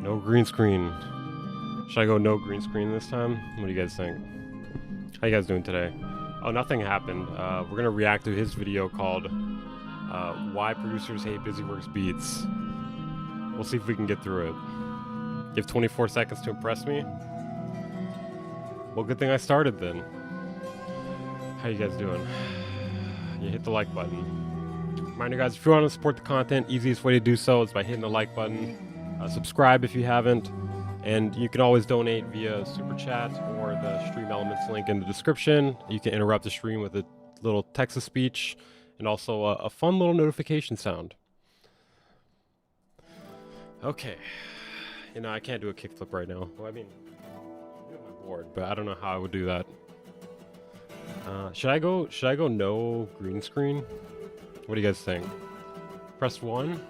No green screen. Should I go no green screen this time? What do you guys think? How you guys doing today? Oh, nothing happened. We're gonna react to his video called Why Producers Hate BusyWorks Beats. We'll see if we can get through it. You have 24 seconds to impress me? Well, good thing I started then. How you guys doing? You hit the like button. Reminder guys, if you want to support the content, easiest way to do so is by hitting the like button. Subscribe if you haven't. And you can always donate via Super Chat or the Stream Elements link in the description. You can interrupt the stream with a little text-to-speech and also a fun little notification sound. Okay. You know, I can't do a kickflip right now. Well, I mean, I'm on my board, but I don't know how I would do that. Should I go no green screen? What do you guys think? Press 1,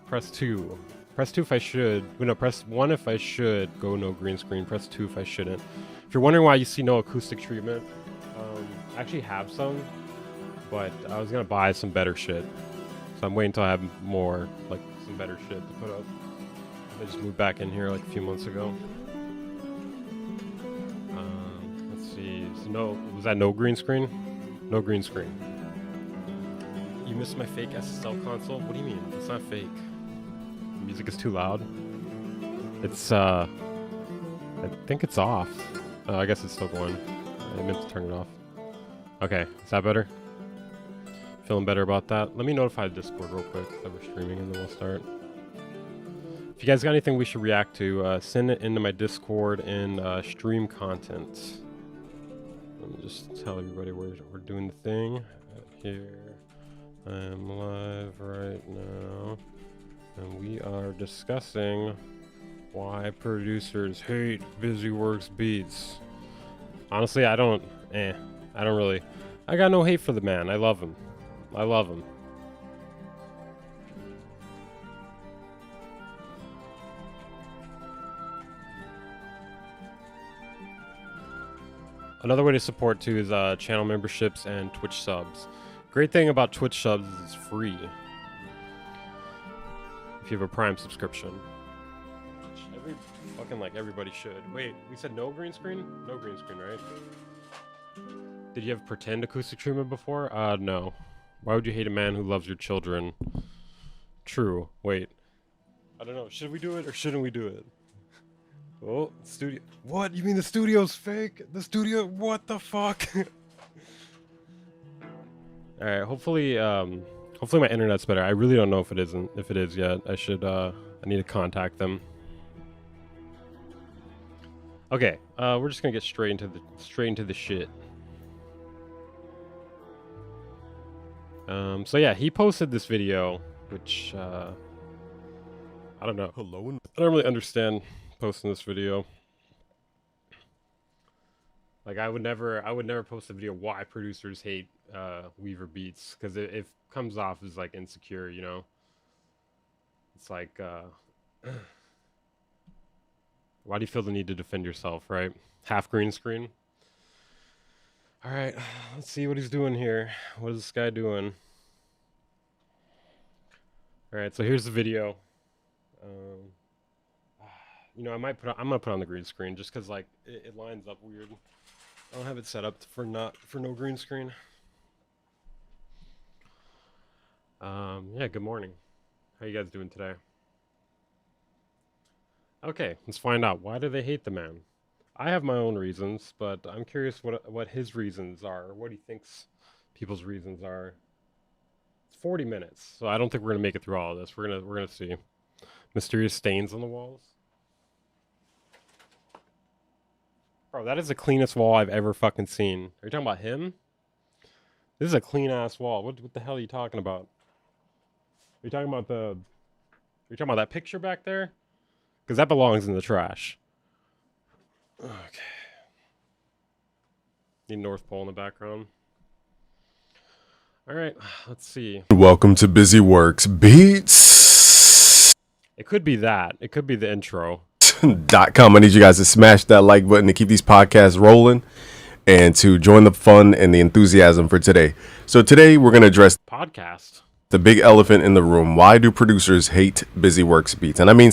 press 2. Press 2 if I should. No, press 1 if I should go no green screen. Press 2 if I shouldn't. If you're wondering why you see no acoustic treatment, I actually have some, but I was gonna buy some better shit. So I'm waiting until I have more, like some better shit to put up. I just moved back in here like a few months ago. Let's see. So no, was that no green screen? No green screen. You missed my fake SSL console? What do you mean? It's not fake. The music is too loud. It's I think it's off. I guess it's still going. I meant to turn it off. Okay, is that better? Feeling better about that? Let me notify the Discord real quick that we're streaming and then we'll start. If you guys got anything we should react to, send it into my Discord in stream content. Let me just tell everybody we're doing the thing. Here, I am live right now, and we are discussing why producers hate BusyWorks Beats. Honestly, I don't really. I got no hate for the man. I love him. I love him. Another way to support too is channel memberships and Twitch subs. Great thing about Twitch subs is it's free if you have a Prime subscription. Everybody should. Wait, we said no green screen? No green screen, right? Did you have pretend acoustic treatment before? No. Why would you hate a man who loves your children? True. Wait. I don't know. Should we do it or shouldn't we do it? Oh, studio. What? You mean the studio's fake? The studio? What the fuck? All right. Hopefully my internet's better. I really don't know if it isn't. If it is yet, I should. I need to contact them. Okay. We're just gonna get straight into the shit. So yeah, he posted this video, which I don't know. Hello. I don't really understand posting this video. Like I would never post a video why producers hate Weaver Beats, because it comes off as like insecure, you know. It's like why do you feel the need to defend yourself, right? Half green screen. All right, let's see what he's doing here. What is this guy doing? All right, so here's the video. You know, I'm gonna put on the green screen just because like it lines up weird. I don't have it set up for no green screen. Yeah, good morning. How you guys doing today? Okay, let's find out. Why do they hate the man? I have my own reasons, but I'm curious what his reasons are, or what he thinks people's reasons are. It's 40 minutes, so I don't think we're gonna make it through all of this. We're gonna see. Mysterious stains on the walls. Bro, that is the cleanest wall I've ever fucking seen. Are you talking about him? This is a clean ass wall. What the hell are you talking about? Are you talking about that picture back there? Because that belongs in the trash. Okay. Need North Pole in the background. All right, let's see. Welcome to BusyWorks Beats. It could be that. It could be the intro. .com. I need you guys to smash that like button to keep these podcasts rolling and to join the fun and the enthusiasm for today. So today we're going to address podcast. The big elephant in the room. Why do producers hate BusyWorks Beats? And I mean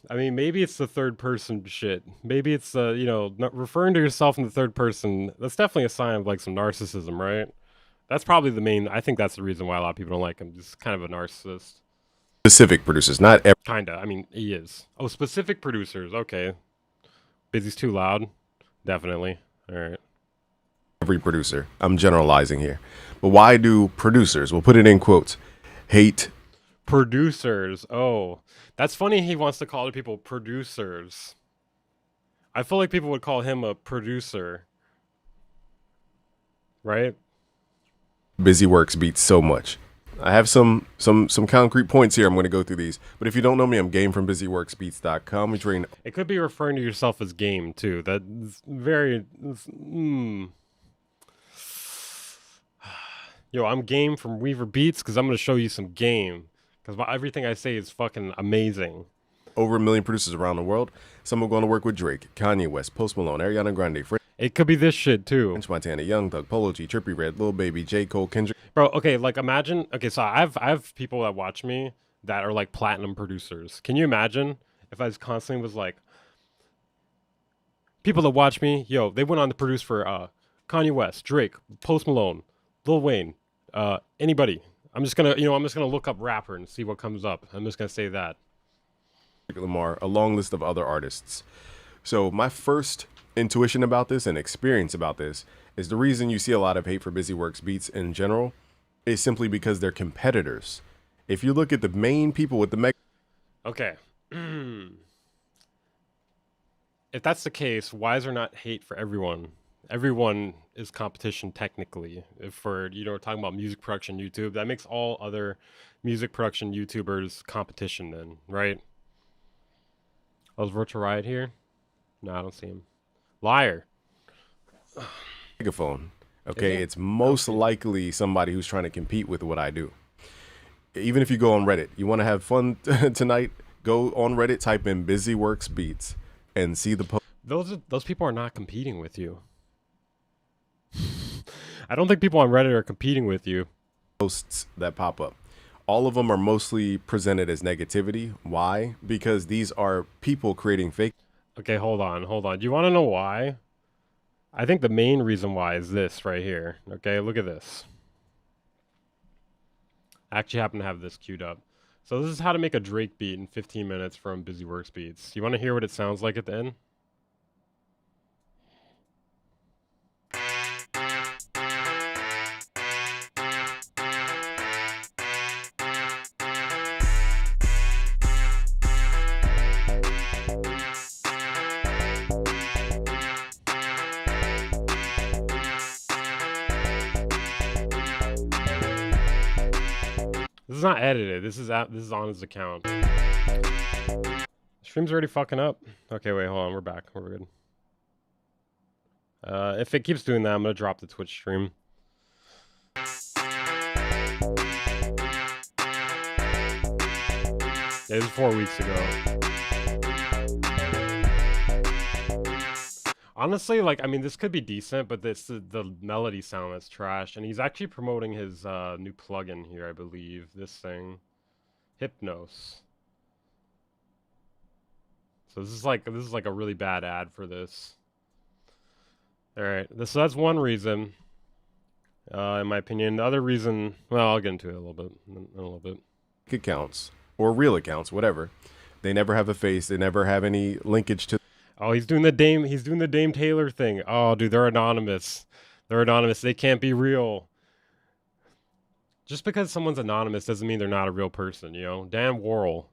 I mean, maybe it's the third person shit. Maybe it's you know, referring to yourself in the third person. That's definitely a sign of like some narcissism, right? That's probably the main. I think that's the reason why a lot of people don't like him. Just kind of a narcissist. Specific producers, not Kinda. I mean, he is. Oh, specific producers. Okay. Busy's too loud. Definitely. All right. every producer. I'm generalizing here. But why do producers, we'll put it in quotes, hate Producers. Oh, that's funny. He wants to call other people producers. I feel like people would call him a producer, right? Busy Works beats so much? I have some concrete points here. I'm going to go through these. But if you don't know me, I'm Game from BusyWorksBeats.com. We train. It could be referring to yourself as game too. That's very. Yo, I'm Game from Weaver Beats because I'm gonna show you some game. Because everything I say is fucking amazing. Over 1 million producers around the world. Some are going to work with Drake, Kanye West, Post Malone, Ariana Grande, It could be this shit too. French Montana, Young Thug, Polo G, Trippie Redd, Lil Baby, J. Cole, Kendrick. Bro, okay, like imagine. Okay, so I have people that watch me that are like platinum producers. Can you imagine if I constantly was like, people that watch me, yo, they went on to produce for Kanye West, Drake, Post Malone, Lil Wayne, anybody. I'm just gonna look up rapper and see what comes up. I'm just gonna say that. Lamar, a long list of other artists. So my first intuition about this and experience about this is the reason you see a lot of hate for Busy Works beats in general is simply because they're competitors. If you look at the main people with the mega. Okay. If that's the case, why is there not hate for everyone? Everyone is competition technically. If for we're talking about music production YouTube, that makes all other music production YouTubers competition then, right? Oh, is Virtual Riot here? No, I don't see him. Liar. Megaphone. Okay, it's most likely somebody who's trying to compete with what I do. Even if you go on Reddit, you want to have fun tonight, go on Reddit, type in Busy Works Beats and see the post. Those people are not competing with you. I don't think people on Reddit are competing with you. Posts that pop up. All of them are mostly presented as negativity. Why? Because these are people creating fake. Okay, hold on. Do you want to know why? I think the main reason why is this right here. Okay, look at this. I actually happen to have this queued up. So this is how to make a Drake beat in 15 minutes from Busy Works Beats. You want to hear what it sounds like at the end? This is not edited. This is on his account. Stream's already fucking up. Okay, wait, hold on. We're back. We're good. If it keeps doing that, I'm gonna drop the Twitch stream. Yeah, this is 4 weeks ago. Honestly, like, I mean, this could be decent, but the melody sound that's trash. And he's actually promoting his new plugin here, I believe. This thing, Hypnos. So this is like a really bad ad for this. All right, so that's one reason, in my opinion. The other reason, well, I'll get into it in a little bit. Accounts or real accounts, whatever. They never have a face. They never have any linkage to. Oh, he's doing the Dame Taylor thing. Oh, dude, they're anonymous. They can't be real. Just because someone's anonymous doesn't mean they're not a real person, you know? Dan Worrell.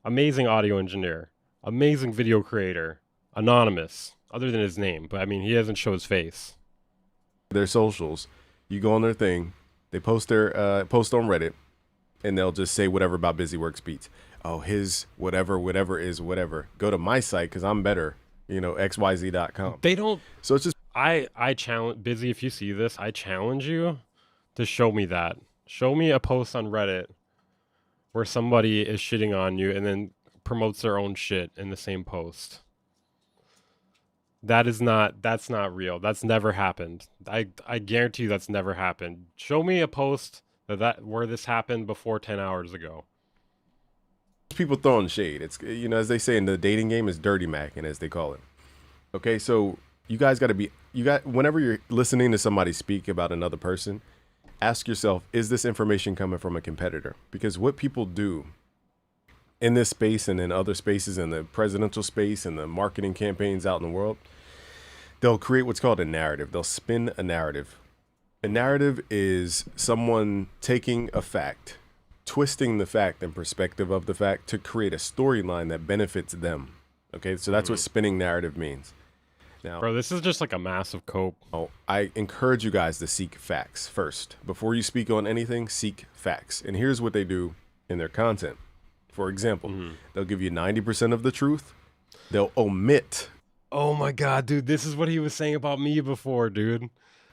Amazing audio engineer. Amazing video creator. Anonymous. Other than his name. But, I mean, he doesn't show his face. Their socials. You go on their thing. They post their post on Reddit. And they'll just say whatever about Busy Works Beats. Oh, his whatever is whatever. Go to my site because I'm better. You know, xyz.com. They don't. So it's just. I challenge Busy. If you see this, I challenge you to show me that. Show me a post on Reddit where somebody is shitting on you and then promotes their own shit in the same post. That's not real. That's never happened. I guarantee you that's never happened. Show me a post where this happened before 10 hours ago. people throwing shade. It's, you know, as they say in the dating game, it's dirty macking, as they call it. Okay, so you guys got to be, whenever you're listening to somebody speak about another person, ask yourself, is this information coming from a competitor? Because what people do in this space and in other spaces, in the presidential space and the marketing campaigns out in the world, they'll create what's called a narrative. They'll spin a narrative. A narrative is someone taking a fact, twisting the fact and perspective of the fact to create a storyline that benefits them. Okay, so that's what spinning narrative means. Now, Bro, this is just like a massive cope. I encourage you guys to seek facts first. Before you speak on anything, seek facts. And here's what they do in their content. For example, they'll give you 90% of the truth. They'll omit. Oh my God, dude, this is what he was saying about me before, dude.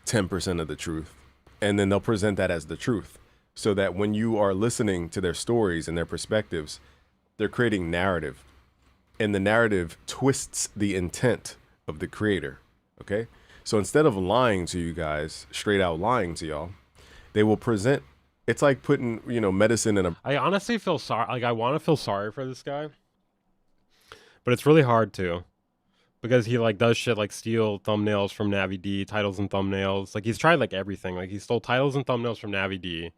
10% of the truth. And then they'll present that as the truth. So that when you are listening to their stories and their perspectives, they're creating narrative. And the narrative twists the intent of the creator. Okay? So instead of lying to you guys, straight out lying to y'all, they will present, it's like putting, you know, medicine in a... I honestly feel sorry. Like, I want to feel sorry for this guy. But it's really hard to. Because he, like, does shit like steal thumbnails from NaviD, titles and thumbnails. Like, he's tried, like, everything. Like, he stole titles and thumbnails from NaviD.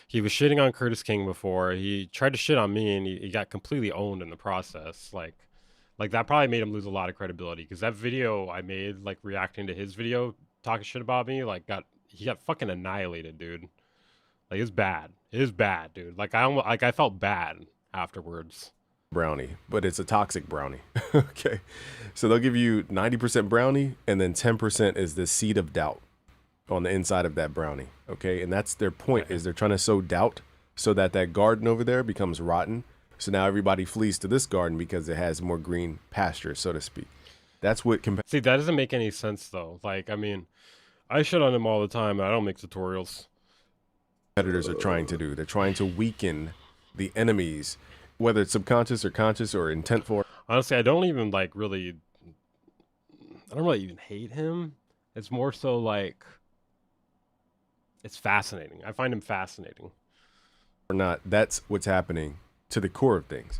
He was shitting on Curtis King before. He tried to shit on me, and he got completely owned in the process. Like that probably made him lose a lot of credibility. Because that video I made, like, reacting to his video, talking shit about me, like, he got fucking annihilated, dude. Like, it's bad. It is bad, dude. Like, I felt bad afterwards. Brownie, but it's a toxic brownie. Okay, so they'll give you 90% brownie, and then 10% is the seed of doubt on the inside of that brownie. Okay, and that's their point, is they're trying to sow doubt so that garden over there becomes rotten. So now everybody flees to this garden because it has more green pasture, so to speak. That's what see, that doesn't make any sense though. Like, I mean, I shit on him all the time, and I don't make tutorials. Competitors are trying to do. They're trying to weaken the enemies, whether it's subconscious or conscious or intentful. Honestly, I don't even like really. I don't really even hate him. It's more so like. It's fascinating. I find him fascinating. Or not, that's what's happening to the core of things.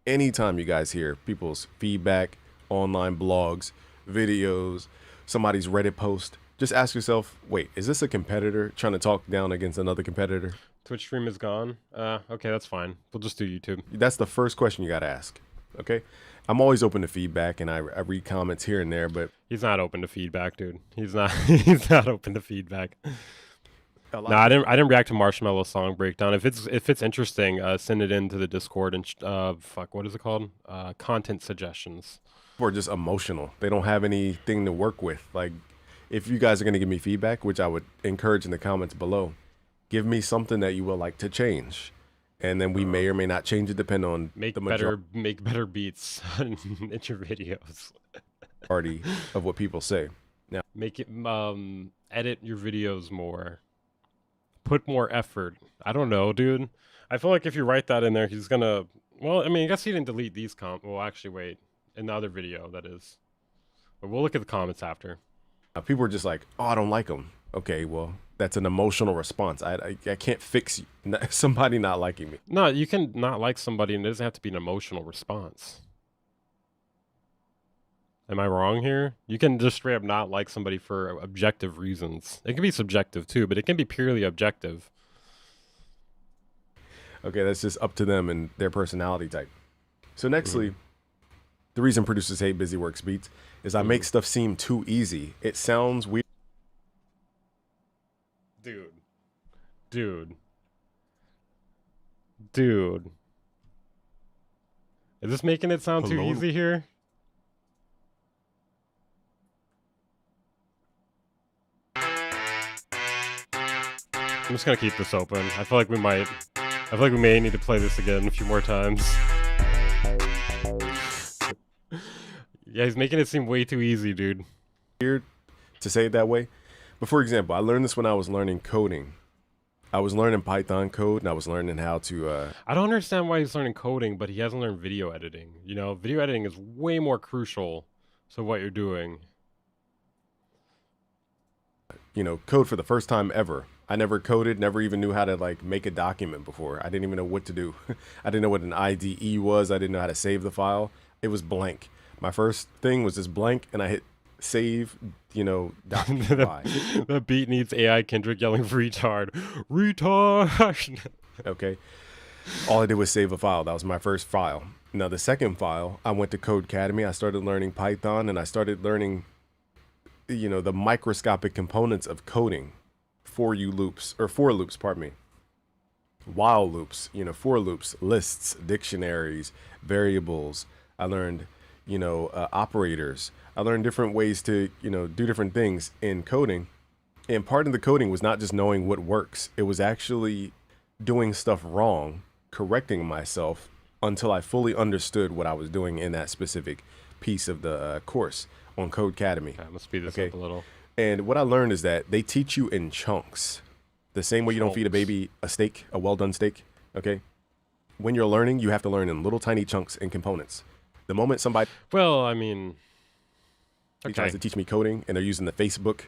Anytime you guys hear people's feedback, online blogs, videos, somebody's Reddit post, just ask yourself, wait, is this a competitor trying to talk down against another competitor? Twitch stream is gone. Okay, that's fine. We'll just do YouTube. That's the first question you got to ask. Okay? I'm always open to feedback, and I read comments here and there, but he's not open to feedback, dude. He's not. He's not open to feedback. No, I didn't react to Marshmallow song breakdown. If it's interesting, send it into the Discord and fuck, what is it called? Content suggestions. Or just emotional. They don't have anything to work with. Like, if you guys are gonna give me feedback, which I would encourage in the comments below, give me something that you would like to change, and then we may or may not change it depending on make better beats in your videos. Party of what people say. Now, make it edit your videos more. Put more effort. I don't know, dude. I feel like if you write that in there, he's gonna. Well, I mean, I guess he didn't delete these Well, actually, wait. In the other video, that is. But we'll look at the comments after. People are just like, "Oh, I don't like him." Okay, well, that's an emotional response. I can't fix somebody not liking me. No, you can not like somebody, and it doesn't have to be an emotional response. Am I wrong here? You can just straight up not like somebody for objective reasons. It can be subjective too, but it can be purely objective. Okay, that's just up to them and their personality type. So nextly, the reason producers hate Busy Works Beats is I make stuff seem too easy. It sounds weird. Dude. Is this making it sound too easy here? I'm just gonna keep this open. I feel like we may need to play this again a few more times. Yeah, he's making it seem way too easy, dude. Weird to say it that way. But for example, I learned this when I was learning coding. I was learning Python code, and I was learning how to... I don't understand why he's learning coding, but he hasn't learned video editing. You know, video editing is way more crucial to what you're doing. You know, code for the first time ever I never coded, never even knew how to like make a document before. I didn't even know what to do. I didn't know what an IDE was. I didn't know how to save the file. It was blank. My first thing was just blank, and I hit save, you know, .py. The beat needs AI Kendrick yelling retard. Retard! Okay. All I did was save a file. That was my first file. Now, the second file, I went to Codecademy. I started learning Python, and I started learning, you know, the microscopic components of coding. For loops, pardon me. While loops, you know, for loops, lists, dictionaries, variables. I learned, you know, operators. I learned different ways to, you know, do different things in coding. And part of the coding was not just knowing what works. It was actually doing stuff wrong, correcting myself until I fully understood what I was doing in that specific piece of the course on Codecademy. Okay, I'm gonna speed this up a little. And what I learned is that they teach you in chunks. The same way you don't feed a baby a steak, a well-done steak, okay? When you're learning, you have to learn in little tiny chunks and components. The moment somebody Well, I mean, tries to teach me coding and they're using the Facebook,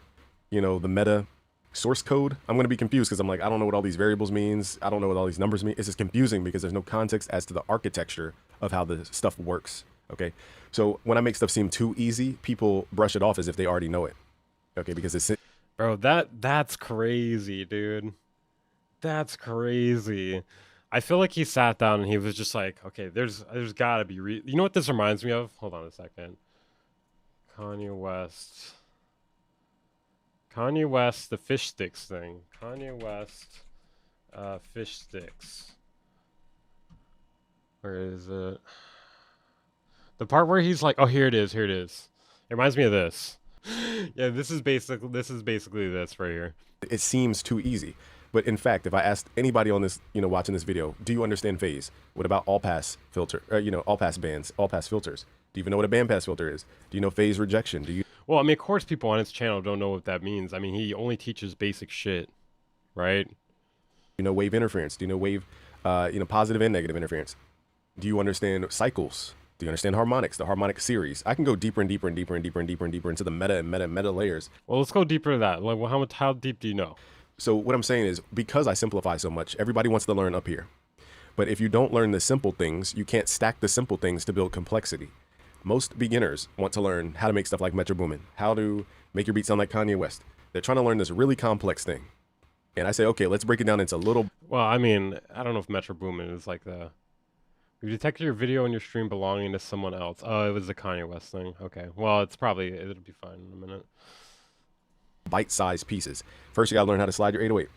you know, the meta source code, I'm going to be confused because I'm like, I don't know what all these variables means. I don't know what all these numbers mean. It's just confusing because there's no context as to the architecture of how the stuff works, okay? So when I make stuff seem too easy, people brush it off as if they already know it. Okay, because it's bro, that's crazy, dude. That's crazy. I feel like he sat down and he was just like, okay, there's gotta be you know what this reminds me of? Hold on a second. Kanye West, the fish sticks thing. Kanye West, fish sticks. Where is it? The part where he's like, oh, here it is. It reminds me of this. Yeah, this is basically this right here. It seems too easy. But in fact, if I asked anybody on this, you know, watching this video, do you understand phase? What about all pass filter? You know, all pass bands, all pass filters. Do you even know what a bandpass filter is? Do you know phase rejection? Do you? Well, I mean, of course, people on his channel don't know what that means. I mean, he only teaches basic shit, right? You know, wave interference. Do you know wave, you know, positive and negative interference? Do you understand cycles? Do you understand harmonics, the harmonic series? I can go deeper and deeper and deeper and deeper and deeper and deeper into the meta layers. Well, let's go deeper to that. Like, well, how deep do you know? So what I'm saying is, because I simplify so much, everybody wants to learn up here. But if you don't learn the simple things, you can't stack the simple things to build complexity. Most beginners want to learn how to make stuff like Metro Boomin, how to make your beat sound like Kanye West. They're trying to learn this really complex thing. And I say, okay, let's break it down into little. Well, I mean, I don't know if Metro Boomin is like the. You detected your video and your stream belonging to someone else. Oh, it was the Kanye West thing. Okay. Well, it'll be fine in a minute. Bite-sized pieces. First, you gotta learn how to slide your 808.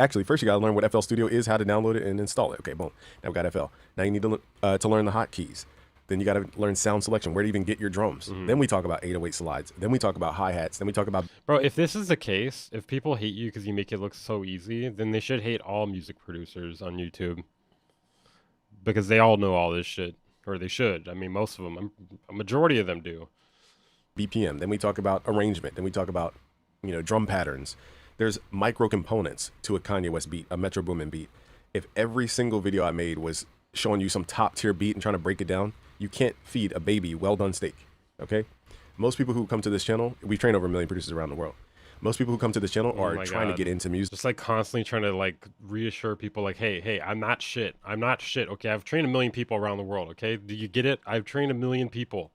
Actually, first you gotta learn what FL Studio is, how to download it and install it. Okay, boom. Now we got FL. Now you need to learn the hotkeys. Then you gotta learn sound selection, where to even get your drums. Then we talk about 808 slides. Then we talk about hi-hats. Then we talk about. Bro, if this is the case, if people hate you because you make it look so easy, then they should hate all music producers on YouTube. Because they all know all this shit, or they should. I mean, most of them, a majority of them do. BPM. Then we talk about arrangement. Then we talk about, you know, drum patterns. There's micro components to a Kanye West beat, a Metro Boomin beat. If every single video I made was showing you some top tier beat and trying to break it down, you can't feed a baby well done steak. Okay? Most people who come to this channel, we train over 1 million producers around the world. Most people who come to this channel are trying to get into music. Just like constantly trying to like reassure people like, hey, I'm not shit. Okay, I've trained 1 million people around the world. Okay, do you get it? I've trained 1 million people.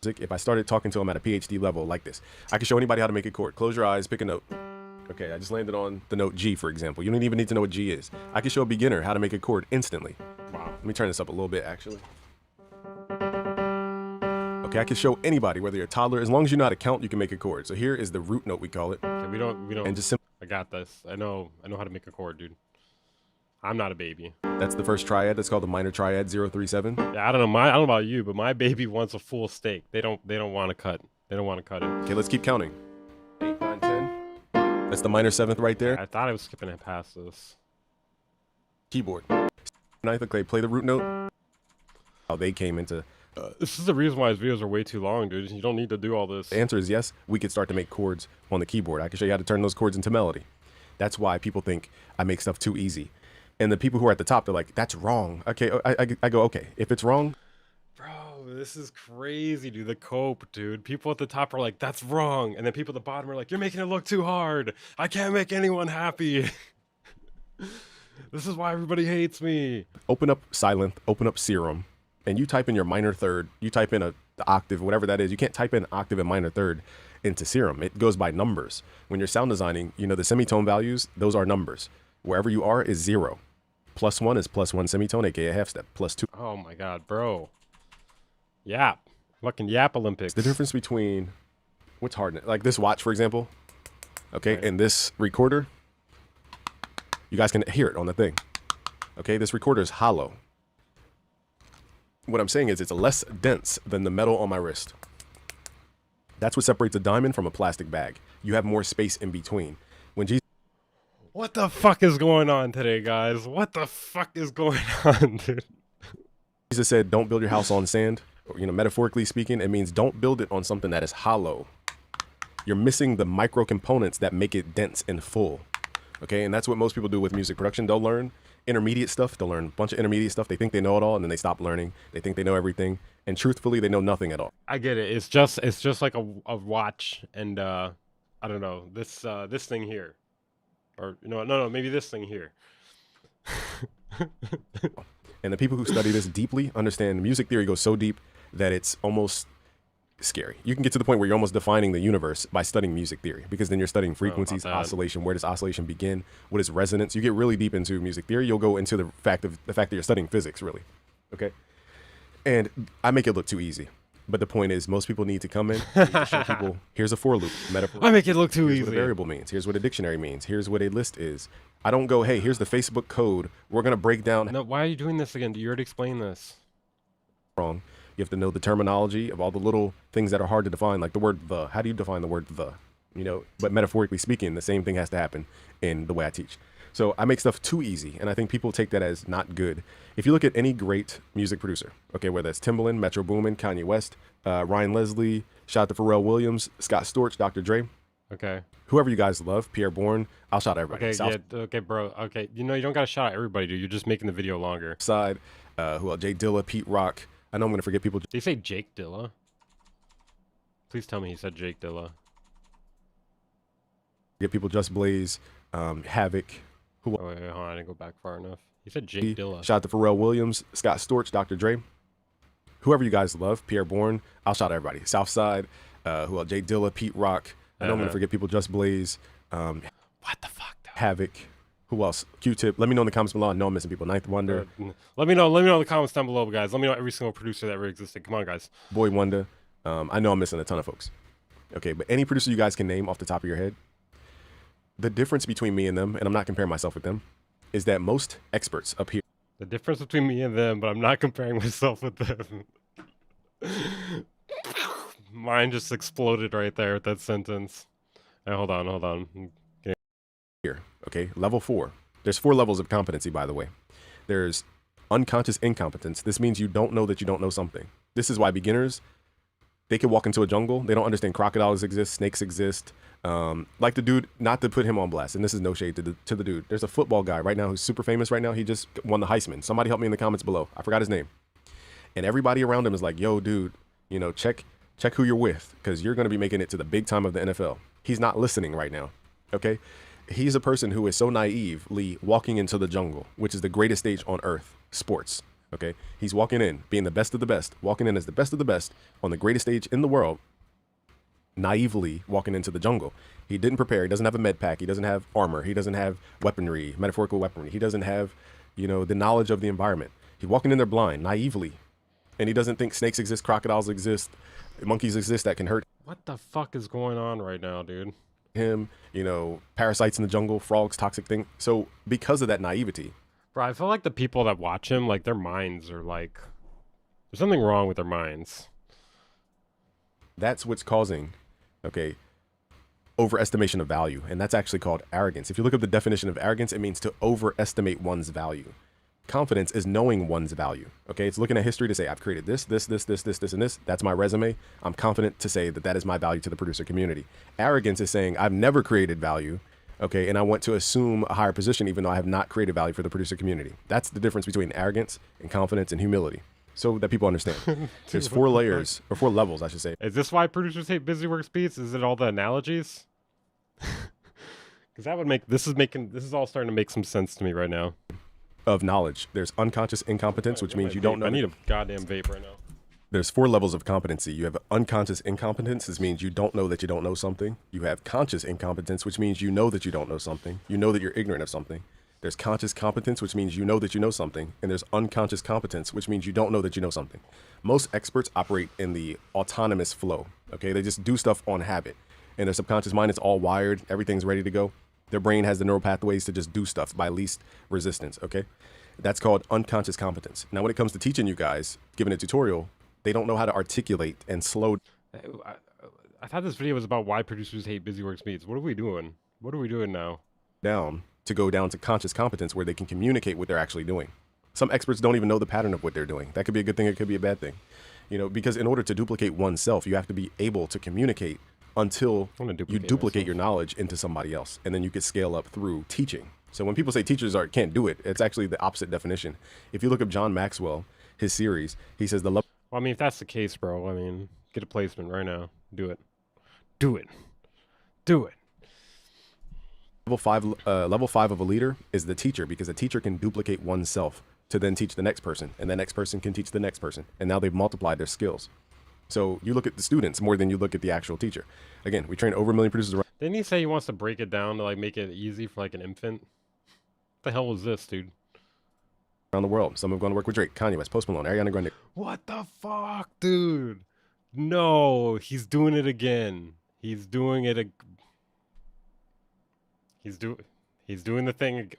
If I started talking to them at a PhD level like this, I can show anybody how to make a chord. Close your eyes, pick a note. Okay, I just landed on the note G, for example. You don't even need to know what G is. I can show a beginner how to make a chord instantly. Wow. Let me turn this up a little bit, actually. Okay, I can show anybody, whether you're a toddler, as long as you know how to count, you can make a chord. So here is the root note, we call it. Okay, we don't. And just I got this. I know how to make a chord, dude. I'm not a baby. That's the first triad. That's called the minor triad 037. Yeah, I don't know about you, but my baby wants a full steak. They don't want to cut. They don't want to cut it. Okay, let's keep counting. 8, 9, 10. That's the minor 7th right there. I thought I was skipping it past this. Keyboard. 9th, okay, play the root note. How they came into. This is the reason why his videos are way too long, dude. You don't need to do all this. The answer is yes. We could start to make chords on the keyboard. I can show you how to turn those chords into melody. That's why people think I make stuff too easy. And the people who are at the top, they're like, that's wrong. Okay, I go, okay, if it's wrong. Bro, this is crazy, dude. The cope, dude. People at the top are like, that's wrong. And then people at the bottom are like, you're making it look too hard. I can't make anyone happy. This is why everybody hates me. Open up Silent, open up Serum, and you type in your minor third, you type in the octave, whatever that is. You can't type in octave and minor third into Serum. It goes by numbers. When you're sound designing, you know, the semitone values, those are numbers. Wherever you are is 0. +1 is +1 semitone, aka a half step. +2. Oh my God, bro. Yap. Fucking Yap Olympics. The difference between what's hard, like this watch, for example, okay, Right. and this recorder, you guys can hear it on the thing. Okay, this recorder is hollow. What I'm saying is it's less dense than the metal on my wrist. That's what separates a diamond from a plastic bag. You have more space in between. When What the fuck is going on today, guys? What the fuck is going on, dude? Jesus said, don't build your house on sand, or, you know, metaphorically speaking, it means don't build it on something that is hollow. You're missing the micro components that make it dense and full. Okay, and that's what most people do with music production. They'll learn intermediate stuff. They'll learn a bunch of intermediate stuff. They think they know it all, and then they stop learning. They think they know everything, and truthfully, they know nothing at all. I get it. It's just like a watch, and I don't know, this thing here, or no, maybe this thing here. And the people who study this deeply understand music theory goes so deep that it's almost scary. You can get to the point where you're almost defining the universe by studying music theory, because then you're studying frequencies, oscillation. Where does oscillation begin? What is resonance? You get really deep into music theory. You'll go into the fact that you're studying physics, really. Okay. And I make it look too easy. But the point is, most people need to come in and show people, here's a for loop metaphor. I make it look too Here's easy. what a variable means. Here's what a dictionary means. Here's what a list is. I don't go, hey, here's the Facebook code. We're going to break down. No, why are you doing this again? You already explained this. Wrong. You have to know the terminology of all the little things that are hard to define, like the word the. How do you define the word the? You know, but metaphorically speaking, the same thing has to happen in the way I teach. So I make stuff too easy, and I think people take that as not good. If you look at any great music producer, okay, whether it's Timbaland, Metro Boomin, Kanye West, Ryan Leslie, shout out to Pharrell Williams, Scott Storch, Dr. Dre, Okay. whoever you guys love, Pierre Bourne, I'll shout everybody. Okay. Yeah. Okay, bro. Okay. You know, you don't gotta shout out everybody, dude. You're just making the video longer. Side, who else? Jay Dilla, Pete Rock. I know I'm gonna forget people. Did he say Jake Dilla? Please tell me he said Jake Dilla. Get people Just Blaze, Havoc. Oh, wait, hold on. I didn't go back far enough. He said Jake Dilla. Shout out to Pharrell Williams, Scott Storch, Dr. Dre. Whoever you guys love, Pierre Bourne, I'll shout out everybody. Southside, who else? Jay Dilla, Pete Rock. I know I'm gonna forget people. Just Blaze. What the fuck, dude? Havoc. Who else? Q-Tip. Let me know in the comments below. I know I'm missing people. Ninth Wonder. Let me know in the comments down below, guys. Let me know every single producer that ever existed. Come on, guys. Boy Wonder. I know I'm missing a ton of folks. Okay, but any producer you guys can name off the top of your head, the difference between me and them, and I'm not comparing myself with them, is that most experts up here. The difference between me and them, but I'm not comparing myself with them. Mine just exploded right there with that sentence. Hey, hold on. Here, okay, level 4. There's 4 levels of competency, by the way. There's unconscious incompetence. This means you don't know that you don't know something. This is why beginners, they can walk into a jungle. They don't understand crocodiles exist, snakes exist. Like the dude, not to put him on blast, and this is no shade to the dude. There's a football guy right now who's super famous right now. He just won the Heisman. Somebody help me in the comments below. I forgot his name. And everybody around him is like, yo, dude, you know, check who you're with, because you're going to be making it to the big time of the NFL. He's not listening right now, okay? He's a person who is so naively walking into the jungle, which is the greatest stage on earth, sports, okay? He's walking in, being the best of the best, walking in as the best of the best on the greatest stage in the world, naively walking into the jungle. He didn't prepare. He doesn't have a med pack. He doesn't have armor. He doesn't have weaponry, metaphorical weaponry. He doesn't have, you know, the knowledge of the environment. He's walking in there blind, naively. And he doesn't think snakes exist, crocodiles exist, monkeys exist that can hurt What the fuck is going on right now, dude? him, you know, parasites in the jungle, frogs, toxic thing. So because of that naivety, Bro, I feel like the people that watch him, like, their minds are like... There's something wrong with their minds. that's what's causing, okay, overestimation of value. And that's actually called arrogance. If you look up the definition of arrogance, it means to overestimate one's value. Confidence is knowing one's value. Okay, it's looking at history to say, I've created this, and this. That's my resume. I'm confident to say that that is my value to the producer community. Arrogance is saying, I've never created value, okay, and I want to assume a higher position even though I have not created value for the producer community. That's the difference between arrogance and confidence and humility. so that people understand. There's 4 layers, or 4 levels, I should say. Is this why producers hate BusyWorks Beats? Is it all the analogies? Because that would make this is all starting to make some sense to me right now. Of knowledge. There's unconscious incompetence, which means you don't know. I need a goddamn vape right now. There's 4 levels of competency. You have unconscious incompetence. This means you don't know that you don't know something. You have conscious incompetence, which means you know that you don't know something. You know that you're ignorant of something. There's conscious competence, which means you know that you know something. And there's unconscious competence, which means you don't know that you know something. Most experts operate in the autonomous flow. Okay, they just do stuff on habit. And their subconscious mind is all wired. Everything's ready to go. Their brain has the neural pathways to just do stuff by least resistance. Okay, that's called unconscious competence. Now, when it comes to teaching you guys, giving a tutorial, they don't know how to articulate and slow. I thought this video was about why producers hate BusyWorks Beats. What are we doing? What are we doing now? Down to go down to conscious competence where they can communicate what they're actually doing. Some experts don't even know the pattern of what they're doing. That could be a good thing. It could be a bad thing. You know, because in order to duplicate oneself, you have to be able to communicate until you duplicate your knowledge into somebody else. And then you can scale up through teaching. So when people say teachers can't do it, it's actually the opposite definition. If you look up John Maxwell, his series, he says Well, I mean, if that's the case, bro, I mean, get a placement right now. Do it. Do it. Do it. Level 5 of a leader is the teacher, because a teacher can duplicate oneself to then teach the next person, and the next person can teach the next person. And now they've multiplied their skills. So you look at the students more than you look at the actual teacher. Again, we train over 1 million producers around. Didn't he say he wants to break it down to like make it easy for like an infant? What the hell was this, dude? Around the world. Some have gone to work with Drake, Kanye West, Post Malone, Ariana Grande. What the fuck, dude? No, he's doing it again. He's doing it. He's doing the thing.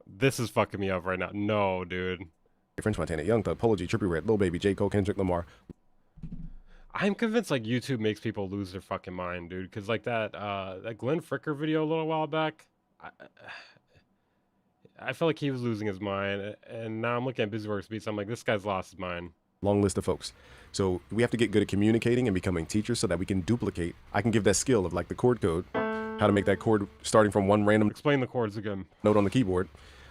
This is fucking me up right now. No, dude. French Montana, Young Thug, Polo G, Trippie Redd, Lil Baby, J. Cole, Kendrick Lamar. I'm convinced like YouTube makes people lose their fucking mind, dude. Cause like that Glenn Fricker video a little while back, I felt like he was losing his mind, and now I'm looking at BusyWorks Beats. I'm like, this guy's lost his mind. Long list of folks. So we have to get good at communicating and becoming teachers so that we can duplicate. I can give that skill of like the chord code, how to make that chord starting from one random. Explain the chords again. Note on the keyboard.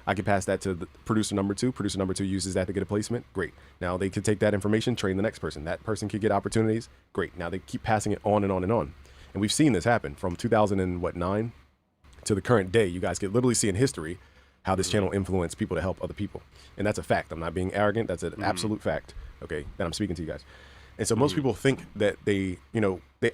I can pass that to the producer number 2. Producer number 2 uses that to get a placement. Great. Now they could take that information, train the next person. That person could get opportunities. Great. Now they keep passing it on and on and on. And we've seen this happen from 2009 to the current day. You guys could literally see in history how this channel influenced people to help other people. And that's a fact. I'm not being arrogant. That's an absolute fact. Okay. That I'm speaking to you guys. And so most people think that they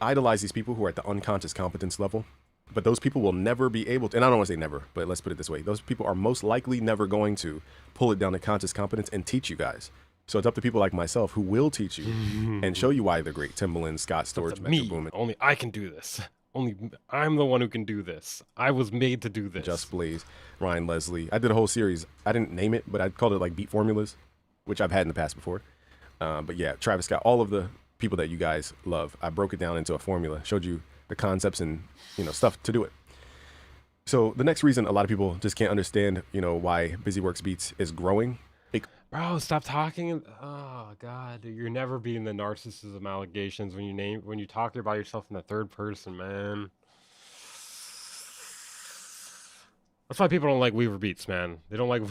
idolize these people who are at the unconscious competence level. But those people will never be able to, and I don't want to say never, but let's put it this way. Those people are most likely never going to pull it down to conscious competence and teach you guys. So it's up to people like myself who will teach you and show you why they're great. Timbaland, Scott Storage, Metro Boomin. Only I can do this. Only I'm the one who can do this. I was made to do this. Just Blaze, Ryan Leslie. I did a whole series. I didn't name it, but I called it like beat formulas, which I've had in the past before. But yeah, Travis Scott, all of the people that you guys love, I broke it down into a formula, showed you the concepts and stuff to do it. So the next reason a lot of people just can't understand why BusyWorks Beats is growing. Bro, stop talking. Oh god, dude, you're never beating the narcissism allegations when you talk about yourself in the third person, man. That's why people don't like Weaver Beats, man. They don't like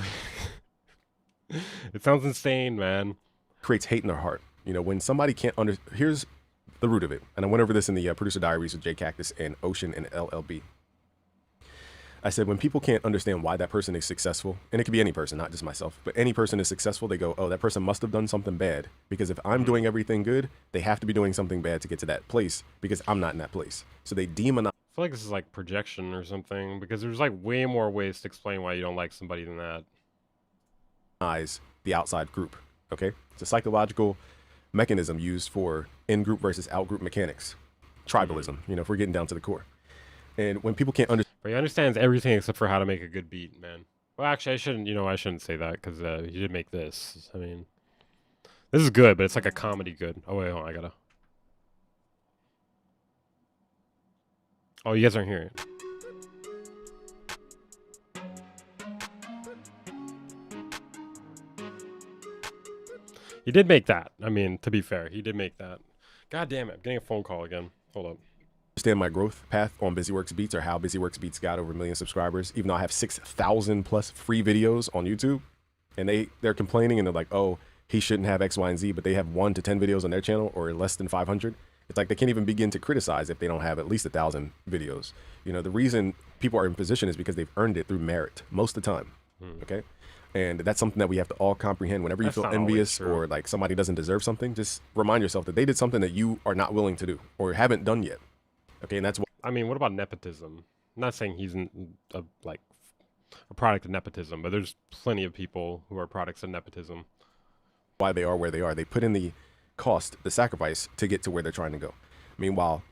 it sounds insane, man. Creates hate in their heart. When somebody can't here's the root of it. And I went over this in the producer diaries with Jay Cactus and Ocean and LLB. I said, when people can't understand why that person is successful, and it could be any person, not just myself, but any person is successful, they go, oh, that person must have done something bad. Because if I'm doing everything good, they have to be doing something bad to get to that place because I'm not in that place. So they demonize. I feel like this is like projection or something, because there's like way more ways to explain why you don't like somebody than that. The outside group, okay? It's a psychological mechanism used for in-group versus out-group mechanics. Tribalism, if we're getting down to the core. And when people can't understand. But he understands everything except for how to make a good beat, man. Well, actually, I shouldn't say that, because he did make this. I mean, this is good, but it's like a comedy good. Oh, wait, hold on, Oh, you guys aren't hearing it. He did make that. I mean, to be fair, he did make that. God damn it, I'm getting a phone call again. Hold up. Understand my growth path on BusyWorks Beats, or how BusyWorks Beats got over 1 million subscribers, even though I have 6,000 plus free videos on YouTube. and they're complaining and they're like, oh, he shouldn't have X, Y, and Z, but they have 1 to 10 videos on their channel or less than 500. It's like they can't even begin to criticize if they don't have at least 1,000 videos. You know, the reason people are in position is because they've earned it through merit most of the time. Okay. And that's something that we have to all comprehend. Whenever you feel envious or like somebody doesn't deserve something, just remind yourself that they did something that you are not willing to do or haven't done yet. Okay. And that's why. I mean, what about nepotism? I'm not saying he's a product of nepotism, but there's plenty of people who are products of nepotism. Why they are where they are. They put in the cost, the sacrifice to get to where they're trying to go. Meanwhile,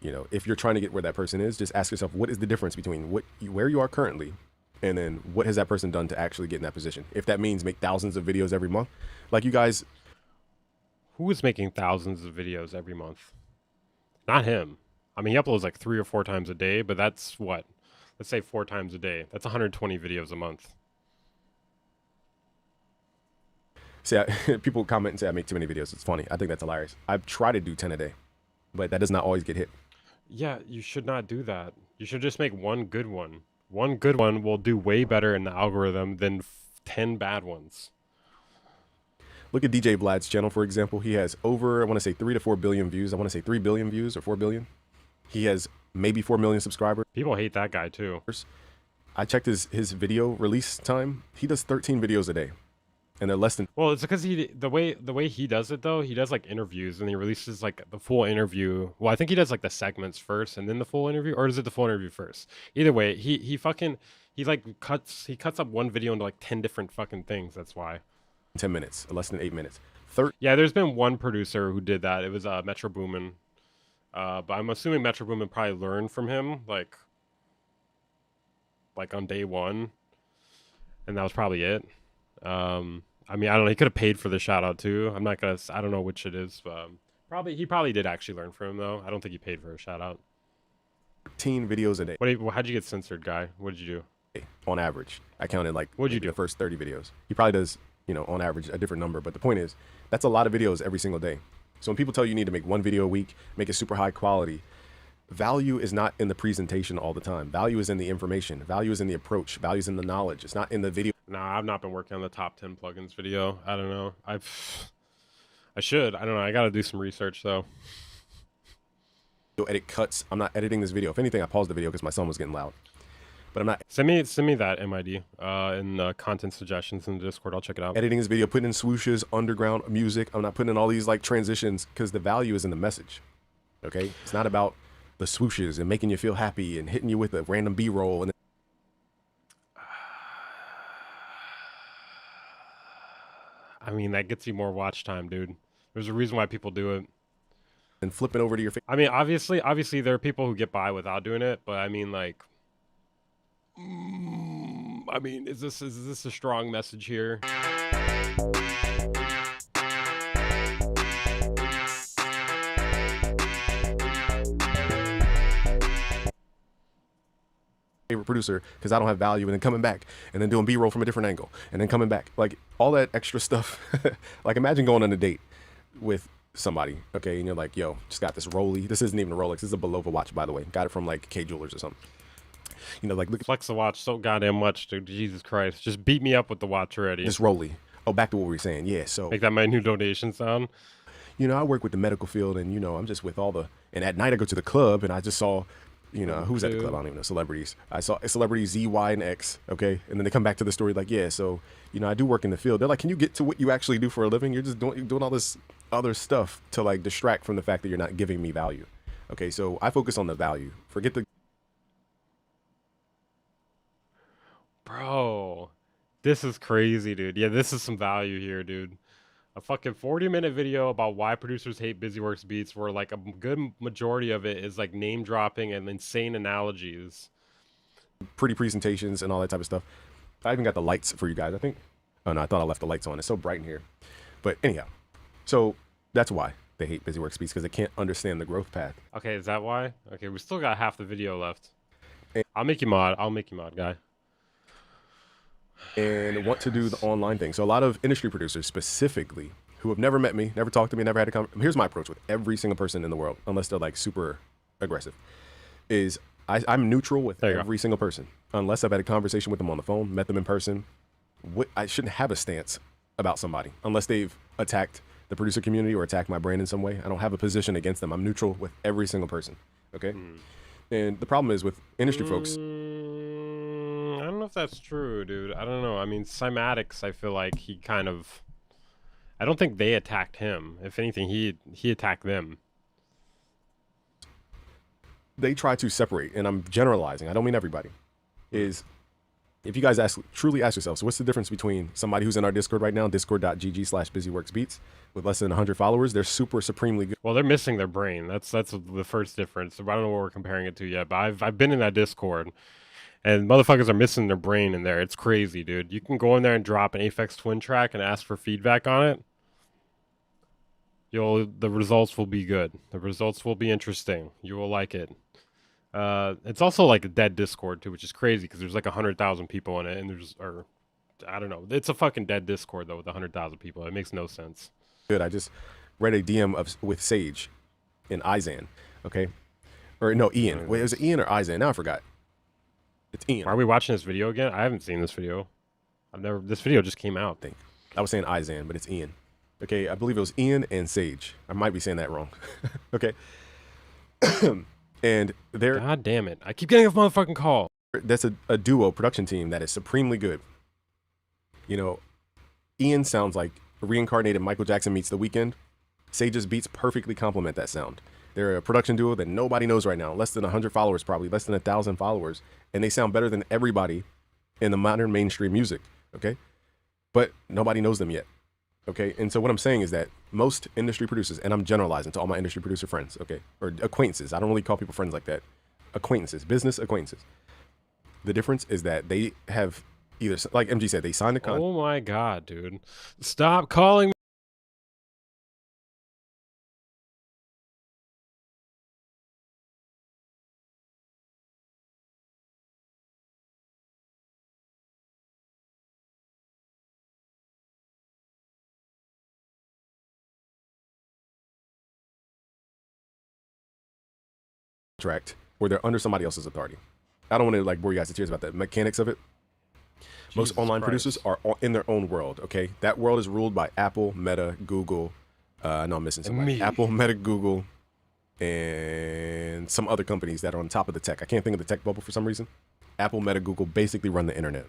you know, if you're trying to get where that person is, just ask yourself, what is the difference between where you are currently and then what has that person done to actually get in that position? If that means make thousands of videos every month, like you guys. Who is making thousands of videos every month? Not him. I mean, he uploads like 3 or 4 times a day, but that's what? Let's say 4 times a day. That's 120 videos a month. See, people comment and say I make too many videos. It's funny. I think that's hilarious. I try to do 10 a day, but that does not always get hit. Yeah, you should not do that. You should just make one good one. One good one will do way better in the algorithm than 10 bad ones. Look at DJ Vlad's channel, for example. He has over, I want to say 3 to 4 billion views. I want to say 3 billion views or 4 billion. He has maybe 4 million subscribers. People hate that guy too. I checked his video release time. He does 13 videos a day. And they're less than. Well, it's because the way he does it though, he does like interviews and he releases like the full interview. Well, I think he does like the segments first and then the full interview, or is it the full interview first? Either way, he cuts up one video into like 10 different fucking things. That's why. 10 minutes, less than 8 minutes. Yeah, there's been one producer who did that. It was Metro Boomin. But I'm assuming Metro Boomin probably learned from him like on day one, and that was probably it. I mean, I don't know. He could have paid for the shout out too. I'm not gonna. I don't know which it is. But he probably did actually learn from him though. I don't think he paid for a shout out. 13 videos a day. How'd you get censored, guy? What did you do? On average, I counted like. What'd you do? The first 30 videos. He probably does, you know, on average a different number. But the point is, that's a lot of videos every single day. So when people tell you need to make one video a week, make it super high quality, value is not in the presentation all the time. Value is in the information. Value is in the approach. Value is in the knowledge. It's not in the video. Nah, I've not been working on the top 10 plugins video. I don't know. I should. I don't know. I got to do some research though. Edit cuts. I'm not editing this video. If anything, I paused the video because my son was getting loud. But I'm not. Send me that MID in the content suggestions in the Discord. I'll check it out. Editing this video, putting in swooshes, underground music. I'm not putting in all these like transitions because the value is in the message. Okay, it's not about the swooshes and making you feel happy and hitting you with a random B-roll and. I mean, that gets you more watch time, dude. There's a reason why people do it. And flipping over to your face. I mean, obviously there are people who get by without doing it, but I mean, like, I mean, is this a strong message here? Favorite producer because I don't have value, and then coming back and then doing B-roll from a different angle and then coming back, like all that extra stuff. Like imagine going on a date with somebody, okay, and you're like, yo, just got this Rolly. This isn't even a Rolex. This is a Belova watch, by the way. Got it from like K Jewelers or something. You know, like look, flex the watch so goddamn much, dude. Jesus Christ, just beat me up with the watch already. This Rolly. Oh, back to what we were saying. Yeah, so make that my new donation sound. You know, I work with the medical field, and you know, I'm just with all the. And at night I go to the club, and I just saw. You know, who's at the club? I don't even know. Celebrities. I saw a celebrity Z, Y, and X. Okay. And then they come back to the story like, yeah, so, you know, I do work in the field. They're like, can you get to what you actually do for a living? You're just doing all this other stuff to like distract from the fact that you're not giving me value. Okay. So I focus on the value. Forget the. Bro, this is crazy, dude. Yeah, this is some value here, dude. A fucking 40-minute video about why producers hate BusyWorks beats, where like a good majority of it is like name dropping and insane analogies. Pretty presentations and all that type of stuff. I even got the lights for you guys, I think. Oh no, I thought I left the lights on. It's so bright in here. But anyhow, so that's why they hate BusyWorks beats, because they can't understand the growth path. Okay, is that why? Okay, we still got half the video left. I'll make you mod, guy. And want to do the online thing. So a lot of industry producers specifically who have never met me, never talked to me, never had a conversation. Here's my approach with every single person in the world, unless they're like super aggressive, is I'm neutral with every single person, unless I've had a conversation with them on the phone, met them in person, I shouldn't have a stance about somebody unless they've attacked the producer community or attacked my brand in some way. I don't have a position against them. I'm neutral with every single person. Okay. And the problem is with industry folks. I don't know if that's true, dude. I don't know. I mean, Cymatics, I feel like he kind of. I don't think they attacked him. If anything, he attacked them. They try to separate, and I'm generalizing. I don't mean everybody. Is if you guys truly ask yourselves, so what's the difference between somebody who's in our Discord right now, discord.gg/busyworksbeats, with less than 100 followers? They're super supremely good. Well, they're missing their brain. That's the first difference. I don't know what we're comparing it to yet, but I've been in that Discord, and motherfuckers are missing their brain in there. It's crazy, dude. You can go in there and drop an Aphex Twin track and ask for feedback on it. The results will be good. The results will be interesting. You will like it. It's also like a dead Discord too, which is crazy because there's like 100,000 people in it, and I don't know. It's a fucking dead Discord though with 100,000 people. It makes no sense. Good. I just read a DM with Sage in Izan. Okay, or no, Ian. Wait, was it Ian or Izan? Now I forgot. It's Ian. Why are we watching this video again? I haven't seen this video. This video just came out. I was saying Izan, but it's Ian. Okay, I believe it was Ian and Sage. I might be saying that wrong. Okay. And they're... God damn it. I keep getting a motherfucking call. That's a duo production team that is supremely good. You know, Ian sounds like a reincarnated Michael Jackson meets The Weeknd. Sage's beats perfectly complement that sound. They're a production duo that nobody knows right now. Less than 100 followers, probably. Less than 1,000 followers. And they sound better than everybody in the modern mainstream music. Okay? But nobody knows them yet. Okay, and so what I'm saying is that most industry producers, and I'm generalizing to all my industry producer friends, okay, or acquaintances. I don't really call people friends like that. Acquaintances, business acquaintances. The difference is that they have either, like MG said, they signed a contract. Oh my God, dude. Stop calling me. Where they're under somebody else's authority. I don't want to like bore you guys to tears about the mechanics of it. Most online producers are in their own world. Okay, that world is ruled by Apple, Meta, Google. I know I'm missing somebody. Apple, Meta, Google, and some other companies that are on top of the tech. I can't think of the tech bubble for some reason. Apple, Meta, Google basically run the internet.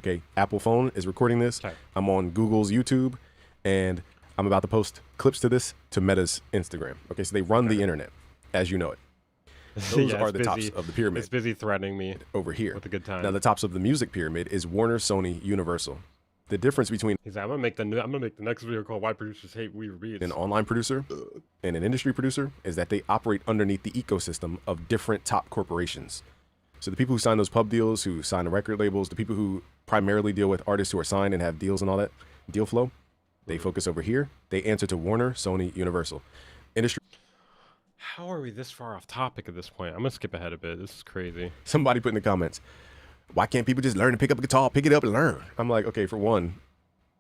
Okay, Apple phone is recording this. Okay. I'm on Google's YouTube, and I'm about to post clips to this to Meta's Instagram. Okay, so they run the internet as you know it. Those are the tops of the pyramid. It's busy threatening me over here with a good time. Now the tops of the music pyramid is Warner, Sony, Universal. The difference between I'm gonna make the next video called "Why Producers Hate Weaver Beats." An online producer and an industry producer is that they operate underneath the ecosystem of different top corporations. So the people who sign those pub deals, who sign the record labels, the people who primarily deal with artists who are signed and have deals and all that deal flow, they focus over here. They answer to Warner, Sony, Universal. Industry. How are we this far off topic at this point? I'm gonna skip ahead a bit. This is crazy. Somebody put in the comments, why can't people just learn to pick up a guitar, pick it up and learn? I'm like, okay, for one,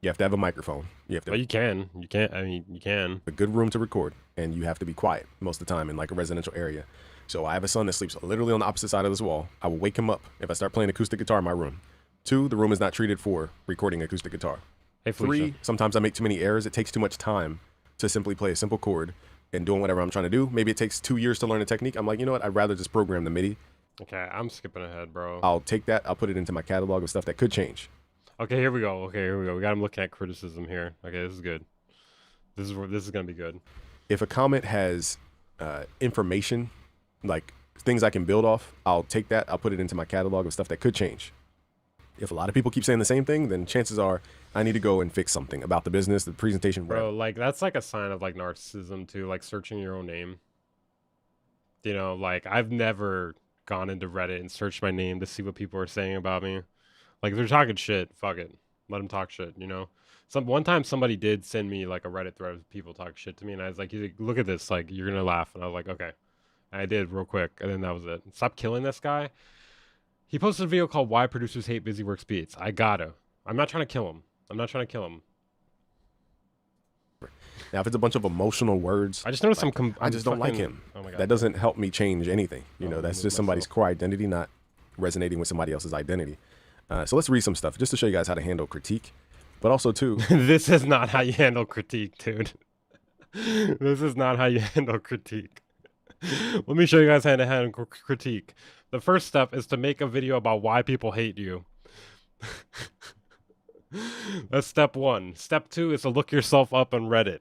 you have to have a microphone. You have to. Well, you can. You can't. I mean, you can. A good room to record, and you have to be quiet most of the time in like a residential area. So I have a son that sleeps literally on the opposite side of this wall. I will wake him up if I start playing acoustic guitar in my room. 2, the room is not treated for recording acoustic guitar. Hey, Felicia. 3, sometimes I make too many errors. It takes too much time to simply play a simple chord and doing whatever I'm trying to do. Maybe it takes 2 years to learn a technique. I'm like, you know what? I'd rather just program the MIDI. Okay, I'm skipping ahead, bro. I'll take that. I'll put it into my catalog of stuff that could change. Okay, here we go. We got him looking at criticism here. Okay, this is good. This is gonna be good. If a comment has information, like things I can build off, I'll take that. I'll put it into my catalog of stuff that could change. If a lot of people keep saying the same thing, then chances are I need to go and fix something about the business, the presentation. Bro, like that's like a sign of like narcissism too, like searching your own name. You know, like I've never gone into Reddit and searched my name to see what people are saying about me. Like if they're talking shit, fuck it. Let them talk shit, you know? One time somebody did send me like a Reddit thread of people talk shit to me, and I was like, look at this, like you're gonna laugh. And I was like, okay. And I did real quick, and then that was it. Stop killing this guy. He posted a video called "Why Producers Hate BusyWorks Beats." I gotta. I'm not trying to kill him. Now, if it's a bunch of emotional words, I just noticed like, I just don't like him. Oh my God. That doesn't help me change anything. You know, that's just somebody's core identity not resonating with somebody else's identity. So let's read some stuff just to show you guys how to handle critique, but also too. This is not how you handle critique, dude. This is not how you handle critique. Let me show you guys how to handle critique. The first step is to make a video about why people hate you. That's step 1. Step 2 is to look yourself up on Reddit.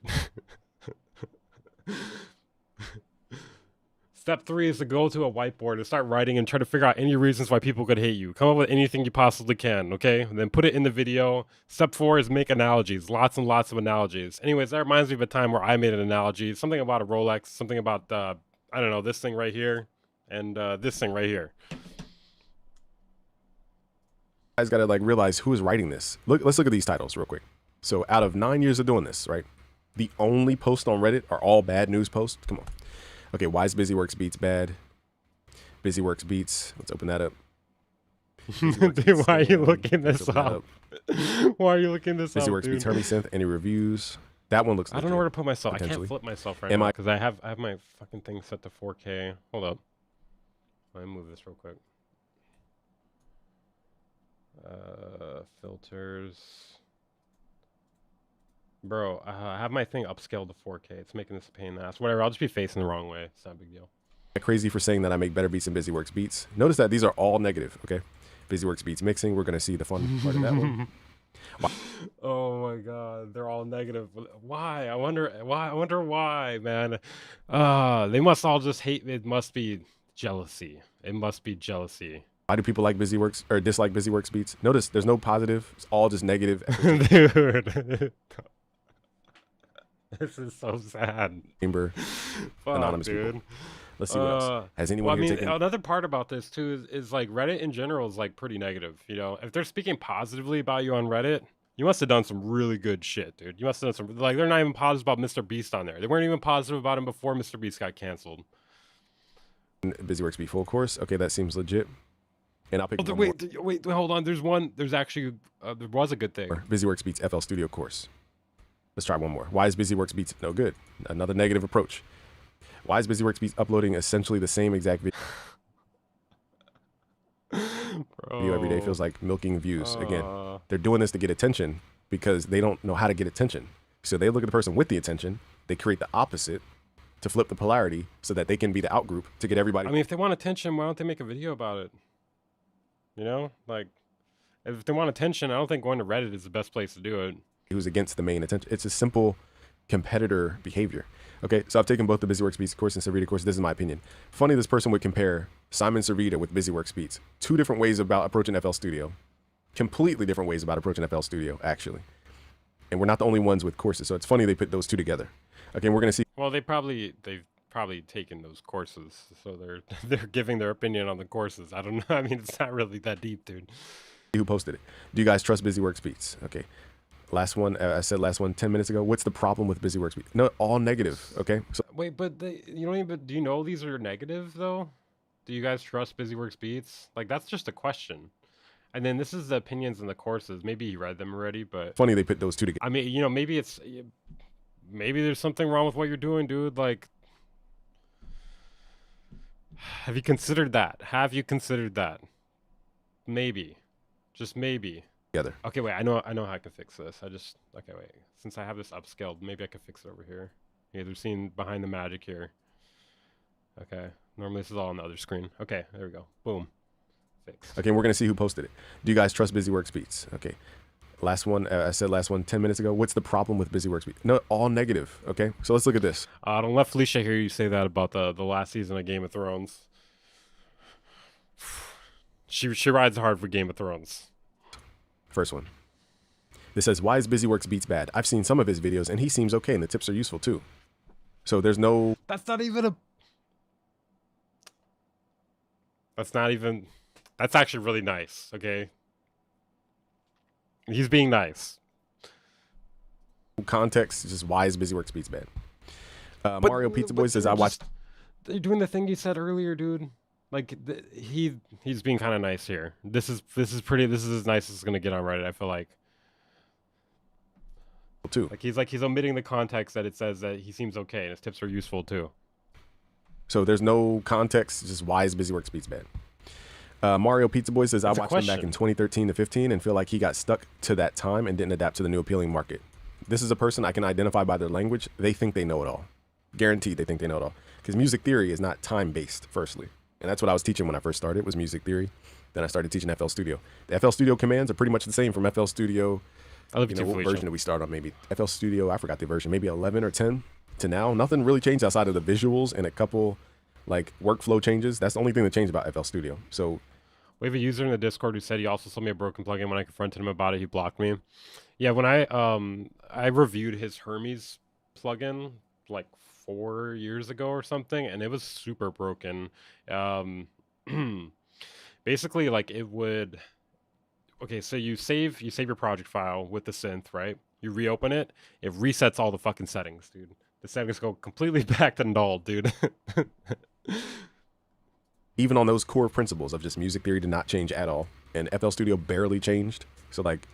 Step 3 is to go to a whiteboard and start writing and try to figure out any reasons why people could hate you. Come up with anything you possibly can, okay? And then put it in the video. Step 4 is make analogies. Lots and lots of analogies. Anyways, that reminds me of a time where I made an analogy. Something about a Rolex. Something about, I don't know, this thing right here. And this thing right here. You guys gotta like realize who is writing this. Let's look at these titles real quick. So out of 9 years of doing this, right? The only posts on Reddit are all bad news posts. Come on. Okay, why is BusyWorks Beats bad? BusyWorks Beats. Let's open that up. Dude, why are you looking this up? Why are you looking this up, BusyWorks dude? Beats Hermes Synth. Any reviews? That one looks. I don't know where to put myself. I can't potentially. flip myself right now because I have my fucking thing set to 4K. Hold up. Let me move this real quick. Filters. Bro, I have my thing upscaled to 4K. It's making this a pain in the ass. Whatever, I'll just be facing the wrong way. It's not a big deal. Crazy for saying that I make better beats than BusyWorks Beats. Notice that these are all negative, okay? BusyWorks Beats mixing. We're going to see the fun part of that one. Wow. Oh my god, they're all negative. Why? I wonder why, man. They must all just hate. It must be jealousy. It must be jealousy. Why do people like BusyWorks or dislike BusyWorks Beats? Notice there's no positive. It's all just negative. Dude. This is so sad. Chamber. Fuck, Anonymous dude. people. Let's see what else. Has anyone here taken... Another part about this too is like Reddit in general is like pretty negative. You know, if they're speaking positively about you on Reddit, you must have done some really good shit, dude. You must have done some, like, they're not even positive about Mr. Beast on there. They weren't even positive about him before Mr. Beast got canceled. BusyWorks Beat full course. Okay, that seems legit. And I'll pick one more. Wait, hold on. There's actually, there was a good thing. BusyWorks Beats FL Studio course. Let's try one more. Why is BusyWorks Beats no good? Another negative approach. Why is BusyWorks Beats uploading essentially the same exact video? Video every day feels like milking views. Again, they're doing this to get attention because they don't know how to get attention. So they look at the person with the attention. They create the opposite to flip the polarity so that they can be the out group to get everybody. I mean, if they want attention, why don't they make a video about it? You know, like, if they want attention, I don't think going to Reddit is the best place to do it. Who's against the main attention. It's a simple competitor behavior. Okay, so I've taken both the BusyWorks Beats course and Servita course. This is my opinion. Funny this person would compare Simon Servita with BusyWorks Beats. Two different ways about approaching FL Studio. Completely different ways about approaching FL Studio, actually. And we're not the only ones with courses, so it's funny they put those two together. Okay, we're going to see. Well, they've probably taken those courses, so they're giving their opinion on the courses. I don't know. I mean, it's not really that deep, dude. Who posted it? Do you guys trust BusyWorks Beats? Okay. Last one, I said last one 10 minutes ago. What's the problem with BusyWorks Beats? No, all negative, okay? So wait, but do you know these are negative, though? Do you guys trust BusyWorks Beats? Like, that's just a question. And then this is the opinions in the courses. Maybe you read them already, but... Funny they put those two together. I mean, you know, maybe there's something wrong with what you're doing, dude. Like, have you considered that? Have you considered that? Maybe. Just maybe. Together. Okay, wait, I know how I can fix this. Okay, wait. Since I have this upscaled, maybe I can fix it over here. Yeah, they're seeing behind the magic here. Okay. Normally this is all on the other screen. Okay, there we go. Boom. Fixed. Okay, we're going to see who posted it. Do you guys trust BusyWorks Beats? Okay. Last one, I said last one 10 minutes ago. What's the problem with BusyWorks Beats? No, all negative. Okay, so let's look at this. Don't let Felicia hear you say that about the last season of Game of Thrones. She rides hard for Game of Thrones. First one. This says, why is BusyWorks Beats bad? I've seen some of his videos and he seems okay and the tips are useful too. So there's no... That's actually really nice, okay? He's being nice. Context, just why is BusyWorks Beats bad? Mario Pizza Boy says, I watched... They're doing the thing you said earlier, dude. Like, he's being kind of nice here. This is as nice as it's gonna get on Reddit, I feel like. Too. Like he's omitting the context that it says that he seems okay and his tips are useful too. So there's no context, just why is BusyWorks Beats bad? Mario Pizza Boy says, I That's a watched him back question. in 2013 to 15 and feel like he got stuck to that time and didn't adapt to the new appealing market. This is a person I can identify by their language. They think they know it all. Guaranteed they think they know it all. Because music theory is not time-based, firstly. And that's what I was teaching when I first started, was music theory. Then I started teaching FL Studio. The FL Studio commands are pretty much the same from FL Studio. I love You you know, too, what Felicia. version did we start on? Maybe FL Studio, I forgot the version, maybe 11 or 10 to now. Nothing really changed outside of the visuals and a couple like workflow changes. That's the only thing that changed about FL Studio. So We have a user in the Discord who said he also sold me a broken plugin. When I confronted him about it, he blocked me. Yeah, when I reviewed his Hermes plugin like 4 years ago or something, and it was super broken. Um, basically, like it would. Okay, so you save your project file with the synth, right? You reopen it, it resets all the fucking settings, dude. The settings go completely back to null, dude. even on those core principles of just music theory did not change at all. And FL Studio barely changed. So like,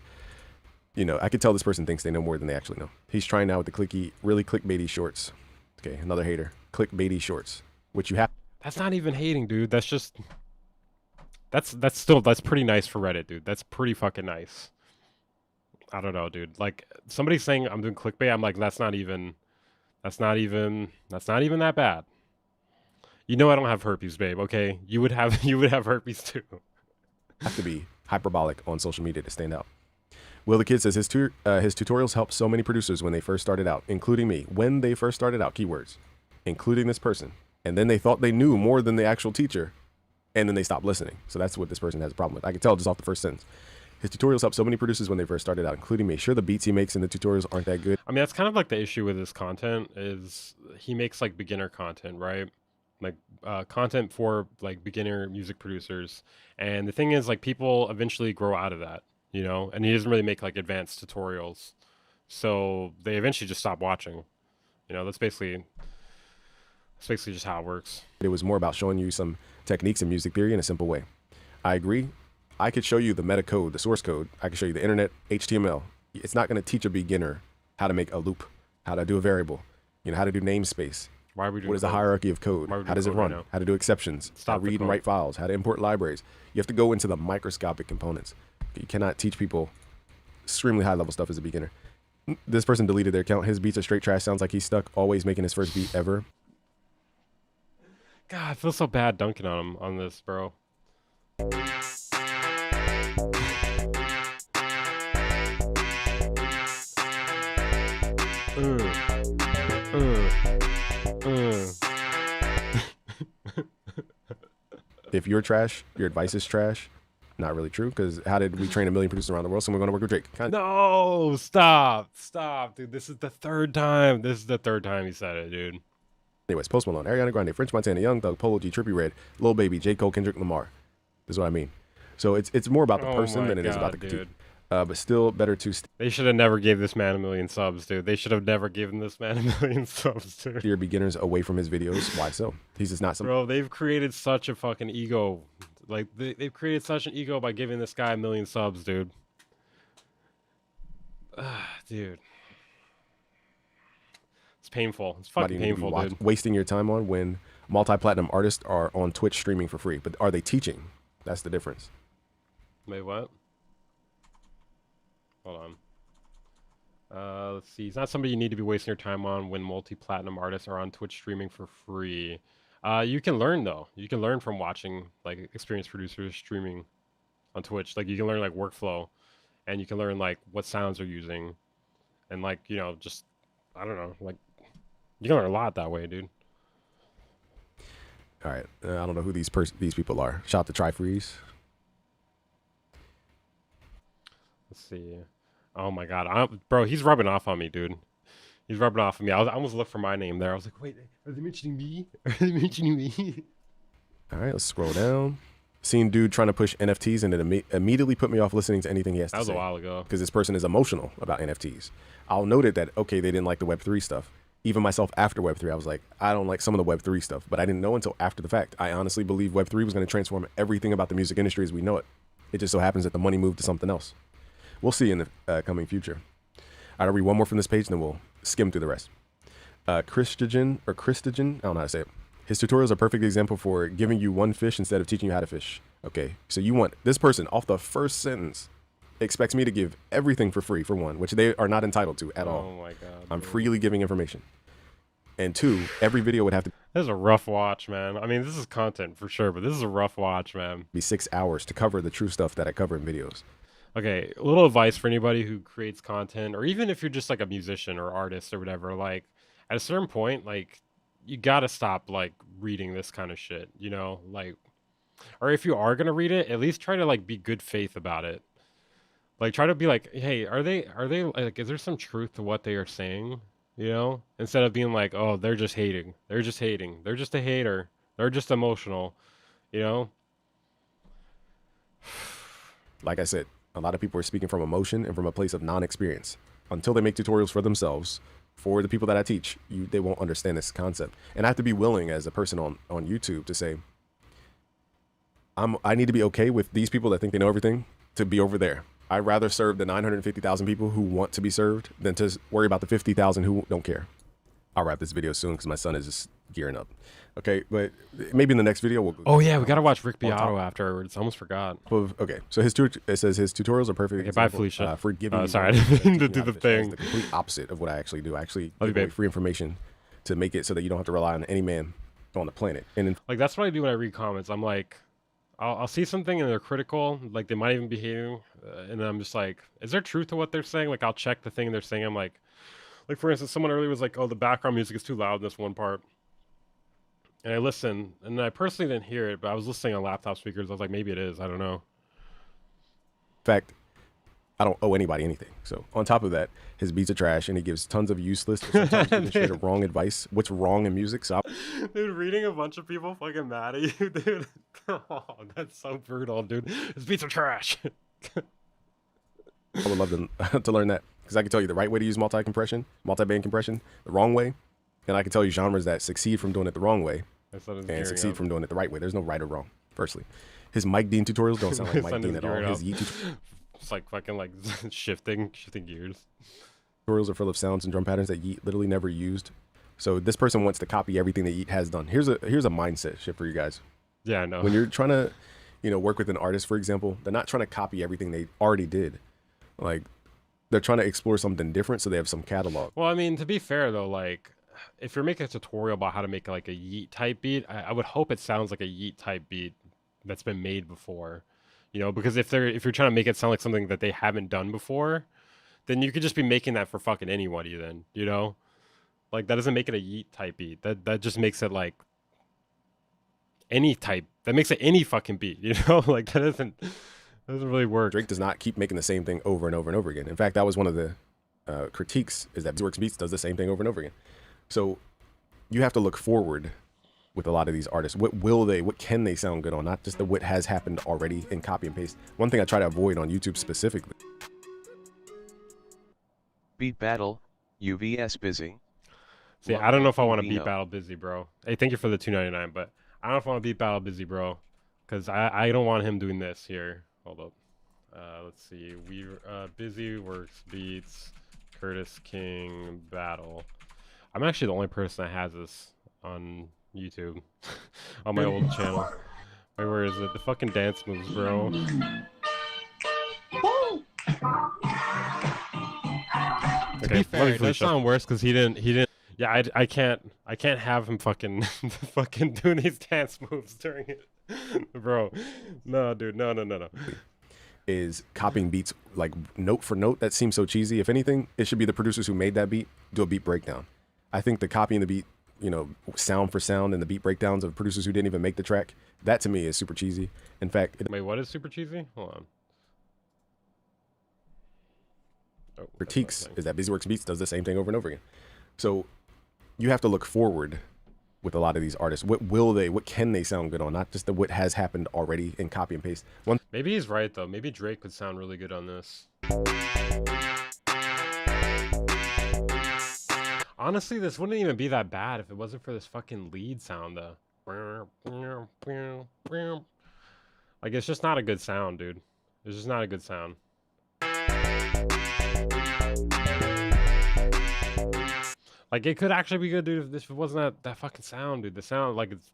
you know, I could tell this person thinks they know more than they actually know. He's trying now with the really clickbaity shorts. Okay, another hater. Clickbaity shorts, which you have. That's not even hating, dude. That's just that's pretty nice for Reddit, dude. That's pretty fucking nice. I don't know, dude. Like somebody saying I'm doing clickbait, I'm like that's not even that bad. You know I don't have herpes, babe, okay? You would have herpes too. Have to be hyperbolic on social media to stand out. Will the Kid says his tutorials helped so many producers when they first started out, including me. When they first started out, keywords, including this person. And then they thought they knew more than the actual teacher, and then they stopped listening. So that's what this person has a problem with. I can tell just off the first sentence. His tutorials helped so many producers when they first started out, including me. Sure, the beats he makes in the tutorials aren't that good. I mean, that's kind of like the issue with his content is he makes like beginner content, right? Like content for like beginner music producers. And the thing is like people eventually grow out of that, you know, and he doesn't really make like advanced tutorials. So they eventually just stop watching. You know, that's basically just how it works. It was more about showing you some techniques in music theory in a simple way. I agree. I could show you the meta code, the source code. I could show you the internet, HTML. It's not going to teach a beginner how to make a loop, how to do a variable, you know, how to do namespace. Why are we doing What is the hierarchy of code? How does it run? How to do exceptions? How to read and write files? How to import libraries? You have to go into the microscopic components. You cannot teach people extremely high level stuff as a beginner. This person deleted their account. His beats are straight trash. Sounds like he's stuck, always making his first beat ever. God, I feel so bad dunking on him on this, bro. If you're trash, your advice is trash. Not really true, because how did we train a million producers around the world? So we're going to work with Drake. No, stop, dude. This is the third time. He said it, dude. Anyways, Post Malone, Ariana Grande, French Montana, Young Thug, Polo G, Trippie Redd, Lil Baby, J. Cole, Kendrick Lamar. This is what I mean. So it's more about the person than it is about the critique. But still better to They should have never gave this man 1 million subs, dude. They should have never given this man 1 million subs, dude. steer beginners away from his videos. Why so? He's just not some. Bro, they've created such a fucking ego. Like, they've created such an ego by giving this guy 1 million subs, dude. Dude. It's painful. It's fucking painful, dude. Wasting your time on when multi-platinum artists are on Twitch streaming for free. But are they teaching? That's the difference. Wait, what? Hold on. Let's see. It's not somebody you need to be wasting your time on when multi-platinum artists are on Twitch streaming for free. You can learn, though. You can learn from watching, like, experienced producers streaming on Twitch. Like, you can learn, like, workflow. And you can learn, like, what sounds they're using. And, like, you know, just, I don't know. Like, you can learn a lot that way, dude. All right. I don't know who these people are. Shout out to Try Freeze. Let's see. Oh my god, bro, he's rubbing off on me, dude. He's rubbing off on me. I almost looked for my name there. I was like, wait, are they mentioning me? Are they mentioning me? All right, let's scroll down. Seen dude trying to push NFTs, and it immediately put me off listening to anything he has to say. That was a while ago. Because this person is emotional about NFTs. I'll note it that, okay, they didn't like the Web3 stuff. Even myself after Web3, I was like, I don't like some of the Web3 stuff. But I didn't know until after the fact. I honestly believe Web3 was going to transform everything about the music industry as we know it. It just so happens that the money moved to something else. We'll see in the coming future. I'll read one more from this page, and then we'll skim through the rest. Christogen, I don't know how to say it. His tutorials are a perfect example for giving you one fish instead of teaching you how to fish. Okay, so you want this person off the first sentence expects me to give everything for free, for one, which they are not entitled to at all. Oh my god. I'm freely giving information. And two, every video would have to This is a rough watch, man. I mean, this is content for sure, but this is a rough watch, man. be 6 hours to cover the true stuff that I cover in videos. Okay, a little advice for anybody who creates content, or even if you're just like a musician or artist or whatever, like at a certain point, like you gotta stop like reading this kind of shit, you know? Like, or if you are gonna read it, at least try to like be good faith about it. Like try to be like, hey, are they like, is there some truth to what they are saying? You know? Instead of being like, oh, they're just hating. They're just hating. They're just a hater. They're just emotional. You know? Like I said, a lot of people are speaking from emotion and from a place of non-experience. Until they make tutorials for themselves, for the people that I teach, they won't understand this concept. And I have to be willing as a person on YouTube to say, I need to be okay with these people that think they know everything to be over there. I'd rather serve the 950,000 people who want to be served than to worry about the 50,000 who don't care. I'll wrap this video soon because my son is just gearing up. Okay, but maybe in the next video we'll. Oh yeah, we gotta watch Rick Beato afterwards. I almost forgot. Okay, so it says his tutorials are perfect. Okay, bye, Felicia. For giving. Sorry, I didn't mean to do the thing. It's the complete opposite of what I actually do. I actually Love you, give away babe. free information to make it so that you don't have to rely on any man on the planet. And Like that's what I do when I read comments. I'm like, I'll see something and they're critical, like they might even be hating, and then I'm just like, is there truth to what they're saying? Like I'll check the thing they're saying. I'm like for instance, someone earlier was like, oh, the background music is too loud in this one part. And I listened, and I personally didn't hear it, but I was listening on laptop speakers. I was like, maybe it is. I don't know. in fact, I don't owe anybody anything. So on top of that, his beats are trash, and he gives tons of useless, sometimes even straight up wrong advice. What's wrong in music? So Dude, reading a bunch of people fucking mad at you, dude. Oh, that's so brutal, dude. His beats are trash. I would love to learn that, because I can tell you the right way to use multi-band compression, the wrong way, and I can tell you genres that succeed from doing it the wrong way and succeed from doing it the right way. There's no right or wrong. Firstly, his Mike Dean tutorials don't sound like Mike Dean at all. His Yeet it's like fucking like shifting gears. tutorials are full of sounds and drum patterns that Yeet literally never used. So this person wants to copy everything that Yeet has done. Here's a mindset shift for you guys. Yeah, I know. When you're trying to, work with an artist, for example, they're not trying to copy everything they already did. Like, they're trying to explore something different, so they have some catalog. Well, I mean, to be fair though, like if you're making a tutorial about how to make like a Yeet type beat, I would hope it sounds like a Yeet type beat that's been made before. You know, because if you're trying to make it sound like something that they haven't done before, then you could just be making that for fucking anybody then, you know? Like that doesn't make it a Yeet type beat. That just makes it like any type. That makes it any fucking beat, you know? Like that doesn't really work. Drake does not keep making the same thing over and over and over again. In fact, that was one of the critiques, is that Works Beats does the same thing over and over again. So you have to look forward with a lot of these artists. What can they sound good on? Not just what has happened already and copy and paste. One thing I try to avoid on YouTube specifically. Beat battle, UVS busy. See, I don't know if I want to beat Battle Busy, bro. Hey, thank you for the $2.99, but I don't know if I want to beat Battle Busy, bro, because I don't want him doing this here. Hold up. Let's see. Busy Works Beats, Curtis King Battle. I'm actually the only person that has this on YouTube, on my old channel. Wait, where is it? The fucking dance moves, bro. To be fair, it does sound worse because he didn't. Yeah, I can't have him fucking doing these dance moves during it, bro. No, dude, no. Is copying beats like note for note. That seems so cheesy. If anything, it should be the producers who made that beat do a beat breakdown. I think the copying the beat, sound for sound, and the beat breakdowns of producers who didn't even make the track, that to me is super cheesy. In fact, wait, what is super cheesy? Hold on. Oh, critiques is that Busy Works Beats does the same thing over and over again. So you have to look forward with a lot of these artists. What can they sound good on? Not just what has happened already and copy and paste. Maybe he's right though. Maybe Drake could sound really good on this. Honestly, this wouldn't even be that bad if it wasn't for this fucking lead sound though. Like it's just not a good sound, dude. It's just not a good sound. Like, it could actually be good, dude, if it wasn't that fucking sound, dude. The sound, like, it's...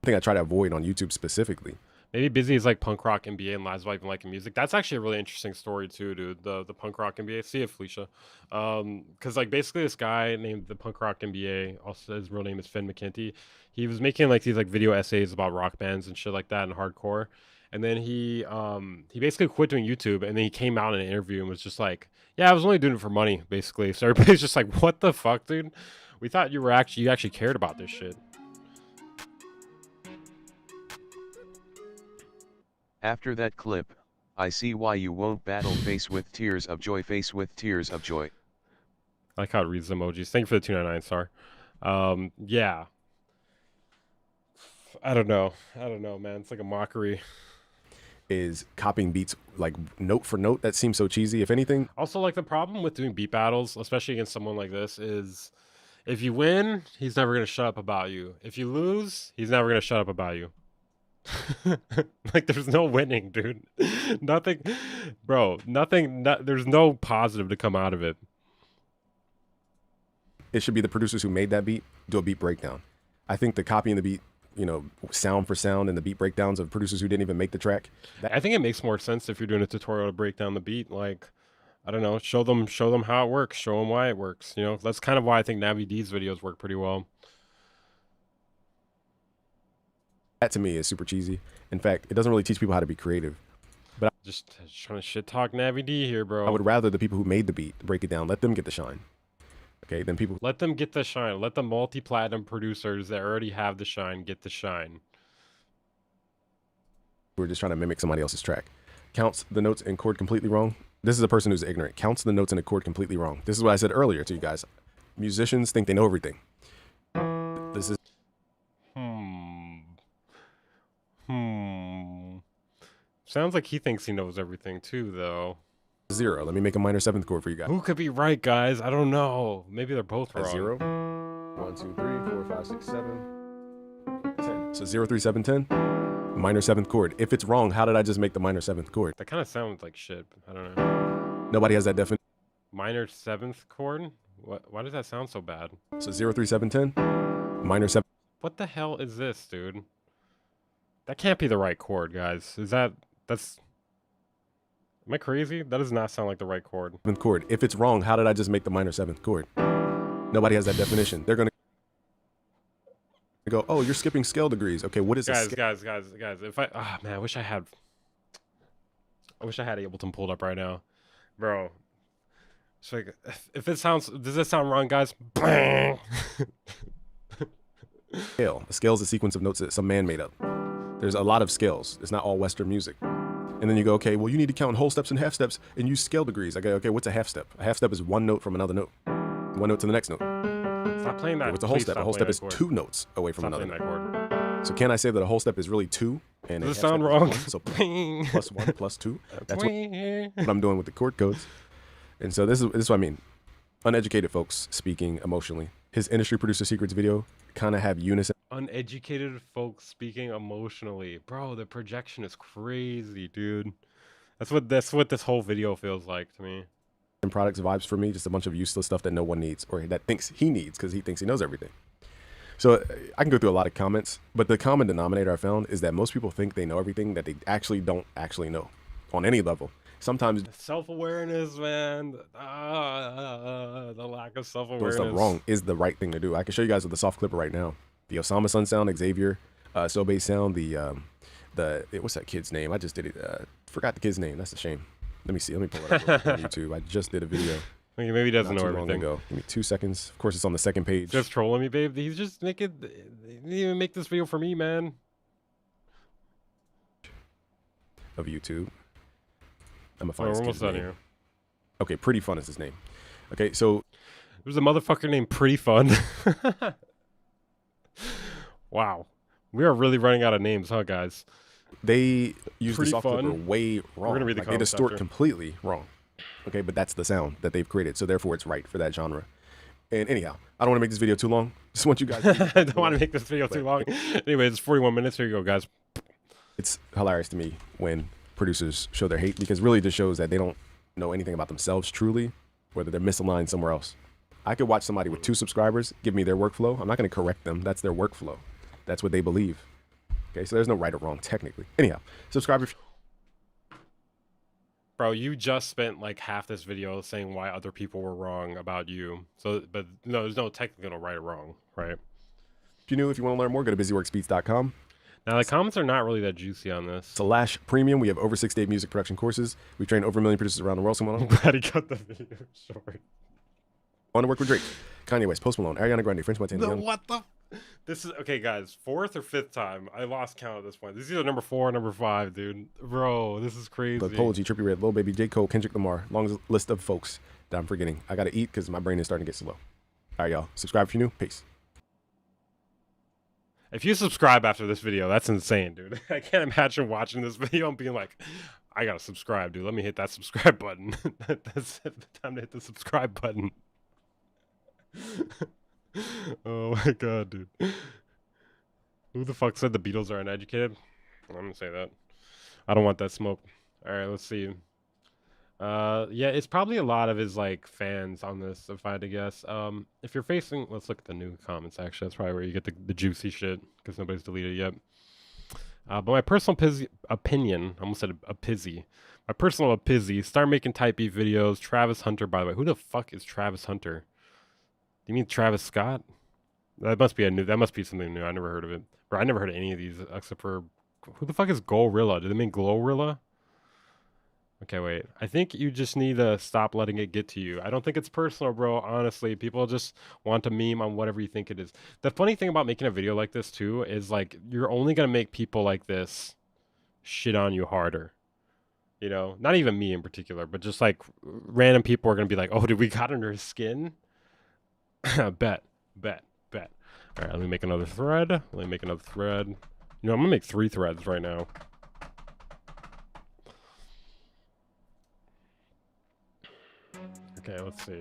thing I try to avoid on YouTube specifically. Maybe Busy is like punk rock NBA and lies about even liking music. That's actually a really interesting story too, dude. The punk rock NBA. See it, Felicia. Because like basically this guy named the punk rock NBA, also his real name is Finn McKenty. He was making like these like video essays about rock bands and shit like that and hardcore. And then he basically quit doing YouTube, and then he came out in an interview and was just like, yeah, I was only doing it for money, basically. So everybody's just like, what the fuck, dude? We thought you actually cared about this shit. After that clip, I see why you won't battle face with tears of joy, face with tears of joy. I like how it reads emojis. Thank you for the 299, Star. Yeah. I don't know, man. It's like a mockery. Is copying beats like note for note. That seems so cheesy. If anything, Also, like the problem with doing beat battles, especially against someone like this, is if you win, he's never gonna shut up about you. If you lose, he's never gonna shut up about you. Like there's no winning, dude. Nothing, bro. There's no positive to come out of it. it should be the producers who made that beat do a beat breakdown. I think the copying the beat, you know, sound for sound and the beat breakdowns of producers who didn't even make the track. I think it makes more sense if you're doing a tutorial to break down the beat. Like, I don't know, show them how it works, show them why it works. You know, that's kind of why I think Navi D's videos work pretty well. That to me is super cheesy. In fact, it doesn't really teach people how to be creative. But Just trying to shit talk Navi D here, bro. I would rather the people who made the beat break it down, let them get the shine. Okay, then people Let them get the shine. Let the multi-platinum producers that already have the shine get the shine. who are just trying to mimic somebody else's track. Counts the notes in chord completely wrong. This is a person who's ignorant. Counts the notes in a chord completely wrong. This is what I said earlier to you guys. Musicians think they know everything. This is Sounds like he thinks he knows everything too, though. 0. Let me make a minor 7th chord for you guys. Who could be right, guys? I don't know. Maybe they're both That's wrong. 0. 1, 2, 3, 4, 5, 6, 7, 10. So 0, 3, 7, 10. Minor 7th chord. If it's wrong, how did I just make the minor 7th chord? That kind of sounds like shit. I don't know. Nobody has that definition. Minor 7th chord? What? Why does that sound so bad? So 0, 3, 7, 10. Minor 7. What the hell is this, dude? That can't be the right chord, guys. That's... Am I crazy? That does not sound like the right chord. 7th chord. If it's wrong, how did I just make the minor 7th chord? Nobody has that definition. They're going to go, oh, you're skipping scale degrees. Okay, what is Guys, a guys. If I... Ah, man, I wish I had Ableton pulled up right now. Bro. It's like, if it sounds... Does this sound wrong, guys? Bang! scale? A scale is a sequence of notes that some man made up. There's a lot of scales. It's not all Western music. And then you go, okay, well, you need to count whole steps and half steps and use scale degrees. I go, okay, what's a half step? A half step is one note from another note. One note to the next note. Stop playing that. What's a whole Please step? stop A whole step playing is that chord. 2 notes away from Stop another playing note. that chord. So can I say that a whole step is really 2? And Does a it half sound step is wrong? 1? So plus 1 plus 2. That's what I'm doing with the chord codes. And so this is what I mean. Uneducated folks speaking emotionally. His industry producer secrets video kind of have unison Uneducated folks speaking emotionally. Bro, the projection is crazy, dude. That's what this whole video feels like to me. and products vibes for me. Just a bunch of useless stuff that no one needs or that thinks he needs because he thinks he knows everything. So I can go through a lot of comments, but the common denominator I found is that most people think they know everything that they actually don't actually know on any level. Sometimes Self-awareness, man. The lack of doing self-awareness. stuff wrong is the right thing to do. I can show you guys with the soft clipper right now. The Osama Sun sound, Xavier, So Bass sound, what's that kid's name? I just did it. Forgot the kid's name. That's a shame. Let me see. Let me pull it up on YouTube. I just did a video. Maybe he doesn't not know too long everything. ago. Give me 2 seconds. Of course, it's on the second page Just trolling me, babe. He's just making. He didn't even make this video for me, man. of YouTube. I'm gonna Oh, find we're this almost kid's done name. here. Okay, Pretty Fun is his name. Okay, so There's a motherfucker named Pretty Fun. Wow. We are really running out of names, huh, guys? they use the Pretty soft clipper Fun. way wrong. gonna read the Like, they comments distort after. completely wrong. Okay, but that's the sound that they've created, so therefore it's right for that genre. And anyhow, I don't want to make this video too long. Just want you guys. I don't want to make this video too long. Anyway, it's 41 minutes. Here you go, guys. It's hilarious to me when producers show their hate because really it just shows that they don't know anything about themselves truly, whether they're misaligned somewhere else. I could watch somebody with 2 subscribers give me their workflow. I'm not going to correct them. That's their workflow. That's what they believe. Okay, so there's no right or wrong technically. Anyhow, subscribe if Bro, you just spent like half this video saying why other people were wrong about you. So, but no, there's no technical right or wrong, right? you're new. If you want to learn more, go to busyworksbeats.com. Now, the comments are not really that juicy on this. /premium. We have over 6-day music production courses. We train over 1 million producers around the world. I'm glad he cut the video short. Want to work with Drake, Kanye West, Post Malone, Ariana Grande, French Montana. What the? This is okay, guys. 4th or 5th time. I lost count at this point. This is either number 4 or number 5, dude. Bro, this is crazy. But Polo G, Trippie Redd, Lil Baby, J. Cole, Kendrick Lamar. Long list of folks that I'm forgetting. I got to eat because my brain is starting to get slow. All right, y'all. Subscribe if you're new. Peace. If you subscribe after this video, that's insane, dude. I can't imagine watching this video and being like, I gotta subscribe, dude. Let me hit that subscribe button. That's the time to hit the subscribe button. Oh my god, dude. Who the fuck said the Beatles are uneducated? I'm gonna say that. I don't want that smoke. Alright, let's see. Yeah, it's probably a lot of his like fans on this, if I had to guess. If you're facing, let's look at the new comments. Actually, that's probably where you get the juicy shit because nobody's deleted it yet. But my personal opinion, I almost said a pizzy. My personal opizzy, start making type beat videos. Travis Hunter, by the way, who the fuck is Travis Hunter? Do you mean Travis Scott? That must be that must be something new. I never heard of it. Bro, I never heard of any of these except for who the fuck is Glorilla? Do they mean Glorilla? Okay, wait. I think you just need to stop letting it get to you. I don't think it's personal, bro. Honestly, people just want to meme on whatever you think it is. The funny thing about making a video like this, too, is, like, you're only going to make people like this shit on you harder. You know? Not even me in particular, but just, like, random people are going to be like, oh, did we got under his skin? Bet. All right, let me make another thread. You know, I'm going to make 3 threads right now. Okay, let's see.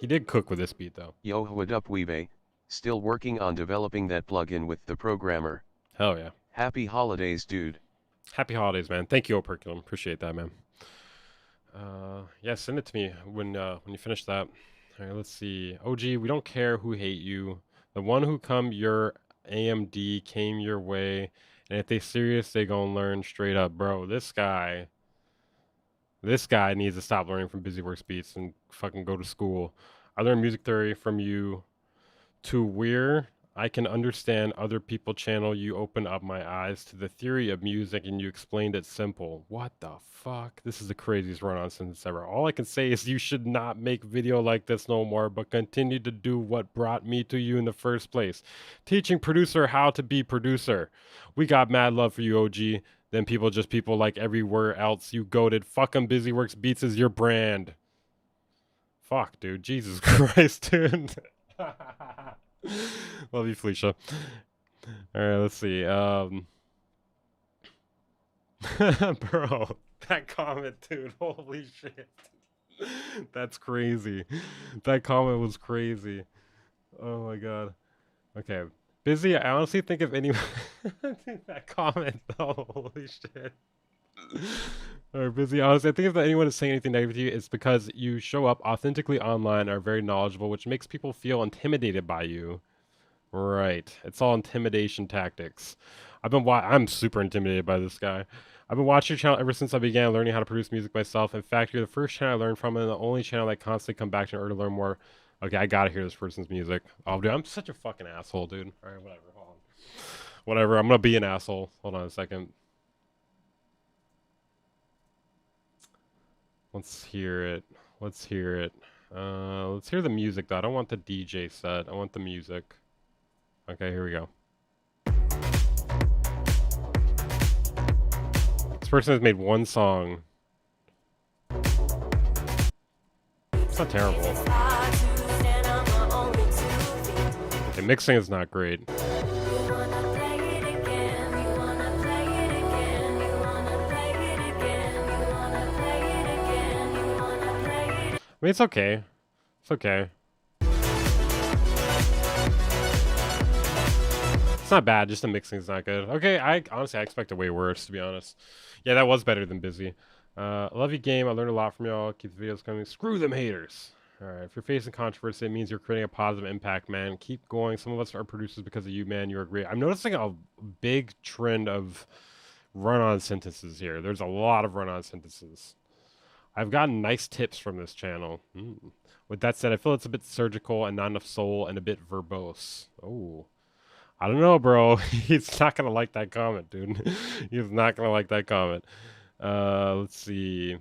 He did cook with this beat, though. Yo, what up, Weebay? Still working on developing that plugin with the programmer. Hell yeah. Happy holidays, dude. Happy holidays, man. Thank you, Operculum. Appreciate that, man. Yeah, send it to me when you finish that. All right, let's see. OG, we don't care who hate you. The one who come your AMD came your way, and if they serious, they gonna learn straight up, bro. This guy needs to stop learning from Busyworks Beats and fucking go to school. I learned music theory from you to where I can understand other people channel. You open up my eyes to the theory of music and you explained it simple. What the fuck? This is the craziest run-on sentence ever. All I can say is you should not make video like this no more, but continue to do what brought me to you in the first place. Teaching producer how to be producer. We got mad love for you, OG. Then people like everywhere else. You goated. Fucking Busyworks Beats is your brand. Fuck, dude. Jesus Christ, dude. Love you, Felicia. Alright, let's see. Bro, that comment, dude. Holy shit. That's crazy. That comment was crazy. Oh my god. Okay. Busy, I honestly think if anyone... that comment, though. Holy shit. Alright, Busy, honestly, I think if anyone is saying anything negative to you, it's because you show up authentically online and are very knowledgeable, which makes people feel intimidated by you. Right. It's all intimidation tactics. I'm super intimidated by this guy. I've been watching your channel ever since I began learning how to produce music myself. In fact, you're the first channel I learned from and the only channel I constantly come back to in order to learn more. Okay, I gotta hear this person's music. Oh, dude, I'm such a fucking asshole, dude. Alright, whatever. Hold on. Whatever, I'm gonna be an asshole. Hold on a second. Let's hear it. Let's hear the music, though. I don't want the DJ set. I want the music. Okay, here we go. This person has made one song. It's not terrible. Okay, mixing is not great. I mean, it's okay. It's okay. It's not bad, just the mixing's not good. Okay, honestly, I expected way worse, to be honest. Yeah, that was better than Busy. Love your game. I learned a lot from y'all. Keep the videos coming. Screw them haters. All right. If you're facing controversy, it means you're creating a positive impact, man. Keep going. Some of us are producers because of you, man. You're great. I'm noticing a big trend of run-on sentences here. There's a lot of run-on sentences. I've gotten nice tips from this channel. With that said, I feel it's a bit surgical and not enough soul and a bit verbose. Oh. I don't know, bro. He's not gonna like that comment, dude. He's not gonna like that comment. Let's see.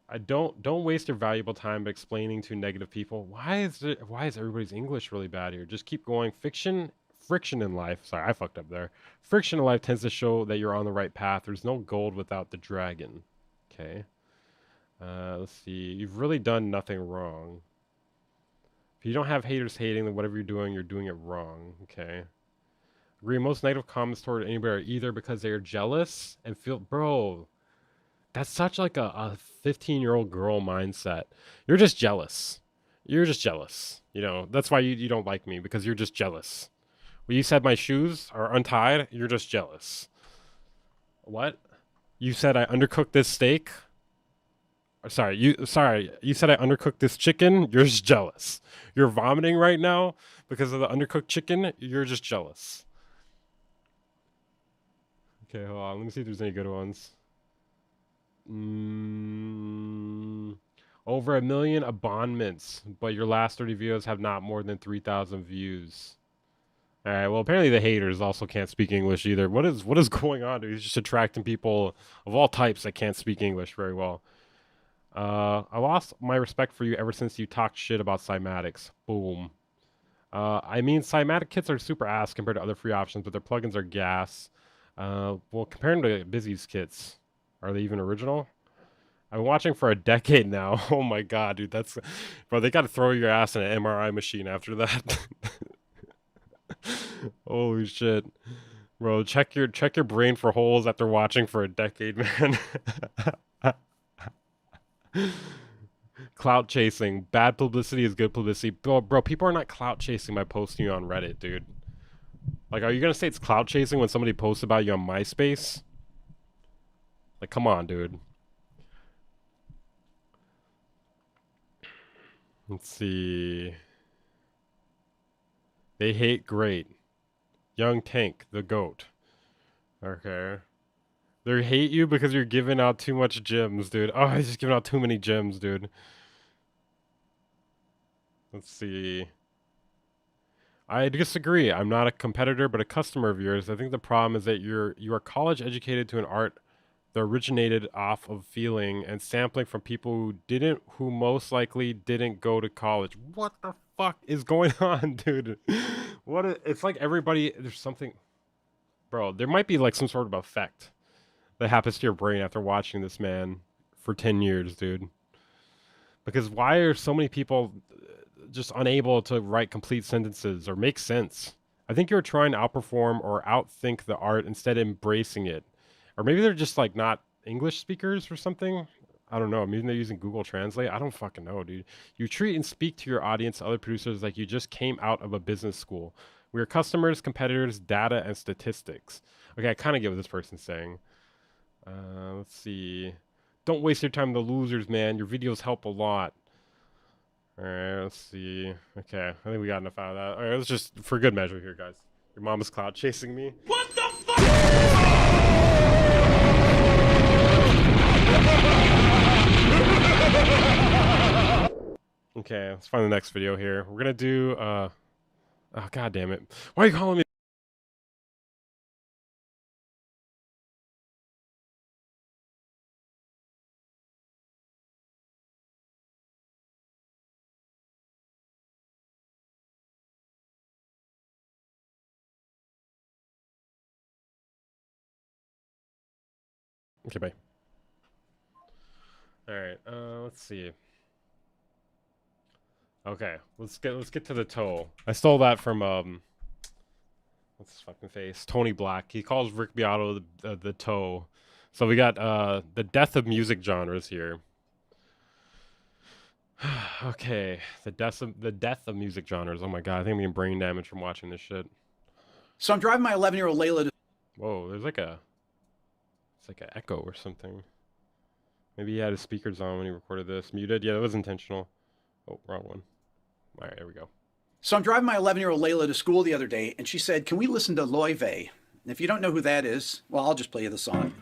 I don't waste your valuable time explaining to negative people. Why is everybody's English really bad here? Just keep going. Friction in life. Sorry, I fucked up there. Friction in life tends to show that you're on the right path. There's no gold without the dragon. Okay. Let's see. You've really done nothing wrong. If you don't have haters hating, then whatever you're doing it wrong. Okay. Agree, most negative comments toward anybody are either because they are jealous and feel, bro, that's such like a 15-year-old girl mindset. You're just jealous. You're just jealous. You know, that's why you don't like me, because you're just jealous. When you said my shoes are untied, you're just jealous. What? You said I undercooked this steak? Sorry, you said I undercooked this chicken. You're just jealous. You're vomiting right now because of the undercooked chicken. You're just jealous. Okay, hold on. Let me see if there's any good ones. Over 1 million abonnements, but your last 30 videos have not more than 3,000 views. All right. Well, apparently the haters also can't speak English either. What is going on, dude? He's just attracting people of all types that can't speak English very well. I lost my respect for you ever since you talked shit about cymatics. Boom. I mean, cymatic kits are super ass compared to other free options, but their plugins are gas. Well, compared to Busy's kits, are they even original? I've been watching for a decade now. Oh my god, dude, that's... Bro, they gotta throw your ass in an MRI machine after that. Holy shit. Bro, check your brain for holes after watching for a decade, man. Clout chasing. Bad publicity is good publicity. Bro, people are not clout chasing by posting you on Reddit, dude. Like, are you gonna say it's clout chasing when somebody posts about you on MySpace? Like, come on, dude. Let's see. They hate great. Young Tank, the GOAT. Okay. They hate you because you're giving out too much gems, dude. Oh, he's just giving out too many gems, dude. Let's see. I disagree. I'm not a competitor, but a customer of yours. I think the problem is that you are college educated to an art that originated off of feeling and sampling from people who most likely didn't go to college. What the fuck is going on, dude? It's like everybody, there's something, bro, there might be like some sort of effect that happens to your brain after watching this man for 10 years, dude. Because why are so many people just unable to write complete sentences or make sense? I think you're trying to outperform or outthink the art instead of embracing it. Or maybe they're just like not English speakers or something. I don't know. Maybe they're using Google Translate. I don't fucking know, dude. You treat and speak to your audience, other producers, like you just came out of a business school. We are customers, competitors, data, and statistics. Okay, I kind of get what this person's saying. Let's see. Don't waste your time with the losers, man. Your videos help a lot. All right, let's see. Okay, I think we got enough out of that. All right, let's just, for good measure here, guys. Your mom is cloud chasing me. What the fuck? Okay, let's find the next video here. We're gonna do, oh, god damn it. Why are you calling me? Okay, bye. All right, let's see. Okay, let's get to the toe. I stole that from what's his fucking face? Tony Black. He calls Rick Beato the toe. So we got the death of music genres here. Okay, the death of music genres. Oh my god, I think I'm getting brain damage from watching this shit. So I'm driving my 11-year-old Layla to... Whoa, there's like a like an echo or something. Maybe he had his speakers on when he recorded this. Muted? Yeah, that was intentional. Oh, wrong one. All right, here we go. So I'm driving my 11-year-old Layla to school the other day, and she said, can we listen to Loive? And if you don't know who that is, well, I'll just play you the song.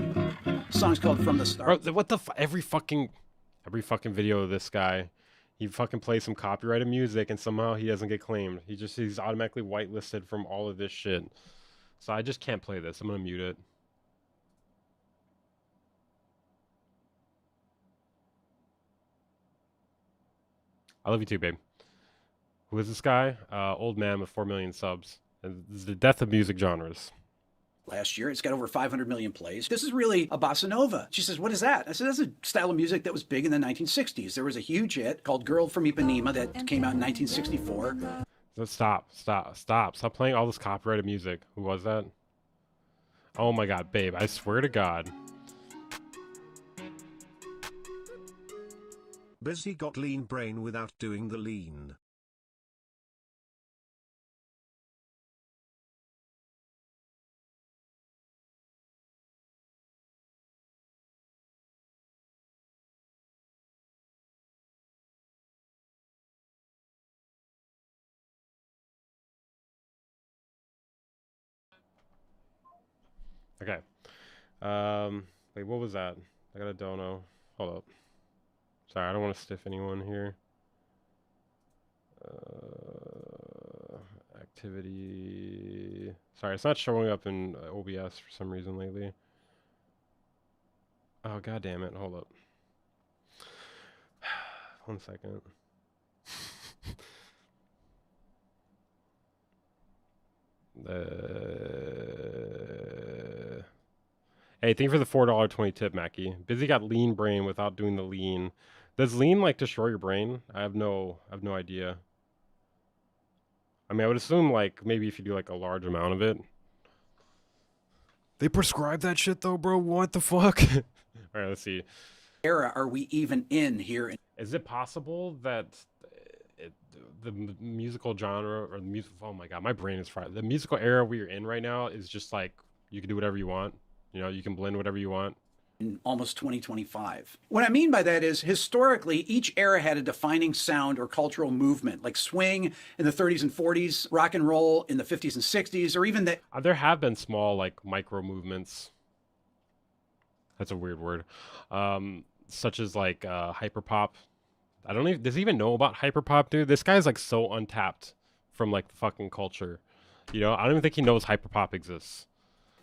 The song's called From the Start. Bro, what the every fucking video of this guy, he fucking plays some copyrighted music and somehow he doesn't get claimed. He's automatically whitelisted from all of this shit. So I just can't play this. I'm gonna mute it. I love you too, babe. Who is this guy? Old man with 4 million subs. And this is the death of music genres. Last year, it's got over 500 million plays. This is really a bossa nova. She says, what is that? I said, that's a style of music that was big in the 1960s. There was a huge hit called Girl from Ipanema that came out in 1964. Stop playing all this copyrighted music. Who was that? Oh my god, babe, I swear to God. Busy got lean brain without doing the lean. Okay. Wait, what was that? I got a dono. Hold up. Sorry, I don't want to stiff anyone here. Activity. Sorry, it's not showing up in OBS for some reason lately. Oh, god damn it. Hold up. 1 second. Hey, thank you for the $4.20 tip, Mackie. Busy got lean brain without doing the lean. Does lean like destroy your brain? I have no idea. I mean, I would assume like maybe if you do like a large amount of it. They prescribe that shit though, bro. What the fuck? All right, let's see. Era are we even in here? Is it possible that the musical genre or the music? Oh my god, my brain is fried. The musical era we are in right now is just like you can do whatever you want. You know, you can blend whatever you want. In almost 2025. What I mean by that is, historically, each era had a defining sound or cultural movement, like swing in the 30s and 40s, rock and roll in the 50s and 60s, or even the... There have been small, like, micro movements. That's a weird word. Such as, like, hyperpop. I don't even... Does he even know about hyperpop, dude? This guy's, like, so untapped from, like, the fucking culture. You know, I don't even think he knows hyperpop exists.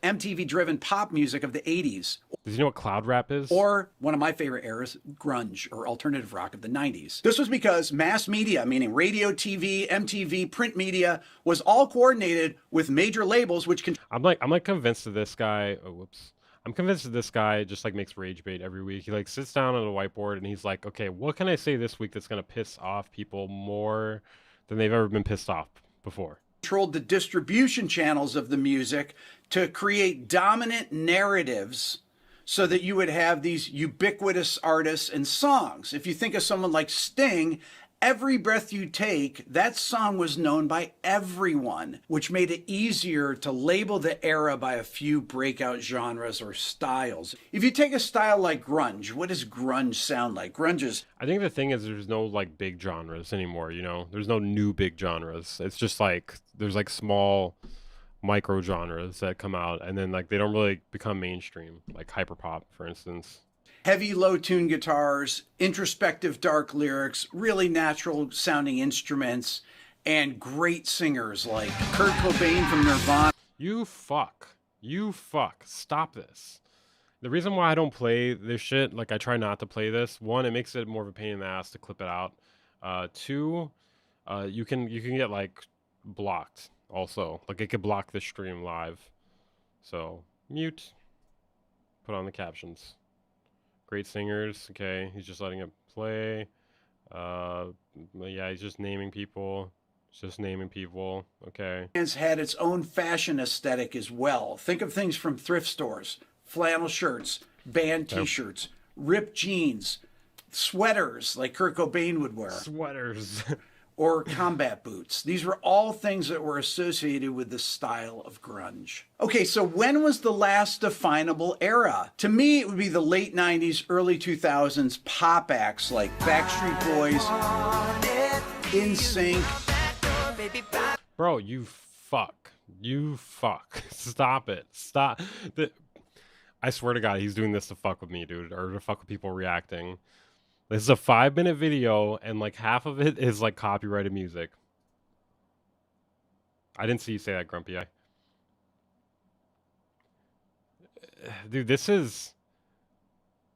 MTV-driven pop music of the 80s. Does he know what cloud rap is? Or, one of my favorite eras, grunge, or alternative rock of the 90s. This was because mass media, meaning radio, TV, MTV, print media, was all coordinated with major labels, which can... I'm like convinced that this guy... Oh, whoops. I'm convinced that this guy just, like, makes rage bait every week. He, like, sits down on a whiteboard, and he's like, okay, what can I say this week that's going to piss off people more than they've ever been pissed off before? Controlled the distribution channels of the music to create dominant narratives so that you would have these ubiquitous artists and songs. If you think of someone like Sting, Every Breath You Take, that song was known by everyone, which made it easier to label the era by a few breakout genres or styles. If you take a style like grunge, what does grunge sound like? Grunge is... I think the thing is there's no, like, big genres anymore, you know? There's no new big genres. It's just, like, there's, like, small micro genres that come out, and then, like, they don't really become mainstream, like hyperpop, for instance. Heavy, low-tuned guitars, introspective, dark lyrics, really natural-sounding instruments, and great singers like Kurt Cobain from Nirvana. You fuck. Stop this. The reason why I don't play this shit, like I try not to play this, one, it makes it more of a pain in the ass to clip it out. Two, you can get like blocked also. Like it could block the stream live. So mute. Put on the captions. Great singers. Okay, he's just letting it play. Yeah, he's just naming people. Okay. It's had its own fashion aesthetic as well. Think of things from thrift stores, flannel shirts, band t-shirts, ripped jeans, sweaters like Kurt Cobain would wear. Sweaters. or combat boots. These were all things that were associated with the style of grunge. Okay, so when was the last definable era? To me, it would be the late 90s, early 2000s pop acts like Backstreet Boys, NSYNC. Bro, you fuck. You fuck. Stop it. Stop. I swear to God, he's doing this to fuck with me, dude, or to fuck with people reacting. This is a 5-minute video, and like half of it is like copyrighted music. I didn't see you say that, Grumpy Eye. Dude, this is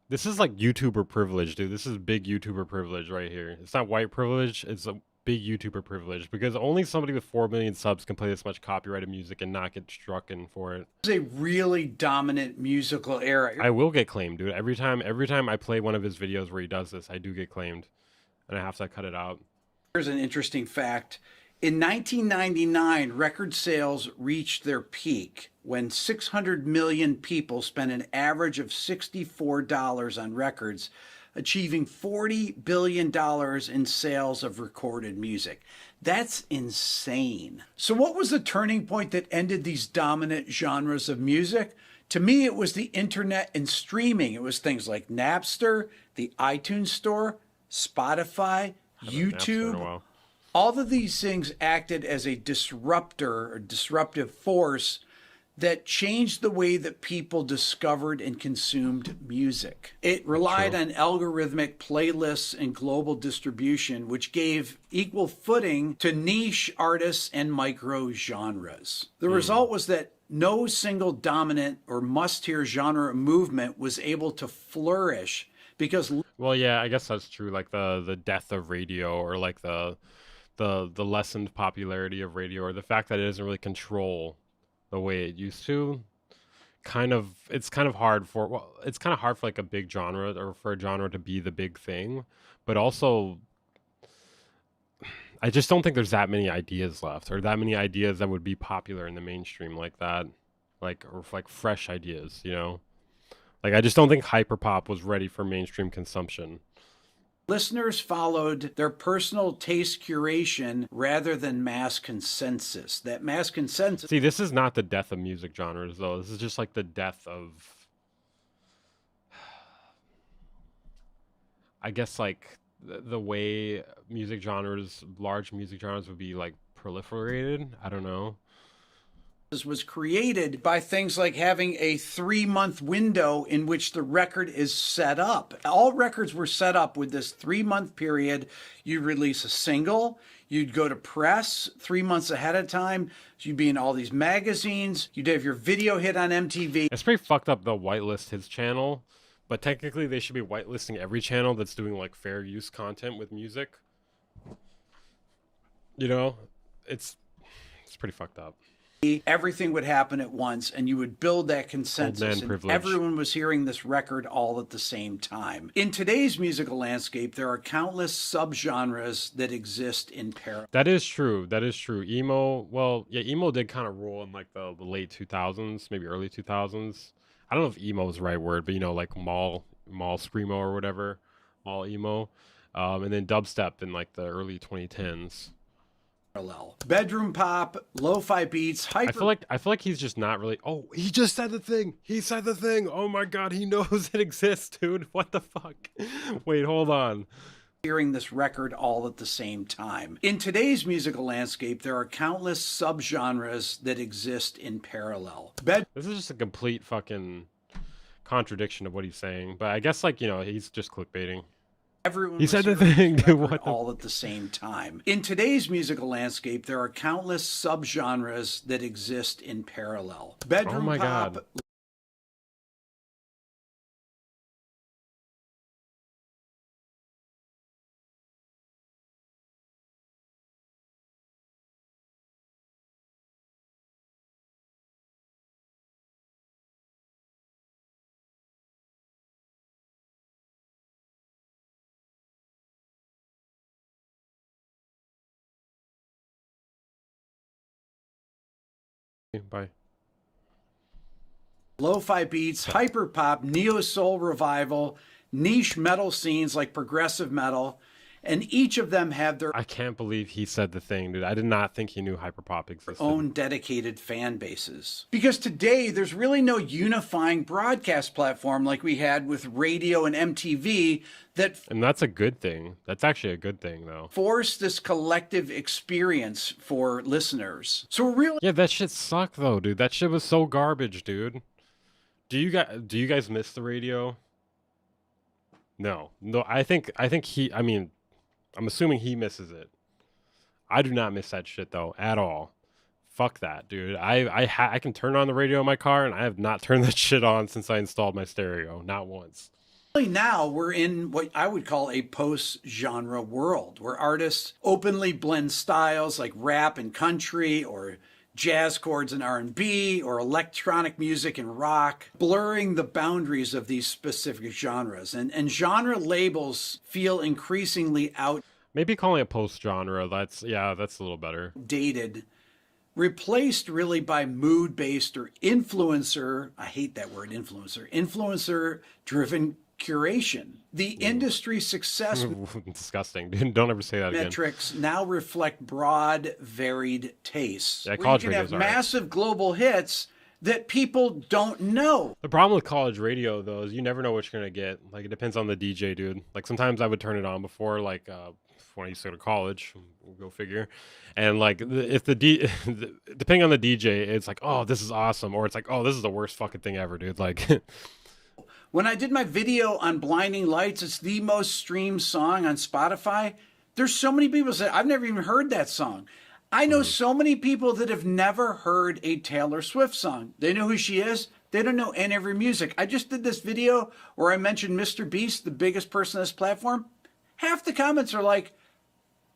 like YouTuber privilege, dude. This is big YouTuber privilege right here. It's not white privilege, it's a big YouTuber privilege, because only somebody with 4 million subs can play this much copyrighted music and not get struck in for it. It's a really dominant musical era. I will get claimed, dude. Every time I play one of his videos where he does this, I do get claimed, and I have to cut it out. Here's an interesting fact. In 1999, record sales reached their peak when 600 million people spent an average of $64 on records, achieving $40 billion in sales of recorded music. That's insane. So what was the turning point that ended these dominant genres of music? To me, it was the internet and streaming. It was things like Napster, the iTunes Store, Spotify, YouTube. All of these things acted as a disruptor or disruptive force that changed the way that people discovered and consumed music. It relied on algorithmic playlists and global distribution, which gave equal footing to niche artists and micro genres. The result was that no single dominant or must-hear genre movement was able to flourish because... Well, yeah, I guess that's true. Like the death of radio, or like the lessened popularity of radio, or the fact that it doesn't really control the way it used to. It's kind of hard for like a big genre, or for a genre to be the big thing, but also I just don't think there's that many ideas left, or that many ideas that would be popular in the mainstream like that, or like fresh ideas, you know? Like, I just don't think hyperpop was ready for mainstream consumption. Listeners followed their personal taste curation rather than mass consensus. That mass consensus... See, this is not the death of music genres, though. This is just like the death of... I guess, like, the way music genres, large music genres would be, like, proliferated. I don't know. Was created by things like having a 3-month window in which the record is set up. All records were set up with this 3-month period. You'd release a single, you'd go to press 3 months ahead of time, you'd be in all these magazines, you'd have your video hit on MTV. It's pretty fucked up, the whitelist his channel, but technically they should be whitelisting every channel that's doing like fair use content with music. You know, it's pretty fucked up. Everything would happen at once, and you would build that consensus, and everyone was hearing this record all at the same time. In today's musical landscape, there are countless subgenres that exist in parallel. That is true. That is true. Emo, well, yeah, emo did kind of rule in like the late 2000s, maybe early 2000s. I don't know if emo is the right word, but you know, like mall screamo or whatever, mall emo, and then dubstep in like the early 2010s. Bedroom pop, lo-fi beats, I feel like he's just not really... Oh, he just said the thing. He said the thing. Oh my God, he knows it exists, dude. What the fuck? Wait, hold on. Hearing this record all at the same time. In today's musical landscape, there are countless subgenres that exist in parallel. This is just a complete fucking contradiction of what he's saying. But I guess, like, you know, he's just clickbaiting. Everyone he said the thing, dude, all at the same time. In today's musical landscape, there are countless subgenres that exist in parallel. Bedroom pop. God. Bye. Lo-fi beats, hyperpop, neo-soul revival, niche metal scenes like progressive metal, And each of them have their I can't believe he said the thing, dude. I did not think he knew hyperpop existed. own dedicated fan bases. Because today, there's really no unifying broadcast platform like we had with radio and MTV that And that's a good thing. That's actually a good thing, though. forced this collective experience for listeners. So we're really Yeah, that shit sucked, though, dude. That shit was so garbage, dude. Do you guys miss the radio? No. No, I think he, I mean, I'm assuming he misses it. I do not miss that shit, though, at all. Fuck that, dude. I can turn on the radio in my car, and I have not turned that shit on since I installed my stereo. Not once. now we're in what I would call a post-genre world where artists openly blend styles like rap and country or jazz chords and R&B or electronic music and rock, blurring the boundaries of these specific genres. And genre labels feel increasingly Maybe calling it post-genre, that's a little better. outdated, replaced really by mood-based or influencer, I hate that word, influencer-driven curation. The industry success Disgusting, dude. Don't ever say that again. metrics now reflect broad, varied tastes. Yeah, where college you can have radio's all right. massive global hits that people don't know. The problem with college radio, though, is you never know what you're going to get. Like, it depends on the DJ, dude. Like, sometimes I would turn it on before, like, when I used to go to college. Go figure. And, like, depending on the DJ, it's like, oh, this is awesome. Or it's like, oh, this is the worst fucking thing ever, dude. Like, When I did my video on Blinding Lights, it's the most streamed song on Spotify. There's so many people that I've never even heard that song. I know so many people that have never heard a Taylor Swift song. They know who she is. They don't know any of her music. I just did this video where I mentioned Mr. Beast, the biggest person on this platform. Half the comments are like,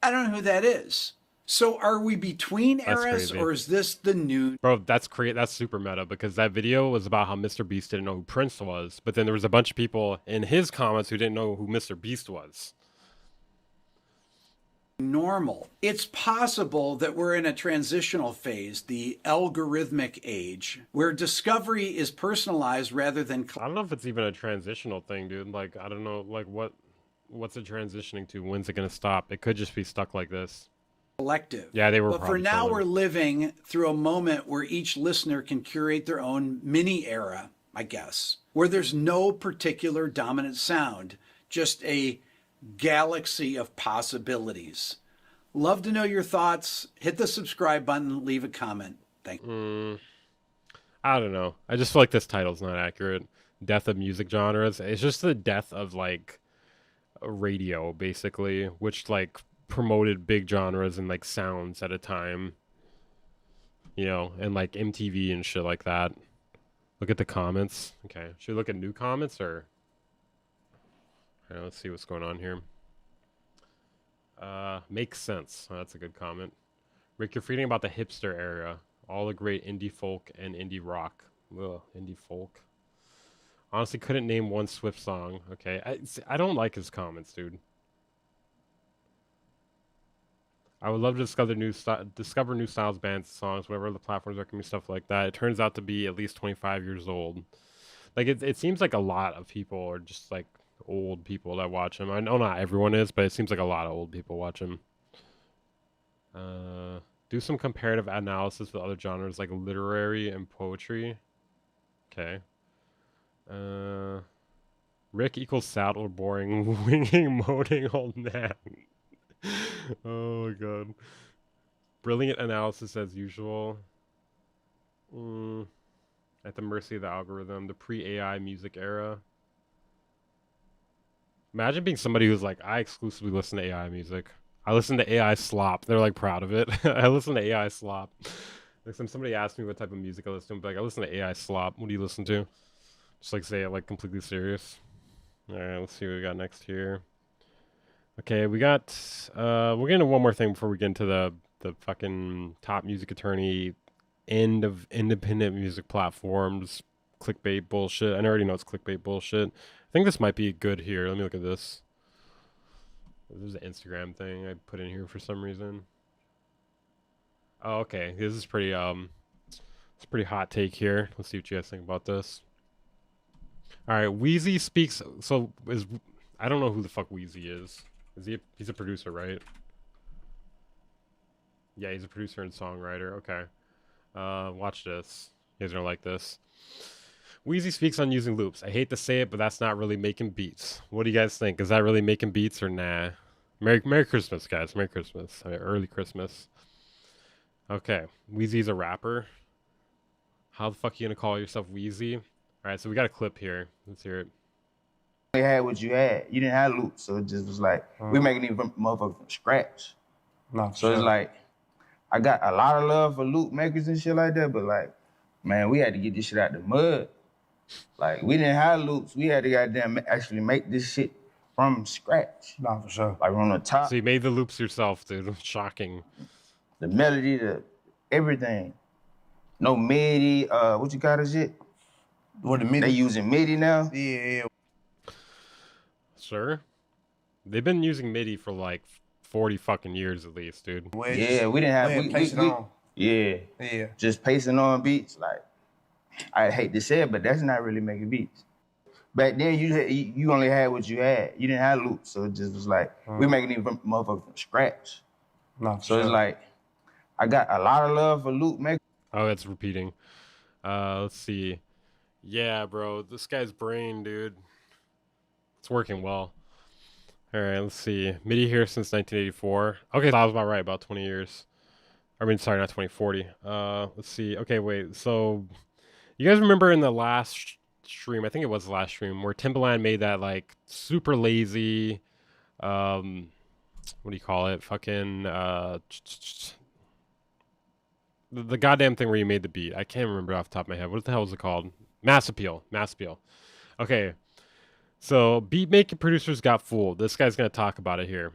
I don't know who that is. So are we between eras crazy. or is this the new? bro, that's super meta, because that video was about how Mr. Beast didn't know who Prince was. But then there was a bunch of people in his comments who didn't know who Mr. Beast was. Normal. It's possible that we're in a transitional phase, the algorithmic age, where discovery is personalized rather than I don't know if it's even a transitional thing, dude. Like, I don't know, like, what's it transitioning to? When's it going to stop? It could just be stuck like this. collective. Yeah, they were But for probably now, trolling. we're living through a moment where each listener can curate their own mini era, I guess, where there's no particular dominant sound, just a galaxy of possibilities. Love to know your thoughts. Hit the subscribe button, leave a comment. Thank you. I don't know. I just feel like this title's not accurate. Death of music genres. It's just the death of, like, radio, basically, which, like, promoted big genres and, like, sounds at a time. You know, and, like, MTV and shit like that. Look at the comments. Okay. Should we look at new comments, or? All right, let's see what's going on here. Makes sense. Oh, that's a good comment. Rick, you're forgetting about the hipster era. All the great indie folk and indie rock. Ugh, indie folk. Honestly, couldn't name one Swift song. Okay, I don't like his comments, dude. I would love to discover new styles, bands, songs, whatever the platforms are, can be stuff like that. It turns out to be at least 25 years old. Like, it seems like a lot of people are just, like, old people that watch him. I know not everyone is, but it seems like a lot of old people watch him. Do some comparative analysis with other genres like literary and poetry. Okay. Rick equals sad or boring, winging, moaning old man. Oh my god. Brilliant analysis as usual. At the mercy of the algorithm. The pre-AI music era. Imagine being somebody who's like, I exclusively listen to AI music. I listen to AI slop. They're like proud of it. I listen to AI slop. Like, somebody asked me what type of music I listen to, I'd be like, I listen to AI slop. What do you listen to? Just like say it like completely serious. All right, let's see what we got next here. Okay, we got we're getting to one more thing before we get into the fucking top music attorney end of independent music platforms clickbait bullshit. I already know it's clickbait bullshit. I think this might be good here. Let me look at this. There's an Instagram thing I put in here for some reason. Oh, okay. This is pretty it's a pretty hot take here. Let's see what you guys think about this. All right, Wheezy speaks. So I don't know who the fuck Wheezy is. He's a producer, right? Yeah, he's a producer and songwriter. Okay. Watch this. You guys are gonna like this. Wheezy speaks on using loops. I hate to say it, but that's not really making beats. What do you guys think? Is that really making beats or nah? Merry Christmas, guys. Merry Christmas. I mean, early Christmas. Okay. Wheezy's a rapper. How the fuck are you gonna call yourself Wheezy? Alright, so we got a clip here. Let's hear it. You had what you had. You didn't have loops, so it just was like, we making these motherfuckers from scratch. No, so it's like, I got a lot of love for loop makers and shit like that, but like, man, we had to get this shit out the mud. Like, we didn't have loops. We had to goddamn actually make this shit from scratch. No, for sure. Like, from the top. So you made the loops yourself, dude. Shocking. The melody, the everything. No MIDI, what you call this shit? What the MIDI? They using MIDI now? Yeah. Sure. They've been using MIDI for like 40 fucking years at least, dude. Yeah, we didn't have Yeah. Just pacing on beats. Like, I hate to say it, but that's not really making beats. Back then, you only had what you had. You didn't have loops, so it just was like, we making these motherfuckers from scratch. No, so it's like, I got a lot of love for loop makers. Oh, it's repeating. Let's see. Yeah, bro. This guy's brain, dude. It's working well. All right, let's see. MIDI here since 1984. Okay, that was about right, about 20 years. I mean, sorry, not 2040. Let's see. Okay, wait. So, you guys remember in the last stream, I think it was the last stream, where Timbaland made that, like, super lazy, what do you call it? Fucking, the goddamn thing where you made the beat. I can't remember off the top of my head. What the hell was it called? Mass Appeal. Mass Appeal. Okay. So, beat making producers got fooled. This guy's going to talk about it here.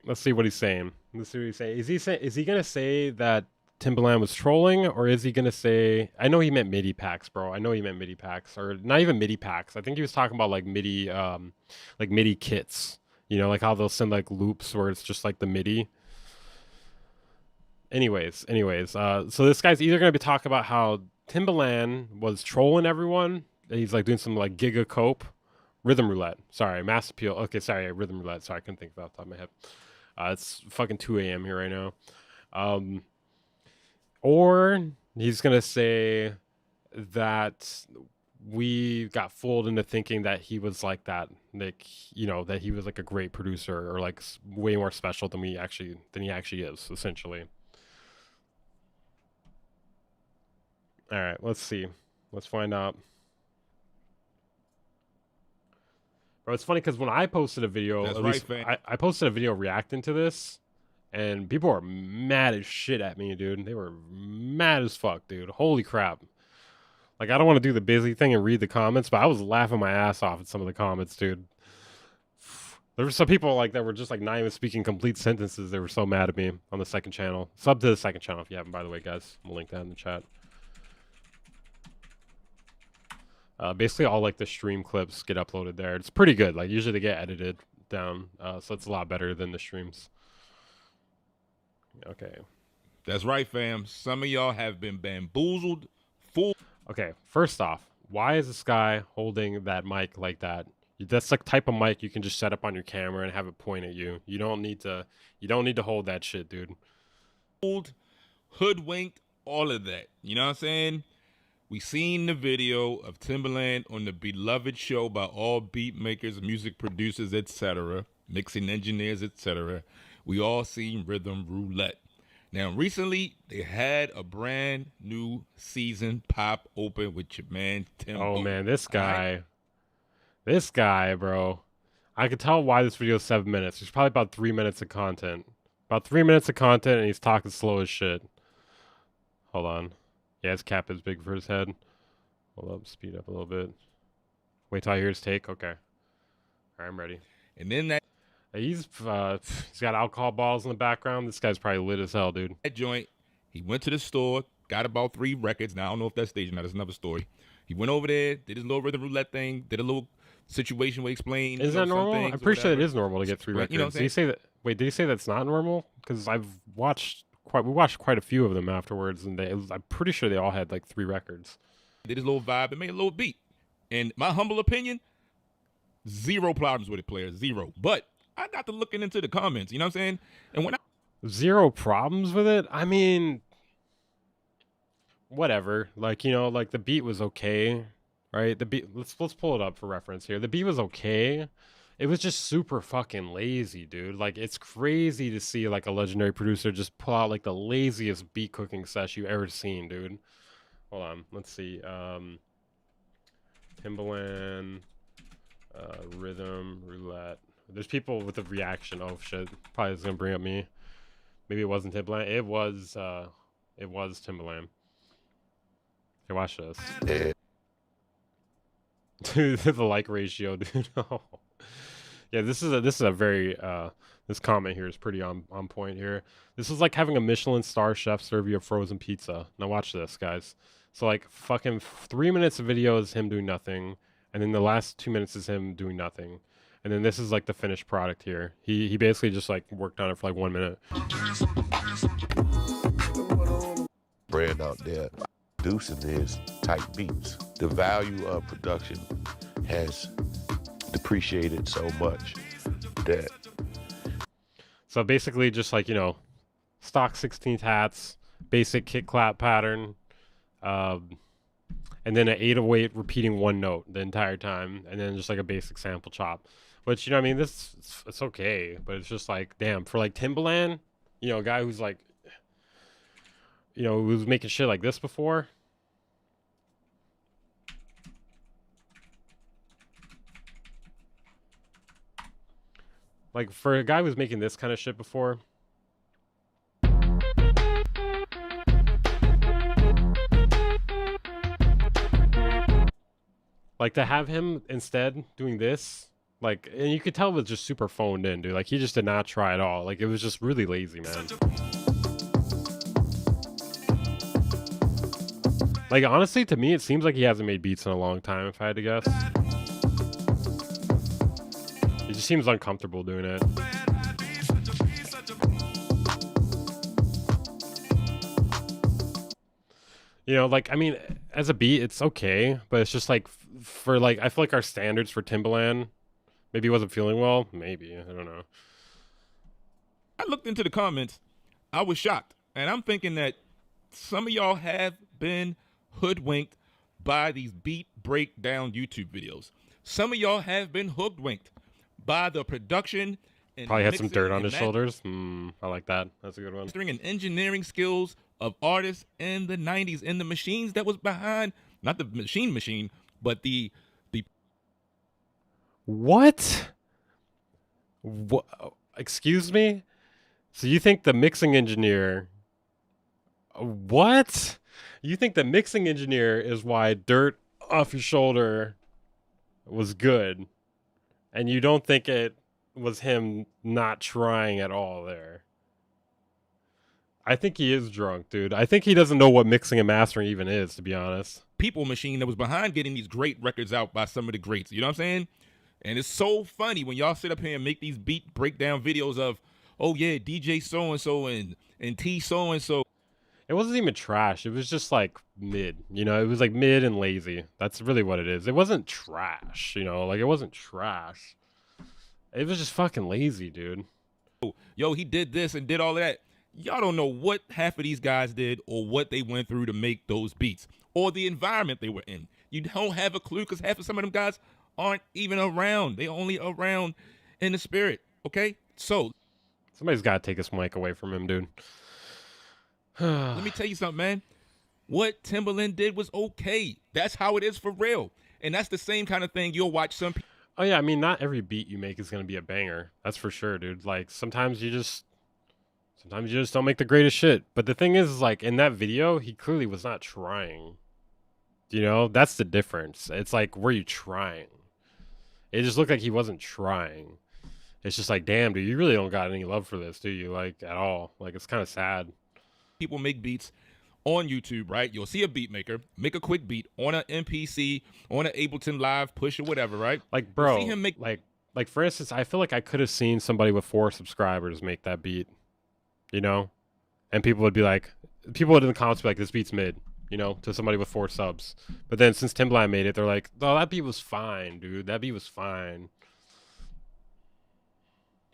Let's see what he's saying. Let's see what he's saying. Is he going to say that Timbaland was trolling, or is he going to say, I know he meant MIDI packs, bro. I know he meant MIDI packs, or not even MIDI packs. I think he was talking about like MIDI kits. You know, like how they'll send like loops where it's just like the MIDI. Anyways, so this guy's either going to be talking about how Timbaland was trolling everyone. And he's like doing some like giga cope. Rhythm roulette. Sorry, mass appeal. Okay, sorry, rhythm roulette. Sorry, I couldn't think of it off the top of my head. It's fucking 2 a.m. here right now. Or he's going to say that we got fooled into thinking that he was like that. Like, you know, that he was like a great producer or like way more special than he actually is, essentially. All right, let's see. Let's find out. Bro, it's funny because when I posted a video, I posted a video reacting to this, and people were mad as shit at me, dude. They were mad as fuck, dude. Holy crap. Like, I don't want to do the busy thing and read the comments, but I was laughing my ass off at some of the comments, dude. There were some people like that were just like not even speaking complete sentences. They were so mad at me on the second channel. Sub to the second channel if you haven't, by the way, guys. We'll link that in the chat. Basically, all like the stream clips get uploaded there. It's pretty good. Like usually they get edited down, so it's a lot better than the streams. Okay. That's right, fam. Some of y'all have been bamboozled, fooled. Okay, first off, why is this guy holding that mic like that? That's the type of mic you can just set up on your camera and have it point at you. You don't need to hold that shit, dude. Fooled, hoodwinked, all of that. You know what I'm saying? We seen the video of Timbaland on the beloved show by all beat makers, music producers, etc., mixing engineers, etc. We all seen Rhythm Roulette. Now, recently, they had a brand new season pop open with your man, Tim. Oh, man, this guy, bro. I could tell why this video is 7 minutes. There's probably about 3 minutes of content. About 3 minutes of content, and he's talking slow as shit. Hold on. Yeah, his cap is big for his head. Hold up, speed up a little bit. Wait till I hear his take. Okay. All right, I'm ready. And then that he's got alcohol balls in the background. This guy's probably lit as hell, dude. That joint, he went to the store, got about 3 records. Now I don't know if that's staging. Now that's another story. He went over there, did his little Rhythm Roulette thing, did a little situation where he explained. Is that normal? I'm pretty sure it is normal to get 3 records. You know did he say that? Wait, did he say that's not normal? Because we watched quite a few of them afterwards, and I'm pretty sure they all had like 3 records. Did his little vibe and made a little beat. And my humble opinion, 0 problems with it, players. 0. But I got to looking into the comments. You know what I'm saying? And when I Zero problems with it. I mean, whatever. Like, you know, like the beat was okay, right? The beat. Let's pull it up for reference here. The beat was okay. It was just super fucking lazy, dude. Like, it's crazy to see like a legendary producer just pull out like the laziest beat cooking sesh you ever seen, dude. Hold on, let's see. Timbaland, rhythm roulette. There's people with a reaction. Oh shit, probably is gonna bring up me. Maybe it wasn't Timbaland. It was Timbaland. Here, watch this. Dude, the like ratio, dude. Oh. Yeah, this is a very this comment here is pretty on point here. This is like having a Michelin star chef serve you a frozen pizza. Now watch this, guys. So like fucking 3 minutes of video is him doing nothing, and then the last 2 minutes is him doing nothing. And then this is like the finished product here. He basically just like worked on it for like 1 minute. Brand out there producing this type beats. The value of production has depreciated so much that. So basically just like, you know, stock 16th hats, basic kick clap pattern, and then an 808 repeating one note the entire time, and then just like a basic sample chop. Which, you know, I mean, it's okay, but it's just like, damn, for like Timbaland, you know, a guy who's like, you know, who's making shit like this before. Like, for a guy who's making this kind of shit before. Like, to have him instead doing this, like, and you could tell it was just super phoned in, dude. Like, he just did not try at all. Like, it was just really lazy, man. Like, honestly, to me, it seems like he hasn't made beats in a long time, if I had to guess. He just seems uncomfortable doing it. You know, like, I mean, as a beat, it's okay, but it's just like, for like, I feel like our standards for Timbaland, maybe he wasn't feeling well. Maybe, I don't know. I looked into the comments, I was shocked. And I'm thinking that some of y'all have been hoodwinked by these beat breakdown YouTube videos. Some of y'all have been hoodwinked by the production and probably had some dirt on his shoulders. I like that. That's a good one. And engineering skills of artists in the 90s and the machines that was behind, not the machine, but the What? What? Excuse me? So you think the mixing engineer... What? You think the mixing engineer is why dirt off your shoulder was good, and you don't think it was him not trying at all there? I think he is drunk, dude. I think he doesn't know what mixing and mastering even is, to be honest. People machine that was behind getting these great records out by some of the greats. You know what I'm saying? And it's so funny when y'all sit up here and make these beat breakdown videos of, oh yeah, DJ so-and-so and T so-and-so. It wasn't even trash. It was just like mid, you know, it was like mid and lazy. That's really what it is. It wasn't trash, you know, like it wasn't trash. It was just fucking lazy, dude. Yo, he did this and did all that. Y'all don't know what half of these guys did or what they went through to make those beats or the environment they were in. You don't have a clue because half of some of them guys aren't even around. They only around in the spirit, okay? So somebody's got to take this mic away from him, dude. Let me tell you something, man. What Timbaland did was okay. That's how it is for real. And that's the same kind of thing you'll watch some people. Oh, yeah. I mean, not every beat you make is going to be a banger. That's for sure, dude. Like, sometimes you just don't make the greatest shit. But the thing is, like, in that video, he clearly was not trying. You know? That's the difference. It's like, were you trying? It just looked like he wasn't trying. It's just like, damn, dude, you really don't got any love for this, do you? Like, at all. Like, it's kind of sad. People make beats on YouTube, right? You'll see a beat maker make a quick beat on an MPC, on an Ableton Live push or whatever, right? Like, bro, see him make like for instance, I feel like I could have seen somebody with 4 subscribers make that beat, you know, and people would in the comments be like, this beat's mid, you know, to somebody with 4 subs. But then since Timbaland made it, they're like, oh, that beat was fine, dude. That beat was fine.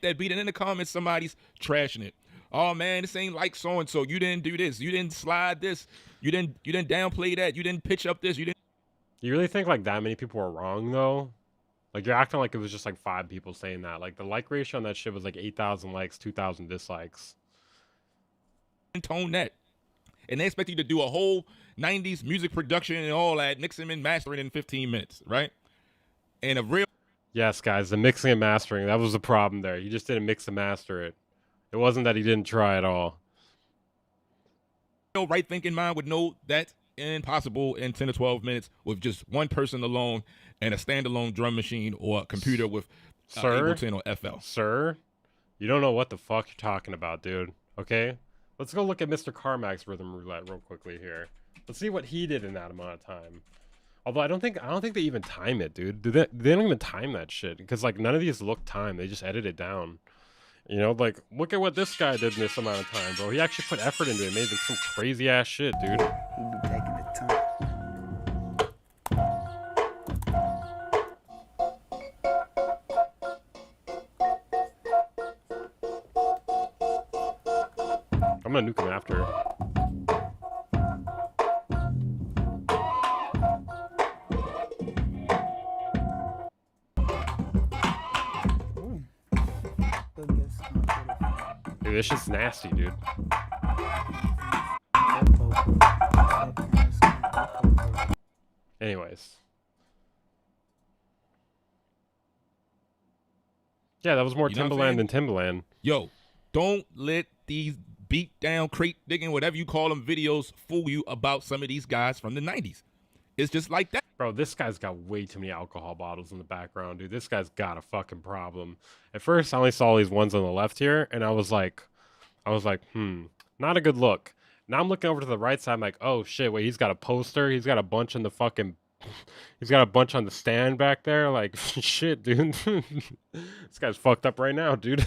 that beat, and in the comments somebody's trashing it. Oh man, this ain't like so and so. You didn't do this. You didn't slide this. You didn't downplay that. You didn't pitch up this. You didn't. You really think like that many people were wrong though? Like you're acting like it was just like 5 people saying that. Like the like ratio on that shit was like 8,000 likes, 2,000 dislikes. Tone that, and they expect you to do a whole 90s music production and all that, mixing and mastering in 15 minutes, right? And a real. Yes, guys, the mixing and mastering, that was the problem there. He just didn't mix and master it. It wasn't that he didn't try at all. Right thinking mind would know that's impossible in 10 to 12 minutes with just one person alone and a standalone drum machine or a computer with Ableton or FL. Sir, you don't know what the fuck you're talking about, dude. Okay? Let's go look at Mr. Carmack's rhythm roulette real quickly here. Let's see what he did in that amount of time. Although I don't think they even time it, dude. They don't even time that shit because like none of these look timed. They just edit it down. You know, like look at what this guy did in this amount of time, bro. He actually put effort into it. Made like some crazy ass shit, dude. We'll be taking the time. I'm gonna nuke him after. Dude, this shit's nasty, dude. Anyways. Yeah, that was more Timbaland than Timbaland. Yo, don't let these beat down, crate digging, whatever you call them, videos fool you about some of these guys from the 90s. It's just like that. Bro, this guy's got way too many alcohol bottles in the background, dude. This guy's got a fucking problem. At first, I only saw these ones on the left here, and I was like, not a good look. Now I'm looking over to the right side, I'm like, oh shit, wait, he's got a poster. He's got a bunch in the fucking, he's got a bunch on the stand back there. Like, shit, dude. This guy's fucked up right now, dude.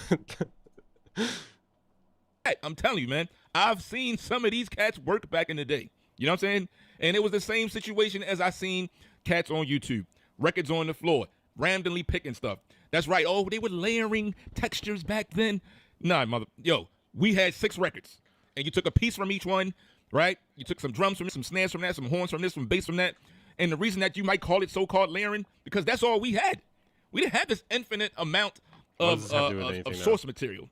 I'm telling you, man, I've seen some of these cats work back in the day. You know what I'm saying? And it was the same situation as I seen cats on YouTube. Records on the floor, randomly picking stuff. That's right. Oh, they were layering textures back then. Nah, yo, we had 6 records. And you took a piece from each one, right? You took some drums from this, some snares from that, some horns from this, some bass from that. And the reason that you might call it so-called layering, because that's all we had. We didn't have this infinite amount of source material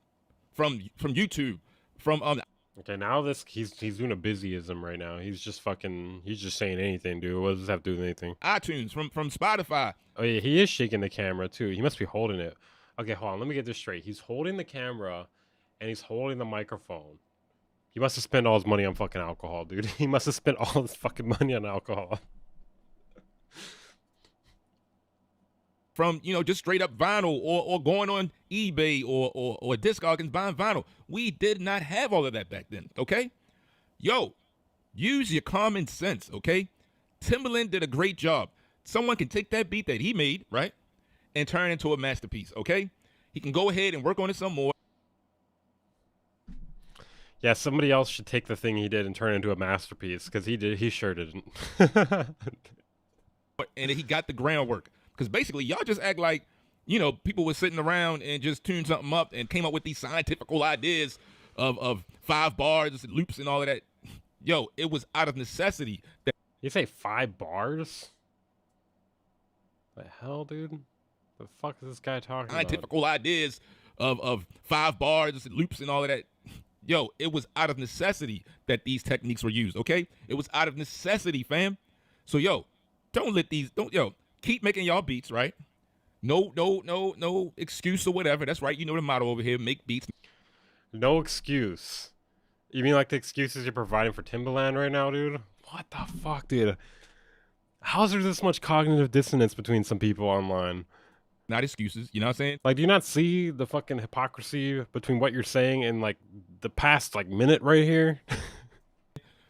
from YouTube, from Okay, now he's doing a busyism right now. He's just saying anything, dude. What does this have to do with anything? iTunes, from Spotify. Oh yeah, he is shaking the camera too. He must be holding it. Okay, hold on. Let me get this straight. He's holding the camera and he's holding the microphone. He must have spent all his money on fucking alcohol, dude. He must have spent all his fucking money on alcohol. From, just straight up vinyl or going on eBay or Discog and buying vinyl. We did not have all of that back then, okay? Yo, use your common sense, okay? Timbaland did a great job. Someone can take that beat that he made, right, and turn it into a masterpiece, okay? He can go ahead and work on it some more. Yeah, somebody else should take the thing he did and turn it into a masterpiece, because he sure didn't. And he got the groundwork. Because basically, y'all just act like, people were sitting around and just tuned something up and came up with these scientifical ideas of 5 bars, loops, and all of that. Yo, it was out of necessity. You say 5 bars? The hell, dude? The fuck is this guy talking about? Scientifical ideas of 5 bars, loops, and all of that. Yo, it was out of necessity that these techniques were used, okay? It was out of necessity, fam. So, yo, keep making y'all beats, right? No excuse or whatever. That's right. You know the motto over here, make beats. No excuse. You mean like the excuses you're providing for Timbaland right now, dude? What the fuck, dude? How's there this much cognitive dissonance between some people online? Not excuses, you know what I'm saying? Like, do you not see the fucking hypocrisy between what you're saying and, like, the past, like, minute right here?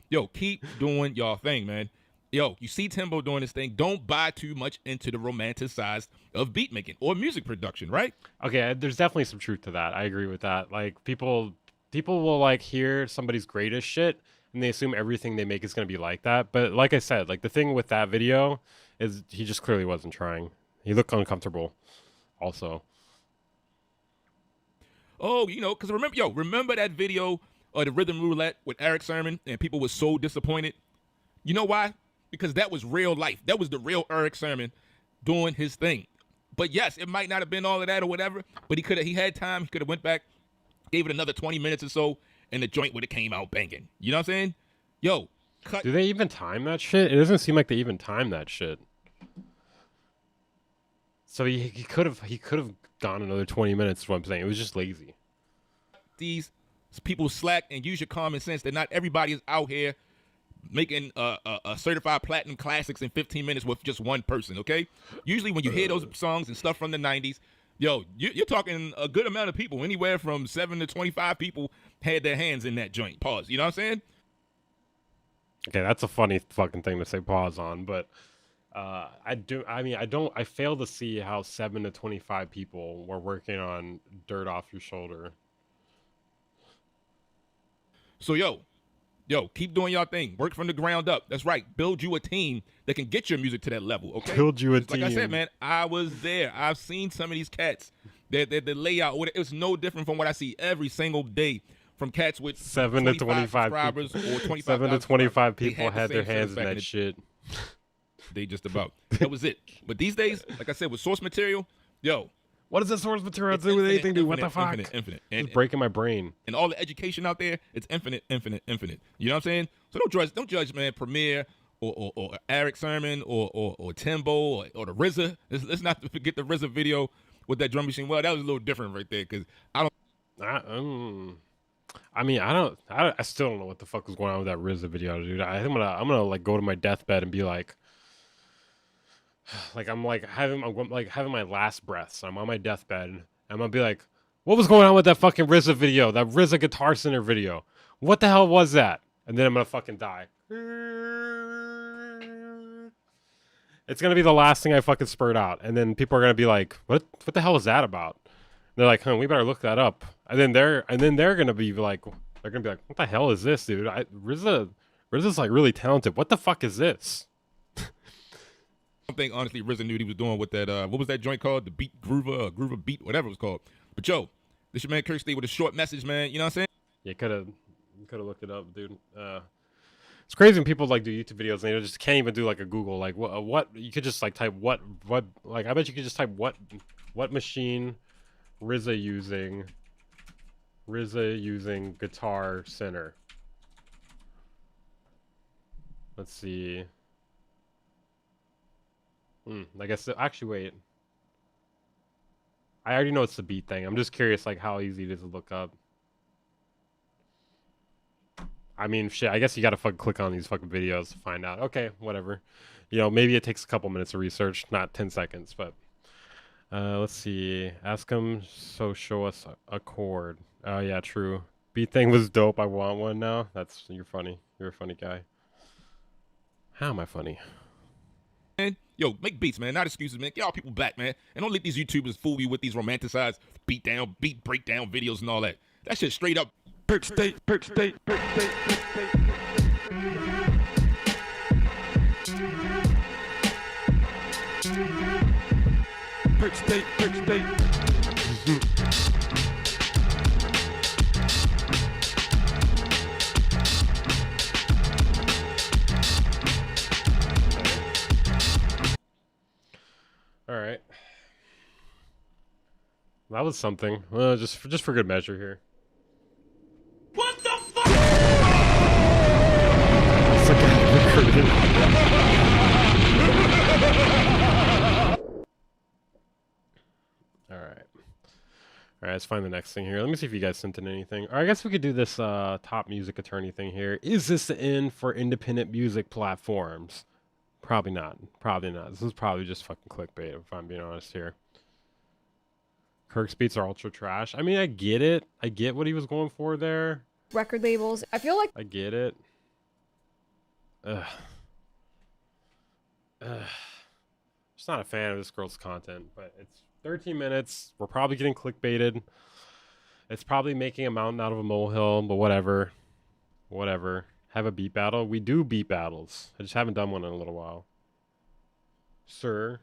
Yo, keep doing y'all thing, man. Yo, you see Timbo doing this thing. Don't buy too much into the romanticized of beat making or music production, right? Okay, there's definitely some truth to that. I agree with that. Like, people will, like, hear somebody's greatest shit, and they assume everything they make is going to be like that. But like I said, like, the thing with that video is he just clearly wasn't trying. He looked uncomfortable also. oh, you know, because remember that video of the Rhythm Roulette with Eric Sermon, and people were so disappointed. You know why? Because that was real life. That was the real Eric Sermon doing his thing. But yes, it might not have been all of that or whatever, but he had time. He could have went back, gave it another 20 minutes or so, and the joint would have came out banging. You know what I'm saying? Yo, cut. Do they even time that shit? It doesn't seem like they even time that shit. So he could have gone another 20 minutes. Is what I'm saying. It was just lazy. These people slack and use your common sense that not everybody is out here making a certified platinum classics in 15 minutes with just one person, okay? Usually when you hear those songs and stuff from the 90s, yo, you're talking a good amount of people. Anywhere from 7 to 25 people had their hands in that joint. Pause. You know what I'm saying? Okay, that's a funny fucking thing to say pause on, but I fail to see how 7 to 25 people were working on Dirt Off Your Shoulder. So, yo, keep doing y'all thing. Work from the ground up. That's right. Build you a team that can get your music to that level, okay? Build you a team. Like I said, man, I was there. I've seen some of these cats. The layout, it was no different from what I see every single day from cats with 7 to 25 subscribers people. or 25 7 to 25 They people had the their same hands in back that shit. They just about. That was it. But these days, like I said, with source material, yo. What does the source material do with anything, dude? What the fuck? Infinite. It's breaking my brain. And all the education out there, it's infinite. You know what I'm saying? So don't judge, man, Premier or Eric Sermon or Timbo or the RZA. Let's not forget the RZA video with that drum machine. Well, that was a little different right there because I still don't know what the fuck was going on with that RZA video, dude. I'm gonna like go to my deathbed and be like I'm having my last breaths. I'm on my deathbed. And I'm gonna be like, what was going on with that fucking RZA video? That RZA Guitar Center video? What the hell was that? And then I'm gonna fucking die. It's gonna be the last thing I fucking spurt out, and then people are gonna be like, what the hell is that about? And they're like, we better look that up. And then they're gonna be like, what the hell is this, dude? RZA's like really talented. What the fuck is this? I think honestly RZA knew what he was doing with that what was that joint called? The Beat Groover or Groover Beat, whatever it was called. But yo, this your man Kirsty with a short message, man. You know what I'm saying? Yeah, you could have looked it up, dude. It's crazy when people like do YouTube videos and they just can't even do like a Google. Like what you could just like type what like I bet you could just type what machine RZA using Guitar Center. Let's see. I guess actually wait. I already know it's the beat thing. I'm just curious like how easy it is to look up. I mean, shit, I guess you gotta fucking click on these fucking videos to find out. Okay, whatever. You know, maybe it takes a couple minutes of research, not 10 seconds, but let's see. Ask him, so show us a chord. Oh yeah, true. Beat thing was dope. I want one now. You're funny. You're a funny guy. How am I funny? Yo, make beats, man. Not excuses, man. Get all people back, man. And don't let these YouTubers fool you with these romanticized beat breakdown videos and all that. That shit straight up. Perk state. Perk state. Perk state. Perk state. Perk state. Perk state. All right. That was something. Just for good measure here. What the fuck? It's like All right. Let's find the next thing here. Let me see if you guys sent in anything. Or I guess we could do this top music attorney thing here. Is this the end for independent music platforms? Probably not. Probably not. This is probably just fucking clickbait, if I'm being honest here. Kirk's beats are ultra trash. I mean, I get it. I get what he was going for there. Record labels. I feel like I get it. Just not a fan of this girl's content, but it's 13 minutes. We're probably getting clickbaited. It's probably making a mountain out of a molehill, but whatever. Whatever. Have a beat battle? We do beat battles. I just haven't done one in a little while. Sir.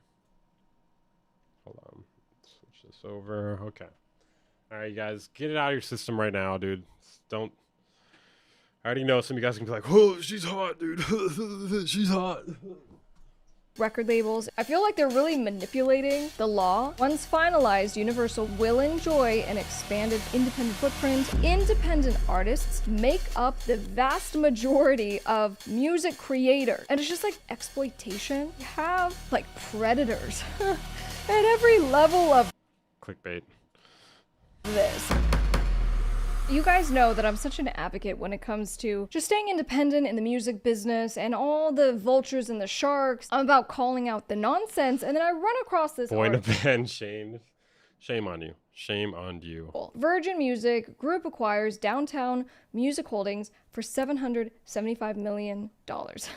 Hold on. Switch this over. Okay. All right, guys, get it out of your system right now, dude. Don't. I already know some of you guys can be like, "Oh, she's hot, dude. She's hot." Record labels, I feel like they're really manipulating the law. Once finalized, Universal will enjoy an expanded independent footprint. Independent artists make up the vast majority of music creators, and it's just like exploitation. You have like predators at every level of Clickbait. this. You guys know that I'm such an advocate when it comes to just staying independent in the music business and all the vultures and the sharks. I'm about calling out the nonsense, and then I run across this Boy in a article. band, shame on you. Shame on you. Virgin Music Group acquires Downtown Music Holdings for $775 million.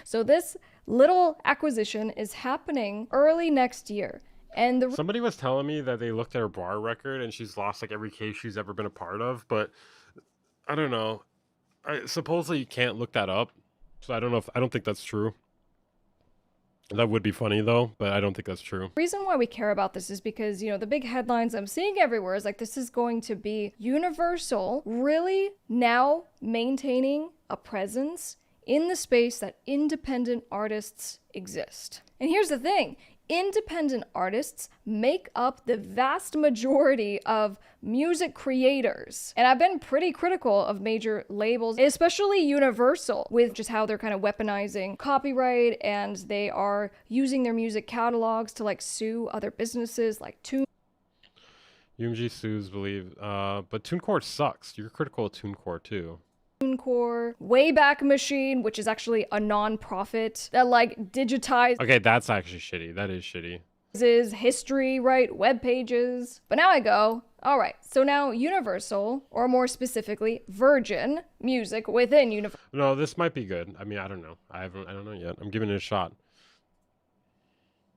So this little acquisition is happening early next year. And Somebody was telling me that they looked at her bar record and she's lost like every case she's ever been a part of, but I don't know. Supposedly you can't look that up, so I don't think that's true. That would be funny though, but I don't think that's true. The reason why we care about this is because, you know, the big headlines I'm seeing everywhere is like, this is going to be Universal really now maintaining a presence in the space that independent artists exist. And here's the thing. Independent artists make up the vast majority of music creators. And I've been pretty critical of major labels, especially Universal, with just how they're kind of weaponizing copyright, and they are using their music catalogs to like sue other businesses like UMG sues, believe, but TuneCore sucks. You're critical of TuneCore too. TuneCore, Wayback Machine, which is actually a non-profit that like digitizes Okay, that's actually shitty. That is shitty. history, right? Web pages. But now I go, all right, so now Universal, or more specifically, Virgin Music within Universal. No, this might be good. I mean, I don't know. I don't know yet. I'm giving it a shot.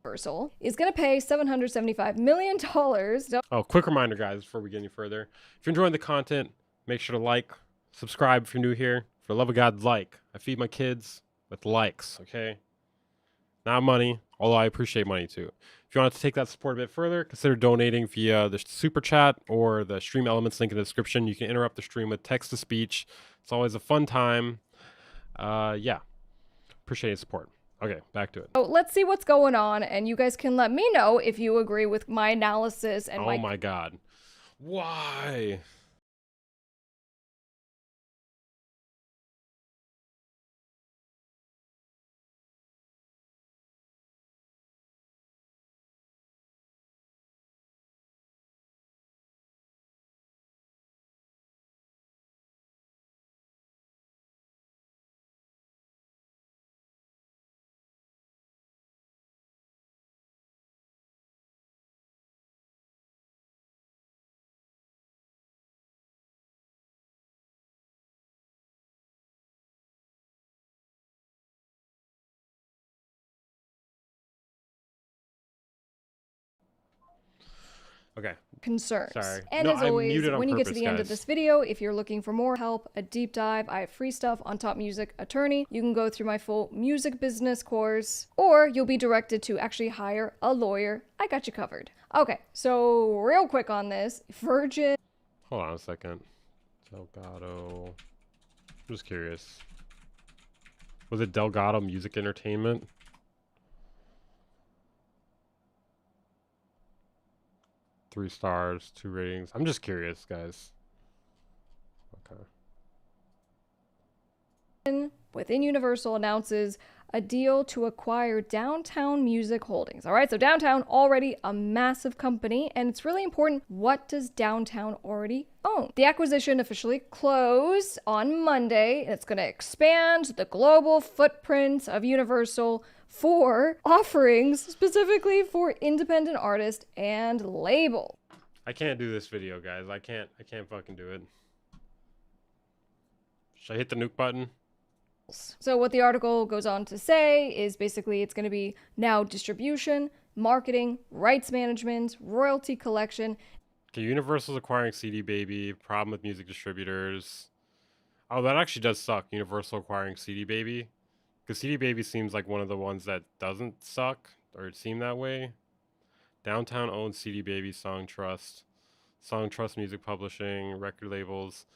Universal is going to pay $775 million. Oh, quick reminder, guys, before we get any further. If you're enjoying the content, make sure to like, subscribe if you're new here. For the love of God, like. I feed my kids with likes, okay? Not money, although I appreciate money too. If you want to take that support a bit further, consider donating via the super chat or the stream elements link in the description. You can interrupt the stream with text to speech. It's always a fun time. Yeah, appreciate your support. Okay, back to it. So let's see what's going on, and you guys can let me know if you agree with my analysis and oh my God, why? Okay. Concerns. Sorry. And No, as I always, muted on when you get to purpose, the end of guys. this video, if you're looking for more help, a deep dive, I have free stuff on Top Music Attorney. You can go through my full music business course, or you'll be directed to actually hire a lawyer. I got you covered. Okay, so real quick on this, Virgin. Hold on a second. Delgado. I'm just curious. Was it Delgado Music Entertainment? Three stars, 2 ratings. I'm just curious, guys. Okay. Within Universal announces a deal to acquire Downtown Music Holdings. All right, so Downtown already a massive company, and it's really important, what does Downtown already own? The acquisition officially closed on Monday, and it's going to expand the global footprint of Universal for offerings specifically for independent artists and labels. I can't do this video, guys. I can't fucking do it. Should I hit the nuke button? So what the article goes on to say is basically it's going to be now distribution, marketing, rights management, royalty collection. Okay, Universal's acquiring CD Baby. Problem with music distributors. Oh, that actually does suck. Universal acquiring CD Baby. Because CD Baby seems like one of the ones that doesn't suck, or it seemed that way. Downtown owns CD Baby Song Trust. Song Trust Music Publishing, record labels.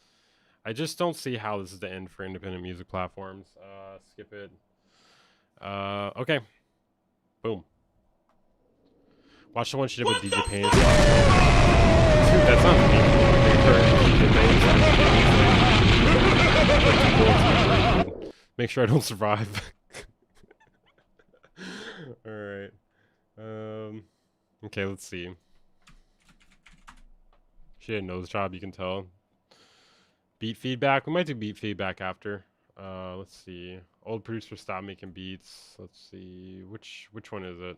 I just don't see how this is the end for independent music platforms. Skip it. Okay. Boom. Watch the one she did with DJ Payne. Dude, that sounds mean. Make sure I don't survive. Alright. Okay, let's see. She had a nose job, you can tell. Beat feedback. We might do beat feedback after. Let's see. Old producer stop making beats. Let's see. Which one is it?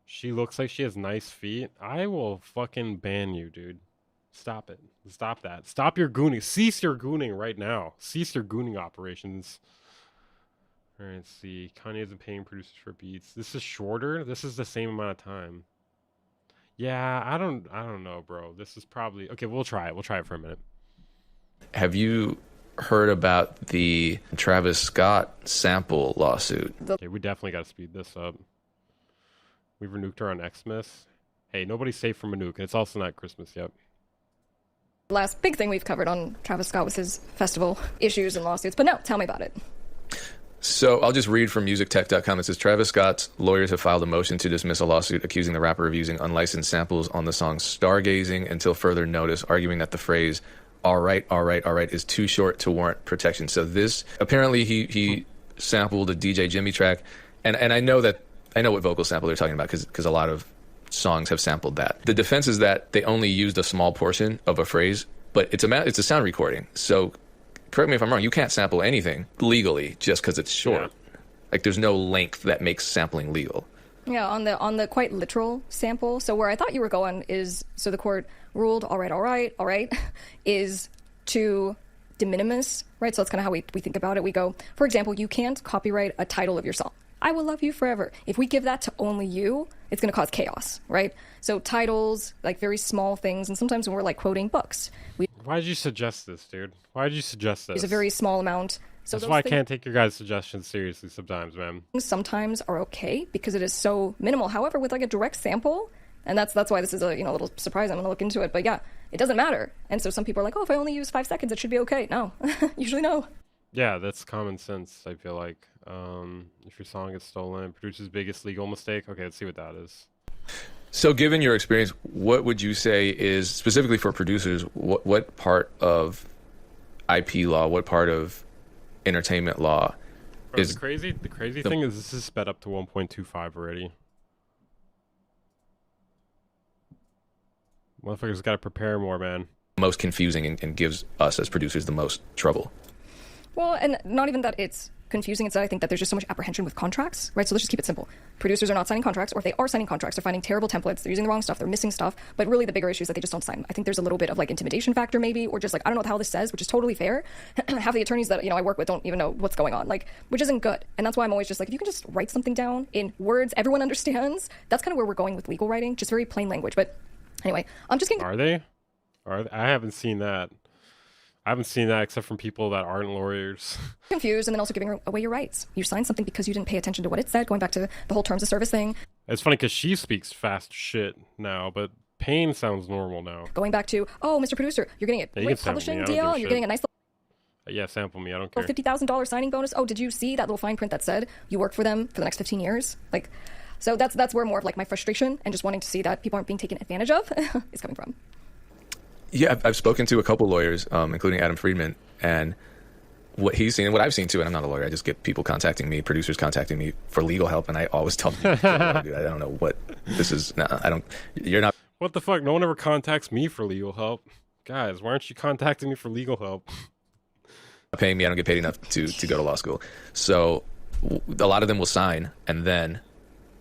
She looks like she has nice feet. I will fucking ban you, dude. Stop it. Stop that. Stop your gooning. Cease your gooning right now. Cease your gooning operations. Alright, let's see. Kanye isn't paying producers for beats. This is shorter? This is the same amount of time. Yeah, I don't know, bro. This is probably... Okay, we'll try it. We'll try it for a minute. Have you heard about the Travis Scott sample lawsuit? Okay, we definitely got to speed this up. We renuked her on Xmas. Hey, nobody's safe from a nuke. It's also not Christmas yet. Last big thing we've covered on Travis Scott was his festival issues and lawsuits. But no, tell me about it. So I'll just read from musictech.com. It says Travis Scott's lawyers have filed a motion to dismiss a lawsuit accusing the rapper of using unlicensed samples on the song Stargazing until further notice, arguing that the phrase all right is too short to warrant protection. So this, apparently he sampled a DJ Jimmy track, and I know what vocal sample they're talking about because a lot of songs have sampled that. The defense is that they only used a small portion of a phrase, but it's a sound recording. So correct me if I'm wrong, you can't sample anything legally just because it's short. Yeah. Like there's no length that makes sampling legal. Yeah, on the quite literal sample. So where I thought you were going is, so the court ruled all right, is to de minimis, right? So that's kind of how we think about it. We go, for example, you can't copyright a title of your song. I will love you forever. If we give that to only you, it's going to cause chaos, right? So titles, like very small things, and sometimes when we're like quoting books. Why did you suggest this, dude? Why did you suggest this? It's a very small amount. So that's why I can't take your guys' suggestions seriously sometimes, man. Sometimes are okay because it is so minimal. However, with like a direct sample, and that's why this is a little surprise. I'm going to look into it, but yeah, it doesn't matter. And so some people are like, oh, if I only use 5 seconds, it should be okay. No, usually no. Yeah, that's common sense, I feel like. If your song is stolen, producer's biggest legal mistake. Okay, let's see what that is. So given your experience, what would you say is, specifically for producers, what part of IP law, what part of entertainment law is... The crazy thing is this is sped up to 1.25 already. Motherfuckers got to prepare more, man. Most confusing and gives us as producers the most trouble. Well, and not even that it's confusing, it's that I think that there's just so much apprehension with contracts, right? So let's just keep it simple. Producers are not signing contracts, or if they are signing contracts, they're finding terrible templates, they're using the wrong stuff, they're missing stuff, but really the bigger issue is that they just don't sign. I think there's a little bit of like intimidation factor maybe, or just like, I don't know what the hell this says, which is totally fair. Half the attorneys that, I work with don't even know what's going on, like, which isn't good. And that's why I'm always just like, if you can just write something down in words everyone understands, that's kind of where we're going with legal writing, just very plain language. But anyway, I'm just kidding. Are they? I haven't seen that. I haven't seen that except from people that aren't lawyers. Confused, and then also giving away your rights. You signed something because you didn't pay attention to what it said, going back to the whole terms of service thing. It's funny because she speaks fast shit now, but Payne sounds normal now. Going back to, oh, Mr. Producer, you're getting a great publishing deal, you're getting a nice yeah, sample me, I don't care. $50,000 signing bonus. Oh, did you see that little fine print that said you work for them for the next 15 years? Like, so that's where more of like my frustration and just wanting to see that people aren't being taken advantage of is coming from. Yeah, I've spoken to a couple lawyers, including Adam Friedman, and what he's seen and what I've seen too, and I'm not a lawyer, I just get people contacting me, producers contacting me for legal help, and I always tell them, dude, I don't know what this is. No, you're not. What the fuck? No one ever contacts me for legal help. Guys, why aren't you contacting me for legal help? Paying me, I don't get paid enough to go to law school. So a lot of them will sign and then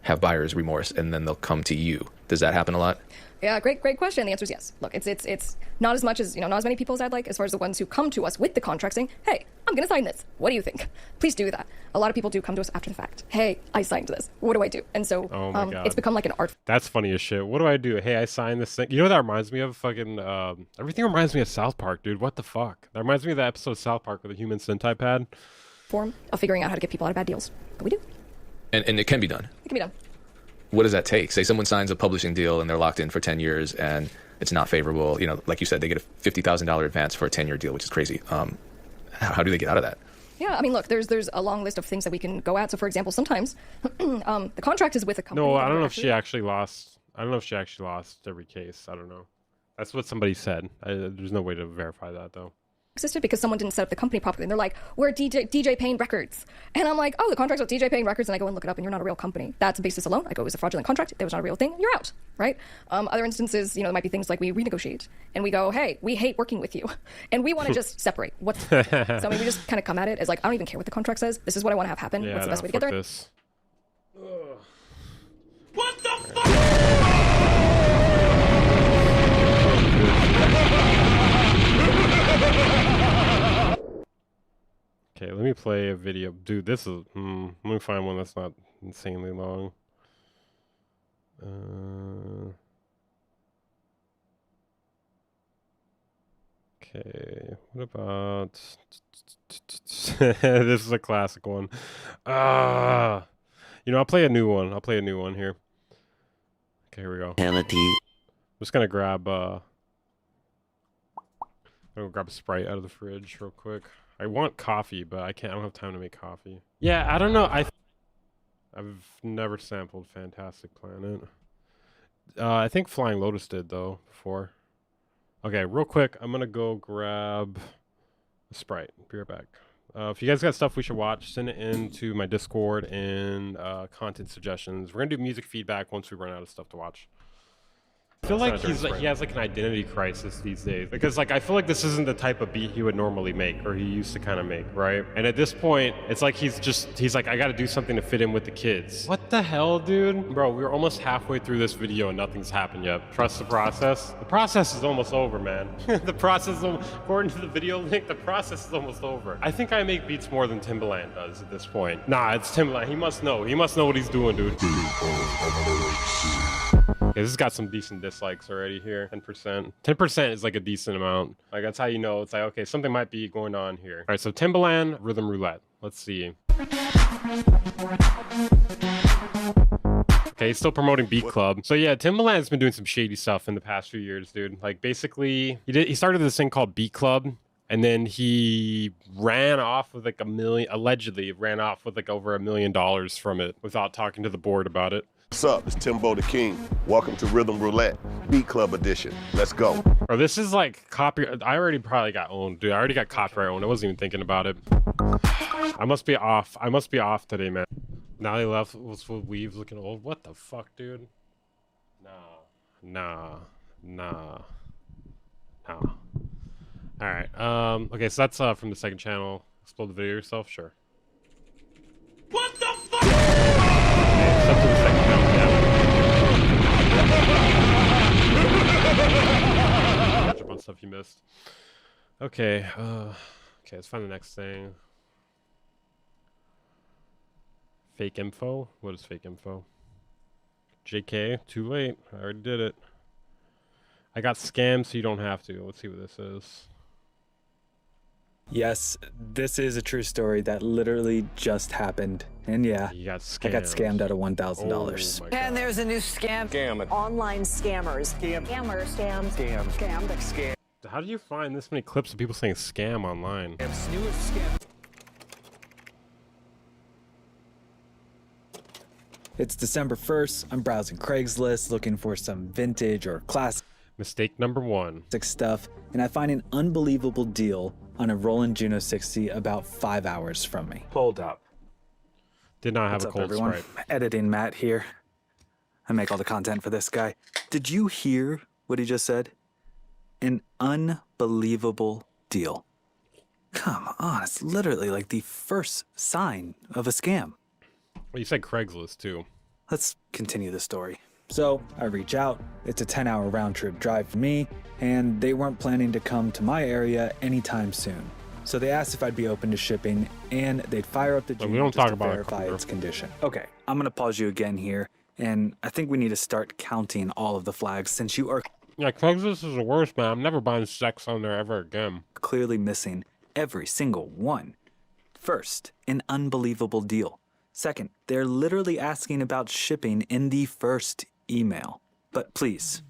have buyer's remorse, and then they'll come to you. Does that happen a lot? Yeah, great question. The answer is yes. Look, it's not as much as, not as many people as I'd like, as far as the ones who come to us with the contract saying, hey, I'm going to sign this. What do you think? Please do that. A lot of people do come to us after the fact. Hey, I signed this. What do I do? And so it's become like an art. That's funny as shit. What do I do? Hey, I signed this thing. You know what that reminds me of? Fucking, everything reminds me of South Park, dude. What the fuck? That reminds me of that episode of South Park with the human centipede. Form of figuring out how to get people out of bad deals. But we do. And it can be done. It can be done. what does that take? Say someone signs a publishing deal and they're locked in for 10 years and it's not favorable. You know, like you said, they get a $50,000 advance for a 10-year deal, which is crazy. How do they get out of that? Yeah, I mean, look, there's a long list of things that we can go at. So, for example, sometimes the contract is with a company. No, I don't know if she actually lost. I don't know if she actually lost every case. I don't know. That's what somebody said. There's no way to verify that, though. Existed because someone didn't set up the company properly. And they're like, we're DJ Payne Records. And I'm like, oh, the contract's with DJ Payne Records. And I go and look it up and you're not a real company. That's a basis alone. I go, it was a fraudulent contract. There was not a real thing. You're out, right? Other instances, you know, there might be things like we renegotiate and we go, hey, we hate working with you. And we want to just separate. So, I mean, we just kind of come at it as like, I don't even care what the contract says. This is what I want to have happen. Yeah, what's the best way to get there? This. What the fuck? Okay, let me play a video. Dude, this is... let me find one that's not insanely long. Okay, what about... This is a classic one. You know, I'll play a new one. I'll play a new one here. Okay, here we go. I'm just gonna grab... I'm gonna grab a Sprite out of the fridge real quick. I want coffee, but I can't. I don't have time to make coffee. Yeah, I don't know. I've never sampled Fantastic Planet. I think Flying Lotus did though before. Okay, real quick, I'm gonna go grab a Sprite. Be right back. If you guys got stuff we should watch, send it into my Discord and content suggestions. We're gonna do music feedback once we run out of stuff to watch. I feel like he has like an identity crisis these days because like I feel like this isn't the type of beat he would normally make or he used to kind of make, right? And at this point, it's like he's like I got to do something to fit in with the kids. What the hell, dude? Bro, we're almost halfway through this video and nothing's happened yet. Trust the process. The process is almost over, man. The process, according to the video link, the process is almost over. I think I make beats more than Timbaland does at this point. Nah, it's Timbaland. He must know. He must know what he's doing, dude. Okay, this has got some decent dislikes already here. 10%. 10% is like a decent amount. Like that's how you know. It's like, okay, something might be going on here. All right, so Timbaland, Rhythm Roulette. Let's see. Okay, he's still promoting Beat Club. So yeah, Timbaland's been doing some shady stuff in the past few years, dude. Like basically, he started this thing called Beat Club. And then he ran off with like allegedly ran off with like over $1 million from it without talking to the board about it. What's up? It's Timbo the King. Welcome to Rhythm Roulette, Beat Club Edition. Let's go. Bro, this is like copyright. I already probably got owned, dude. I already got copyright owned. I wasn't even thinking about it. I must be off. I must be off today, man. Now they left with weaves looking old. What the fuck, dude? Nah. All right. Okay, so that's from the second channel. Explode the video yourself, sure. What the fuck? Okay, it's up to the second channel. Yeah. Catch up on stuff you missed. Okay. Okay, let's find the next thing. Fake info. What is fake info? JK. Too late. I already did it. I got scammed, so you don't have to. Let's see what this is. Yes, this is a true story that literally just happened. And yeah, you got scammed. I got scammed out of $1,000. Oh and there's a new scam. Scam. Online scammers. Scam. How do you find this many clips of people saying scam online? It's December 1st. I'm browsing Craigslist looking for some vintage or classic mistake number 1 stuff, and I find an unbelievable deal on a Roland Juno 60 about 5 hours from me. Hold up. Did not have What's a up, cold everyone? Sprite. Editing Matt here. I make all the content for this guy. Did you hear what he just said? An unbelievable deal. Come on, it's literally like the first sign of a scam. Well, you said Craigslist too. Let's continue the story. So I reach out. It's a 10-hour round trip drive for me, and they weren't planning to come to my area anytime soon. So they asked if I'd be open to shipping, and they'd fire up the Juno just to verify its condition. Okay, I'm gonna pause you again here, and I think we need to start counting all of the flags since you are Yeah, Craigslist is the worst, man. I'm never buying sex on there ever again. Clearly missing every single one. First, an unbelievable deal. Second, they're literally asking about shipping in the first email. But please,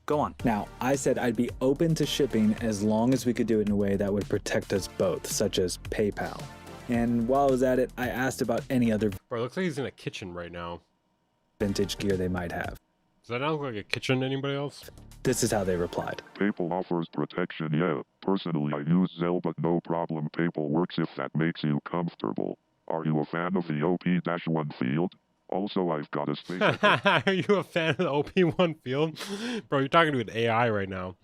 go on. Now, I said I'd be open to shipping as long as we could do it in a way that would protect us both, such as PayPal. And while I was at it, I asked about any other Bro, it looks like he's in a kitchen right now. vintage gear they might have. Does that not look like a kitchen to anybody else? This is how they replied. PayPal offers protection, yeah. Personally, I use Zelle, but no problem. PayPal works if that makes you comfortable. Are you a fan of the OP-1 field? Also, I've got a space. Are you a fan of the OP1 field? Bro, you're talking to an AI right now.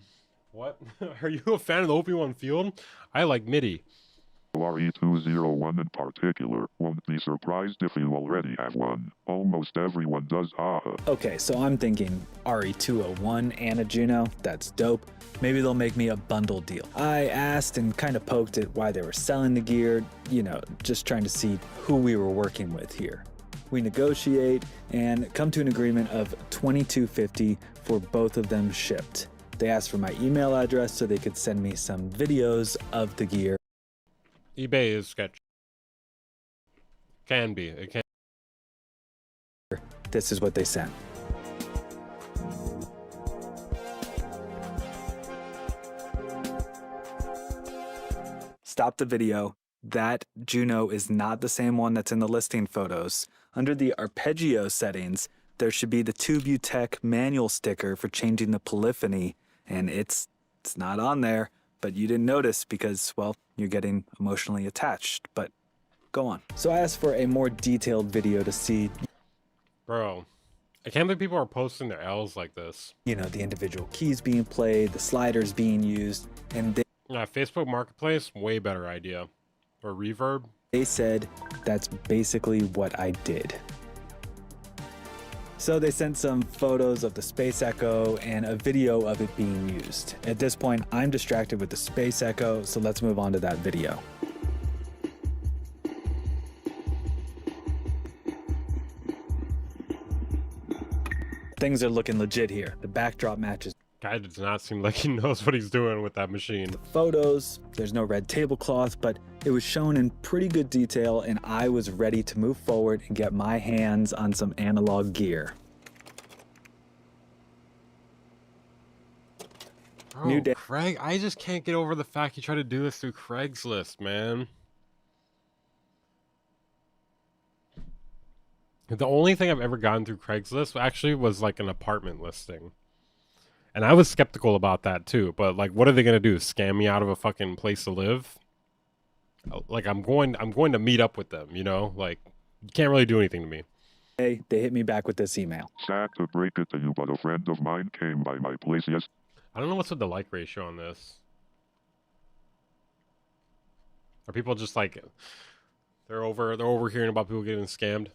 What? Are you a fan of the OP1 field? I like MIDI. RE201 in particular. Won't be surprised if you already have one. Almost everyone does, haha. Okay, so I'm thinking RE201 and a Juno. That's dope. Maybe they'll make me a bundle deal. I asked and kind of poked at why they were selling the gear, you know, just trying to see who we were working with here. We negotiate and come to an agreement of $22.50 for both of them shipped. They asked for my email address so they could send me some videos of the gear. eBay is sketch. Can be. It can. This is what they sent. Stop the video. That Juno is not the same one that's in the listing photos. Under the arpeggio settings, there should be the TubeUTech manual sticker for changing the polyphony, and it's not on there, but you didn't notice because, well, you're getting emotionally attached, but go on. So I asked for a more detailed video to see, Bro, I can't believe people are posting their L's like this. you know, the individual keys being played, the sliders being used, and Yeah, Facebook Marketplace, way better idea. Or Reverb. they said that's basically what I did. So they sent some photos of the Space Echo and a video of it being used. At this point, I'm distracted with the Space Echo, so let's move on to that video. Things are looking legit here. The backdrop matches Guy does not seem like he knows what he's doing with that machine. photos. There's no red tablecloth, but it was shown in pretty good detail, and I was ready to move forward and get my hands on some analog gear. Bro, New day. Craig, I just can't get over the fact you tried to do this through Craigslist, man. The only thing I've ever gotten through Craigslist actually was like an apartment listing. And I was skeptical about that too, but like what are they going to do? Scam me out of a fucking place to live? Like I'm going to meet up with them, you know? Like you can't really do anything to me. Hey, they hit me back with this email. Sad to break it to you, but a friend of mine came by my place yesterday. I don't know what's with the like ratio on this. Are people just like they're overhearing about people getting scammed?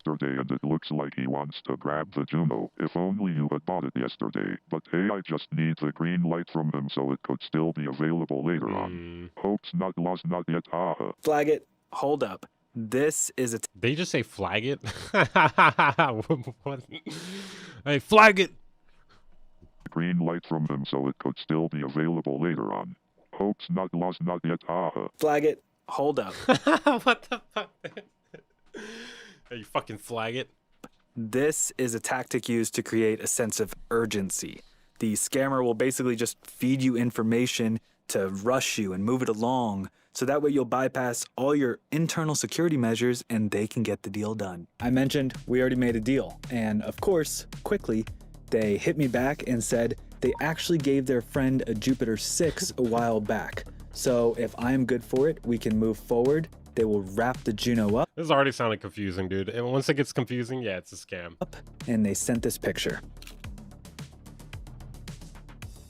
And it looks like he wants to grab the Juno. If only you had bought it yesterday. But hey, I just need the green light from him so it could still be available later on. Hopes not lost, not yet, haha. Flag it. Hold up. This is a... They just say flag it? What? Hey, flag it! Green light from him so it could still be available later on. Hopes not lost, not yet, haha. Flag it. Hold up. What the fuck? Hey, you fucking flag it. This is a tactic used to create a sense of urgency. The scammer will basically just feed you information to rush you and move it along, so that way you'll bypass all your internal security measures and they can get the deal done. I mentioned we already made a deal, and of course, quickly, they hit me back and said they actually gave their friend a Jupiter 6 a while back. So if I'm good for it, we can move forward. They will wrap the Juno up. This is already sounding confusing, dude. And once it gets confusing, yeah, it's a scam. And they sent this picture.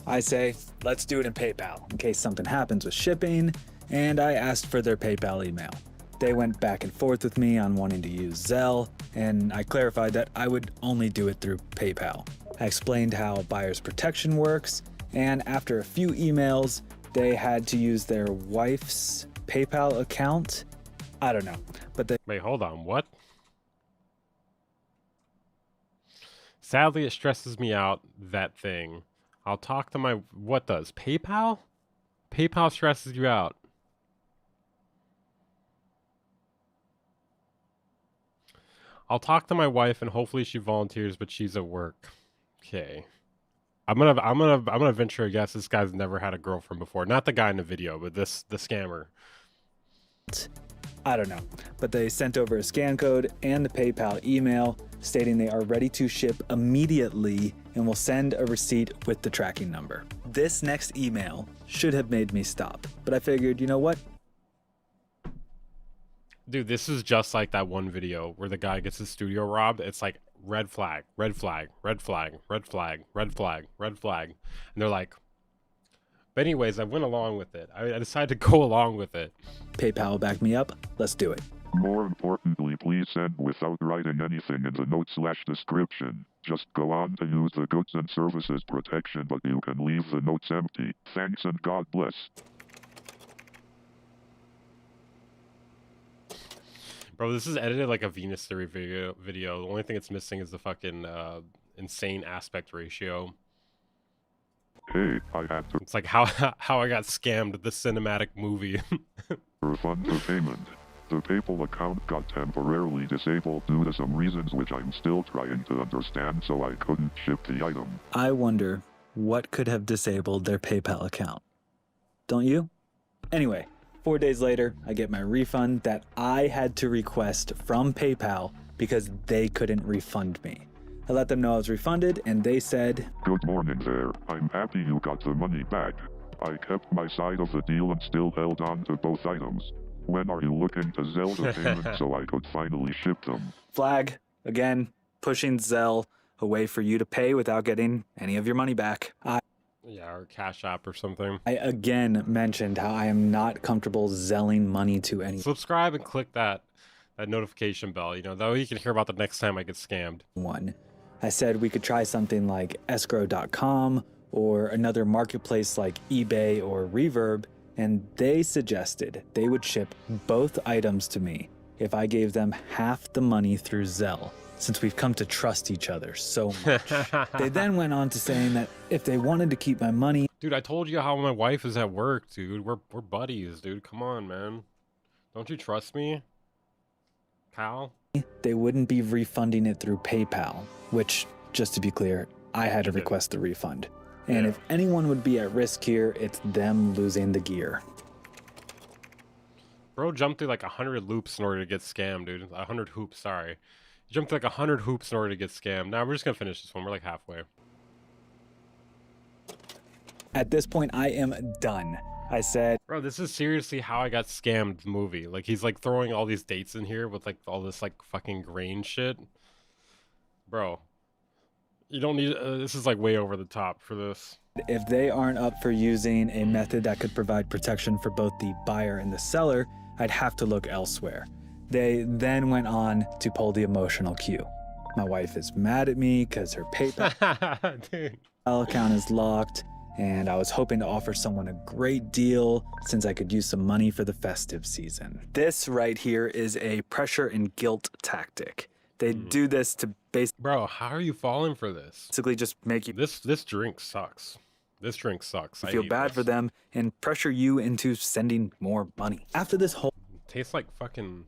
I say, let's do it in PayPal in case something happens with shipping, and I asked for their PayPal email. They went back and forth with me on wanting to use Zelle, and I clarified that I would only do it through PayPal. I explained how buyer's protection works, and after a few emails, they had to use their wife's PayPal account. I don't know, but they... Wait, hold on, what? Sadly, it stresses me out, that thing. I'll talk to my... What does? PayPal? PayPal stresses you out. I'll talk to my wife and hopefully she volunteers, but she's at work. Okay. I'm gonna venture a guess this guy's never had a girlfriend before. Not the guy in the video, but the scammer. I don't know, but they sent over a scan code and the PayPal email stating they are ready to ship immediately and will send a receipt with the tracking number. This next email should have made me stop, but I figured, you know what? Dude, this is just like that one video where the guy gets his studio robbed. It's like red flag, red flag, red flag, red flag, red flag, red flag. And they're like, but anyways, I went along with it. I decided to go along with it. PayPal will back me up. Let's do it. More importantly, please send without writing anything in the notes/description. Just go on to use the goods and services protection, but you can leave the notes empty. Thanks and God bless. Bro, this is edited like a Venus Theory video. The only thing it's missing is the fucking insane aspect ratio. Hey, I had to It's like how I got scammed, the cinematic movie. refund the payment. The PayPal account got temporarily disabled due to some reasons which I'm still trying to understand, so I couldn't ship the item. I wonder what could have disabled their PayPal account. Don't you? Anyway, 4 days later, I get my refund that I had to request from PayPal because they couldn't refund me. I let them know I was refunded, and they said, Good morning there. I'm happy you got the money back. I kept my side of the deal and still held on to both items. When are you looking to Zelle the payment so I could finally ship them? flag, again, pushing Zelle away for you to pay without getting any of your money back. Yeah, or Cash App or something. I again mentioned how I am not comfortable zelling money to anyone. Subscribe and click that notification bell, you know, that way you can hear about the next time I get scammed. I said we could try something like escrow.com or another marketplace like eBay or Reverb, and they suggested they would ship both items to me if I gave them half the money through Zelle, since we've come to trust each other so much. They then went on to saying that if they wanted to keep my money... Dude, I told you how my wife is at work, dude. We're buddies, dude. Come on, man. Don't you trust me? Pal? They wouldn't be refunding it through PayPal, which, just to be clear, I had to request the refund. And if anyone would be at risk here, it's them losing the gear. Bro jumped through like 100 loops in order to get scammed, dude. 100 hoops, sorry. He jumped through like 100 hoops in order to get scammed. Now we're just gonna finish this one. We're like halfway. At this point, I am done. I said, bro, this is seriously how I got scammed movie. Like, he's like throwing all these dates in here with like all this like fucking grain shit. Bro, you don't need, this is like way over the top for this. if they aren't up for using a method that could provide protection for both the buyer and the seller, I'd have to look elsewhere. They then went on to pull the emotional cue. My wife is mad at me because her PayPal account is locked, and I was hoping to offer someone a great deal since I could use some money for the festive season. This right here is a pressure and guilt tactic. They do this to Bro, how are you falling for this? Basically just make you... This drink sucks. This drink sucks. I feel hate bad this. for them and pressure you into sending more money. After this whole... Tastes like fucking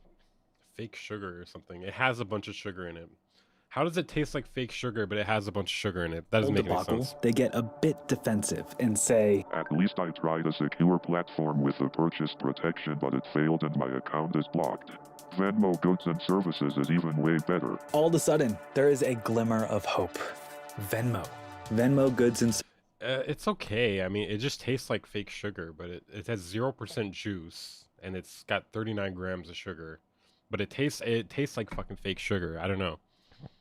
fake sugar or something. It has a bunch of sugar in it. How does it taste like fake sugar, but it has a bunch of sugar in it? That doesn't make any sense. They get a bit defensive and say, At least I tried a secure platform with the purchase protection, but it failed and my account is blocked. Venmo Goods and Services is even way better. All of a sudden, there is a glimmer of hope. Venmo Goods and... It's okay. I mean, it just tastes like fake sugar, but it has 0% juice, and it's got 39 grams of sugar. But it tastes like fucking fake sugar. I don't know.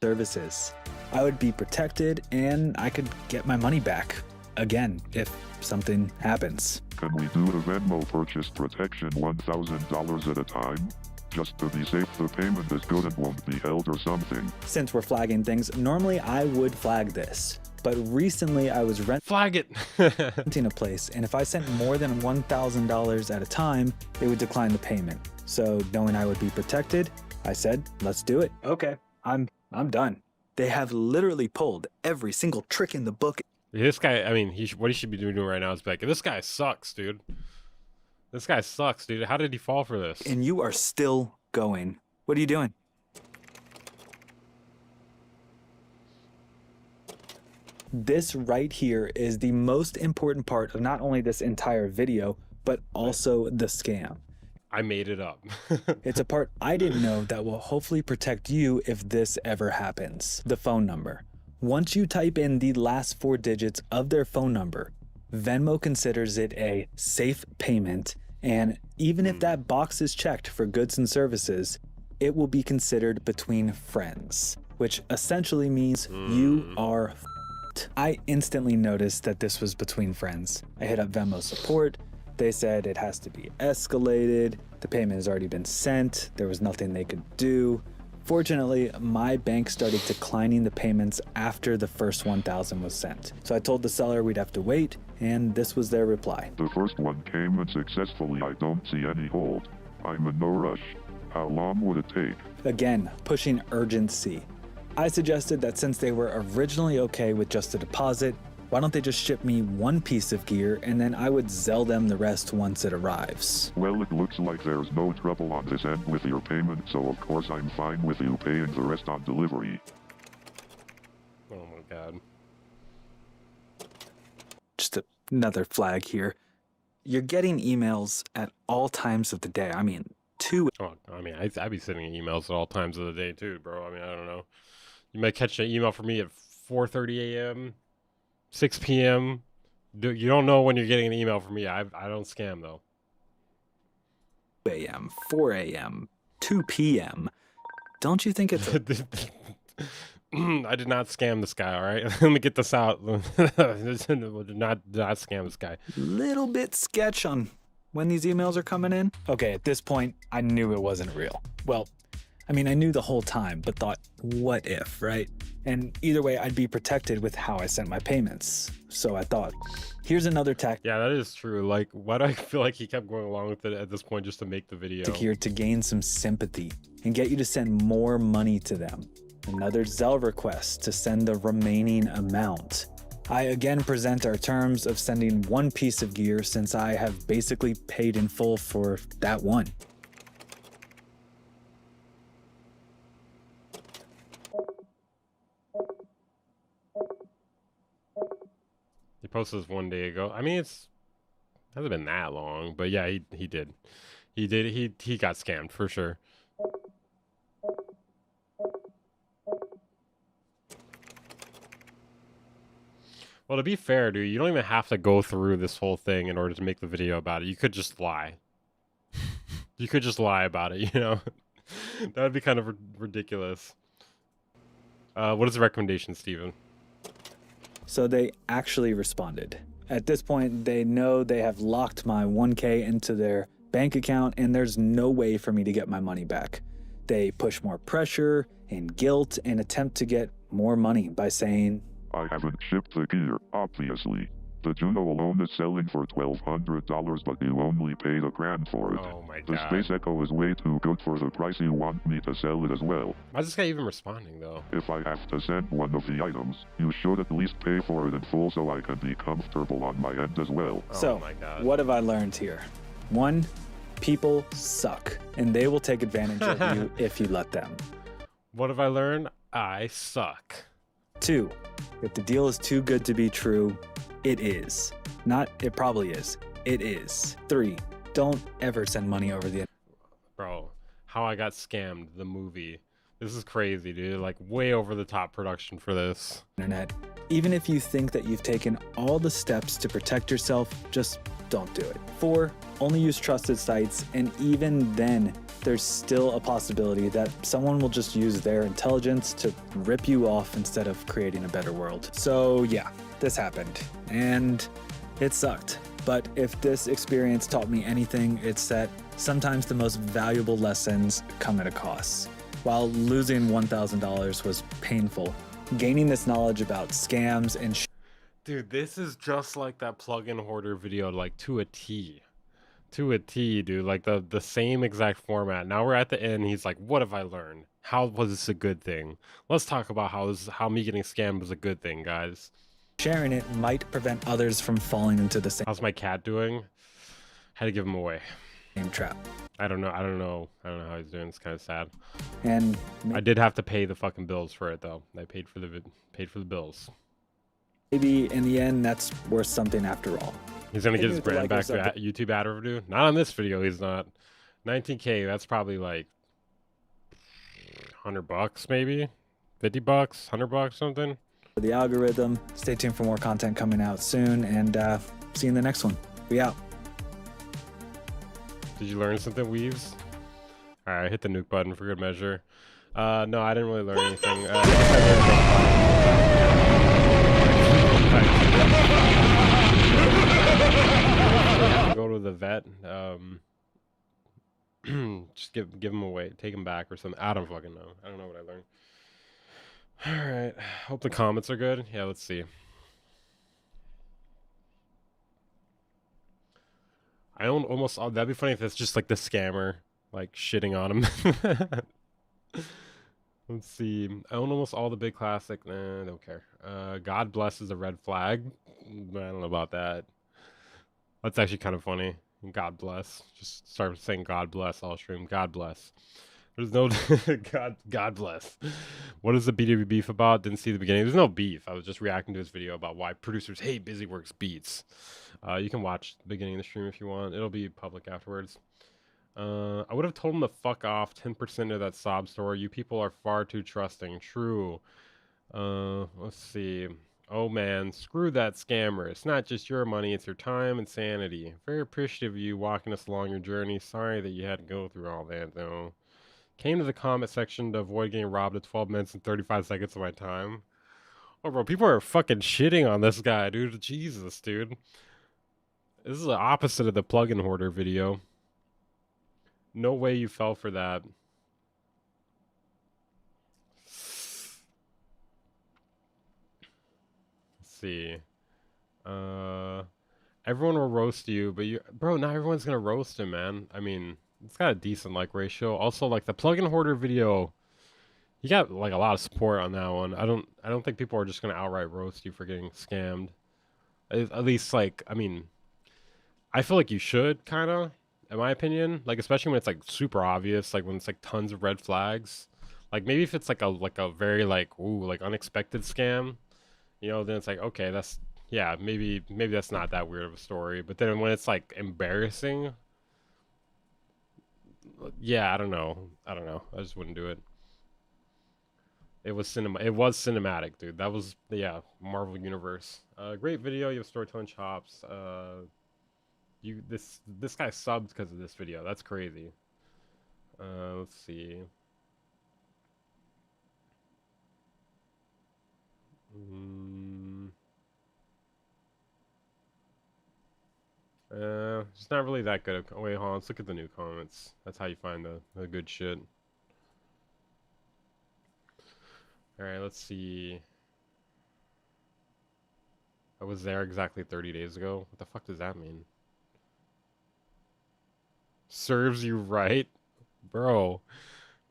Services. I would be protected, and I could get my money back. Again, if something happens. Can we do the Venmo purchase protection $1,000 at a time? Just to be safe, the payment is good and won't be held or something. Since we're flagging things, normally I would flag this. But recently I was renting a place, and if I sent more than $1,000 at a time, it would decline the payment. So knowing I would be protected, I said, let's do it. Okay, I'm done. They have literally pulled every single trick in the book. This guy, I mean, what he should be doing right now is like, this guy sucks, dude. This guy sucks, dude. How did he fall for this? And you are still going. What are you doing? This right here is the most important part of not only this entire video, but also the scam. I made it up. It's a part I didn't know that will hopefully protect you if this ever happens. The phone number. Once you type in the last 4 digits of their phone number, Venmo considers it a safe payment, and even if that box is checked for goods and services, it will be considered between friends, which essentially means you are f***ed. I instantly noticed that this was between friends. I hit up Venmo support. They said it has to be escalated. The payment has already been sent. There was nothing they could do. Fortunately, my bank started declining the payments after the first 1,000 was sent. So I told the seller we'd have to wait, and this was their reply. The first one came in successfully. I don't see any hold. I'm in no rush. How long would it take? Again, pushing urgency. I suggested that since they were originally okay with just a deposit, why don't they just ship me 1 piece of gear and then I would sell them the rest once it arrives. Well, it looks like there's no trouble on this end with your payment, so of course I'm fine with you paying the rest on delivery. Oh my god. Just another flag here. You're getting emails at all times of the day. I mean, I'd be sending emails at all times of the day too, bro. I mean, I don't know. You might catch an email from me at 4:30 a.m., 6 p.m. You don't know when you're getting an email from me. I don't scam though. 2 a.m., 4 a.m., 2 p.m. Don't you think it's I did not scam this guy, all right? Let me get this out. did not scam this guy. Little bit sketch on when these emails are coming in? Okay, at this point, I knew it wasn't real. Well, I mean, I knew the whole time, but thought, what if, right? And either way, I'd be protected with how I sent my payments. So I thought, here's another tactic. Yeah, that is true. Like, why do I feel like he kept going along with it at this point just to make the video? Here to gain some sympathy and get you to send more money to them. Another Zelle request to send the remaining amount. I again present our terms of sending 1 piece of gear since I have basically paid in full for that one. He posted this 1 day ago. I mean, hasn't been that long, but yeah, he did. He got scammed for sure. Well, to be fair, dude, you don't even have to go through this whole thing in order to make the video about it. You could just lie. You could just lie about it, you know? That would be kind of ridiculous. What is the recommendation, Steven? So they actually responded. At this point, they know they have locked my 1K into their bank account and there's no way for me to get my money back. They push more pressure and guilt and attempt to get more money by saying, I haven't shipped the gear, obviously. The Juno alone is selling for $1,200, but you only paid $1,000 for it. Oh my The god. Space Echo is way too good for the price you want me to sell it as well. Why is this guy even responding, though? If I have to send one of the items, you should at least pay for it in full so I can be comfortable on my end as well. So, what have I learned here? 1, people suck, and they will take advantage of you if you let them. What have I learned? I suck. 2, if the deal is too good to be true, it is. Not, it probably is. It is. 3, don't ever send money over the... Bro, How I Got Scammed, the movie. This is crazy, dude. Like, way over the top production for this. Internet. Even if you think that you've taken all the steps to protect yourself, just don't do it. 4, only use trusted sites, and even then, there's still a possibility that someone will just use their intelligence to rip you off instead of creating a better world. So yeah, this happened, and it sucked. But if this experience taught me anything, it's that sometimes the most valuable lessons come at a cost. While losing $1,000 was painful, gaining this knowledge about scams and Dude, this is just like that plugin hoarder video, like to a T. To a T, dude. Like the same exact format. Now we're at the end. He's like, what have I learned? How was this a good thing? Let's talk about how me getting scammed was a good thing, guys. Sharing it might prevent others from falling into the same... How's my cat doing? Had to give him away. Same trap. I don't know how he's doing. It's kind of sad. And I did have to pay the fucking bills for it though. I paid for the bills. Maybe in the end, that's worth something after all. He's gonna get his Maybe with the brand back Legos to YouTube ad revenue. Not on this video. He's not. 19K. That's probably like $100 maybe, $50, $100 something. the algorithm. Stay tuned for more content coming out soon, and see you in the next one. We out. Did you learn something, Weaves? All right, hit the nuke button for good measure. No, I didn't really learn anything. Go to the vet. Just give him away, take him back or something. I don't fucking know. I don't know what I learned. All right. Hope the comments are good. Yeah, let's see. I own almost all. That'd be funny if it's just like the scammer, like shitting on him. Let's see. I own almost all the big classic. Nah, don't care. God Bless is a red flag. I don't know about that. That's actually kind of funny. God bless. Just start saying God bless all stream. God bless. There's no God bless. What is the BWB beef about? Didn't see the beginning. There's no beef. I was just reacting to his video about why producers hate BusyWorks beats. You can watch the beginning of the stream if you want. It'll be public afterwards. I would have told him to fuck off 10% of that sob story. You people are far too trusting. True. Let's see. Oh man, screw that scammer. It's not just your money, it's your time and sanity. Very appreciative of you walking us along your journey. Sorry that you had to go through all that though. Came to the comment section to avoid getting robbed at 12 minutes and 35 seconds of my time. Oh bro, people are fucking shitting on this guy, dude. Jesus, dude. This is the opposite of the plugin hoarder video. No way you fell for that. See, everyone will roast you, but bro, not everyone's gonna roast him, man. I mean, it's got a decent like ratio. Also, like the plugin hoarder video, he got like a lot of support on that one. I don't think people are just gonna outright roast you for getting scammed. At least, like, I mean, I feel like you should kind of, in my opinion, like especially when it's like super obvious, like when it's like tons of red flags. Like maybe if it's like a very like unexpected scam. You know, then it's like, okay, that's, yeah, maybe that's not that weird of a story. But then when it's like embarrassing, yeah, I don't know. I just wouldn't do it. It was cinematic, dude. That was, yeah, Marvel Universe. Great video. You have storytelling chops. This guy subbed because of this video. That's crazy. Let's see. It's not really that good. Wait, hold on. Let's look at the new comments. That's how you find the good shit. Alright, let's see. I was there exactly 30 days ago. What the fuck does that mean? Serves you right? Bro.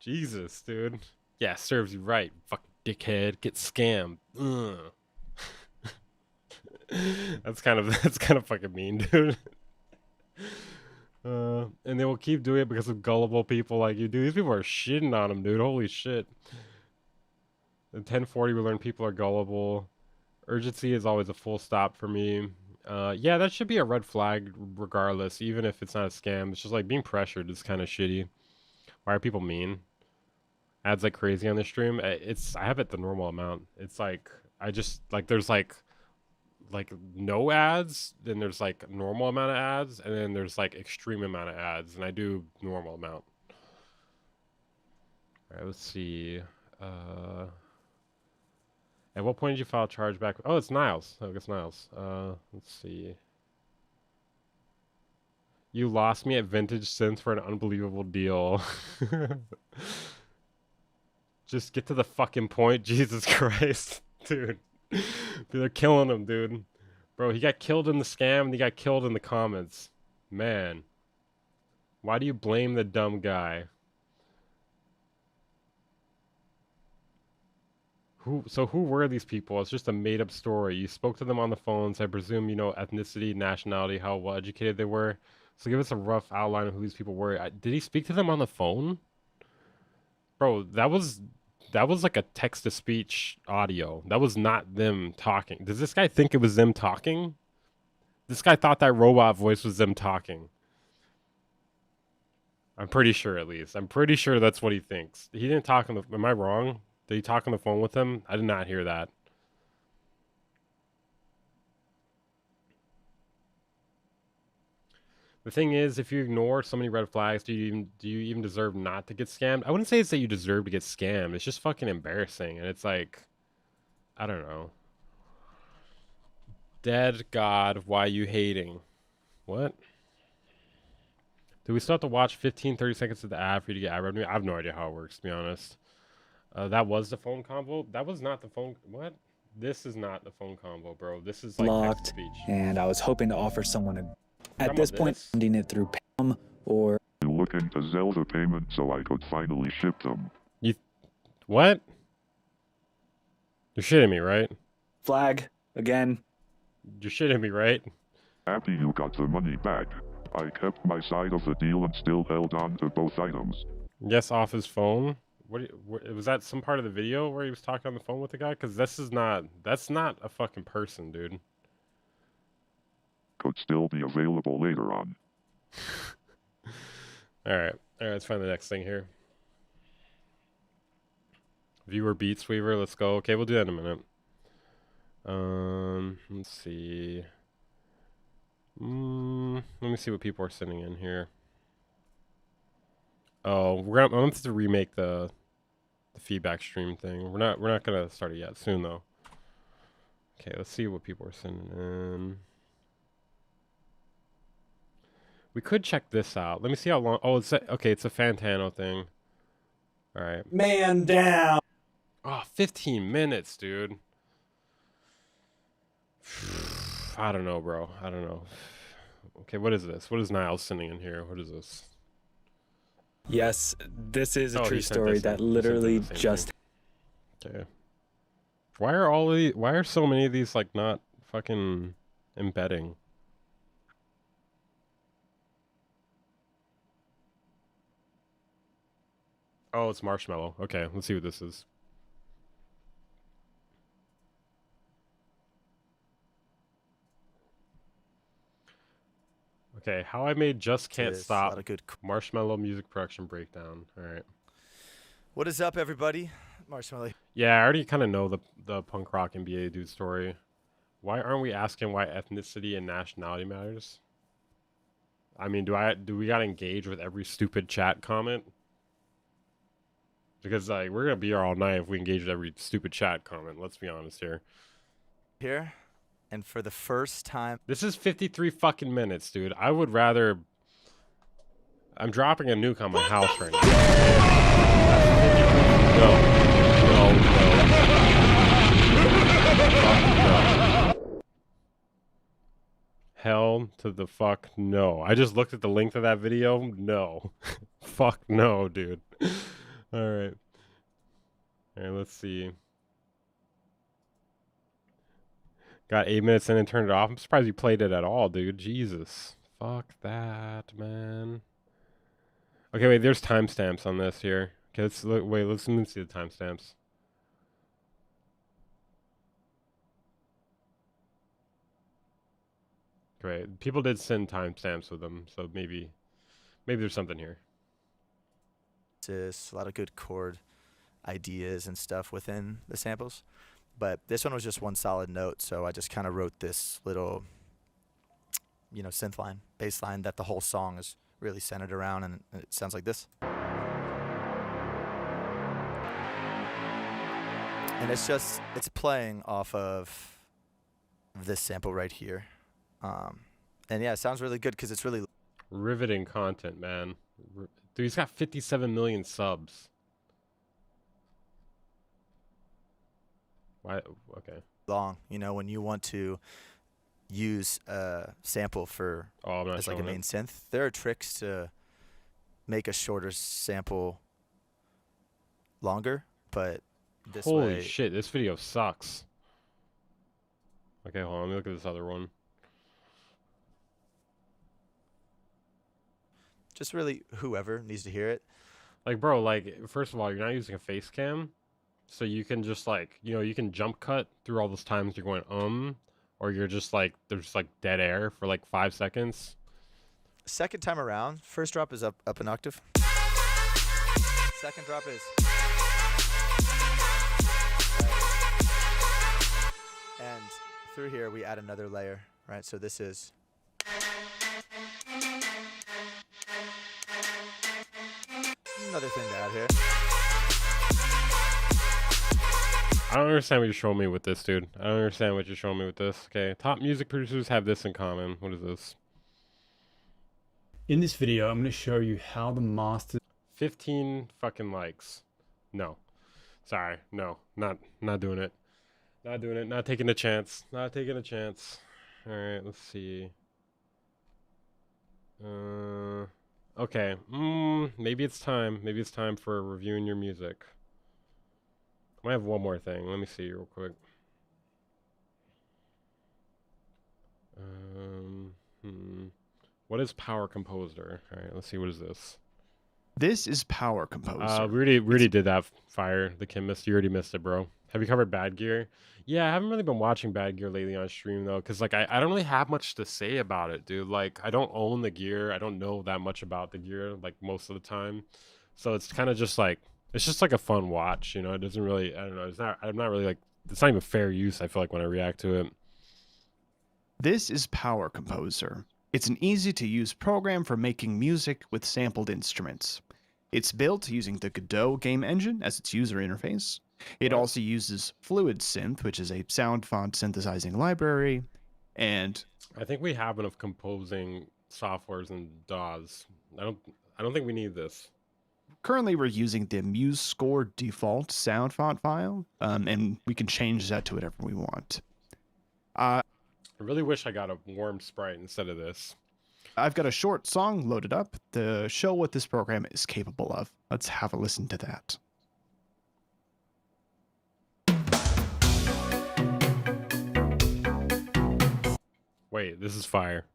Jesus, dude. Yeah, serves you right. Fucking dickhead. Get scammed. Ugh. That's kind of fucking mean, dude. And they will keep doing it because of gullible people like you, dude. These people are shitting on them, dude. Holy shit. In 1040, we learn people are gullible. Urgency is always a full stop for me. Yeah, that should be a red flag regardless, even if it's not a scam. It's just like being pressured is kind of shitty. Why are people mean? Ads like crazy on the stream. I have it the normal amount. It's like I just like there's like no ads, then there's like normal amount of ads, and then there's like extreme amount of ads, and I do normal amount. All right, let's see. At what point did you file chargeback? Oh, it's Niles. I guess Niles. Let's see. You lost me at Vintage Synth for an unbelievable deal. Just get to the fucking point, Jesus Christ, dude. They're killing him, dude. Bro, he got killed in the scam and he got killed in the comments. Man. Why do you blame the dumb guy? So who were these people? It's just a made-up story. You spoke to them on the phones. I presume you know ethnicity, nationality, how well-educated they were. So give us a rough outline of who these people were. Did he speak to them on the phone? Bro, that was That was like a text-to-speech audio. That was not them talking. Does this guy think it was them talking? This guy thought that robot voice was them talking. I'm pretty sure, at least. I'm pretty sure that's what he thinks. He didn't talk on the... Am I wrong? Did he talk on the phone with him? I did not hear that. The thing is, if you ignore so many red flags, do you even deserve not to get scammed? I wouldn't say it's that you deserve to get scammed. It's just fucking embarrassing. And it's like, I don't know. Dead God, why you hating? What? Do we still have to watch 15, 30 seconds of the ad for you to get ad revenue? I have no idea how it works, to be honest. That was the phone convo. That was not the phone... What? This is not the phone convo, bro. This is like Locked, text-to-speech. and I was hoping to offer someone a... At this point, sending it through PAM or... Looking to Zelda payment so I could finally ship them. What? You're shitting me, right? Flag, again. You're shitting me, right? Happy you got the money back. I kept my side of the deal and still held on to both items. Yes, off his phone. Was that some part of the video where he was talking on the phone with the guy? Because that's not a fucking person, dude. Could still be available later on. Alright, let's find the next thing here. Viewer Beats Weaver, let's go. Okay, we'll do that in a minute. Let's see. Let me see what people are sending in here. Oh, I'm gonna have to remake the feedback stream thing. We're not gonna start it yet. Soon though. Okay, let's see what people are sending in. We could check this out. Let me see how long. Oh, it's okay. It's a Fantano thing. All right. Man down. Oh, 15 minutes, dude. I don't know, bro. I don't know. Okay, what is this? What is Niles sending in here? What is this? Yes, this is a Oh, true he sent story this that in. He sent in literally the same just... thing. Okay. Why are so many of these like not fucking embedding? Oh, it's Marshmallow. Okay, let's see what this is. Okay, how I made Just Can't Stop Marshmallow music production breakdown. All right. What is up, everybody? Marshmallow. Yeah, I already kind of know the punk rock NBA dude story. Why aren't we asking why ethnicity and nationality matters? I mean, do we gotta engage with every stupid chat comment? Because like we're gonna be here all night if we engage with every stupid chat comment. Let's be honest here. Here, and for the first time, this is 53 fucking minutes, dude. I would rather. I'm dropping a nuke on my house right now. No. Hell to the fuck no. I just looked at the length of that video. No. Fuck no, dude. Alright. Alright, let's see. Got 8 minutes in and turned it off. I'm surprised you played it at all, dude. Jesus. Fuck that, man. Okay, wait, there's timestamps on this here. Okay, let's look. Wait, let me see the timestamps. Great. People did send timestamps with them, so maybe there's something here. There's a lot of good chord ideas and stuff within the samples, but this one was just one solid note, so I just kind of wrote this little, synth line, bass line that the whole song is really centered around, and it sounds like this. And it's playing off of this sample right here. And yeah, it sounds really good because it's really riveting content, man. Dude, he's got 57 million subs. Why? Okay. Long, when you want to use a sample for as like a main synth, there are tricks to make a shorter sample longer, but this Holy way, shit, this video sucks. Okay, hold on, let me look at this other one. just really whoever needs to hear it. Like, bro, like, first of all, you're not using a face cam. So you can just like, you can jump cut through all those times you're going, or you're just like, there's like dead air for like 5 seconds. Second time around, first drop is up an octave. Second drop is. And through here we add another layer, right? So this is. Another thing to add here. I don't understand what you're showing me with this, dude. I don't understand what you're showing me with this. Okay, top music producers have this in common. What is this? In this video, I'm going to show you how the master. 15 fucking likes. No. Sorry. No. Not doing it. Not doing it. Not taking a chance. Not taking a chance. Alright, let's see. Okay. Maybe it's time. Maybe it's time for reviewing your music. I might have one more thing. Let me see real quick. What is Power Composer? Alright, let's see. What is this? This is Power Composer. Rudy did that. Fire. The Kim missed. You already missed it, bro. Have you covered Bad Gear? Yeah, I haven't really been watching Bad Gear lately on stream, though, because, like, I don't really have much to say about it, dude. Like, I don't own the gear. I don't know that much about the gear, like, most of the time. So it's kind of just, like, it's just, like, a fun watch, you know? It doesn't really, I don't know. I'm not really, like, it's not even fair use, I feel like, when I react to it. This is Power Composer. It's an easy-to-use program for making music with sampled instruments. It's built using the Godot game engine as its user interface. It also uses Fluid Synth, which is a sound font synthesizing library, and I think we have enough composing softwares and DAWs. I don't think we need this. Currently, we're using the MuseScore default sound font file, and we can change that to whatever we want. I really wish I got a warm sprite instead of this. I've got a short song loaded up to show what this program is capable of. Let's have a listen to that. Wait, this is fire.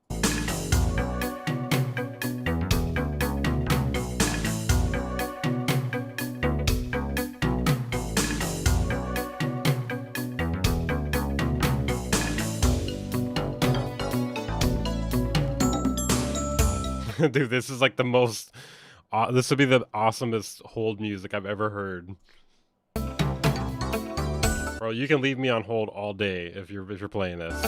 Dude, this is like the most. This would be the awesomest hold music I've ever heard. Bro, you can leave me on hold all day if you're playing this.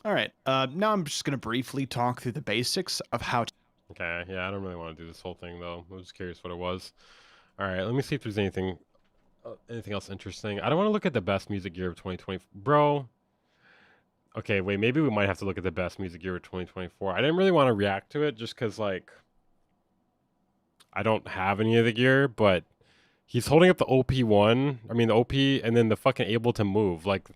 All right. Now I'm just going to briefly talk through the basics of how to. Okay, yeah, I don't really want to do this whole thing, though. I was just curious what it was. All right, let me see if there's anything else interesting. I don't want to look at the best music year of 2020. Bro. Okay, wait, maybe we might have to look at the best music year of 2024. I didn't really want to react to it just because, like, I don't have any of the gear, but he's holding up the OP1. I mean, the OP, and then the fucking able to move. Like,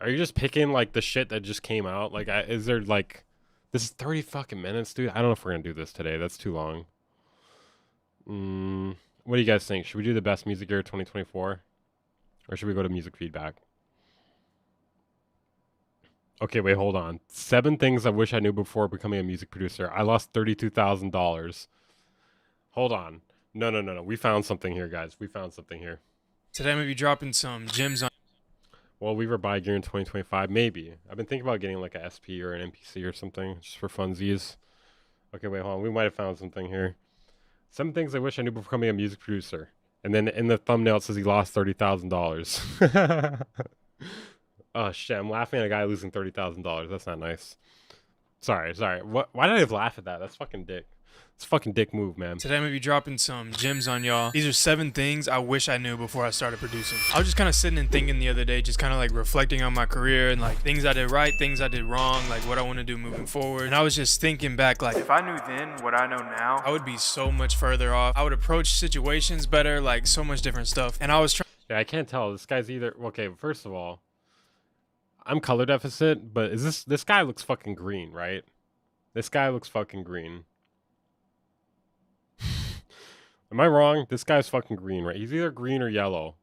are you just picking, like, the shit that just came out? Like, is there, like, this is 30 fucking minutes, dude? I don't know if we're going to do this today. That's too long. What do you guys think? Should we do the best music year 2024? Or should we go to music feedback? Okay, wait, hold on. 7 things I wish I knew before becoming a music producer. I lost $32,000. Hold on. No. We found something here, guys. We found something here. Today I'm going to be dropping some gems on. Well, we were buy gear in 2025. Maybe. I've been thinking about getting like a SP or an NPC or something just for funsies. Okay, wait, hold on. We might have found something here. 7 things I wish I knew before becoming a music producer. And then in the thumbnail it says he lost $30,000. Oh shit, I'm laughing at a guy losing $30,000. That's not nice. Sorry. Why did I laugh at that? That's fucking dick. It's a fucking dick move, man. Today I'm going to be dropping some gems on y'all. These are 7 things I wish I knew before I started producing. I was just kind of sitting and thinking the other day, just kind of like reflecting on my career and like things I did right, things I did wrong, like what I want to do moving forward. And I was just thinking back, like if I knew then what I know now, I would be so much further off. I would approach situations better, like so much different stuff. And I was trying. Yeah, I can't tell. This guy's either, okay, first of all, I'm color deficit, but is this guy looks fucking green, right? This guy looks fucking green. Am I wrong? This guy's fucking green, right? He's either green or yellow.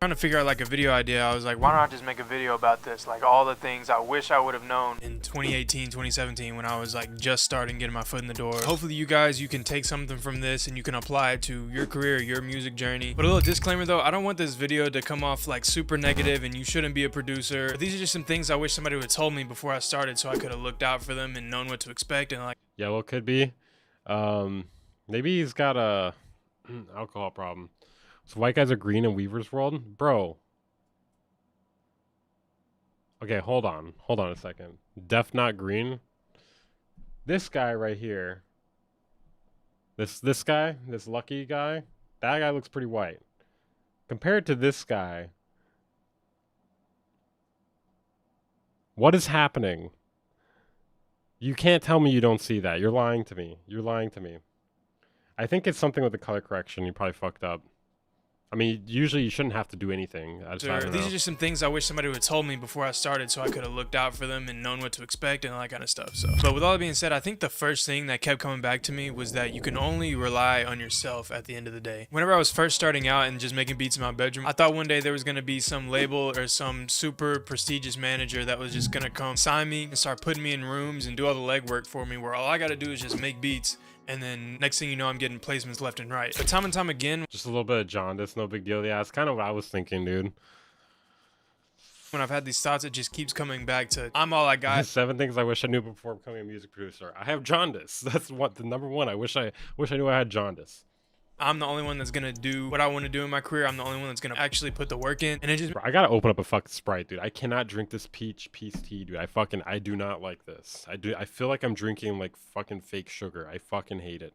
trying to figure out like a video idea. I was like, why don't I just make a video about this? Like all the things I wish I would have known in 2018, 2017 when I was like just starting getting my foot in the door. Hopefully you guys, you can take something from this and you can apply it to your career, your music journey. But a little disclaimer though, I don't want this video to come off like super negative and you shouldn't be a producer. But these are just some things I wish somebody would have told me before I started so I could have looked out for them and known what to expect. And like, Yellow could be. Maybe he's got a alcohol problem. So white guys are green in Weaver's World? Bro. Okay, hold on. Hold on a second. Deaf not green? This guy right here. This guy, this lucky guy, that guy looks pretty white. Compared to this guy, what is happening? You can't tell me you don't see that. You're lying to me. You're lying to me. I think it's something with the color correction. You probably fucked up. I mean, usually you shouldn't have to do anything. These are just some things I wish somebody would have told me before I started so I could have looked out for them and known what to expect and all that kind of stuff. So, but with all that being said, I think the first thing that kept coming back to me was that you can only rely on yourself at the end of the day. Whenever I was first starting out and just making beats in my bedroom, I thought one day there was going to be some label or some super prestigious manager that was just going to come sign me and start putting me in rooms and do all the legwork for me where all I got to do is just make beats. And then next thing you know, I'm getting placements left and right. But time and time again, just a little bit of jaundice, no big deal. Yeah, it's kind of what I was thinking, dude. When I've had these thoughts, it just keeps coming back to I'm all I got. 7 things I wish I knew before becoming a music producer. I have jaundice. That's what the number one. I wish I knew I had jaundice. I'm the only one that's gonna do what I want to do in my career. I'm the only one that's gonna actually put the work in. And it just, I gotta open up a fucking Sprite, dude. I cannot drink this peach tea, dude. I do not like this. I feel like I'm drinking like fucking fake sugar. I fucking hate it.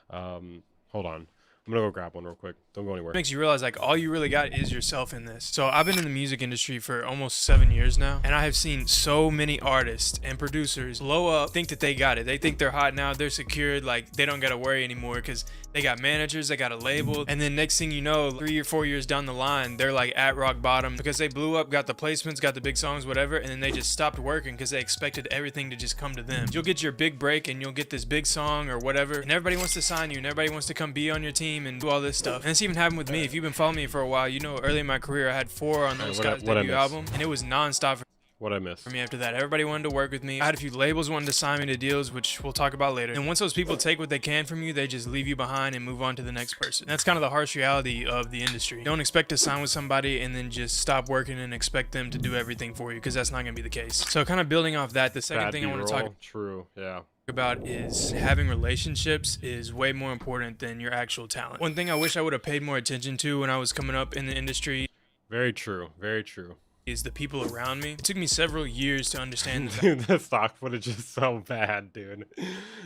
Hold on. I'm gonna go grab one real quick. Don't go anywhere. Makes you realize like all you really got is yourself in this. So I've been in the music industry for almost 7 years now, and I have seen so many artists and producers blow up, think that they got it. They think they're hot now, they're secured, like they don't gotta worry anymore because they got managers, they got a label, and then next thing you know, 3 or 4 years down the line, they're like at rock bottom because they blew up, got the placements, got the big songs, whatever, and then they just stopped working because they expected everything to just come to them. You'll get your big break and you'll get this big song or whatever, and everybody wants to sign you, and everybody wants to come be on your team and do all this stuff. And it's even happened with me. If you've been following me for a while, you know early in my career I had 4 on those guys' debut album, and it was non-stop. What I missed. For me after that, everybody wanted to work with me. I had a few labels wanting to sign me to deals, which we'll talk about later. And once those people take what they can from you, they just leave you behind and move on to the next person. That's kind of the harsh reality of the industry. Don't expect to sign with somebody and then just stop working and expect them to do everything for you, because that's not going to be the case. So kind of building off that, the second thing I want to talk about is having relationships is way more important than your actual talent. One thing I wish I would have paid more attention to when I was coming up in the industry. Very true. Very true. Is the people around me. It took me several years to understand. Dude, the stock footage is so bad, dude.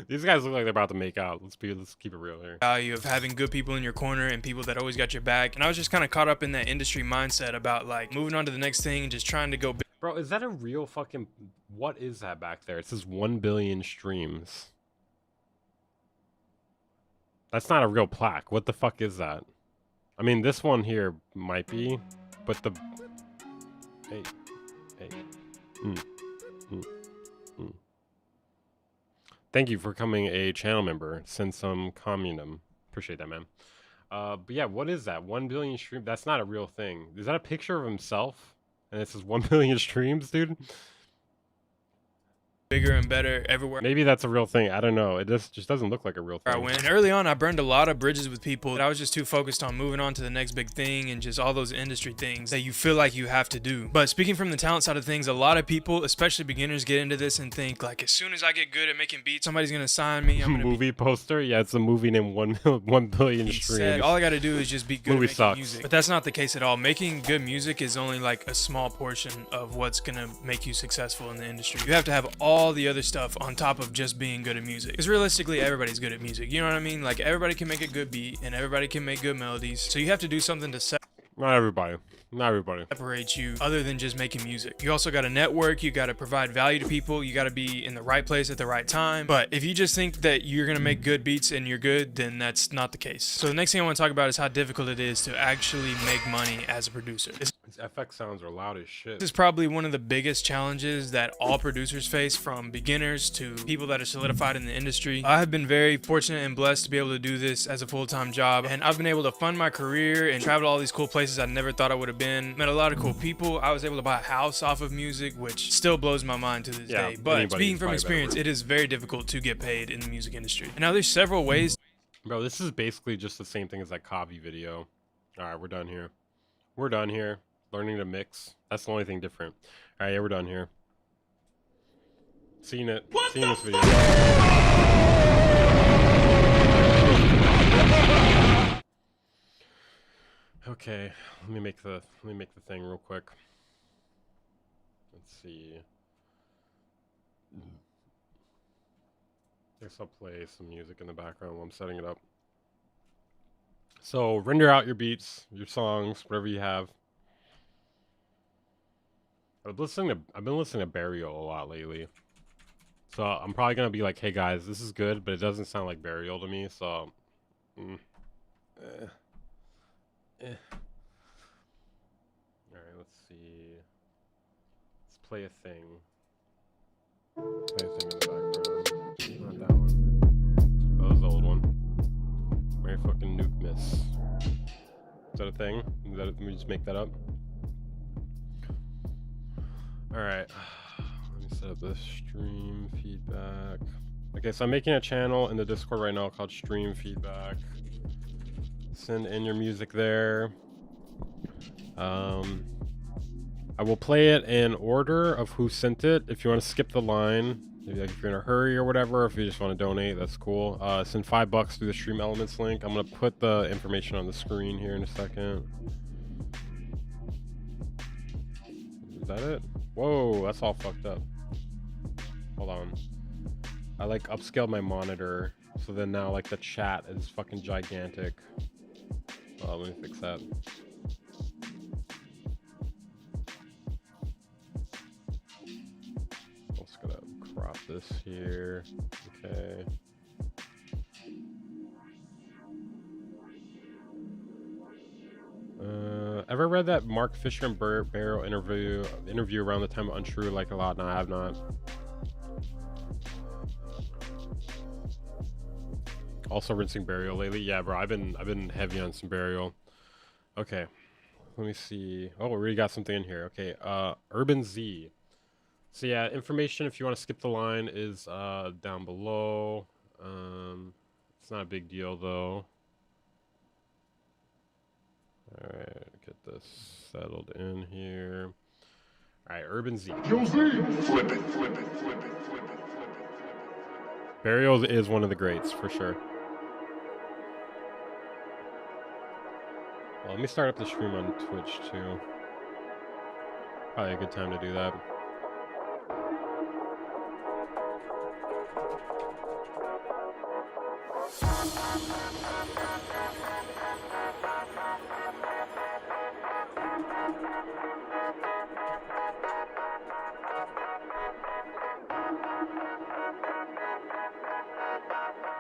These guys look like they're about to make out. Let's keep it real here. Value of having good people in your corner and people that always got your back. And I was just kind of caught up in that industry mindset about like moving on to the next thing and just trying to go big. Bro, is that a real fucking, what is that back there? It says 1 billion streams. That's not a real plaque. What the fuck is that? I mean, this one here might be, but the... Hey. Thank you for becoming a channel member. Send some communum. Appreciate that, man. But yeah, what is that? 1 billion streams? That's not a real thing. Is that a picture of himself? And it says 1 billion streams, dude? Bigger and better everywhere. Maybe that's a real thing. I don't know. It just doesn't look like a real thing. I went. And early on, I burned a lot of bridges with people. I was just too focused on moving on to the next big thing and just all those industry things that you feel like you have to do. But speaking from the talent side of things, a lot of people, especially beginners, get into this and think like, as soon as I get good at making beats, somebody's gonna sign me. I'm gonna movie poster. Yeah, it's a movie named 1 billion streams. All I gotta do is just be good movie at making sucks. music. But that's not the case at all. Making good music is only like a small portion of what's gonna make you successful in the industry. You have to have all the other stuff on top of just being good at music. Because realistically, everybody's good at music. You know what I mean? Like, everybody can make a good beat and everybody can make good melodies. So you have to do something to Not everybody. Not everybody. Separate you other than just making music. You also got to network. You got to provide value to people. You got to be in the right place at the right time. But if you just think that you're going to make good beats and you're good, then that's not the case. So the next thing I want to talk about is how difficult it is to actually make money as a producer. These FX sounds are loud as shit. This is probably one of the biggest challenges that all producers face, from beginners to people that are solidified in the industry. I have been very fortunate and blessed to be able to do this as a full-time job, and I've been able to fund my career and travel to all these cool places I never thought I would have been. Met a lot of cool people. I was able to buy a house off of music, which still blows my mind to this day. But speaking from experience, it is very difficult to get paid in the music industry. And now there's several ways. Bro, this is basically just the same thing as that Kavi video. All right, we're done here. We're done here. Learning to mix. That's the only thing different. All right, yeah, we're done here. Seen it. Seen this video. Okay, let me make the thing real quick. Let's see. I guess I'll play some music in the background while I'm setting it up. So render out your beats, your songs, whatever you have. I've been listening to Burial a lot lately. So I'm probably gonna be like, hey guys, this is good, but it doesn't sound like Burial to me, so Alright, let's see. Let's play a thing. Play a thing in the background. Not that one. Oh, that was the old one. Mary fucking Nuke Miss. Is that a thing? Let me just make that up. Alright. Let me set up this stream feedback. Okay, so I'm making a channel in the Discord right now called Stream Feedback. Send in your music there. I will play it in order of who sent it. If you want to skip the line, maybe like if you're in a hurry or whatever, if you just want to donate, that's cool. Send $5 through the Stream Elements link. I'm gonna put the information on the screen here in a second. Is that it? Whoa, that's all fucked up. Hold on. I like upscaled my monitor, so then now like the chat is fucking gigantic. Let me fix that. I'm just gonna crop this here. Okay. Ever read that Mark Fisher and Barrow interview around the time of Untrue like a lot? No, I have not. Also rinsing Burial lately. Yeah, bro, I've been heavy on some Burial. Okay. Let me see. Oh, we already got something in here. Okay. Urban Z. So yeah, information if you want to skip the line is down below. It's not a big deal though. Alright, get this settled in here. Alright, Urban Z. Flip it. Burial is one of the greats, for sure. Well, let me start up the stream on Twitch, too. Probably a good time to do that.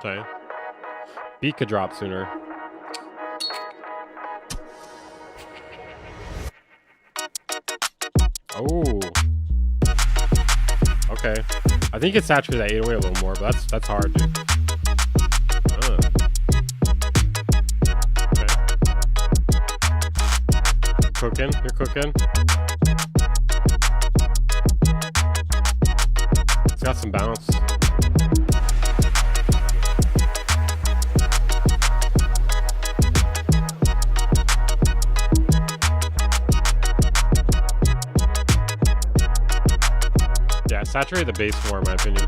Okay. Beat could drop sooner. Oh. Okay. I think it's saturated that 808 a little more, but that's hard, dude. Okay. You're cooking. It's got some bounce. Yeah, saturate the bass more, in my opinion.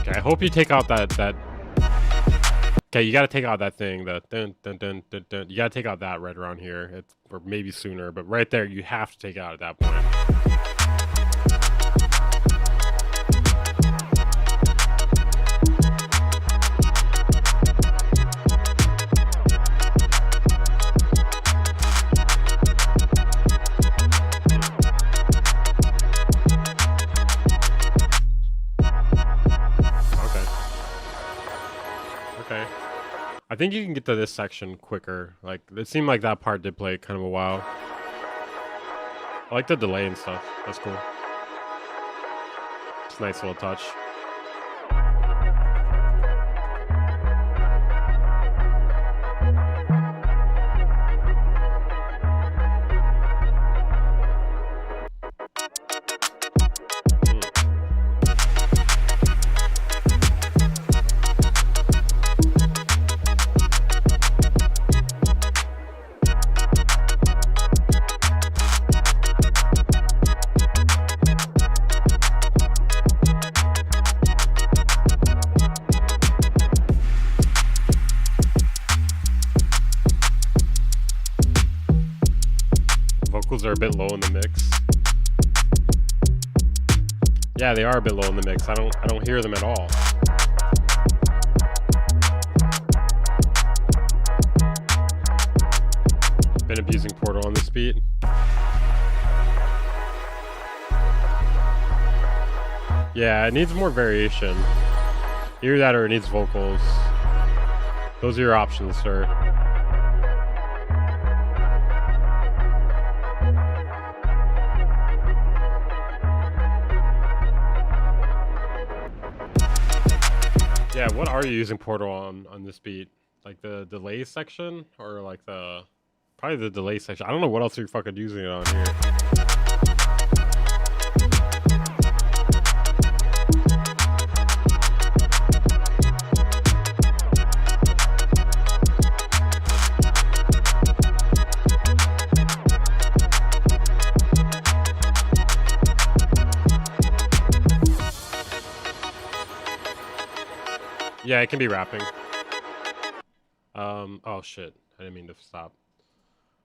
Okay, I hope you take out that. Okay, you gotta take out that thing, the dun dun dun dun dun. You gotta take out that right around here, or maybe sooner, but right there, you have to take it out at that point. I think you can get to this section quicker. Like, it seemed like that part did play kind of a while. I like the delay and stuff. That's cool. It's a nice little touch. Vocals are a bit low in the mix. Yeah, they are a bit low in the mix. I don't hear them at all. Been abusing Portal on this beat. Yeah, it needs more variation. Either that or it needs vocals. Those are your options, sir. Yeah, what are you using Portal on this beat? Like the delay section or like probably the delay section? I don't know what else you're fucking using it on here. Yeah, it can be rapping. Oh shit. I didn't mean to stop.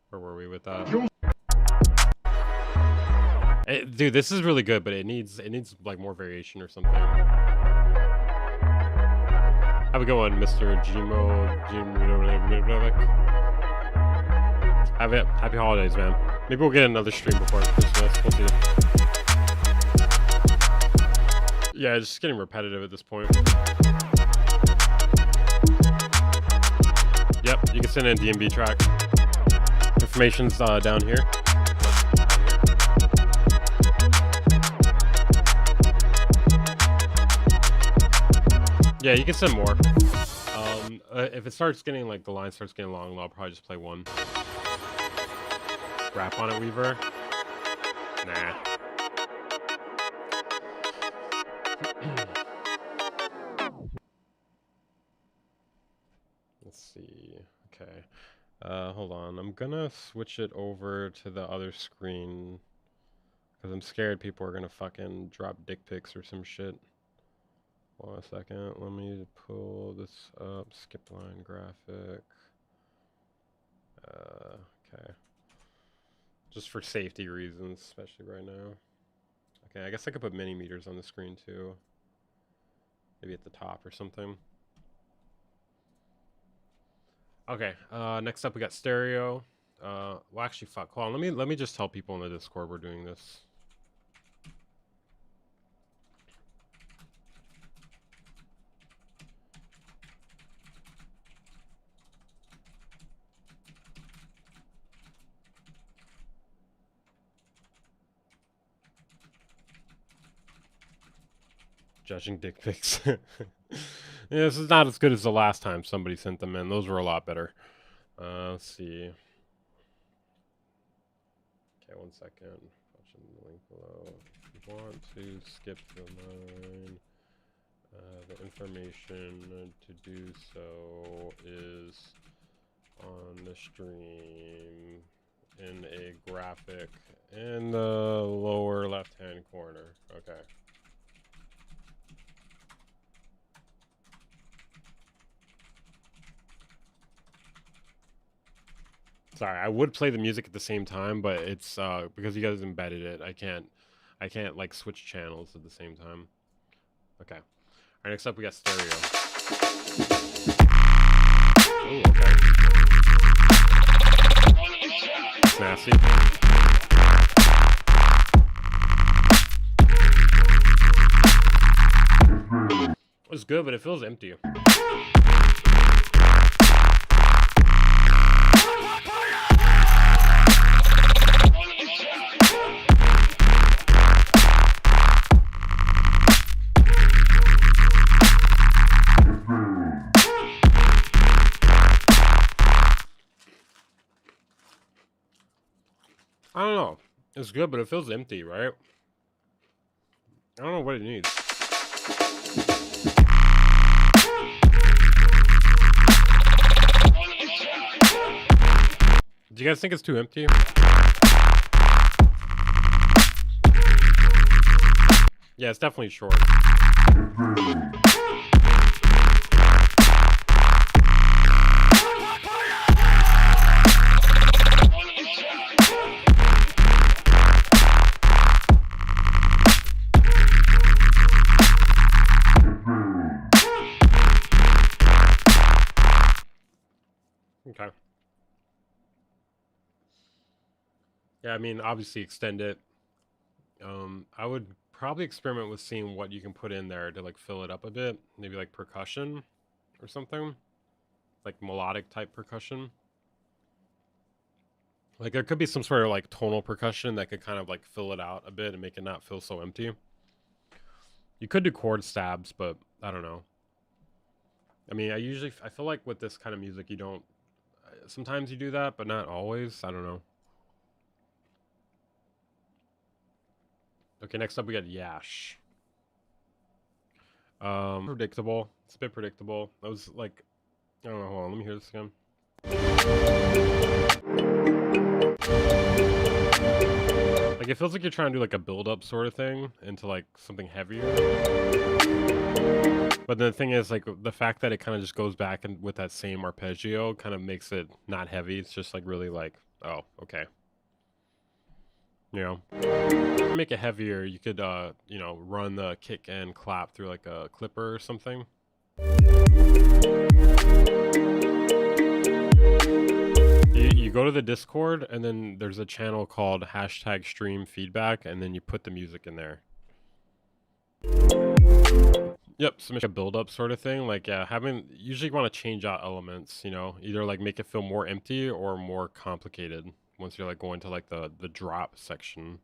Where were we with that? Dude, this is really good, but it needs like more variation or something. Have a good one, Mr. Gmo. Happy holidays, man. Maybe we'll get another stream before Christmas. We'll see. Yeah, it's just getting repetitive at this point. Yep, you can send in a DMB track. Information's down here. Yeah, you can send more. If it starts getting, like, the line starts getting long, I'll probably just play one. Rap on it, Weaver? Nah. Let's see. Okay. Hold on. I'm gonna switch it over to the other screen because I'm scared people are gonna fucking drop dick pics or some shit. Hold on a second. Let me pull this up. Skip line graphic. Okay. Just for safety reasons, especially right now. Okay, I guess I could put mini meters on the screen too. Maybe at the top or something. Okay, next up we got stereo. Well, actually, fuck. Hold on, let me just tell people in the Discord we're doing this. Judging dick pics. Yeah, this is not as good as the last time somebody sent them in. Those were a lot better. Let's see. Okay, 1 second. Watching the link below. If you want to skip the line, the information to do so is on the stream in a graphic in the lower left-hand corner. Okay. Sorry, I would play the music at the same time, but it's because you guys embedded it. I can't like switch channels at the same time. Okay. All right, next up we got stereo. Ooh, okay. It's nasty. It's good, but it feels empty. I don't know. It's good, but it feels empty, right? I don't know what it needs. Do you guys think it's too empty? Yeah, it's definitely short. Okay. Yeah, I mean, obviously extend it. I would probably experiment with seeing what you can put in there to like fill it up a bit. Maybe like percussion or something. Like melodic type percussion. Like there could be some sort of like tonal percussion that could kind of like fill it out a bit and make it not feel so empty. You could do chord stabs, but I don't know. I mean, I feel like with this kind of music, you don't, sometimes you do that, but not always. I don't know. Okay, next up we got Yash. Predictable. It's a bit predictable. I was like, I don't know, hold on, let me hear this again. Like it feels like you're trying to do like a build-up sort of thing into like something heavier. But the thing is, like, the fact that it kind of just goes back and with that same arpeggio kind of makes it not heavy. It's just like really like, oh, okay. You know, to make it heavier, you could, you know, run the kick and clap through like a clipper or something. You go to the Discord, and then there's a channel called #stream_feedback, and then you put the music in there. Yep, so make a build-up sort of thing. Like, yeah, usually you want to change out elements, you know, either like make it feel more empty or more complicated once you're like going to like the drop section.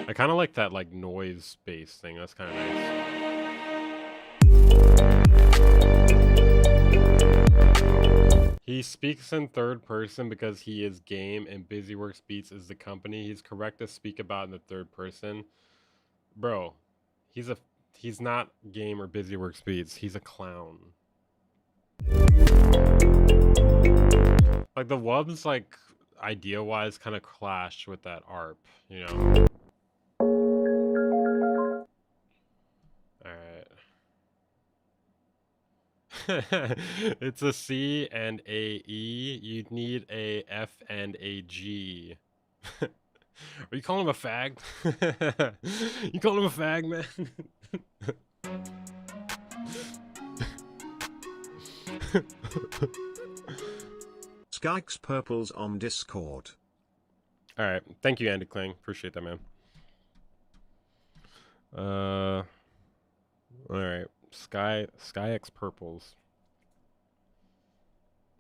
I kind of like that like noise bass thing. That's kind of nice. He speaks in third person because he is game and BusyWorks Beats is the company. He's correct to speak about in the third person. Bro, he's not game or BusyWorks Beats. He's a clown. Like the Wubs, like idea-wise, kind of clashed with that ARP, you know. It's a C and a E. You'd need a F and a G. Are you calling him a fag? You calling him a fag, man? Skykes Purples on Discord. Alright. Thank you, Andy Kling. Appreciate that, man. Alright. SkyX Purples.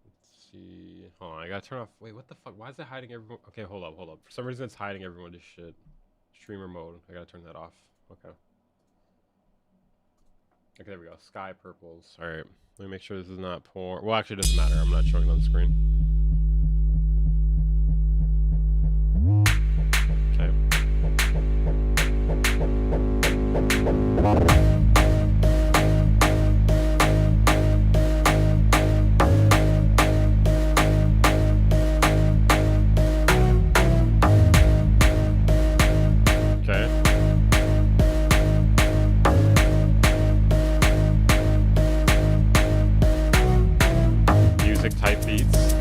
Let's see. Hold on, I gotta turn off. Wait, what the fuck? Why is it hiding everyone? Okay, hold up. For some reason, it's hiding everyone to shit. Streamer mode. I gotta turn that off. Okay. Okay, there we go. Sky Purples. Alright. Let me make sure this is not porn. Well, actually, it doesn't matter. I'm not showing it on the screen. Okay. Type beats.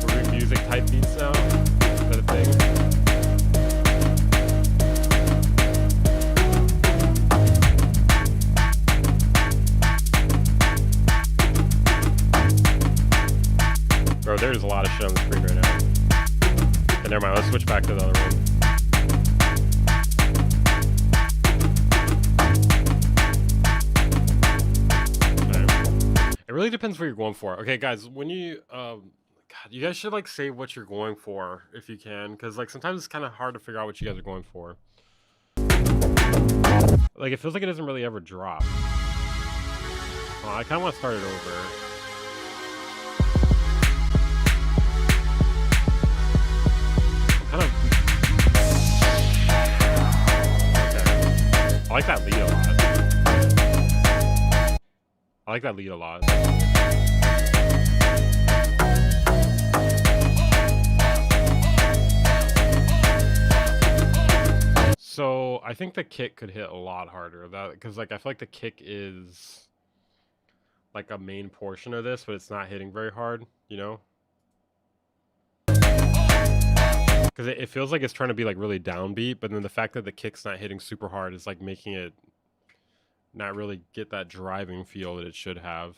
We're doing music type beats now. Is that a thing? Bro, there's a lot of shit on the screen right now. Okay, never mind. Let's switch back to the other one. It really depends what you're going for. Okay, guys, when you, God, you guys should like say what you're going for if you can, because like sometimes it's kind of hard to figure out what you guys are going for. Like it feels like it doesn't really ever drop. Oh, I kind of want to start it over. Okay. I like that lead a lot. I like that lead a lot. So I think the kick could hit a lot harder. That because like I feel like the kick is like a main portion of this, but it's not hitting very hard, you know? Because it feels like it's trying to be like really downbeat, but then the fact that the kick's not hitting super hard is like making it not really get that driving feel that it should have.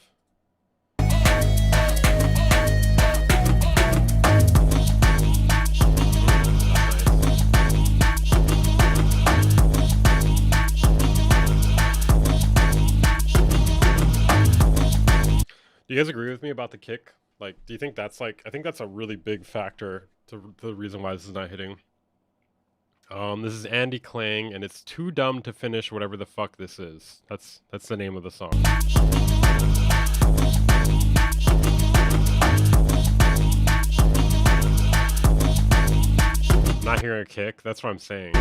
Do you guys agree with me about the kick? Like, do you think that's like, I think that's a really big factor to the reason why this is not hitting. This is Andy Klang, and it's too dumb to finish whatever the fuck this is. That's the name of the song. I'm not hearing a kick. That's what I'm saying.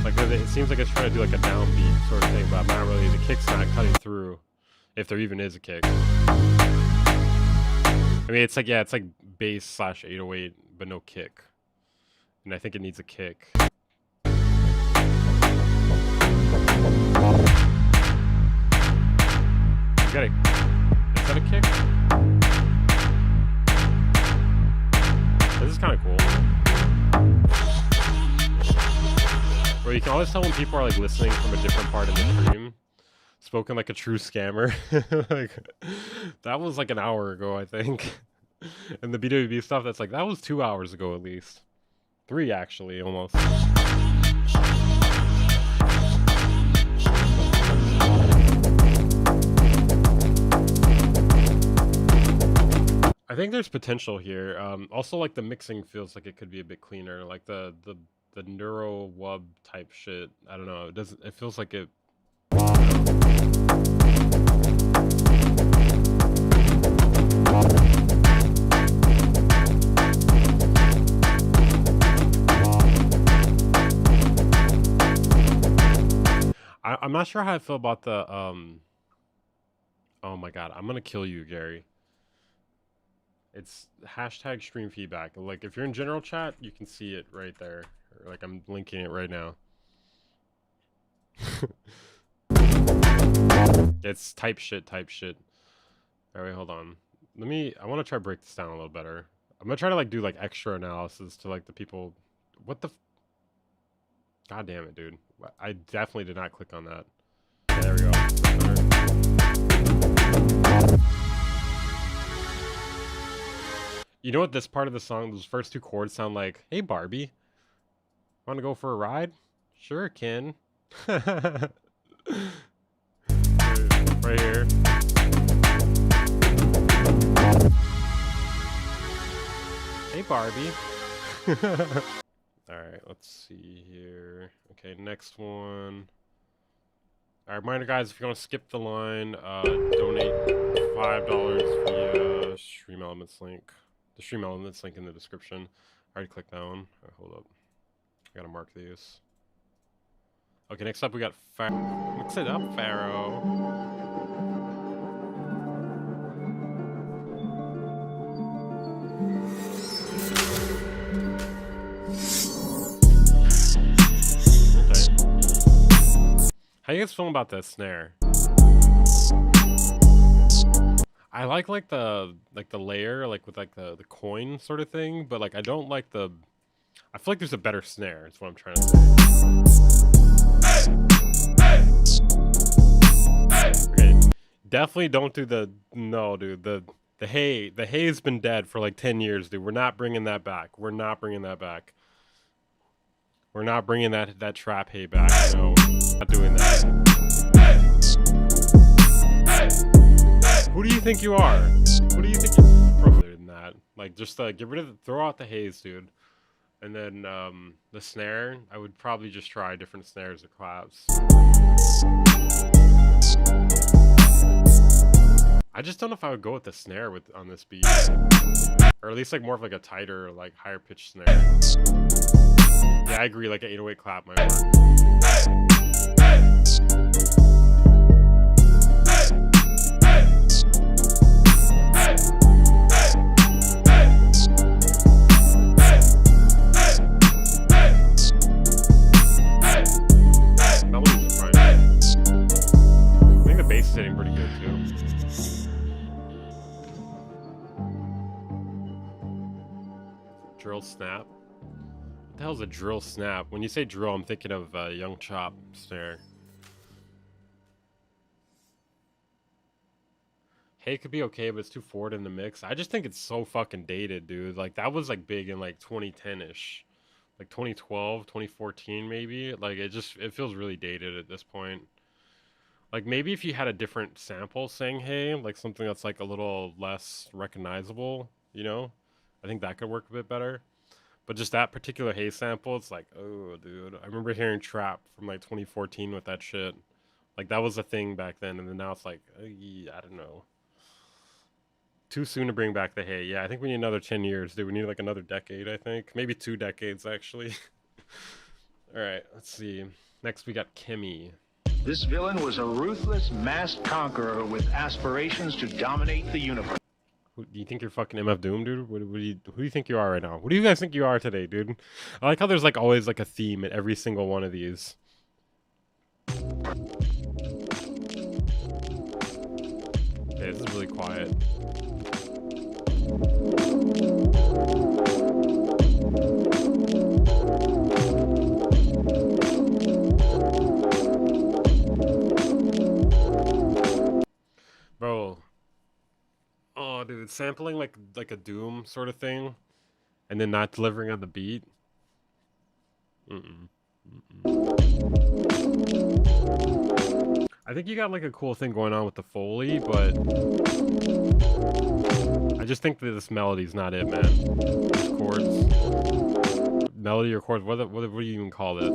Like, it seems like it's trying to do like a downbeat sort of thing, but I'm not really. The kick's not cutting through, if there even is a kick. I mean, it's like, yeah, it's like bass / 808, but no kick. And I think it needs a kick. You got it. Is that a kick? This is kind of cool. Bro, you can always tell when people are like listening from a different part of the stream. Spoken like a true scammer. Like, that was like an hour ago, I think. And the BWB stuff, that's like, that was 2 hours ago at least. 3 actually, almost. I think there's potential here. Also, like, the mixing feels like it could be a bit cleaner. Like the neuro wub type shit. I don't know. It feels like it. I'm not sure how I feel about the oh my god, I'm gonna kill you, Gary. It's hashtag stream feedback. Like, if you're in general chat, you can see it right there. Or, like, I'm linking it right now. It's type shit. All right, hold on. I want to try to break this down a little better. I'm gonna try to like do like extra analysis to like the people. What the? God damn it, dude. I definitely did not click on that. Yeah, there we go. You know what this part of the song, those first 2 chords sound like? Hey, Barbie. Want to go for a ride? Sure, Ken. Right here. Hey, Barbie. Alright, let's see here. Okay, next one. Alright, reminder guys, if you want to skip the line, donate $5 via Stream Elements link. The Stream Elements link in the description. I already clicked that one. Alright, hold up. I gotta mark these. Okay, next up we got Mix it up, Pharaoh. How you guys feeling about that snare? I like the layer, like with like the coin sort of thing, but like I don't like the. I feel like there's a better snare. Is what I'm trying to say. Okay, definitely don't do the dude. The hay's been dead for like 10 years, dude. We're not bringing that back. We're not bringing that back. We're not bringing that trap hay back. No, not doing that. Who do you think you are? Who do you think you're than that? Like, just get rid of throw out the haze, dude. And then the snare, I would probably just try different snares or claps. I just don't know if I would go with the snare on this beat, or at least like more of like a tighter, like higher pitched snare. Yeah, I agree. Like an 808 clap might work. Melodies are fine. I think the bass is hitting pretty good too. Drill snap. What the hell's a drill snap? When you say drill, I'm thinking of Young Chop snare. Hey, it could be okay, but it's too forward in the mix. I just think it's so fucking dated, dude. Like, that was, like, big in, like, 2010-ish. Like, 2012, 2014, maybe. Like, it feels really dated at this point. Like, maybe if you had a different sample saying hey, like, something that's, like, a little less recognizable, you know? I think that could work a bit better. But just that particular hey sample, it's like, oh, dude. I remember hearing Trap from, like, 2014 with that shit. Like, that was a thing back then, and then now it's like, yeah, I don't know. Too soon to bring back the hey. Yeah, I think we need another 10 years, dude. We need like another decade, I think. Maybe 2 decades, actually. All right, let's see. Next, we got Kimmy. This villain was a ruthless, masked conqueror with aspirations to dominate the universe. Do you think you're fucking MF Doom, dude? Who do you think you are right now? What do you guys think you are today, dude? I like how there's like always like a theme in every single one of these. Okay, this is really quiet. Bro. Oh, dude, sampling like a Doom sort of thing, and then not delivering on the beat. I think you got like a cool thing going on with the Foley, but I just think that this melody's not it, man. These chords, melody or chords, what do you even call it?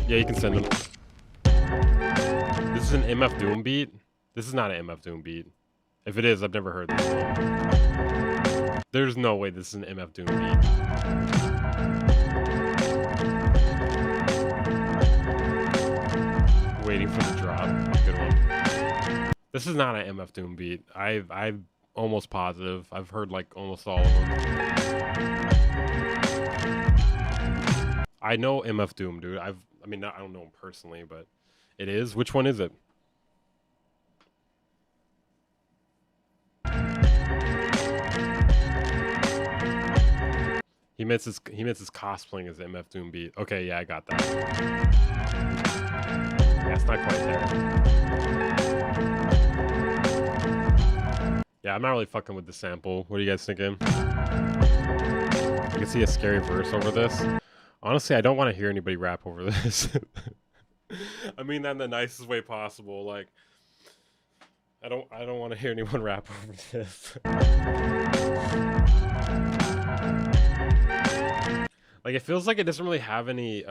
Yeah, you can send them. This is an MF Doom beat. This is not an MF Doom beat. If it is, I've never heard this song. There's no way this is an MF Doom beat. Waiting for the drop. Good one. This is not an MF Doom beat. I'm almost positive. I've heard like almost all of them. I know MF Doom, dude. I don't know him personally, but it is. Which one is it? He meant his cosplaying as the MF Doom beat. Okay, yeah, I got that. Yeah, it's not quite there. Yeah, I'm not really fucking with the sample. What are you guys thinking? You can see a scary verse over this. Honestly, I don't want to hear anybody rap over this. I mean that in the nicest way possible. Like, I don't want to hear anyone rap over this. Like, it feels like it doesn't really have any,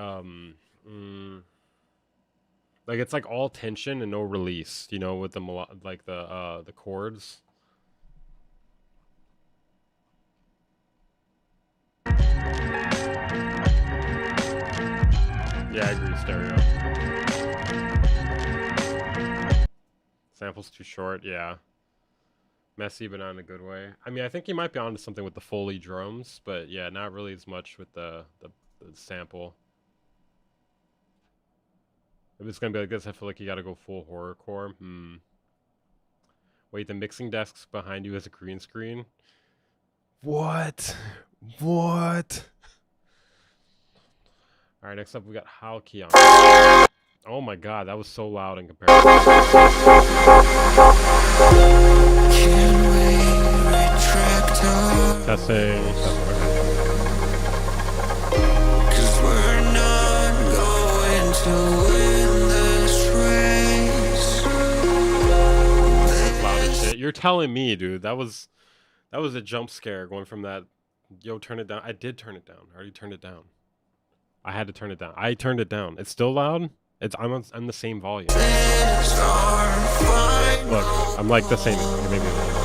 like, it's like all tension and no release, you know, with the, like, the chords. Yeah, I agree, stereo. Sample's too short, yeah. Messy, but not in a good way. I mean, I think he might be onto something with the Foley drums, but yeah, not really as much with the sample. If it's gonna be like this, I feel like you gotta go full horrorcore. Wait, the mixing desk's behind you as a green screen? What? What? Alright, next up we got Halkion. Oh my god, that was so loud in comparison. Testing. Loud as shit. You're telling me, dude. That was a jump scare going from that. Yo, turn it down. I did turn it down. I already turned it down. I had to turn it down. I turned it down. It's still loud? I'm the same volume. Look, I'm like the same. Maybe a little more.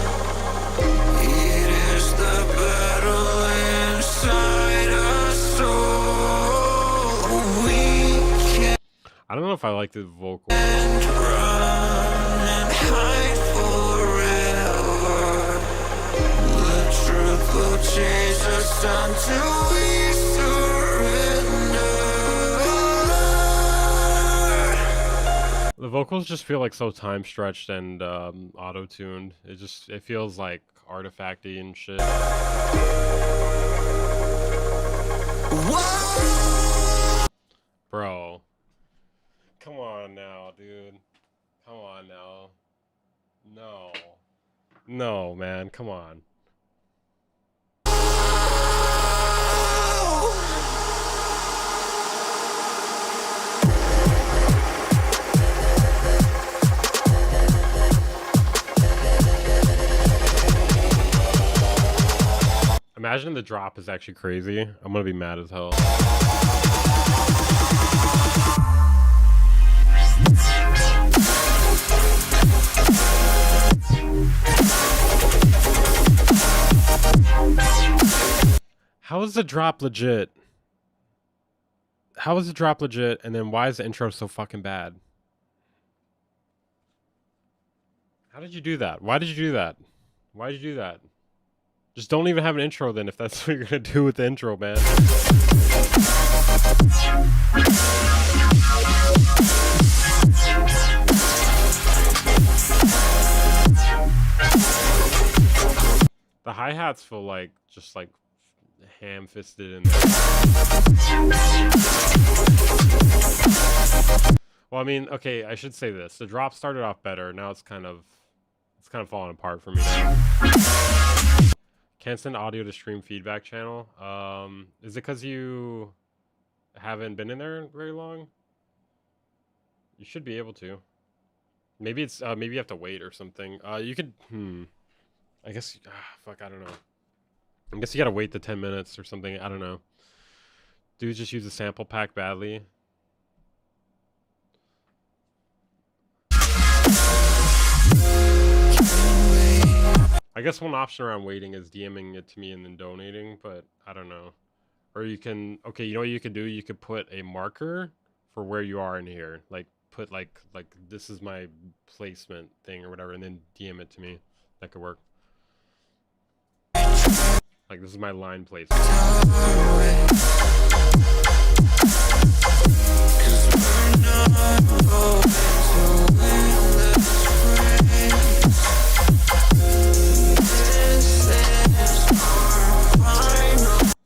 I don't know if I like the vocal. The vocals just feel like so time stretched and auto-tuned. It feels like artifacty and shit. Bro. Come on now, dude. Come on now. No. No, man. Come on. Imagine the drop is actually crazy. I'm gonna be mad as hell. How is the drop legit? How is the drop legit? And then why is the intro so fucking bad? How did you do that? Why did you do that? Why did you do that? Just don't even have an intro then if that's what you're gonna do with the intro, man. The hi-hats feel like just like ham-fisted in there. Well, I mean, okay, I should say this. The drop started off better. Now it's kind of falling apart for me now. Can't send audio to stream feedback channel. Is it because you haven't been in there very long? You should be able to. Maybe it's maybe you have to wait or something. You could I guess fuck, I don't know. I guess you gotta wait the 10 minutes or something. I don't know. Dudes just use the sample pack badly. I guess one option around waiting is DMing it to me and then donating, but I don't know. Or you can, okay, you know what you could do? You could put a marker for where you are in here. Like, put like this is my placement thing or whatever, and then DM it to me. That could work. Like, this is my line placement.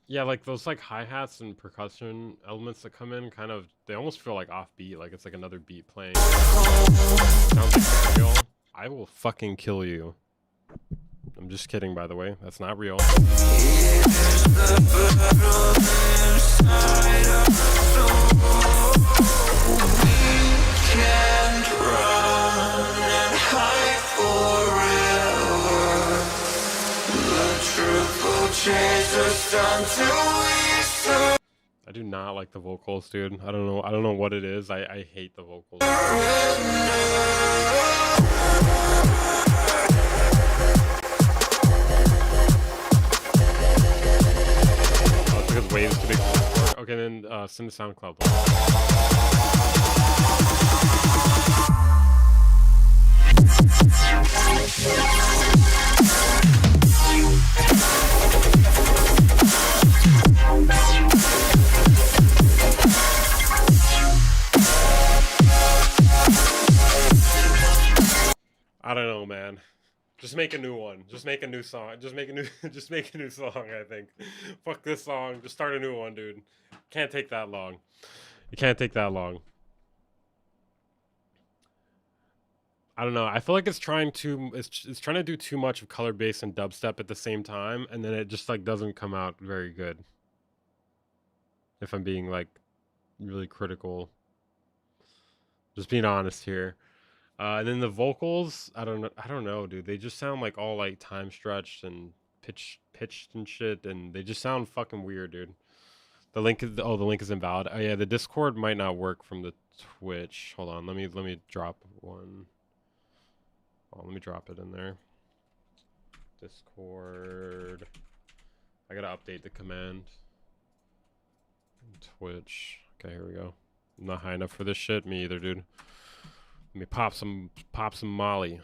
Yeah, like those like hi-hats and percussion elements that come in kind of, they almost feel like offbeat, like it's like another beat playing. Sounds like real. I will fucking kill you. I'm just kidding, by the way. That's not real. I do not like the vocals, dude. I don't know what it is. I hate the vocals. Oh, it's because waves too big for Discord. Okay, then send to SoundCloud. I don't know, man. Just make a new one. Just make a new song. Just make a new song, I think. Fuck this song. Just start a new one, dude. Can't take that long. It can't take that long. I don't know. I feel like it's trying to do too much of color bass and dubstep at the same time, and then it just like doesn't come out very good. If I'm being like really critical. Just being honest here. And then the vocals, I don't know, dude. They just sound like all like time stretched and pitched and shit, and they just sound fucking weird, dude. The link is the link is invalid. Oh yeah, the Discord might not work from the Twitch. Hold on, let me drop one. Oh, let me drop it in there. Discord. I gotta update the command. Twitch. Okay, here we go. I'm not high enough for this shit. Me either, dude. Let me pop some Molly.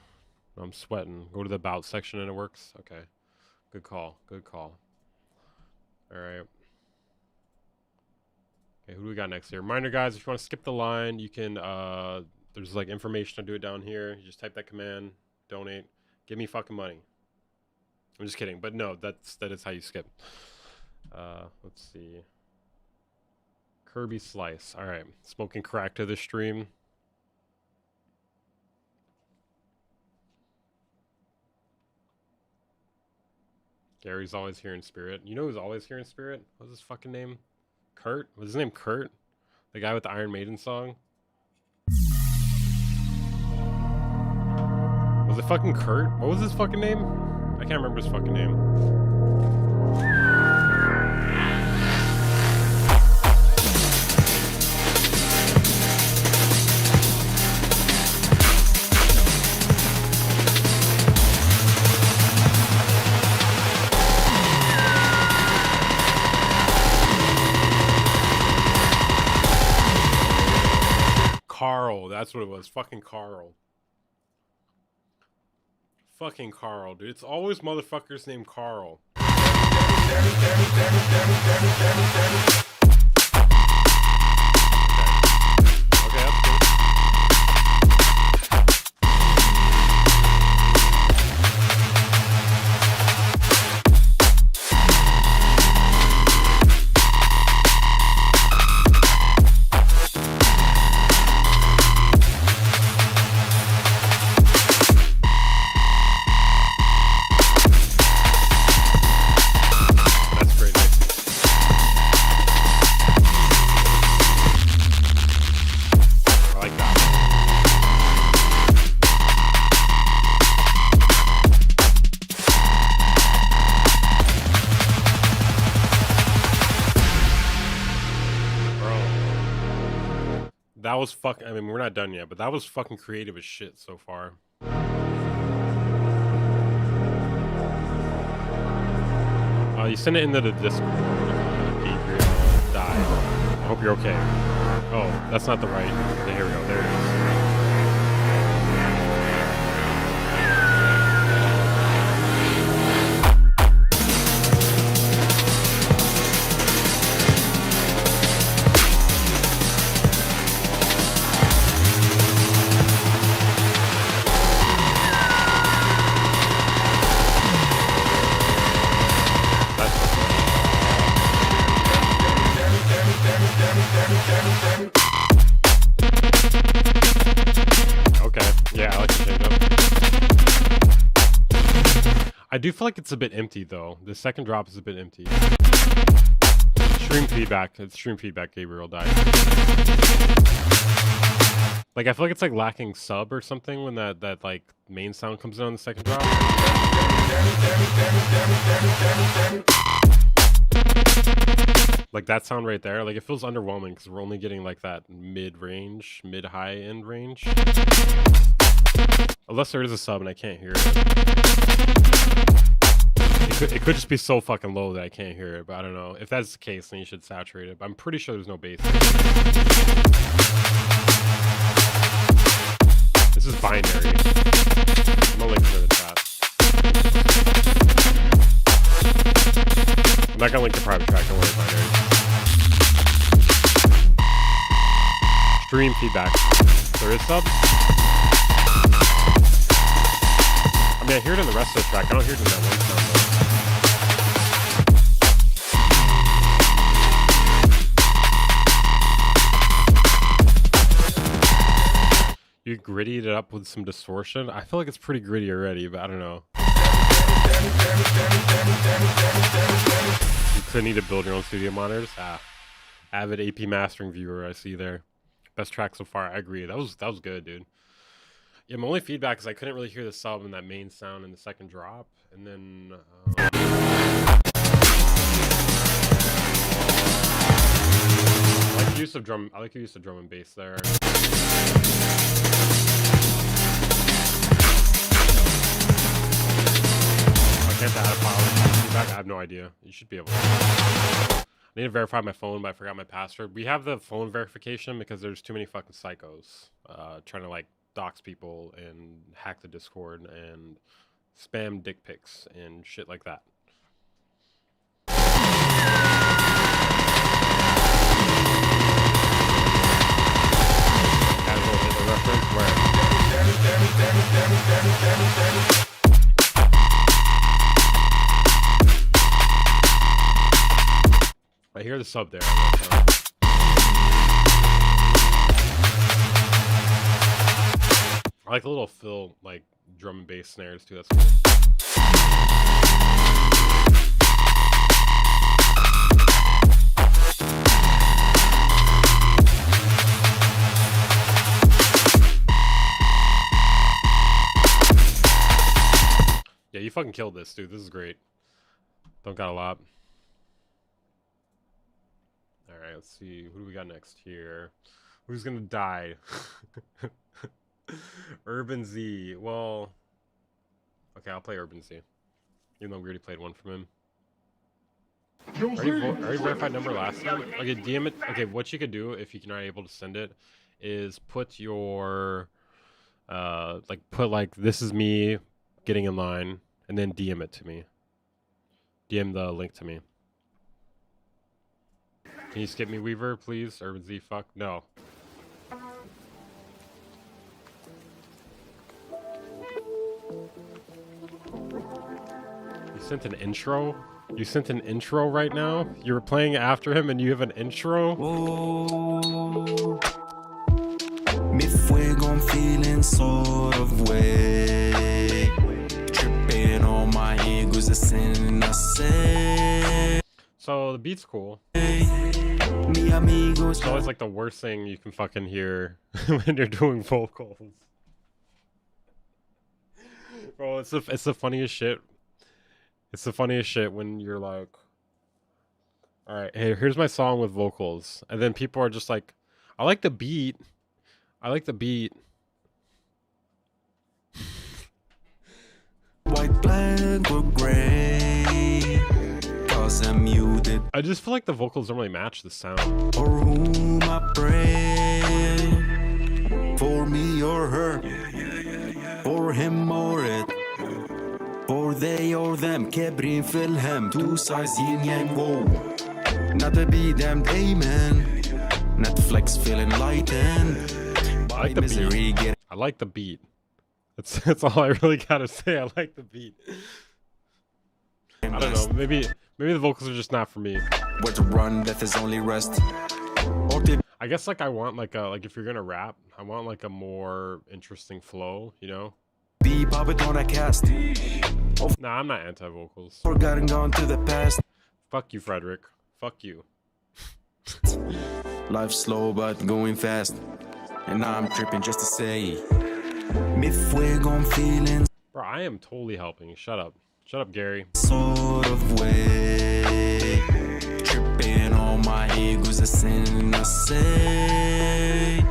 I'm sweating. Go to the about section and it works. Okay. Good call. Good call. All right. Okay, who do we got next here? Reminder, guys, if you want to skip the line, you can, there's like information to do it down here. You just type that command, donate, give me fucking money. I'm just kidding, but no, that is how you skip. Let's see. Kirby Slice. All right, smoking crack to the stream. Gary's always here in spirit. You know who's always here in spirit? What's his fucking name? Kurt? Was his name Kurt? The guy with the Iron Maiden song? Was it fucking Kurt? What was his fucking name? I can't remember his fucking name. Carl, that's what it was. Fucking Carl. Fucking Carl, dude. It's always motherfuckers named Carl. Okay, that's cool. That was fucking, I mean, we're not done yet, but that was fucking creative as shit so far. You send it into the Discord. Gabriel died. I hope you're okay. Oh, that's not the right. Here we go. There it is. Okay, yeah, I like the change up. I do feel like it's a bit empty though. The second drop is a bit empty. Stream feedback. It's stream feedback. Gabriel died. Like I feel like it's like lacking sub or something when that like main sound comes in on the second drop. Like that sound right there, like it feels underwhelming because we're only getting like that mid-range, mid-high end range. Unless there is a sub and I can't hear it. It could just be so fucking low that I can't hear it, but I don't know. If that's the case, then you should saturate it. But I'm pretty sure there's no bass. This is binary. No link to the chat. I'm not gonna link the private track, don't worry, binary. Stream feedback. There is sub? I mean, I hear it in the rest of the track. I don't hear it in that one sound though. You grittied it up with some distortion? I feel like it's pretty gritty already, but I don't know. You could need to build your own studio monitors. Avid AP mastering viewer, I see there. Best track so far. I agree. That was good, dude. Yeah, my only feedback is I couldn't really hear the sub and that main sound in the second drop, and then use of drum. I like your use of drum and bass there. I can't add a file. I have no idea. You should be able to. I need to verify my phone, but I forgot my password. We have the phone verification because there's too many fucking psychos trying to like dox people and hack the Discord and spam dick pics and shit like that. Casual Hitler reference where? I hear the sub there. I like the little fill, like drum and bass snares too. That's cool. Yeah, you fucking killed this, dude. This is great. Don't got a lot. Alright, let's see. Who do we got next here? Who's gonna die? Urban Z. Well, okay, I'll play Urban Z. Even though we already played one from him. Already verified number last time? Okay, DM it. Okay, what you could do if you're not able to send it is put your, this is me getting in line, and then DM it to me. DM the link to me. Can you skip me, Weaver, please? Urban Z, fuck. No. You sent an intro? You sent an intro right now? You were playing after him and you have an intro? Me fuego, I'm feeling sort of way. Tripping on my ego's a sin, I say. So the beat's cool. It's always like the worst thing you can fucking hear when you're doing vocals. Bro, it's the funniest shit. It's the funniest shit when you're like, alright, hey, here's my song with vocals. And then people are just like, I like the beat. I like the beat. White, black, or gray. Cause I'm muted. I just feel like the vocals don't really match the sound. For whom I pray. For me or her. For him or it. For they or them. Kebrin Filhem. Two sides yin yang woe. Not to be damned, amen. Netflix feeling lightened. I like the beat. I like the beat. That's all I really gotta say. I like the beat. I don't know. Maybe the vocals are just not for me. Where to run, death is only rest. I guess like I want like if you're gonna rap, I want like a more interesting flow, you know? Nah, I'm not anti-vocals. Forgotten, gone to the past. Fuck you, Frederick. Fuck you. Life's slow but going fast. And now I'm tripping just to say. Me fuego, I'm feeling. Bro, I am totally helping. Shut up. Shut up, Gary. Sort of way. Tripping on my ego's a sin, I say.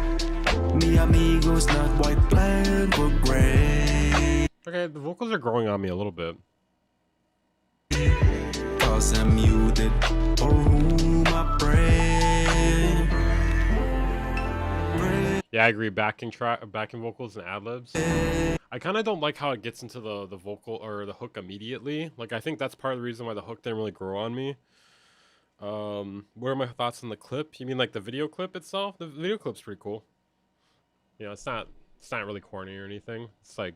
Mi amigos, not white, black, or gray. Okay, the vocals are growing on me a little bit. Cause I'm muted. For whom I pray. Yeah, I agree. Backing vocals and ad-libs. I kind of don't like how it gets into the vocal or the hook immediately. Like, I think that's part of the reason why the hook didn't really grow on me. What are my thoughts on the clip? You mean like the video clip itself? The video clip's pretty cool. You know, it's not really corny or anything. It's like,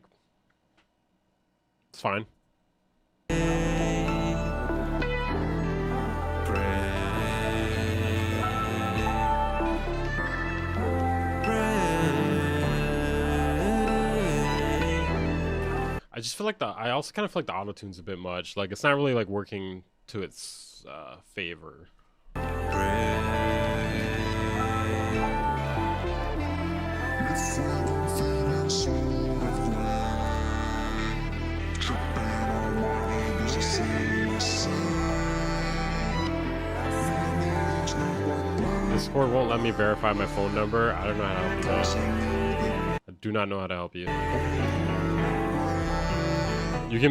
it's fine. I just feel like I also kind of feel like the auto-tune's a bit much. Like, it's not really like working to its favor. This Discord won't let me verify my phone number. I don't know how to help you guys. I do not know how to help you.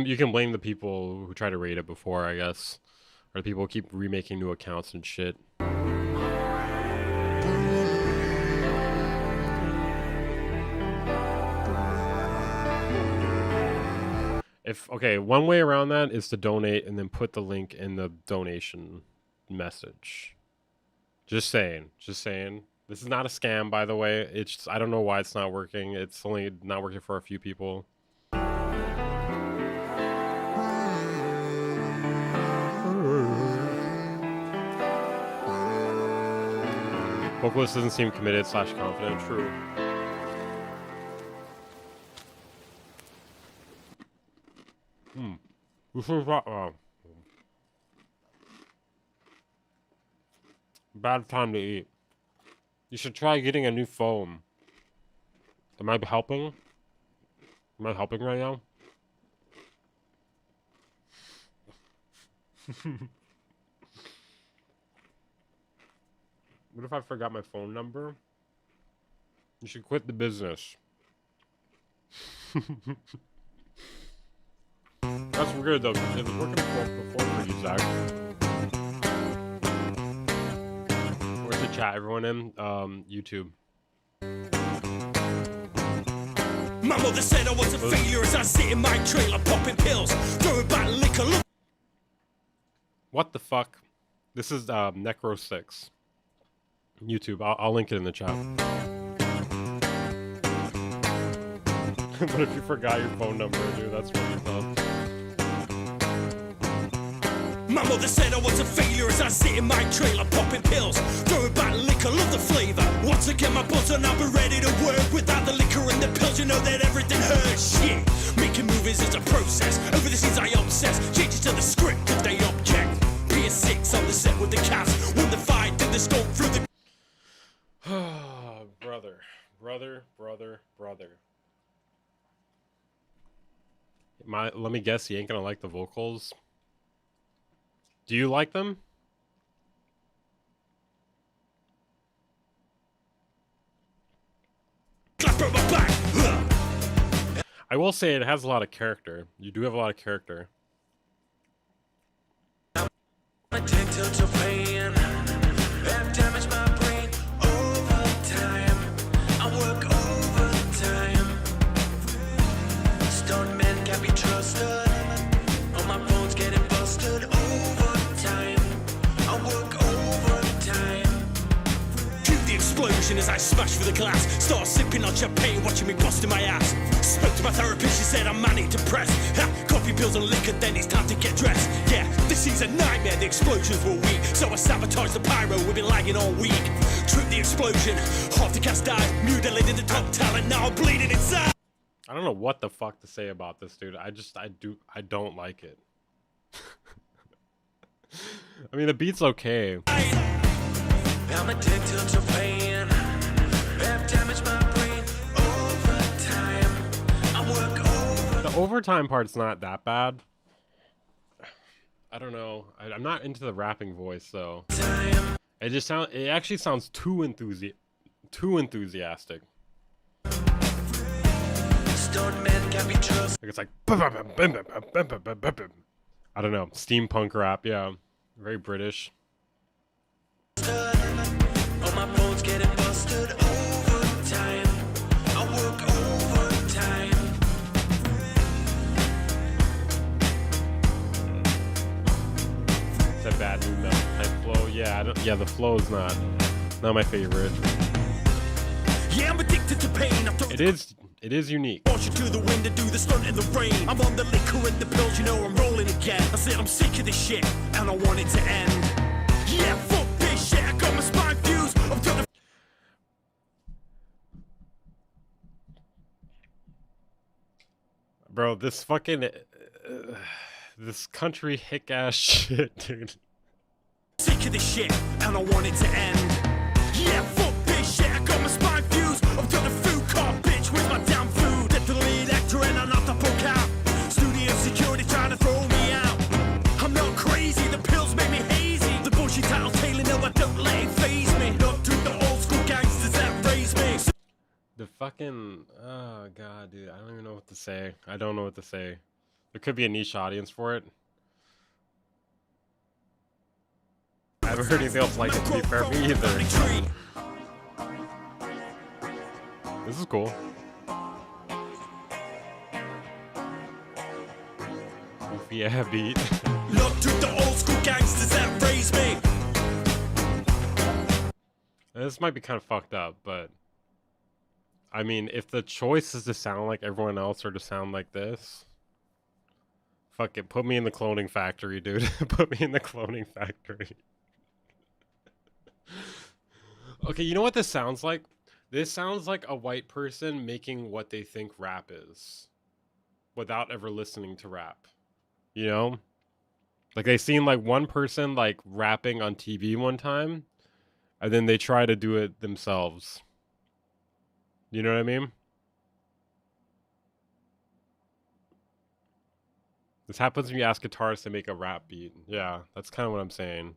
You can blame the people who tried to raid it before, I guess. Or the people who keep remaking new accounts and shit. Okay, one way around that is to donate and then put the link in the donation message. Just saying. Just saying. This is not a scam, by the way. It's just, I don't know why it's not working. It's only not working for a few people. Vocalist doesn't seem committed / confident. True. This is bad time to eat. You should try getting a new phone. Am I helping? Am I helping right now? What if I forgot my phone number? You should quit the business. That's weird though, because it was working before for you, Zach. Where's the chat, everyone in? YouTube. My mother said I was a failure as I sit in my trailer popping pills, throwing back liquor. What the fuck? This is Necro6. YouTube. I'll link it in the chat. What if you forgot your phone number, dude? That's what you thought. My mother said I was a failure as I sit in my trailer popping pills, throwing back liquor, love the flavor. Once again my buzz and I'll be ready to work. Without the liquor and the pills, you know that everything hurts. Shit, making movies is a process. Over the scenes I obsess, changes to the script if they object. PS6 on the set with the cast, won the fight, did the scope through the... Brother. Let me guess, you ain't gonna like the vocals. Do you like them? I will say it has a lot of character. You do have a lot of character. As I smash through the glass, start sipping on champagne, watching me busting my ass. Spoke to my therapist, she said I'm manic depressed. Ha, coffee, pills and liquor, then it's time to get dressed. Yeah, this is a nightmare, the explosions were weak, so I sabotaged the pyro, we've been lagging all week. Tripped the explosion, half the cast died, mutilated the top talent, now I'm bleeding inside. I don't know what the fuck to say about this, dude. I don't like it. I mean, the beat's okay. I'm addicted to pain. I've damaged my brain over time. I work over. The overtime part's not that bad. I don't know. I'm not into the rapping voice, though. It actually sounds too enthusiastic. Like it's like I don't know, steampunk rap. Yeah, very British. All my bones getting busted over time. I work overtime. It's a bad new metal type flow. Yeah, the flow is not my favorite. Yeah, I'm addicted to pain. It is unique. Watch you do the wind and do the stunt in the rain. I'm on the liquor and the pills, you know I'm rolling again. I said I'm sick of this shit and I want it to end. Yeah, fuck this shit. I got my spine fused. I'm done. Bro, this fucking this country hick ass shit, dude. Sick of this shit and I want it to end. Yeah, fuck this shit. I got my spine fused. I'm done a food car, bitch, with my damn food. Get the lead actor and I'm not the book out. Studio security trying to throw me out. I'm not crazy, the pills make me hazy. The bullshit title's tailing, no, I don't let it faze me. Not Fucking, oh god, dude, I don't even know what to say. I don't know what to say. There could be a niche audience for it. I haven't heard anything else like it, to be fair, me either. This is cool. Yeah, beat. Look to the old school gangsters that raised me. This might be kind of fucked up, but I mean, if the choice is to sound like everyone else or to sound like this, fuck it, put me in the cloning factory, dude. Put me in the cloning factory. Okay, you know what this sounds like? This sounds like a white person making what they think rap is without ever listening to rap. You know? Like they seen like one person like rapping on TV one time and then they try to do it themselves. You know what I mean? This happens when you ask guitarists to make a rap beat. Yeah, that's kind of what I'm saying.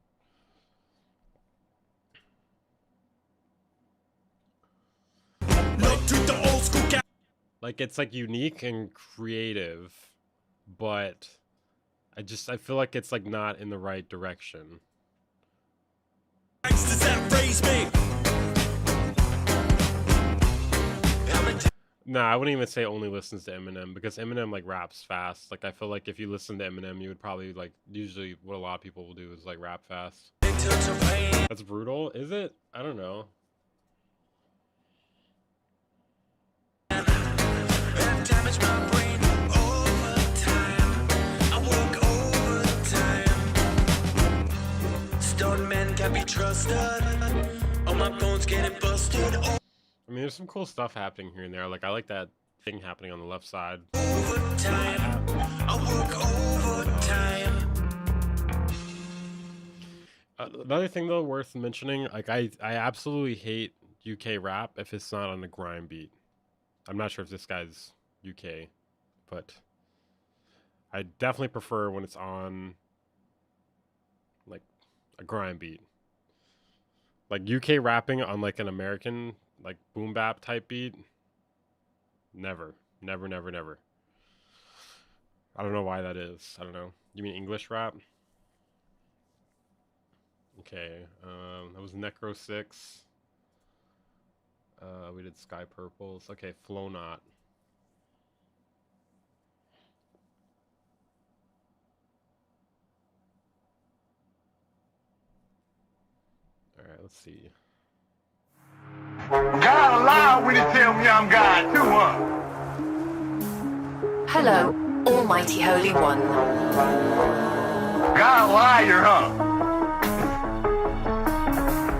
Like it's like unique and creative, but I feel like it's like not in the right direction. Nah, I wouldn't even say only listens to Eminem because Eminem like raps fast. Like I feel like if you listen to Eminem, you would probably like usually what a lot of people will do is like rap fast. That's brutal, is it? I don't know. Damage my brain over time. I work overtime. Stone men can be trusted. All my bones getting busted. I mean, there's some cool stuff happening here and there. Like I like that thing happening on the left side. Overtime. I work overtime. Another thing though worth mentioning, like I absolutely hate UK rap if it's not on a grime beat. I'm not sure if this guy's UK, but I definitely prefer when it's on like a grime beat. Like UK rapping on like an American like boom bap type beat. Never. Never, never, never. I don't know why that is. I don't know. You mean English rap? Okay. That was Necro 6. We did Sky Purples. Okay, Flow Not. Alright, let's see. God lie when he tell me I'm God too, huh? Hello, Almighty Holy One. God liar, huh?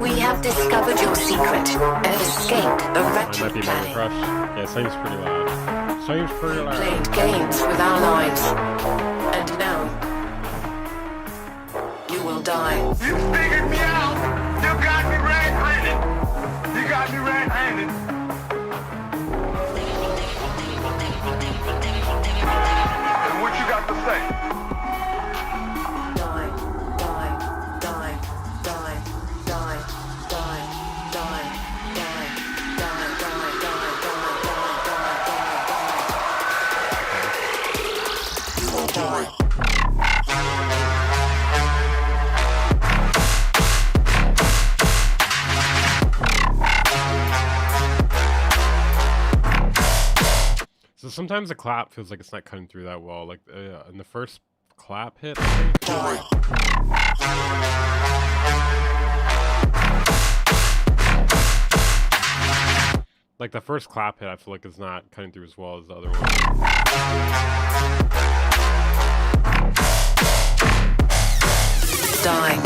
We have discovered your secret and escaped a wretched Might be Mother planet. Crush. Yeah, seems pretty loud. Seems pretty loud. Played games with our lives, and now you will die. You figured me out. You got me red-handed. You got me red-handed. And what you got to say? Die, die, die, die, die, die, die, die, die, die, die, die, die, die, die. You will die. So sometimes the clap feels like it's not cutting through that well. Like in the first clap hit. Like the first clap hit, I feel like it's not cutting through as well as the other one. Die.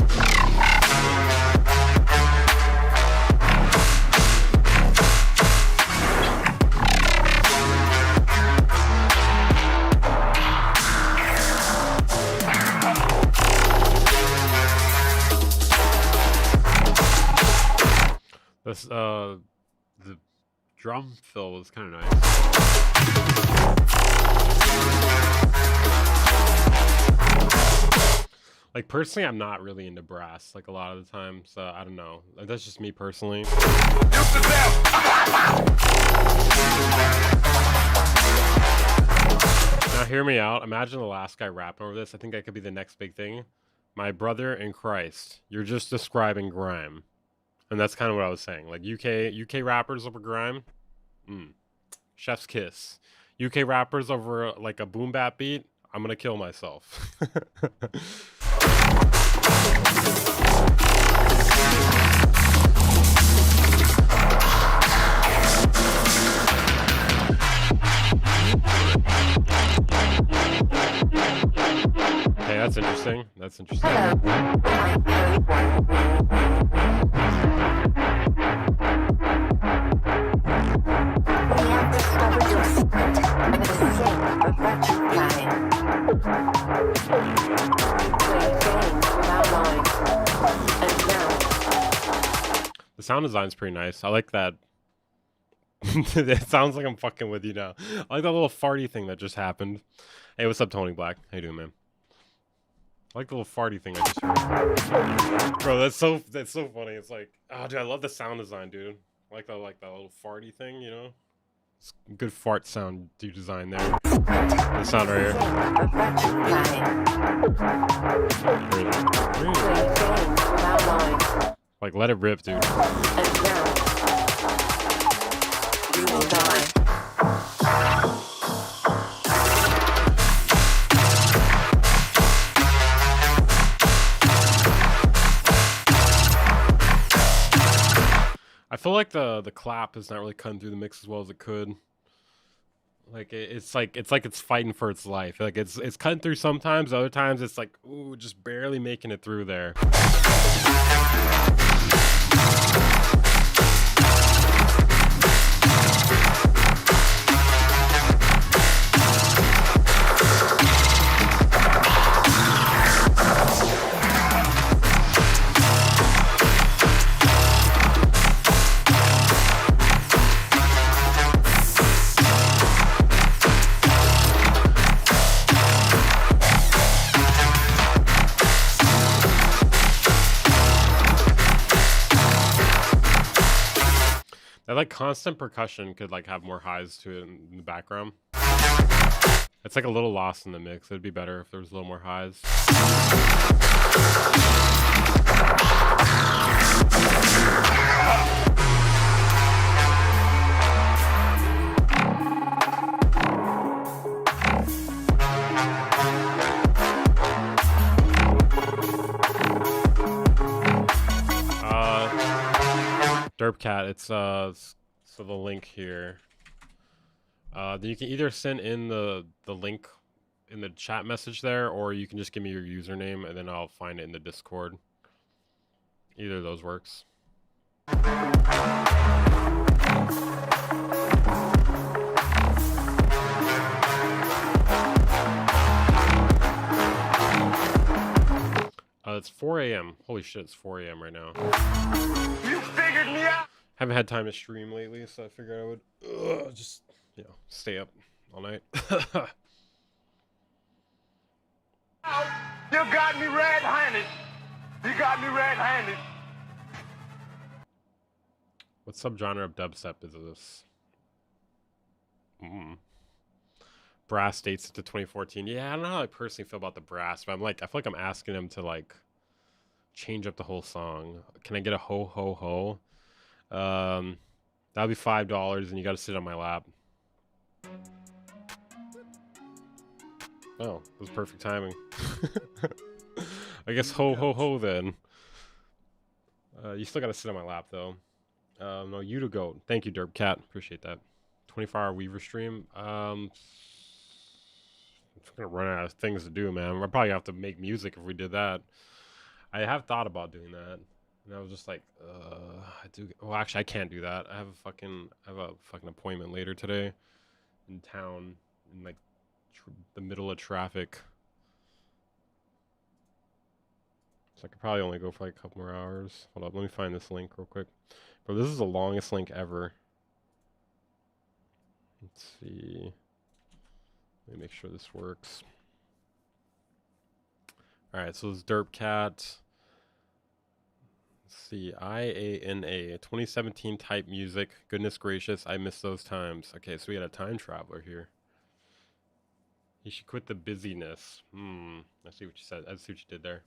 This the drum fill was kind of nice. Like personally, I'm not really into brass like a lot of the time, so I don't know. Like, that's just me personally. Now hear me out. Imagine the last guy rapping over this. I think that could be the next big thing. My brother in Christ, you're just describing grime, and that's kind of what I was saying. Like UK rappers over grime, chef's kiss. UK rappers over like a boom bap beat, I'm gonna kill myself. Okay, that's interesting. That's interesting. The sound design's pretty nice. I like that. It sounds like I'm fucking with you now. I like that little farty thing that just happened. Hey, what's up, Tony Black? How you doing, man? I like the little farty thing I just heard. Bro, that's so funny. It's like, oh, dude, I love the sound design, dude. I like that little farty thing, you know? It's good fart sound you design there. The sound right here. Like, let it rip, dude. I feel like the clap is not really cutting through the mix as well as it could. Like it's fighting for its life. Like it's cutting through sometimes, other times it's like, ooh, just barely making it through there. That like constant percussion could like have more highs to it in the background. It's like a little lost in the mix. It'd be better if there was a little more highs. Derpcat, it's so the link here. Then you can either send in the link in the chat message there, or you can just give me your username and then I'll find it in the Discord. Either of those works. It's 4 a.m. Holy shit, it's 4 a.m. right now. You figured me out. Haven't had time to stream lately, so I figured I would just, you know, stay up all night. You got me red-handed. You got me red-handed. What subgenre of dubstep is this? Brass dates it to 2014. Yeah, I don't know how I personally feel about the brass, but I'm like, I feel like I'm asking them to like change up the whole song. Can I get a ho ho ho? That'll be $5 and you gotta sit on my lap. Oh, that was perfect timing. I guess ho ho ho then. You still gotta sit on my lap though. No, you to go. Thank you, Derpcat. Appreciate that. 24-hour Weaver stream. I'm gonna run out of things to do, man. We're probably gonna have to make music if we did that. I have thought about doing that, and I was just like, I do. Well, actually, I can't do that. I have a fucking appointment later today in town, in like the middle of traffic. So I could probably only go for like a couple more hours. Hold up, let me find this link real quick. Bro, this is the longest link ever. Let's see. Let me make sure this works. All right, so it's Derp Cat. Let's see, IANA 2017 type music. Goodness gracious, I miss those times. Okay, so we had a time traveler here. You should quit the busyness. I see what you said. I see what you did there.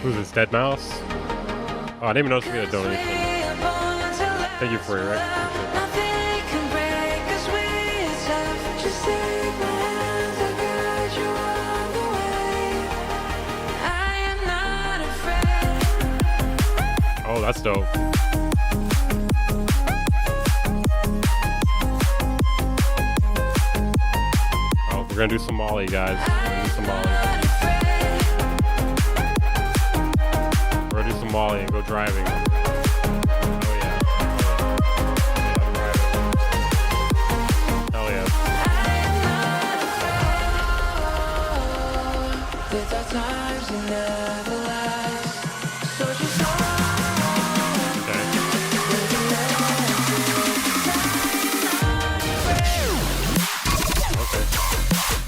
Who's this, Dead Mouse? Oh, I didn't even notice we had a donation. Thank you for your Oh, that's dope. Oh, we're gonna do some Molly, guys. We're gonna do some Molly. We're gonna do some Molly and go driving. Oh yeah. Hell yeah.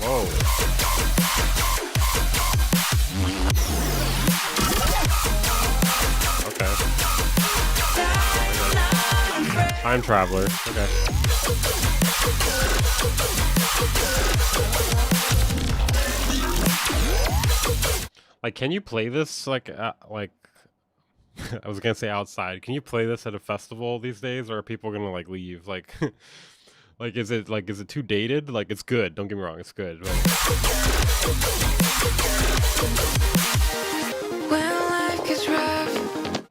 Whoa. Okay. Time traveler. Okay. Like, can you play this like I was gonna say outside? Can you play this at a festival these days, or are people gonna like leave? Like, is it too dated? Like, it's good. Don't get me wrong, it's good. But...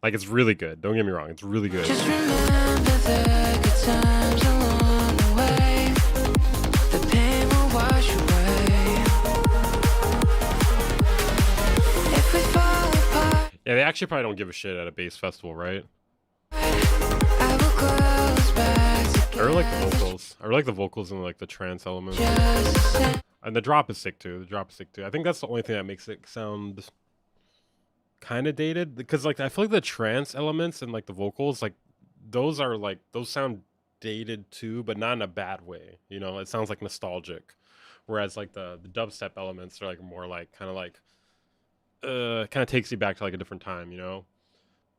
Like, it's really good. Don't get me wrong, it's really good. Just remember the good times along the way. The pain will wash away. If we fall apart, Yeah, they actually probably don't give a shit at a bass festival, right? I will close back I really like the vocals. I really like the vocals and like the trance elements. And the drop is sick too. I think that's the only thing that makes it sound kind of dated, because like I feel like the trance elements and like the vocals, like those sound dated too, but not in a bad way. You know, it sounds like nostalgic. Whereas like the dubstep elements are like more like kind of takes you back to like a different time, you know,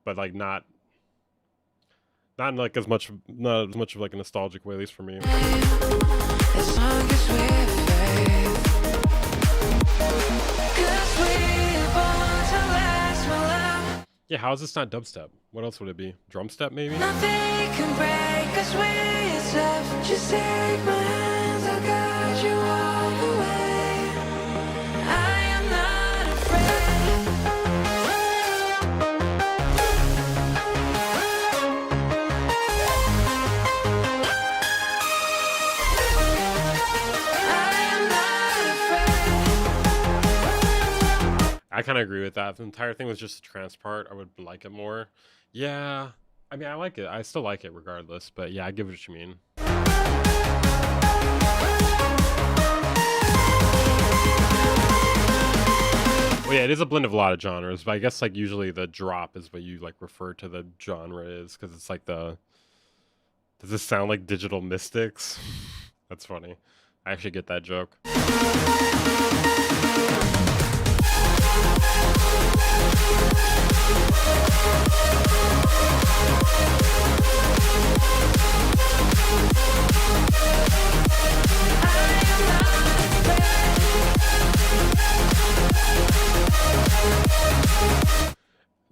but like not in like not as much of like a nostalgic way, at least for me. as long as we're faith. 'Cause we're born to last, my love. Yeah, how is this not dubstep? What else would it be? Drum step, maybe? Nothing can break us, we're tough. Just take my hands, I'll guide you all the way. I am not afraid. I kind of agree with that. If the entire thing was just the trance part, I would like it more. Yeah, I mean, I like it. I still like it regardless. But yeah, I get what you mean. Well, yeah, it is a blend of a lot of genres, but I guess like usually the drop is what you like refer to the genre is, because it's like the. Does this sound like Digital Mystics? That's funny. I actually get that joke.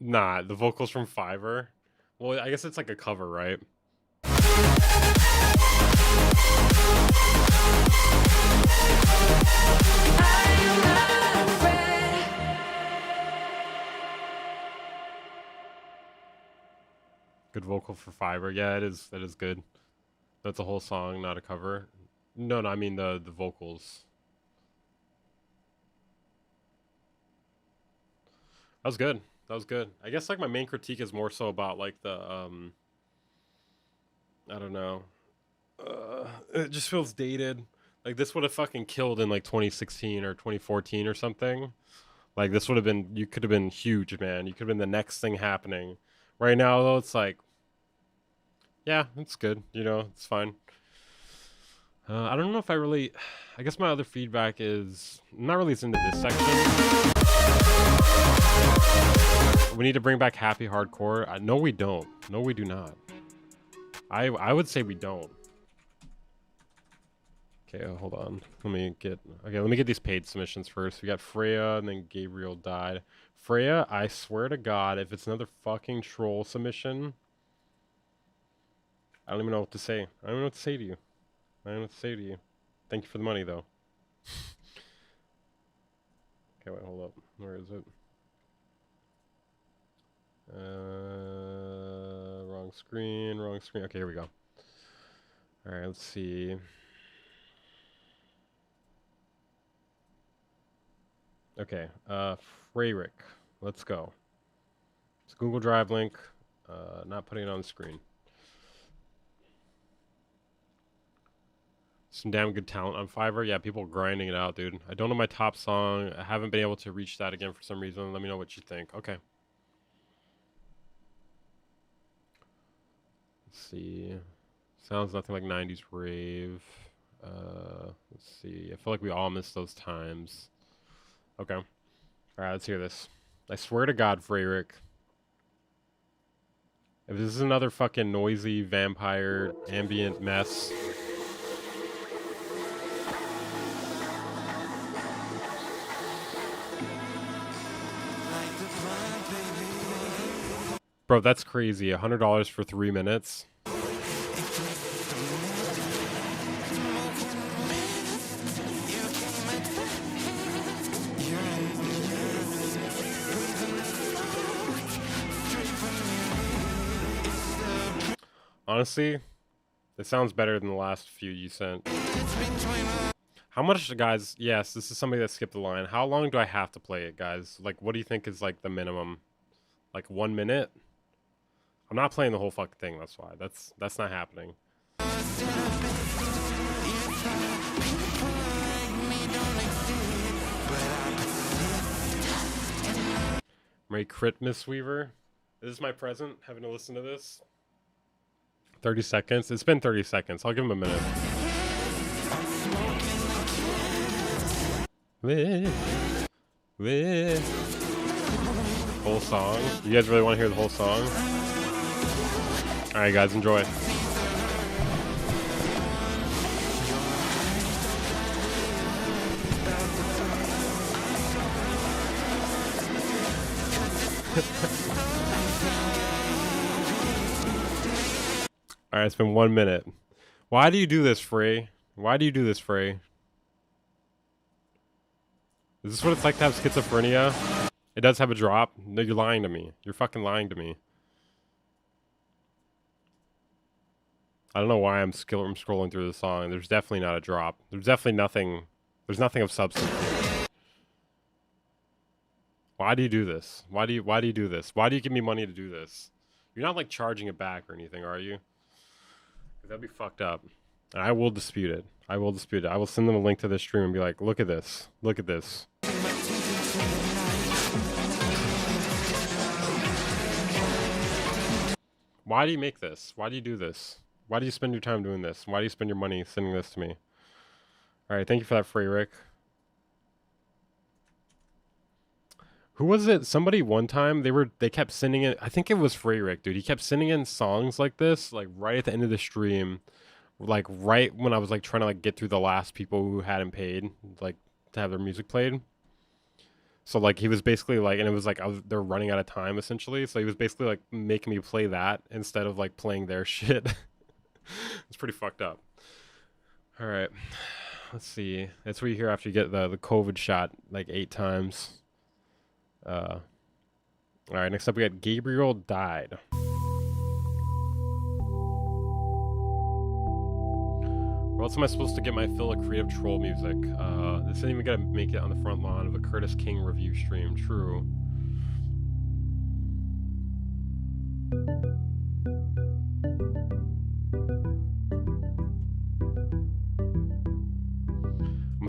Nah, the vocals from Fiverr. Well, I guess it's like a cover, right? Good vocal for Fiverr. Yeah, it is. That is good. That's a whole song, not a cover. No, I mean the vocals. That was good. That was good. I guess like my main critique is more so about like the I don't know. It just feels dated. Like this would have fucking killed in like 2016 or 2014 or something. Like this would have been, you could have been huge, man. You could have been the next thing happening. Right now though, it's like, yeah, it's good. You know, it's fine. I don't know if I really, I guess my other feedback is, I'm not really into this section. We need to bring back happy hardcore. No, we don't. No, we do not. I would say we don't. Okay, hold on. Let me get these paid submissions first. We got Freya and then Gabriel died. Freya, I swear to God, if it's another fucking troll submission, I don't even know what to say. I don't know what to say to you. I don't know what to say to you. Thank you for the money, though. Okay, wait, hold up. Where is it? Wrong screen, wrong screen. Okay, here we go. All right, let's see. Okay, Freyrick. Let's go. It's a Google Drive link. Not putting it on the screen. Some damn good talent on Fiverr. Yeah, people grinding it out, dude. I don't know my top song. I haven't been able to reach that again for some reason. Let me know what you think. Okay. Let's see. Sounds nothing like 90s rave. Let's see. I feel like we all miss those times. Okay. Alright, let's hear this. I swear to God, Freyrick. If this is another fucking noisy vampire ambient mess. Bro, that's crazy. $100 for 3 minutes. Honestly, it sounds better than the last few you sent. How much, guys? Yes, this is somebody that skipped the line. How long do I have to play it, guys? Like, what do you think is like the minimum? Like 1 minute? I'm not playing the whole fucking thing. That's why. That's not happening. Merry Christmas, Weaver. This is my present. Having to listen to this. 30 seconds. It's been 30 seconds. I'll give him a minute. Whole song. You guys really want to hear the whole song? Alright, guys, enjoy. Alright, it's been 1 minute. Why do you do this, Frey? Why do you do this, Frey? Is this what it's like to have schizophrenia? It does have a drop? No, you're lying to me. You're fucking lying to me. I don't know why I'm scrolling through the song. There's definitely not a drop. There's definitely nothing. There's nothing of substance here. Why do you do this? Why do you do this? Why do you give me money to do this? You're not like charging it back or anything, are you? That'd be fucked up. And I will dispute it. I will dispute it. I will send them a link to this stream and be like, look at this. Look at this. Why do you make this? Why do you do this? Why do you spend your time doing this? Why do you spend your money sending this to me? Alright, thank you for that, Freyrick. Who was it? Somebody one time, they kept sending it. I think it was Freyrick, dude. He kept sending in songs like this, like right at the end of the stream. Like right when I was like trying to like get through the last people who hadn't paid, like to have their music played. So like he was basically like, and it was like they're running out of time essentially. So he was basically like making me play that instead of like playing their shit. It's pretty fucked up. All right, let's see. That's what you hear after you get the COVID shot like 8 times. All right, next up we got Gabriel Died. Where else am I supposed to get my fill of creative troll music? This isn't even gonna make it on the front lawn of a Curtis King review stream. True.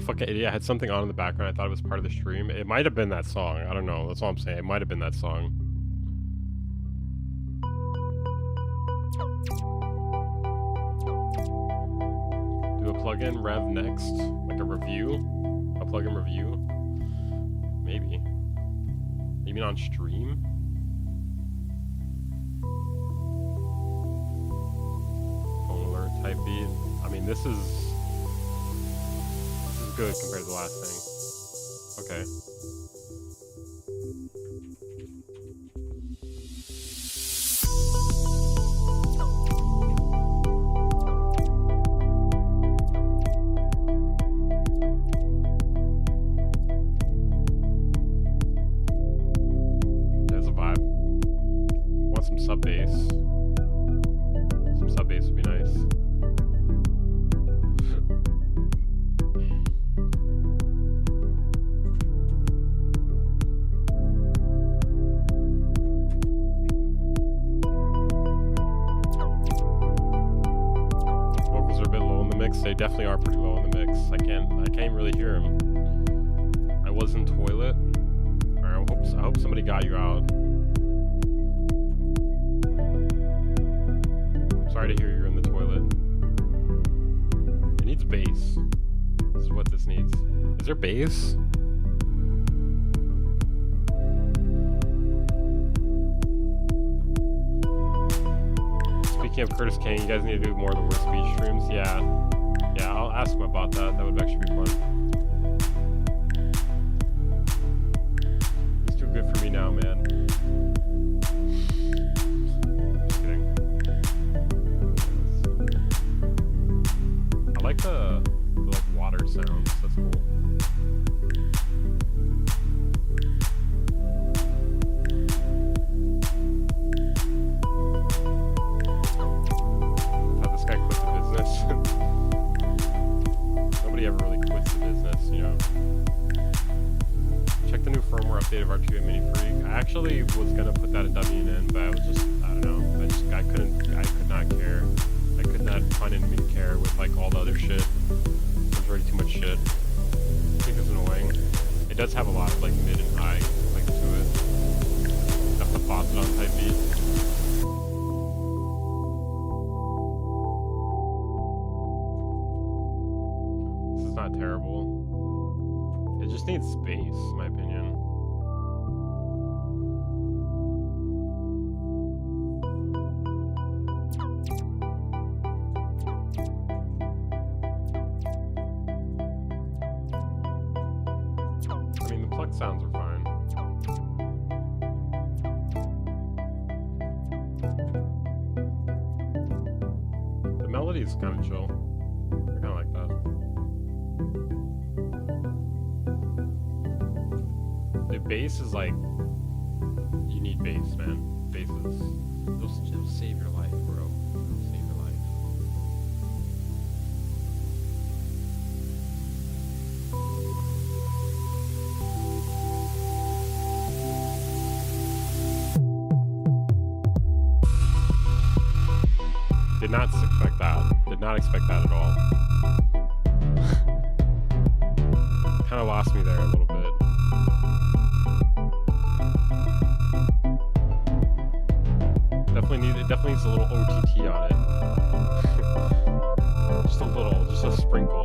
fucking idiot. I had something on in the background. I thought it was part of the stream. It might have been that song. I don't know. That's all I'm saying. It might have been that song. Do a plugin rev next, like a review, a plugin review. Maybe on stream. Phone alert type beat. I mean, this is good compared to the last thing. Okay. There's a vibe. Want some sub bass? Some sub bass would be nice. They definitely are pretty low in the mix. I can't really hear them. I was in toilet. Or I hope somebody got you out. Sorry to hear you're in the toilet. It needs bass. This is what this needs. Is there bass? Speaking of Curtis Kane, you guys need to do more of the worst speech streams. Yeah, I'll ask him about that. That would actually be fun. He's too good for me now, man. Just kidding. I like the like water sounds. That's cool. This guy quit the business. Nobody ever really quits the business, you know. Check the new firmware update of R2 Mini Freak. I actually was gonna put that in WN, but I was just, I don't know. I could not care. I could not find anything to care with like all the other shit. There's already too much shit. I think it's annoying. It does have a lot of like mid and high like to it. Have the faucet on type beat. Not terrible. It just needs space, in my opinion. I mean, the pluck sounds are fine. The melody is kind of chill. I kind of like that. The bass is like, you need bass, man. Bass is, it'll save your life, bro. It'll save your life. Did not expect that. Did not expect that at all. Kind of lost me there a little bit. It definitely needs a little OTT on it. Just a little, just a sprinkle.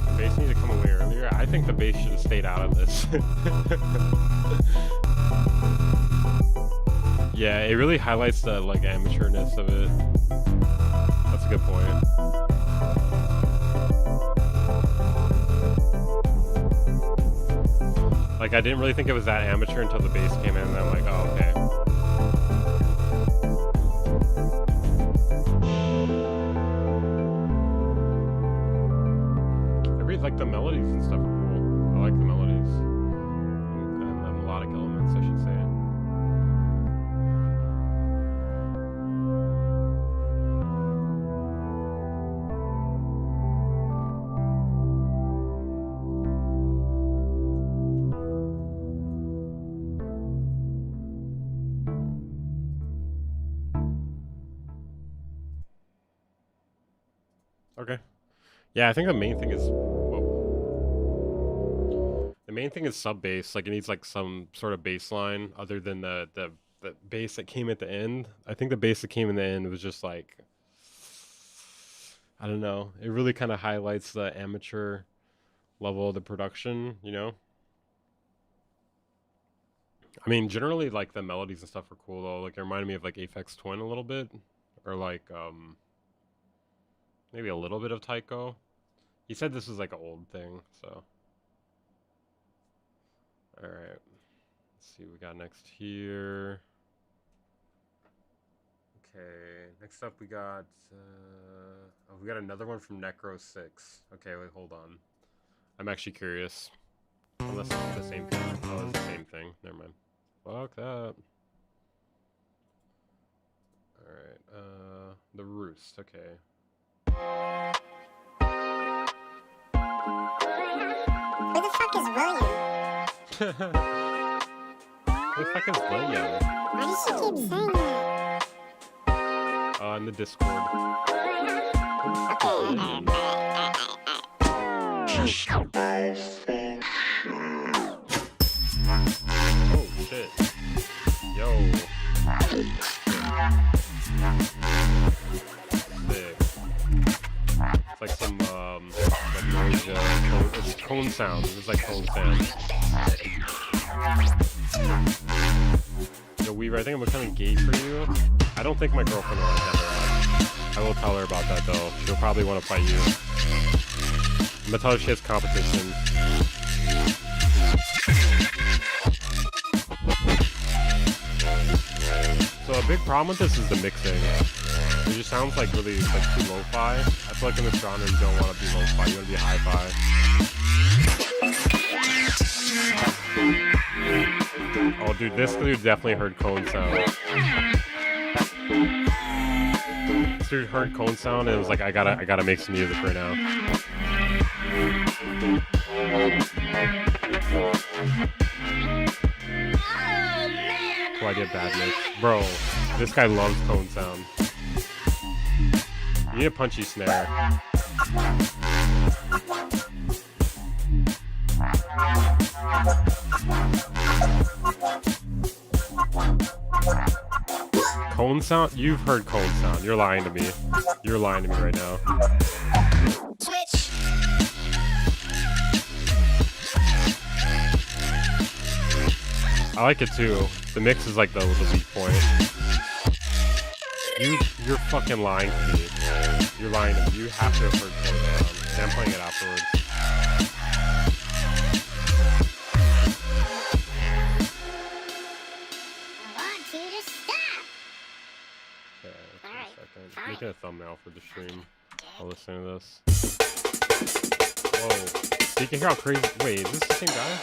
The bass needed to come away earlier. I think the bass should have stayed out of this. Yeah, it really highlights the like amateurness of it. That's a good point. Like, I didn't really think it was that amateur until the bass came in, and I'm like, oh, okay. Like, the melodies and stuff are cool. I like the melodies. And the melodic elements, I should say. Okay. Yeah, I think the main thing is... Whoa. The main thing is sub bass. Like, it needs, like, some sort of bass line other than the bass that came at the end. I think the bass that came in the end was just, like... I don't know. It really kind of highlights the amateur level of the production, you know? I mean, generally, like, the melodies and stuff are cool, though. Like, it reminded me of, like, Aphex Twin a little bit. Or, like, maybe a little bit of Tycho. He said this was, like, an old thing, so. Alright. Let's see what we got next here. Okay, next up we got another one from Necro6. Okay, wait, hold on. I'm actually curious. Unless it's the same thing. Oh, it's the same thing. Never mind. Fuck that. Alright, The Roost, okay. Who the fuck is William? Who the fuck is William? Why does she keep saying that? In the Discord. Oh shit. Yo. Sick. It's like some like noise, it's cone sound. It's like cone sound. Yo, Weaver, I think I'm becoming gay for you. I don't think my girlfriend will like that. I will tell her about that though. She'll probably want to fight you. I'm gonna tell her she has competition. So a big problem with this is the mixing. It just sounds like really like too lo-fi. I feel like in this genre you don't want to be lo-fi, you want to be hi-fi. Oh dude, this dude definitely heard cone sound. This dude heard cone sound and it was like, I gotta make some music right now. So I get bad mix. Bro, this guy loves cone sound. You need a punchy snare. Cone sound? You've heard cone sound. You're lying to me. You're lying to me right now. Switch. I like it too. The mix is like the weak point. You're fucking lying to me. You're lying to me. You have to have heard cone sound. And I'm playing it afterwards. Making a thumbnail for the stream. I'll listen to this. Whoa. So you can hear how crazy. Wait, is this the same guy?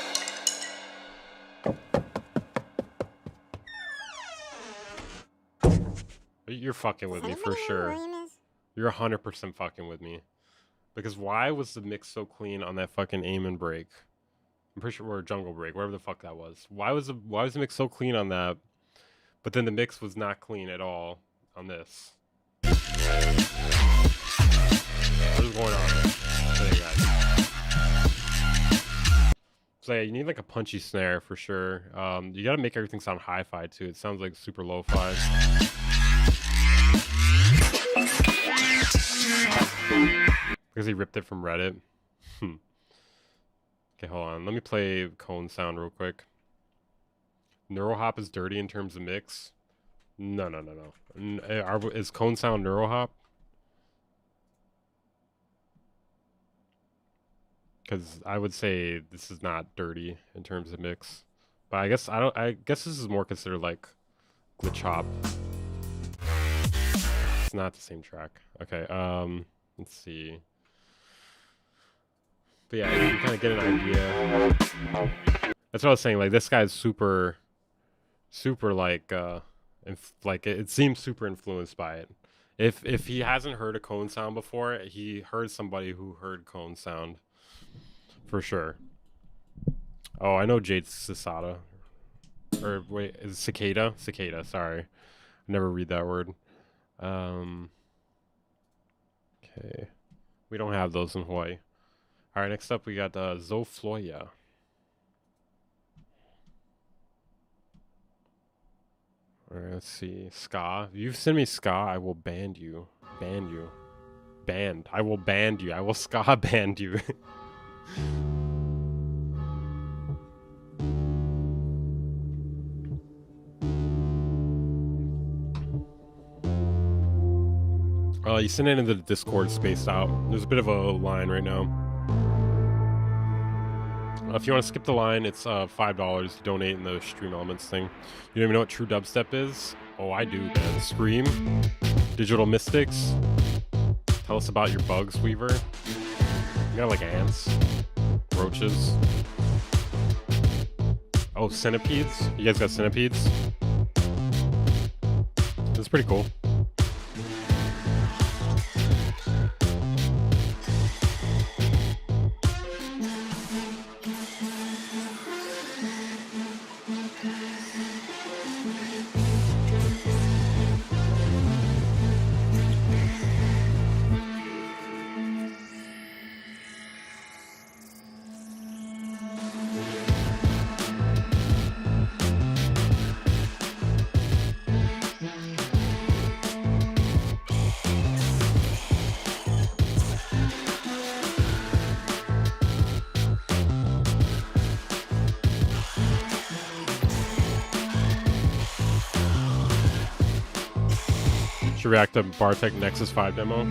You're fucking with me for sure. You're 100% fucking with me. Because why was the mix so clean on that fucking aim and break? I'm pretty sure, or jungle break, whatever the fuck that was. Why was the mix so clean on that? But then the mix was not clean at all on this. What is going on? So yeah, you need like a punchy snare for sure. You gotta make everything sound hi-fi too. It sounds like super lo-fi. Because he ripped it from Reddit. Okay, hold on. Let me play cone sound real quick. Neurohop is dirty in terms of mix. No. Is cone sound Neurohop? Because I would say this is not dirty in terms of mix, but I guess I guess this is more considered like glitch hop. It's not the same track. Okay, let's see. But yeah, you can kind of get an idea. That's what I was saying. Like this guy's super like it seems super influenced by it. If he hasn't heard a cone sound before, he heard somebody who heard cone sound. For sure. Oh, I know Jade Cicada. Or wait, is it Cicada? Cicada, sorry. I never read that word. Okay. We don't have those in Hawaii. All right, next up we got Zofloya. All right, let's see. Ska. If you send me ska, I will ban you. Ban you. Banned. I will ban you. I will ska ban you. You send it into the Discord spaced out. There's a bit of a line right now. If you want to skip the line, it's $5. You donate in the Stream Elements thing. You don't even know what true dubstep is? Oh, I do, man. Scream. Digital Mystics. Tell us about your bugs, Weaver. You got like ants. Roaches. Oh, centipedes? You guys got centipedes? This is pretty cool. React to Bartek Nexus 5 demo.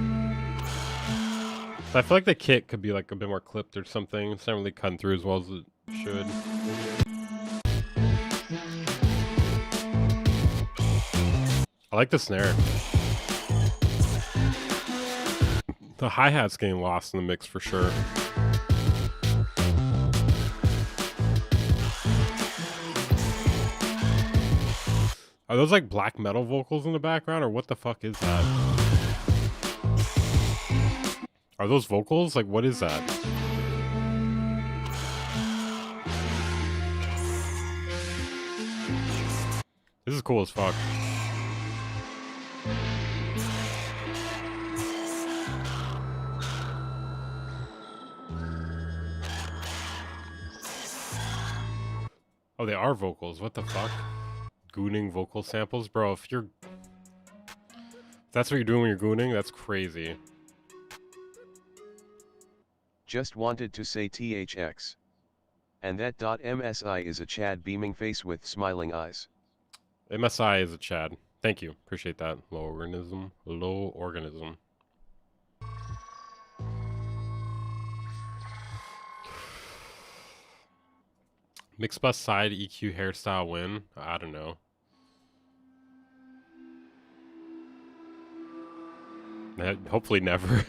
So I feel like the kit could be like a bit more clipped or something. It's not really cutting through as well as it should. I like the snare. The hi-hat's getting lost in the mix for sure. Are those like black metal vocals in the background, or what the fuck is that? Are those vocals? Like, what is that? This is cool as fuck. Oh, they are vocals. What the fuck? Gooning vocal samples? Bro, if that's what you're doing when you're gooning, that's crazy. Just wanted to say THX. And that .msi is a Chad beaming face with smiling eyes. MSI is a Chad. Thank you. Appreciate that. Low organism. Low organism. Mix bus side EQ hairstyle win? I don't know. Hopefully never.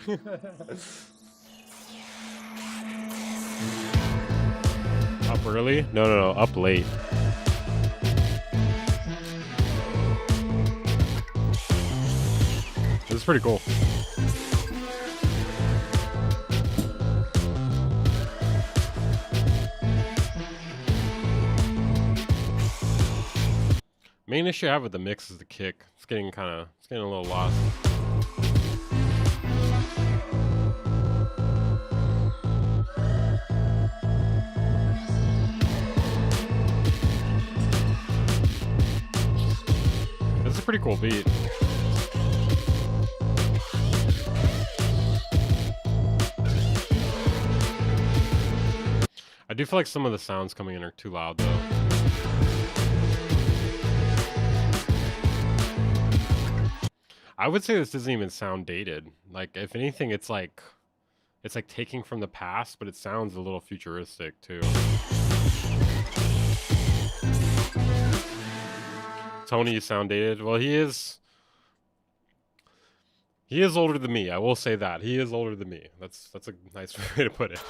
Up early? No, up late. This is pretty cool. Main issue I have with the mix is the kick. It's getting a little lost. This is a pretty cool beat. I do feel like some of the sounds coming in are too loud though. I would say this doesn't even sound dated. Like, if anything, it's like taking from the past, but it sounds a little futuristic too. Tony, you sound dated. Well, he is older than me. I will say that. He is older than me. That's a nice way to put it.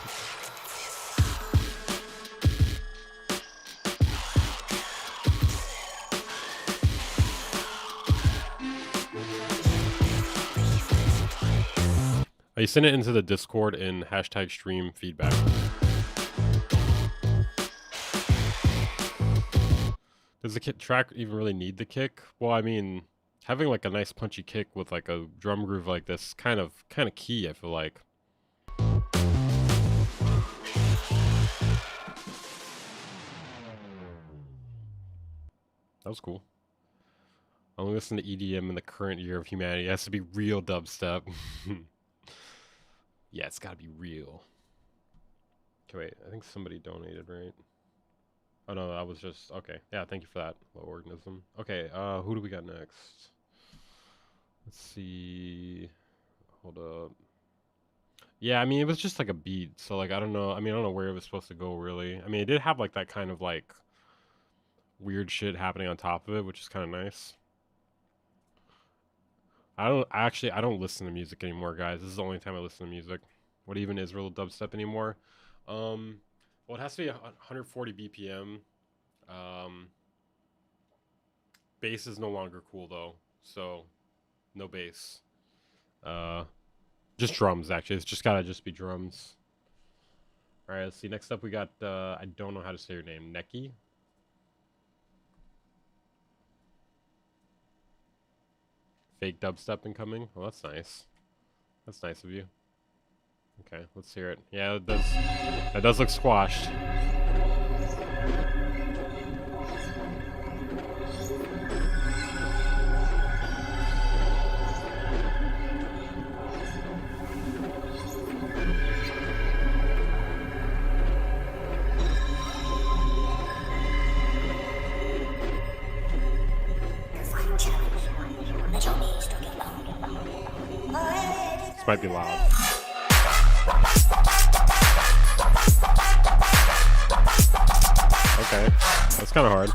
You send it into the Discord in #stream feedback. Does the track even really need the kick? Well, I mean, having like a nice punchy kick with like a drum groove like this kind of key, I feel like. That was cool. Only listen to EDM in the current year of humanity. It has to be real dubstep. Yeah, it's gotta be real. Okay, wait. I think somebody donated, right? Oh, no, that was just... Okay. Yeah, thank you for that, Low Organism. Okay, who do we got next? Let's see... Hold up. Yeah, I mean, it was just like a beat, so, like, I don't know. I mean, I don't know where it was supposed to go, really. I mean, it did have, like, that kind of, like, weird shit happening on top of it, which is kind of nice. I don't listen to music anymore, guys. This is the only time I listen to music. What even is real dubstep anymore? Well, it has to be 140 BPM. Bass is no longer cool, though, so no bass. Just drums, actually. It's just gotta just be drums. All right, let's see. Next up, we got, I don't know how to say your name. Neki? Fake dubstep incoming. Well, that's nice. That's nice of you. Okay, let's hear it. Yeah, it does. That does look squashed. This might be loud. Okay, that's kind of hard.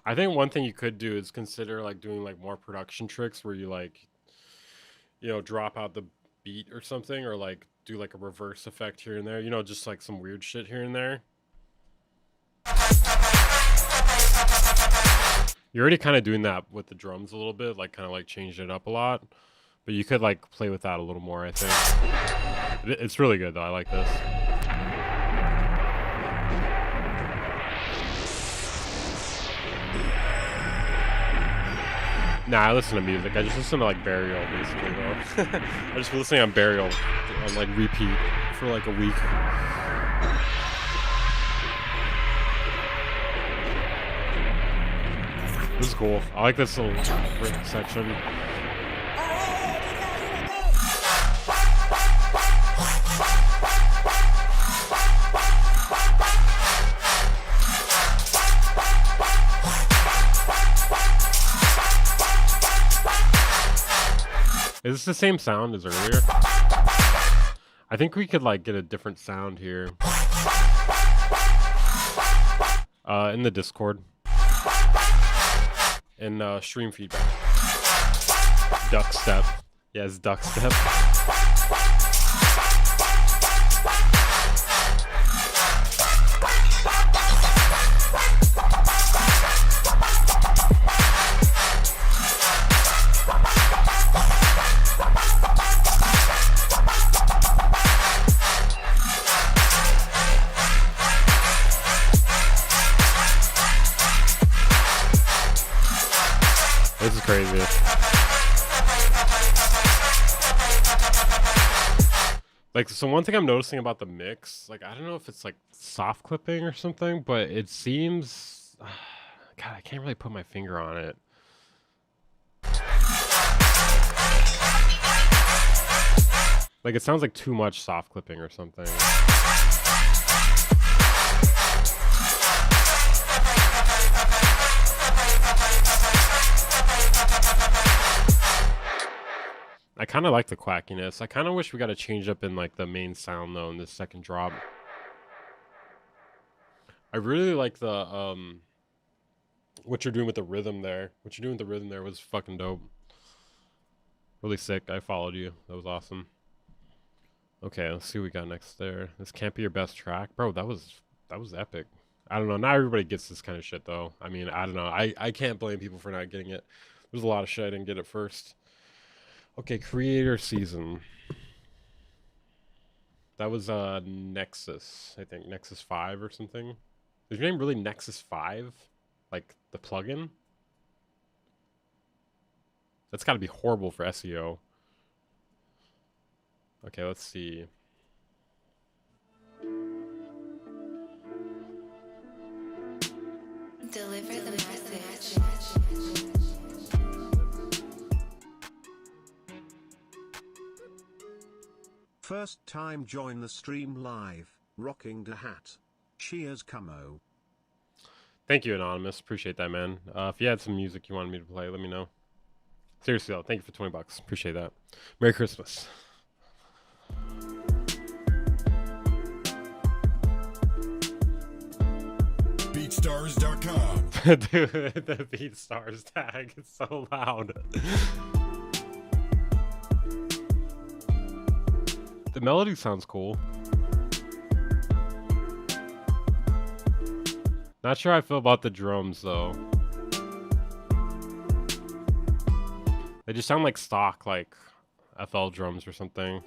I think one thing you could do is consider like doing like more production tricks where you like, you know, drop out the beat or something, or like do like a reverse effect here and there, you know, just like some weird shit here and there. You're already kind of doing that with the drums a little bit, like kind of like changing it up a lot, but you could like play with that a little more, I think. It's really good though. I like this. Nah, I listen to music. I just listen to like Burial basically though. I just been listening on Burial on like repeat for like a week. This is cool. I like this little riff section. Is this the same sound as earlier? I think we could like get a different sound here. In the Discord. In stream feedback. Duck step. Yes, duck step. This is crazy. Like, so one thing I'm noticing about the mix, like, I don't know if it's like soft clipping or something, but it seems, God, I can't really put my finger on it. Like, it sounds like too much soft clipping or something. I kind of like the quackiness. I kind of wish we got a change up in like the main sound though in this second drop. I really like the what you're doing with the rhythm there. What you're doing with the rhythm there was fucking dope. Really sick. I followed you. That was awesome. Okay, let's see what we got next there. This can't be your best track, bro. That was epic. I don't know. Not everybody gets this kind of shit though. I mean, I don't know. I can't blame people for not getting it. There's a lot of shit I didn't get at first. Okay, creator season. That was Nexus, I think. Nexus 5 or something. Is your name really Nexus 5? Like the plugin? That's got to be horrible for SEO. Okay, let's see. Deliver the message. First time join the stream live, rocking the hat. Cheers, Camo. Thank you, Anonymous. Appreciate that, man. If you had some music you wanted me to play, let me know. Seriously, though, thank you for 20 bucks. Appreciate that. Merry Christmas. BeatStars.com. Dude, the BeatStars tag is so loud. The melody sounds cool. Not sure how I feel about the drums, though. They just sound like stock, like FL drums or something.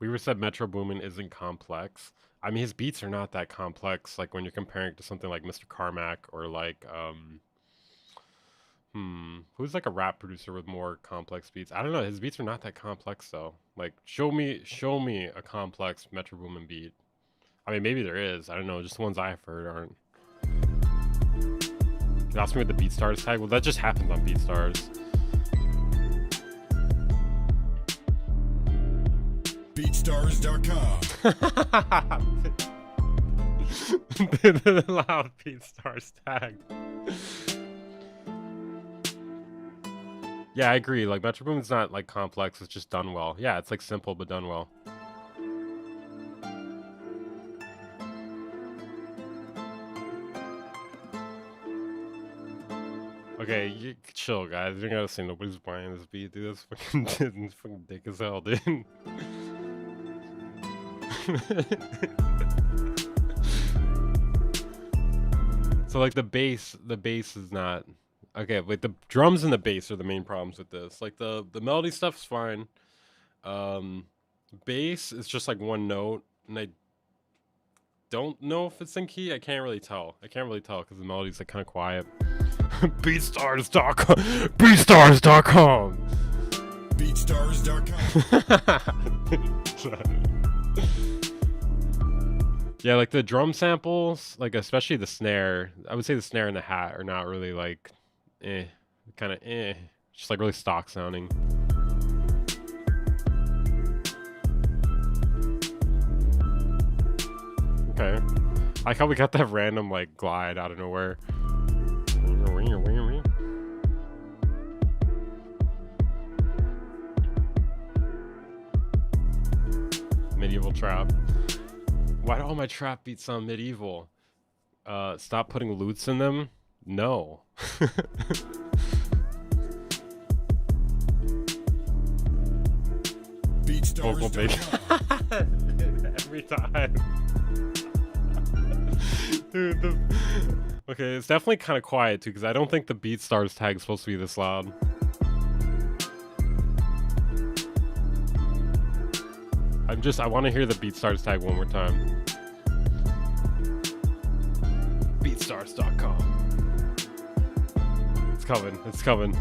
Weaver said Metro Boomin isn't complex. I mean, his beats are not that complex, like when you're comparing it to something like Mr. Carmack or like, who's like a rap producer with more complex beats? I don't know. His beats are not that complex though. Like, show me a complex Metro Boomin beat. I mean, maybe there is. I don't know. Just the ones I've heard aren't. You asked me with the BeatStars tag. Well, that just happens on BeatStars. BeatStars.com. The loud BeatStars tag. Yeah, I agree. Like, Metro Boomin's not like complex. It's just done well. Yeah, it's like simple but done well. Okay, you chill, guys. You gotta say nobody's buying this beat, dude. That's fucking, fucking dick as hell, dude. So like the bass is not okay. Like the drums and the bass are the main problems with this. Like the melody stuff's fine. Bass is just like one note, and I don't know if it's in key. I can't really tell. Because the melody's like kind of quiet. BeatStars.com. BeatStars.com. BeatStars.com. Yeah, like the drum samples, like especially the snare. I would say the snare and the hat are not really like, kind of just like really stock sounding. Okay, I like how we got that random like glide out of nowhere. Medieval trap. Why do all my trap beats sound medieval? Stop putting loots in them? No. Vocal bass. Every time. Dude, okay, it's definitely kind of quiet too, because I don't think the BeatStars tag is supposed to be this loud. I want to hear the BeatStars tag one more time. BeatStars.com. It's coming.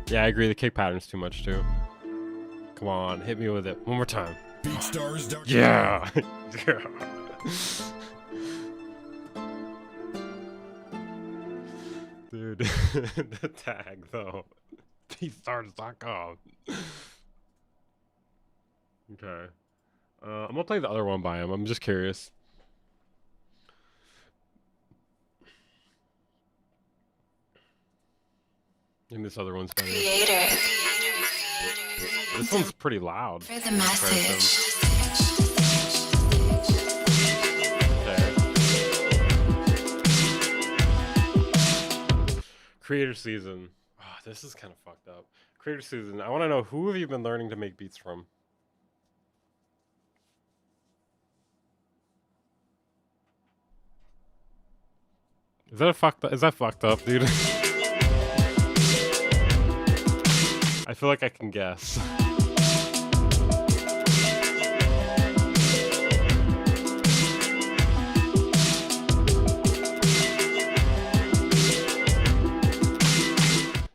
Yeah, I agree. The kick pattern's too much too. Come on, hit me with it one more time. BeatStars.com. Yeah. Dude, the tag though. BeatStars.com. Okay. I'm gonna play the other one by him. I'm just curious. And this other one's better. Creator. This one's pretty loud. For the message. Okay. Creator season. Oh, this is kind of fucked up. Creator season. I want to know, who have you been learning to make beats from? Is that fucked up, dude? I feel like I can guess.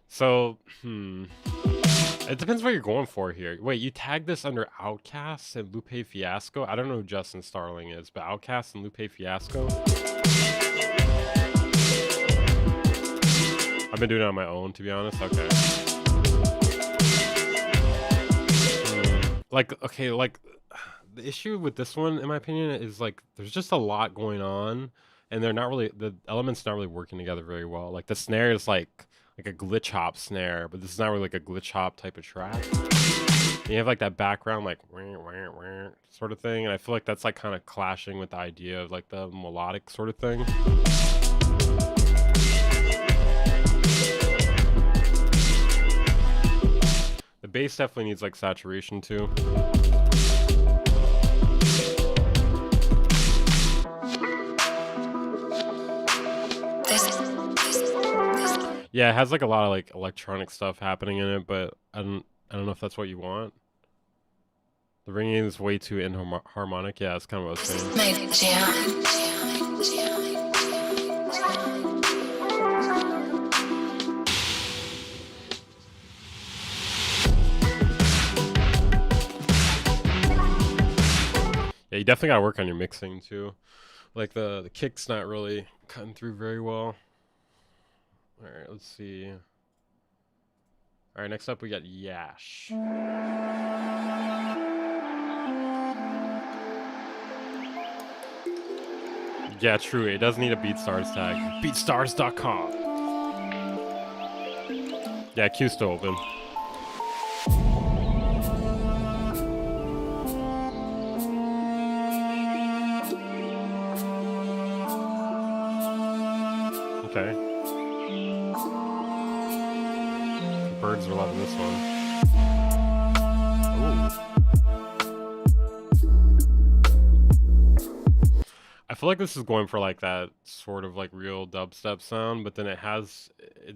So, it depends what you're going for here. Wait, you tagged this under Outcast and Lupe Fiasco? I don't know who Justin Starling is, but Outcast and Lupe Fiasco? I've been doing it on my own, to be honest. Okay. Like, the issue with this one, in my opinion, is like, there's just a lot going on, and the elements not really working together very well. Like, the snare is like a glitch hop snare, but this is not really like a glitch hop type of track. And you have like that background like sort of thing, and I feel like that's like kind of clashing with the idea of like the melodic sort of thing. The bass definitely needs like saturation too. Yeah, it has like a lot of like electronic stuff happening in it, but I don't know if that's what you want. The ringing is way too inharmonic. Yeah, it's kind of what I was saying. Yeah, you definitely gotta work on your mixing too. Like the kick's not really cutting through very well. Alright, let's see. Alright, next up we got Yash. Yeah, true. It does need a BeatStars tag. BeatStars.com. Yeah, queue's still open. Okay. Birds are loving this one. Ooh. I feel like this is going for like that sort of like real dubstep sound, but then it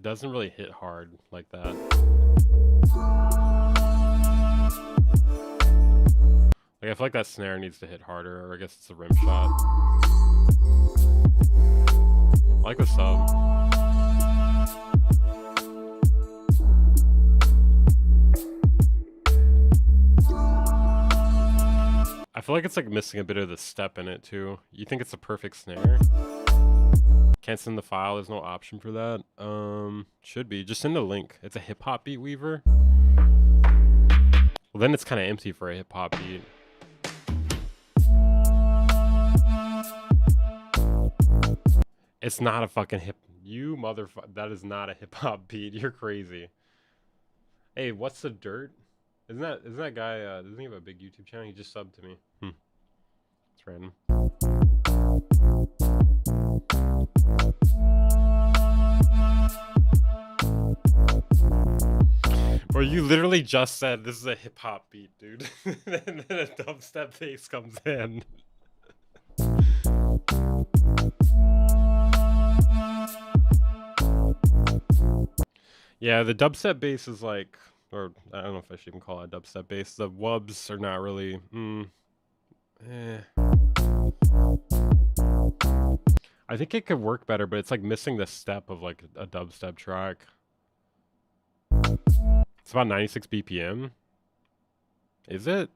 doesn't really hit hard like that. Like I feel like that snare needs to hit harder, or I guess it's a rim shot. I like the sub. I feel like it's like missing a bit of the step in it too. You think it's a perfect snare? Can't send the file, there's no option for that. Should be. Just send a link. It's a hip hop beat weaver. Well, then it's kind of empty for a hip hop beat. It's not a fucking you motherfucker. That is not a hip hop beat. You're crazy. Hey, what's the dirt? Isn't that guy, doesn't he have a big YouTube channel? He just subbed to me. It's random. Or you literally just said this is a hip hop beat, dude. And then a dubstep bass comes in. Yeah, the dubstep bass is like, or I don't know if I should even call it a dubstep bass. The wubs are not really, I think it could work better, but it's like missing the step of like a dubstep track. It's about 96 BPM. Is it?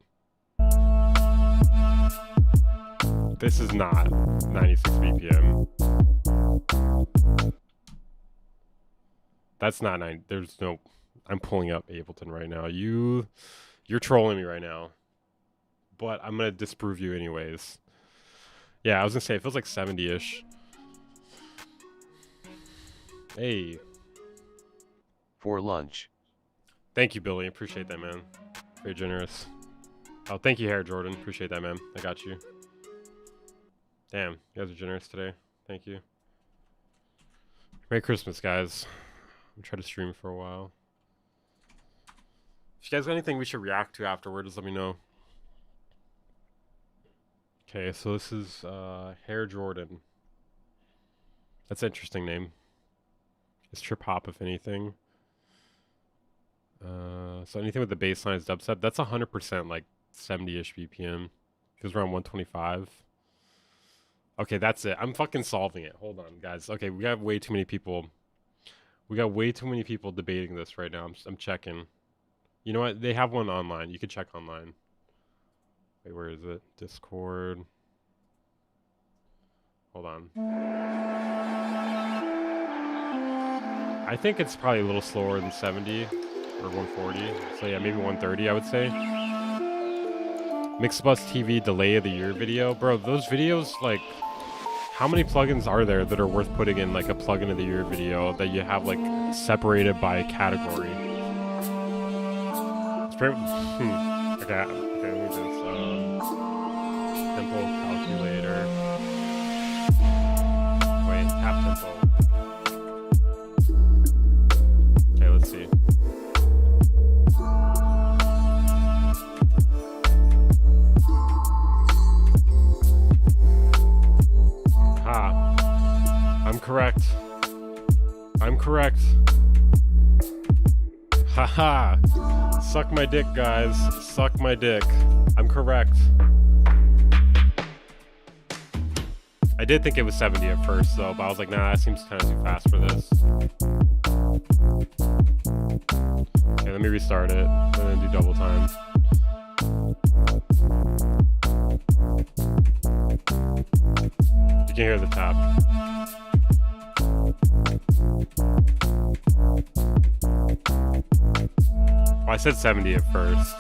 This is not 96 BPM. That's not 9. There's no. I'm pulling up Ableton right now. You're trolling me right now. But I'm gonna disprove you anyways. Yeah, I was gonna say it feels like 70-ish. Hey. For lunch. Thank you, Billy. Appreciate that, man. Very generous. Oh, thank you, Hair Jordan. Appreciate that, man. I got you. Damn, you guys are generous today. Thank you. Merry Christmas, guys. I'm trying to stream for a while. If you guys got anything we should react to afterward, just let me know. Okay, so this is Hair Jordan. That's an interesting name. It's trip hop, if anything. So anything with the bass line is dubstep. That's 100% like 70-ish BPM. Feels around 125. Okay, that's it. I'm fucking solving it. Hold on, guys. Okay, we got way too many people. We got way too many people debating this right now. I'm checking. You know what? They have one online. You can check online. Wait, where is it? Discord. Hold on. I think it's probably a little slower than 70 or 140. So yeah, maybe 130, I would say. Mixbus TV delay of the year video. Bro, those videos, like, how many plugins are there that are worth putting in like a plugin of the year video that you have like separated by category? It's pretty, okay, let me do this. Tempo calculator. Wait, tap tempo. Okay, let's see. I'm correct. I'm correct. Haha. Suck my dick, guys. Suck my dick. I'm correct. I did think it was 70 at first, though, but I was like, nah, that seems kind of too fast for this. Okay, let me restart it, and then do double time. You can hear the tap. Well, I said 70 at first.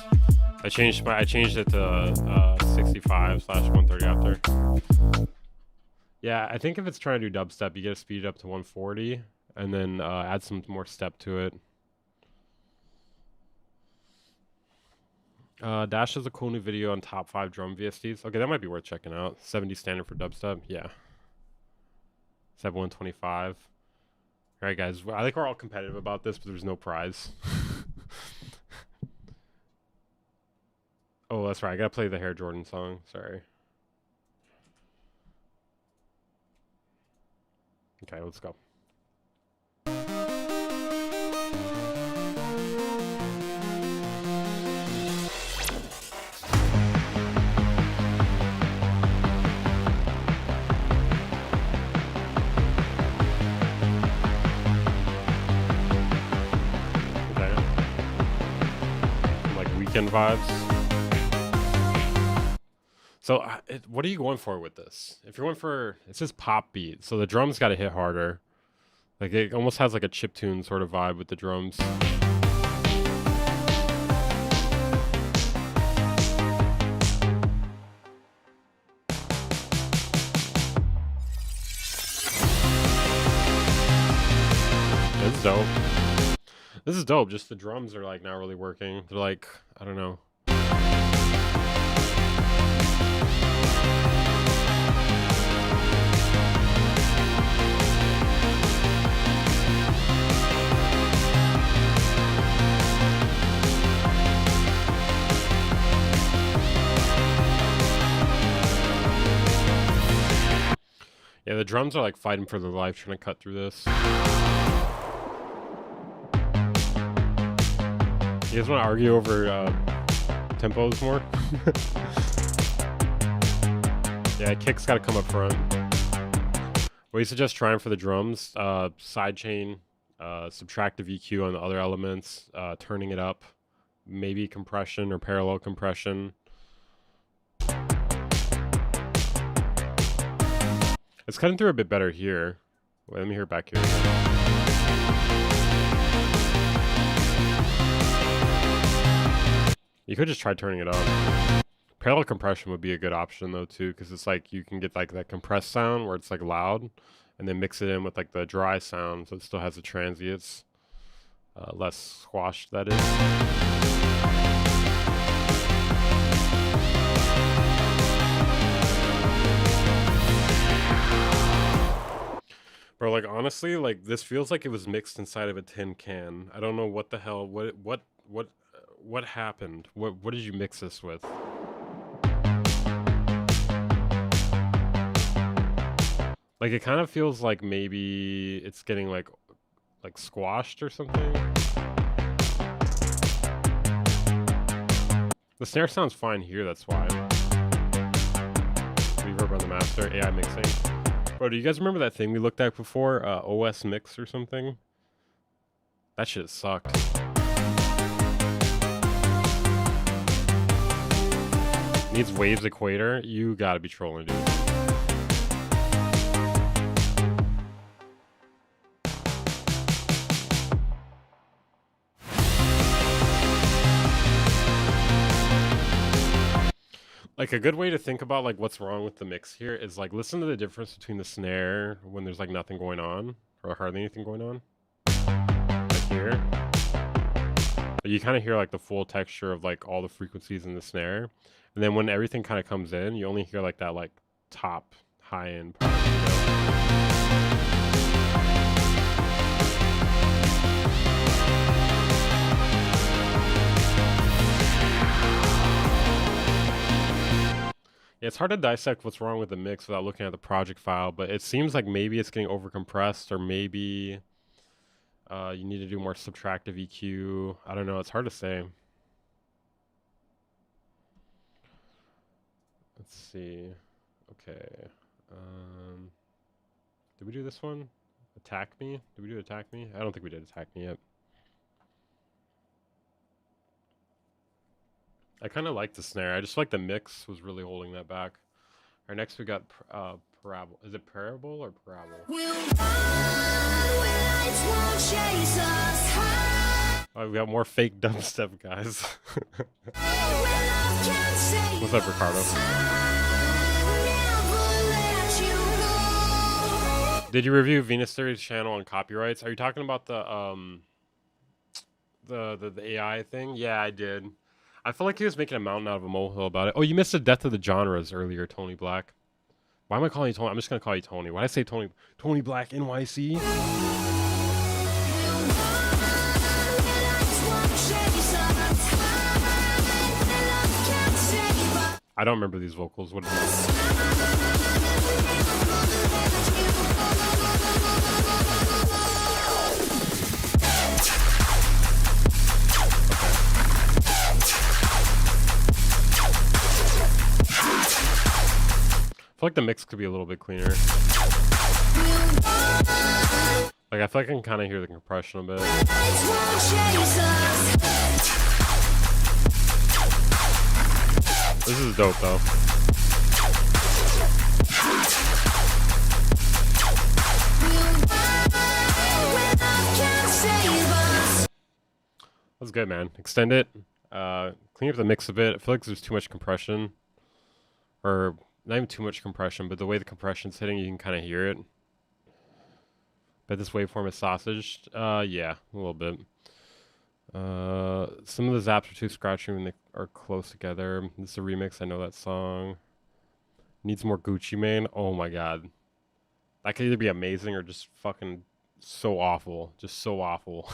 I changed it to 65/130 after. Yeah, I think if it's trying to do dubstep, you gotta speed it up to 140 and then add some more step to it. Dash has a cool new video on top 5 drum VSTs. Okay, that might be worth checking out. 70 standard for dubstep. Yeah. 125. All right, guys. I think we're all competitive about this, but there's no prize. Oh, that's right. I gotta play the Hair Jordan song. Sorry. Okay, let's go. Vibes. So what are you going for with this? If you're going for, it says pop beat, so the drums got to hit harder. Like it almost has like a chiptune sort of vibe with the drums. It's dope. This is dope, just the drums are like not really working. They're like, I don't know. Yeah, the drums are like fighting for their life trying to cut through this. You guys want to argue over tempos more? Yeah, kick's got to come up front. What do you suggest trying for the drums? Sidechain, subtractive EQ on the other elements, turning it up, maybe compression or parallel compression. It's cutting through a bit better here. Wait, let me hear it back here. You could just try turning it up. Parallel compression would be a good option though too, because it's like you can get like that compressed sound where it's like loud, and then mix it in with like the dry sound, so it still has the transients, less squashed that is. Bro, like honestly, like this feels like it was mixed inside of a tin can. I don't know what the hell. What happened? What did you mix this with? Like it kind of feels like maybe it's getting like squashed or something. The snare sounds fine here, that's why. Reverb on the master, AI mixing. Bro, do you guys remember that thing we looked at before? OS Mix or something? That shit sucked. Needs Waves Equator? You gotta be trolling, dude. Like a good way to think about like what's wrong with the mix here is like listen to the difference between the snare when there's like nothing going on or hardly anything going on. Like here. But you kind of hear like the full texture of like all the frequencies in the snare. And then when everything kind of comes in, you only hear like that like top high end part. You know? Yeah, it's hard to dissect what's wrong with the mix without looking at the project file, but it seems like maybe it's getting overcompressed or maybe you need to do more subtractive EQ. I don't know. It's hard to say. Let's see. Okay. Did we do this one? Attack Me? Did we do Attack Me? I don't think we did Attack Me yet. I kind of like the snare. I just like the mix was really holding that back. Alright, next we got Parable. Is it Parable or Parable? Oh, we got more fake dubstep, guys. What's up, Ricardo? Did you review Venus Theory's channel on copyrights? Are you talking about the AI thing? Yeah, I did. I feel like he was making a mountain out of a molehill about it. Oh, you missed the Death of the Genres earlier, Tony Black. Why am I calling you Tony? I'm just gonna call you Tony. Why did I say Tony? Tony Black NYC? I don't remember these vocals. What is this? I feel like the mix could be a little bit cleaner. Like I feel like I can kind of hear the compression a bit. This is dope though. That's good, man. Extend it. Clean up the mix a bit. I feel like there's too much compression. Or not even too much compression, but the way the compression's hitting, you can kind of hear it. Bet this waveform is sausaged. Yeah, a little bit. Some of the zaps are too scratchy when they are close together. This is a remix. I know that song. Needs more Gucci Mane. Oh my god. That could either be amazing or just fucking so awful. Just so awful.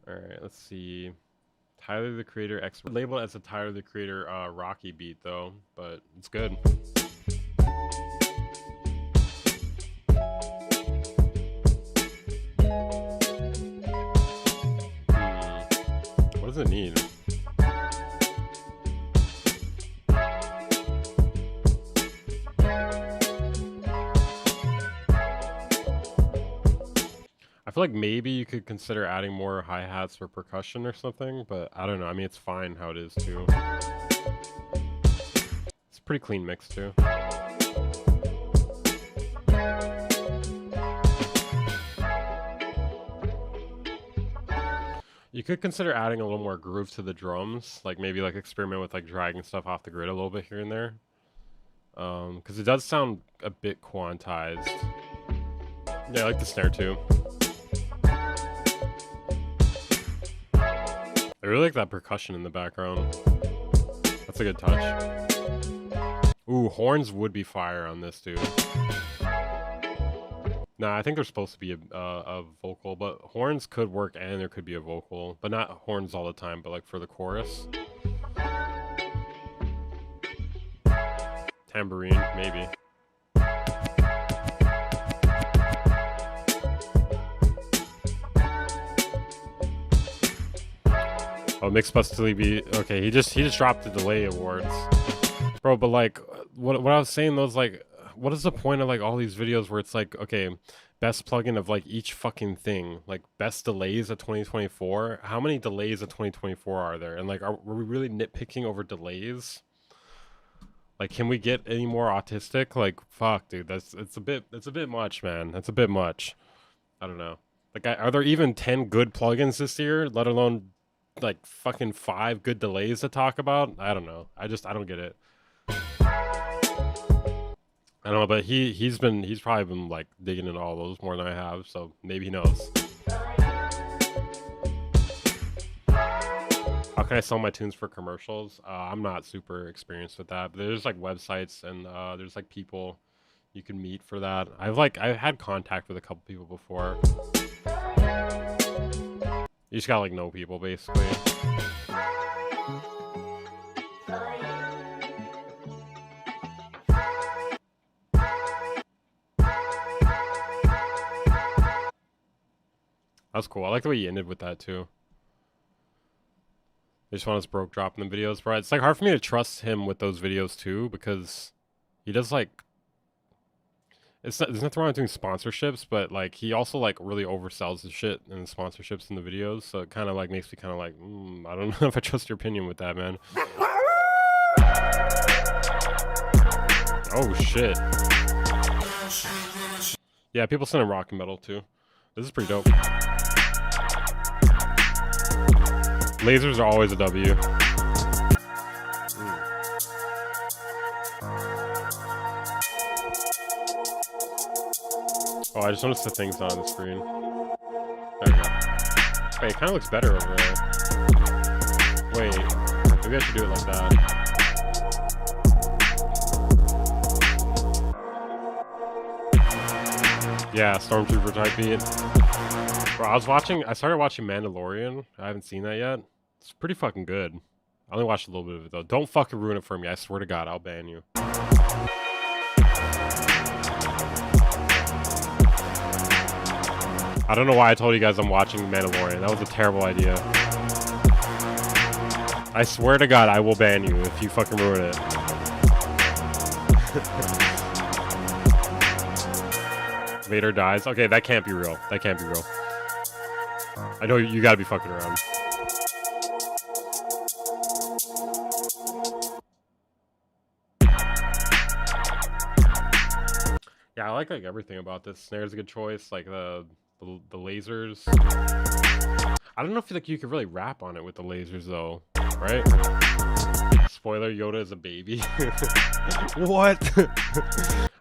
Alright, let's see. Tyler the Creator expert. Labeled as a Tyler the Creator Rocky beat though, but it's good. What does it need? I feel like maybe you could consider adding more hi-hats or percussion or something, but I don't know. I mean, it's fine how it is too. It's a pretty clean mix too. You could consider adding a little more groove to the drums, like maybe like experiment with like dragging stuff off the grid a little bit here and there. Because it does sound a bit quantized. Yeah, I like the snare too. I really like that percussion in the background. That's a good touch. Ooh, horns would be fire on this, dude. Nah, I think there's supposed to be a vocal, but horns could work and there could be a vocal. But not horns all the time, but like for the chorus. Tambourine, maybe. Oh, mixed busily be okay. He just dropped the delay awards, bro. But like, what I was saying, those like, what is the point of like all these videos where it's like, okay, best plugin of like each fucking thing, like best delays of 2024. How many delays of 2024 are there? And like, were we really nitpicking over delays? Like, can we get any more autistic? Like, fuck, dude, it's a bit much, man. That's a bit much. I don't know. Like, are there even 10 good plugins this year? Let alone like fucking 5 good delays to talk about? I don't know. I don't get it. I don't know, but he's probably been like digging into all those more than I have, so maybe he knows. How can I sell my tunes for commercials? I'm not super experienced with that, but there's like websites and there's like people you can meet for that. I've had contact with a couple people before. You just gotta like know people basically. That's cool. I like the way you ended with that too. They just want us broke dropping the videos, bro. It's like hard for me to trust him with those videos too, because he does like, there's nothing wrong with doing sponsorships, but like he also like really oversells his shit in the sponsorships in the videos, so it kind of like makes me kind of like, I don't know if I trust your opinion with that, man. Oh shit. Yeah, people send him rock and metal too. This is pretty dope. Lasers are always a W. Oh, I just noticed the things on the screen. There we go. Wait, it kind of looks better over there. Wait, maybe I should do it like that. Yeah, Stormtrooper type beat. Bro, I started watching Mandalorian. I haven't seen that yet. It's pretty fucking good. I only watched a little bit of it though. Don't fucking ruin it for me. I swear to God, I'll ban you. I don't know why I told you guys I'm watching Mandalorian. That was a terrible idea. I swear to God, I will ban you if you fucking ruin it. Vader dies. Okay, that can't be real. That can't be real. I know you gotta be fucking around. Yeah, I like everything about this. Snare's a good choice. Like the lasers. I don't know if like you could really rap on it with the lasers though, right? Spoiler: Yoda is a baby. What?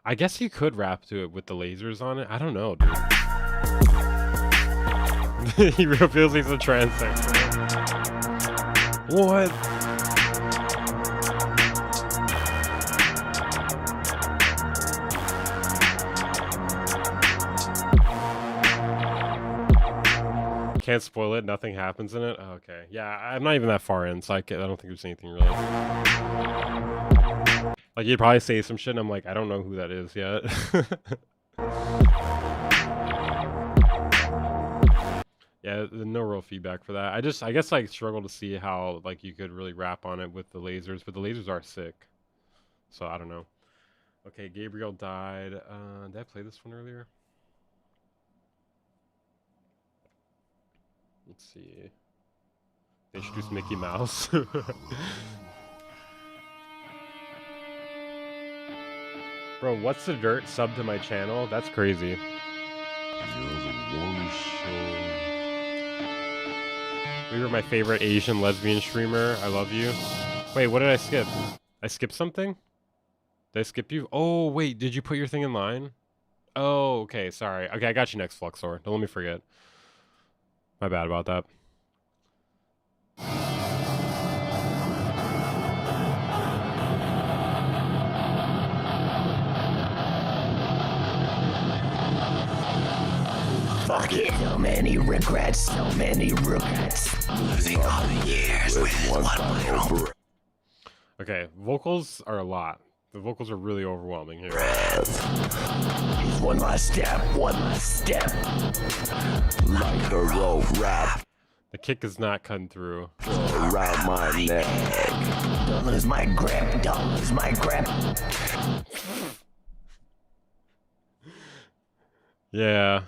I guess you could rap to it with the lasers on it. I don't know, dude. He reveals he's a transsexual. What? Can't spoil it. Nothing happens in it. Oh, okay. Yeah, I'm not even that far in, so I don't think there's anything really. Like, you'd probably say some shit, and I'm like, I don't know who that is yet. Yeah, no real feedback for that. I guess I struggle to see how like you could really rap on it with the lasers, but the lasers are sick. So I don't know. Okay, Gabriel died. Did I play this one earlier? Let's see. They introduced Mickey Mouse. Bro, what's the dirt? Sub to my channel? That's crazy. You're the one show. We were my favorite Asian lesbian streamer. I love you. Wait, what did I skip? I skipped something? Did I skip you? Oh, wait, did you put your thing in line? Oh, okay, sorry. Okay, I got you next, Fluxor. Don't let me forget. My bad about that. Fuck it. So many regrets, so many regrets. Losing all the years with one final. Okay, vocals are a lot. The vocals are really overwhelming here. One last step, one last step. Like a road rap. The kick is not cutting through. Around my neck. Don't lose my grip. Don't lose my grip. Yeah.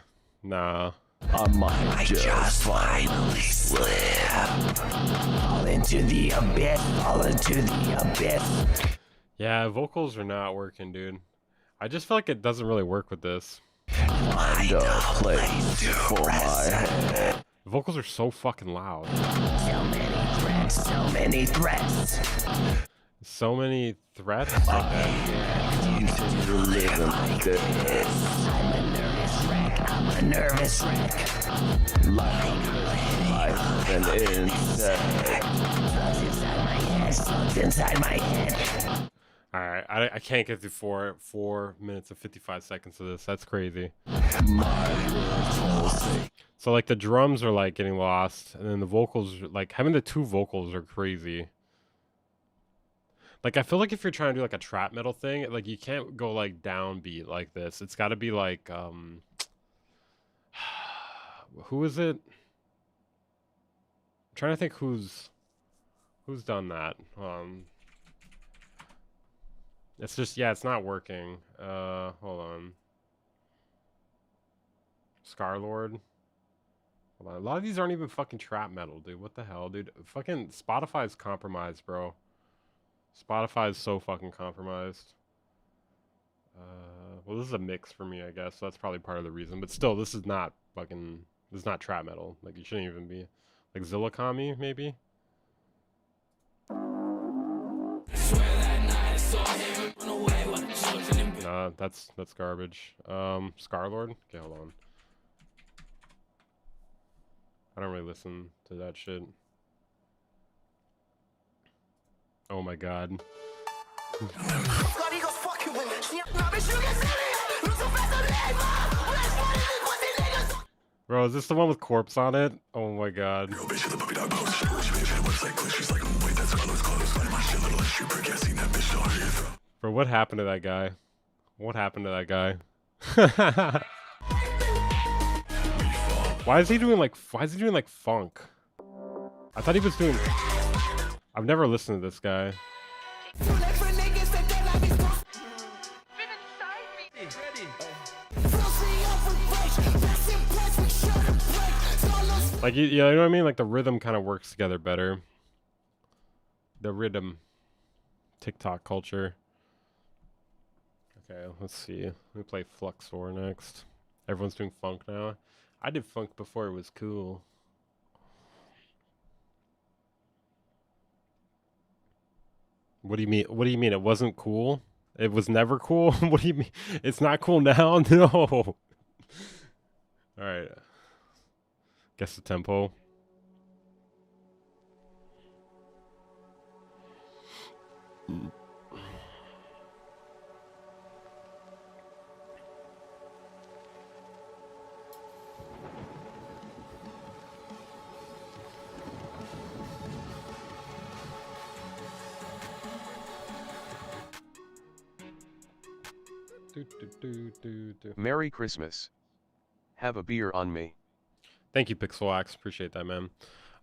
Nah. I might just finally slip. Fall into the abyss. Fall into the abyss. Yeah, vocals are not working, dude. I just feel like it doesn't really work with this. Find a place for my head. The vocals are so fucking loud. So many threats. So many threats. So many threats? Continue living like this. I'm a nervous wreck. I'm a nervous wreck. Life and insect. Slugs inside my head. Alright, I can't get through 4 minutes and 55 seconds of this. That's crazy. So like the drums are like getting lost, and then the vocals, like having the two vocals are crazy. Like I feel like if you're trying to do like a trap metal thing, like you can't go like downbeat like this. It's got to be like who is it? I'm trying to think who's done that. It's just, yeah, it's not working. Hold on. Scarlord. Hold on. A lot of these aren't even fucking trap metal, dude. What the hell, dude? Fucking Spotify's compromised, bro. Spotify is so fucking compromised. Well, this is a mix for me, I guess. So that's probably part of the reason. But still, this is not fucking, this is not trap metal. Like, it shouldn't even be. Like Zillakami, maybe? Nah, that's garbage. Scarlord? Okay, hold on. I don't really listen to that shit. Oh my god. Bro, is this the one with corpse on it? Oh my god. Bro, what happened to that guy? What happened to that guy? Why is he doing like funk? I thought he was doing... I've never listened to this guy. Like, you know what I mean? Like, the rhythm kind of works together better. The rhythm. TikTok culture. Okay, let's see. Let me play Fluxor next. Everyone's doing funk now. I did funk before it was cool. What do you mean? What do you mean? It wasn't cool? It was never cool? What do you mean? It's not cool now? No. Alright. Guess the tempo. Merry Christmas. Have a beer on me. Thank you, Pixelax. Appreciate that, man.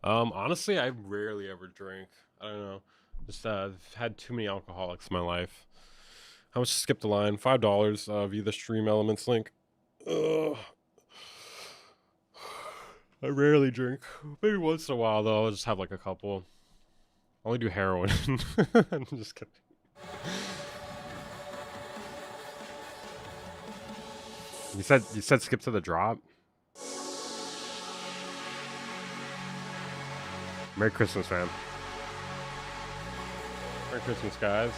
Honestly, I rarely ever drink. I don't know. Just I've had too many alcoholics in my life. How much to skip the line? $5 via the stream elements link. Ugh. I rarely drink. Maybe once in a while, though. I'll just have like a couple. I only do heroin. I'm just kidding. You said skip to the drop? Merry Christmas, fam. Merry Christmas, guys.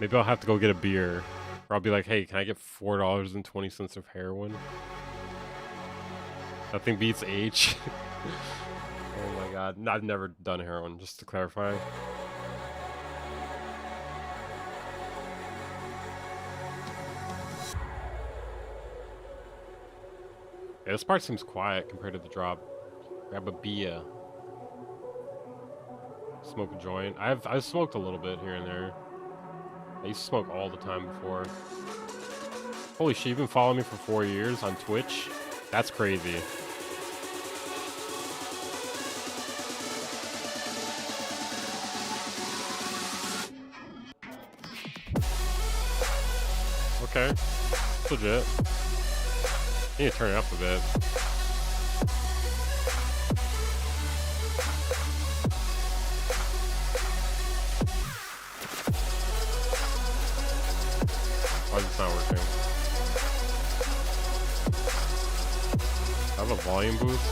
Maybe I'll have to go get a beer. Or I'll be like, hey, can I get $4.20 of heroin? Nothing beats H. Oh my god. No, I've never done heroin, just to clarify. Yeah, this part seems quiet compared to the drop. Grab a beer. Smoke a joint. I've smoked a little bit here and there. I used to smoke all the time before. Holy shit, you've been following me for 4 years on Twitch? That's crazy. Okay. It's legit. You need to turn it up a bit. Why is this not working? I have a volume boost.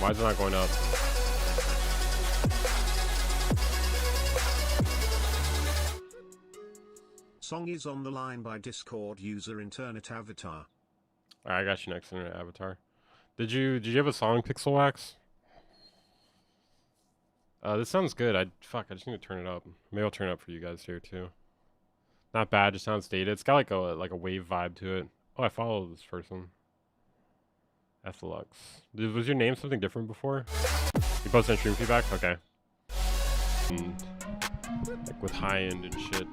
Why is it not going up? Song is on the line by Discord user Internet Avatar. Alright, I got you next, Internet Avatar. Did you have a song, Pixel Wax? This sounds good. I just need to turn it up. Maybe I'll turn it up for you guys here too. Not bad, just sounds dated. It's got like a wave vibe to it. Oh, I follow this person. Ethelux. Was your name something different before? You posted stream feedback? Okay. Like with high end and shit.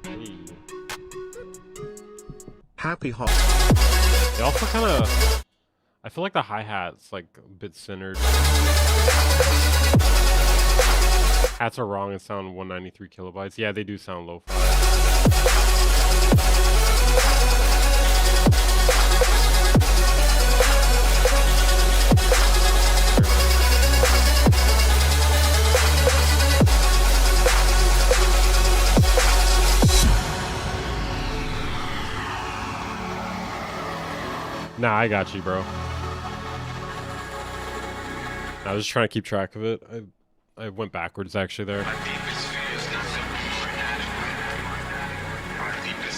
Hey. Happy hot. They also kinda, I feel like the hi-hat's like a bit centered. Hats are wrong and sound 193 kilobytes. Yeah, they do sound lo-fi. Nah, I got you, bro. I was just trying to keep track of it. I went backwards actually there.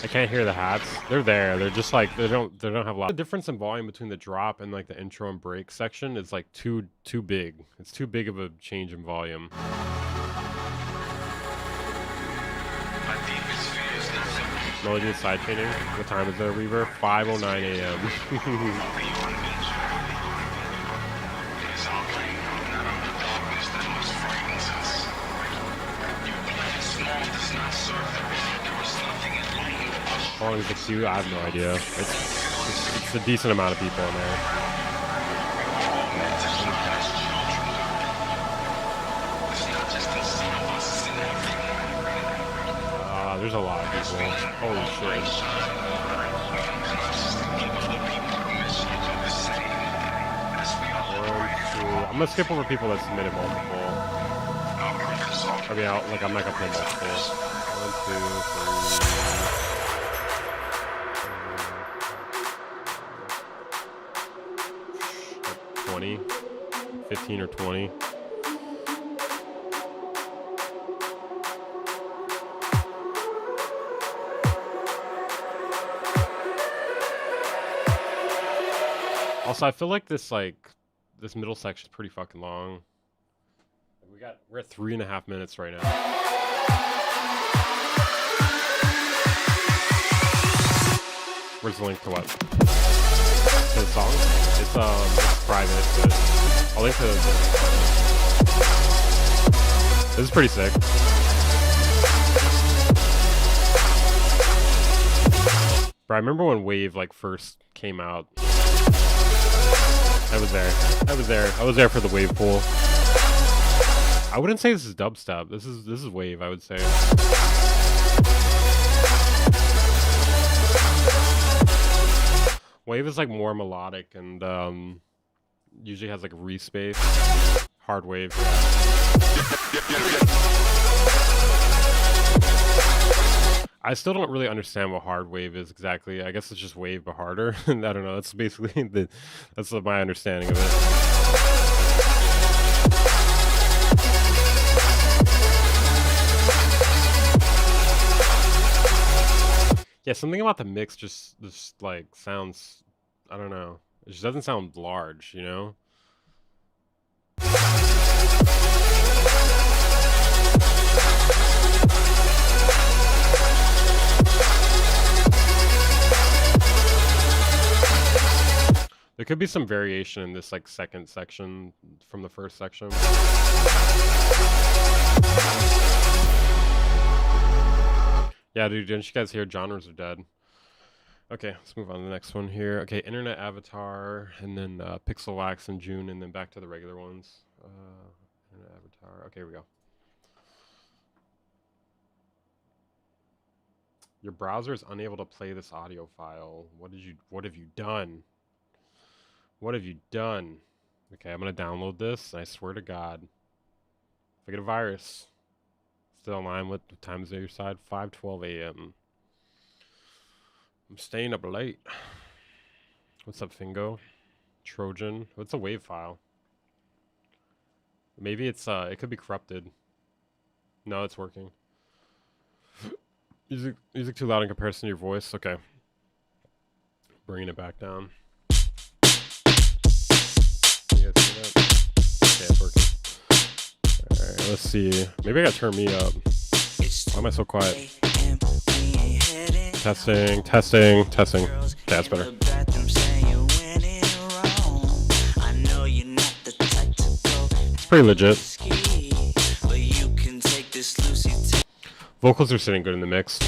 I can't hear the hats. They're there. They're just like they don't have a lot. The difference in volume between the drop and like the intro and break section is like too big. It's too big of a change in volume. Melody side chaining. What time is there, Weaver? 5:09 a.m. How long is the queue? I have no idea. It's a decent amount of people in there. There's a lot of people. Holy shit. I'm gonna skip over people that submitted multiple. I mean, I'm not gonna play multiple. 1, 2, 3. 20, 15 or 20. Also, I feel like this middle section is pretty fucking long. We're at 3.5 minutes right now. Where's the link to what? To the song? It's private, but I'll link to this is pretty sick. Bro, I remember when Wave first came out. I was there. I was there for the wave pool. I wouldn't say this is dubstep. This is wave, I would say. Wave is more melodic and usually has re-space. Hard wave. I still don't really understand what hard wave is exactly. I guess it's just wave but harder. I don't know. That's basically that's my understanding of it. Yeah, something about the mix just sounds, I don't know. It just doesn't sound large, you know? There could be some variation in this like second section from the first section. Yeah, dude, didn't you guys hear genres are dead? Okay, let's move on to the next one here. Okay, Internet Avatar, and then Pixel Wax in June, and then back to the regular ones. Internet Avatar. Okay, here we go. Your browser is unable to play this audio file. What have you done? What have you done? Okay, I'm gonna download this, and I swear to God, if I get a virus, still online. What time is it your side? 5:12 a.m. I'm staying up late. What's up, Fingo? Trojan. What's a wave file? Maybe it's it could be corrupted. No, it's working. Music too loud in comparison to your voice. Okay. Bringing it back down. You guys see that? Okay, it's working. Alright, let's see. Maybe I gotta turn me up. Why am I so quiet? Testing, testing, testing. Okay, that's better. It's pretty legit. Vocals are sitting good in the mix.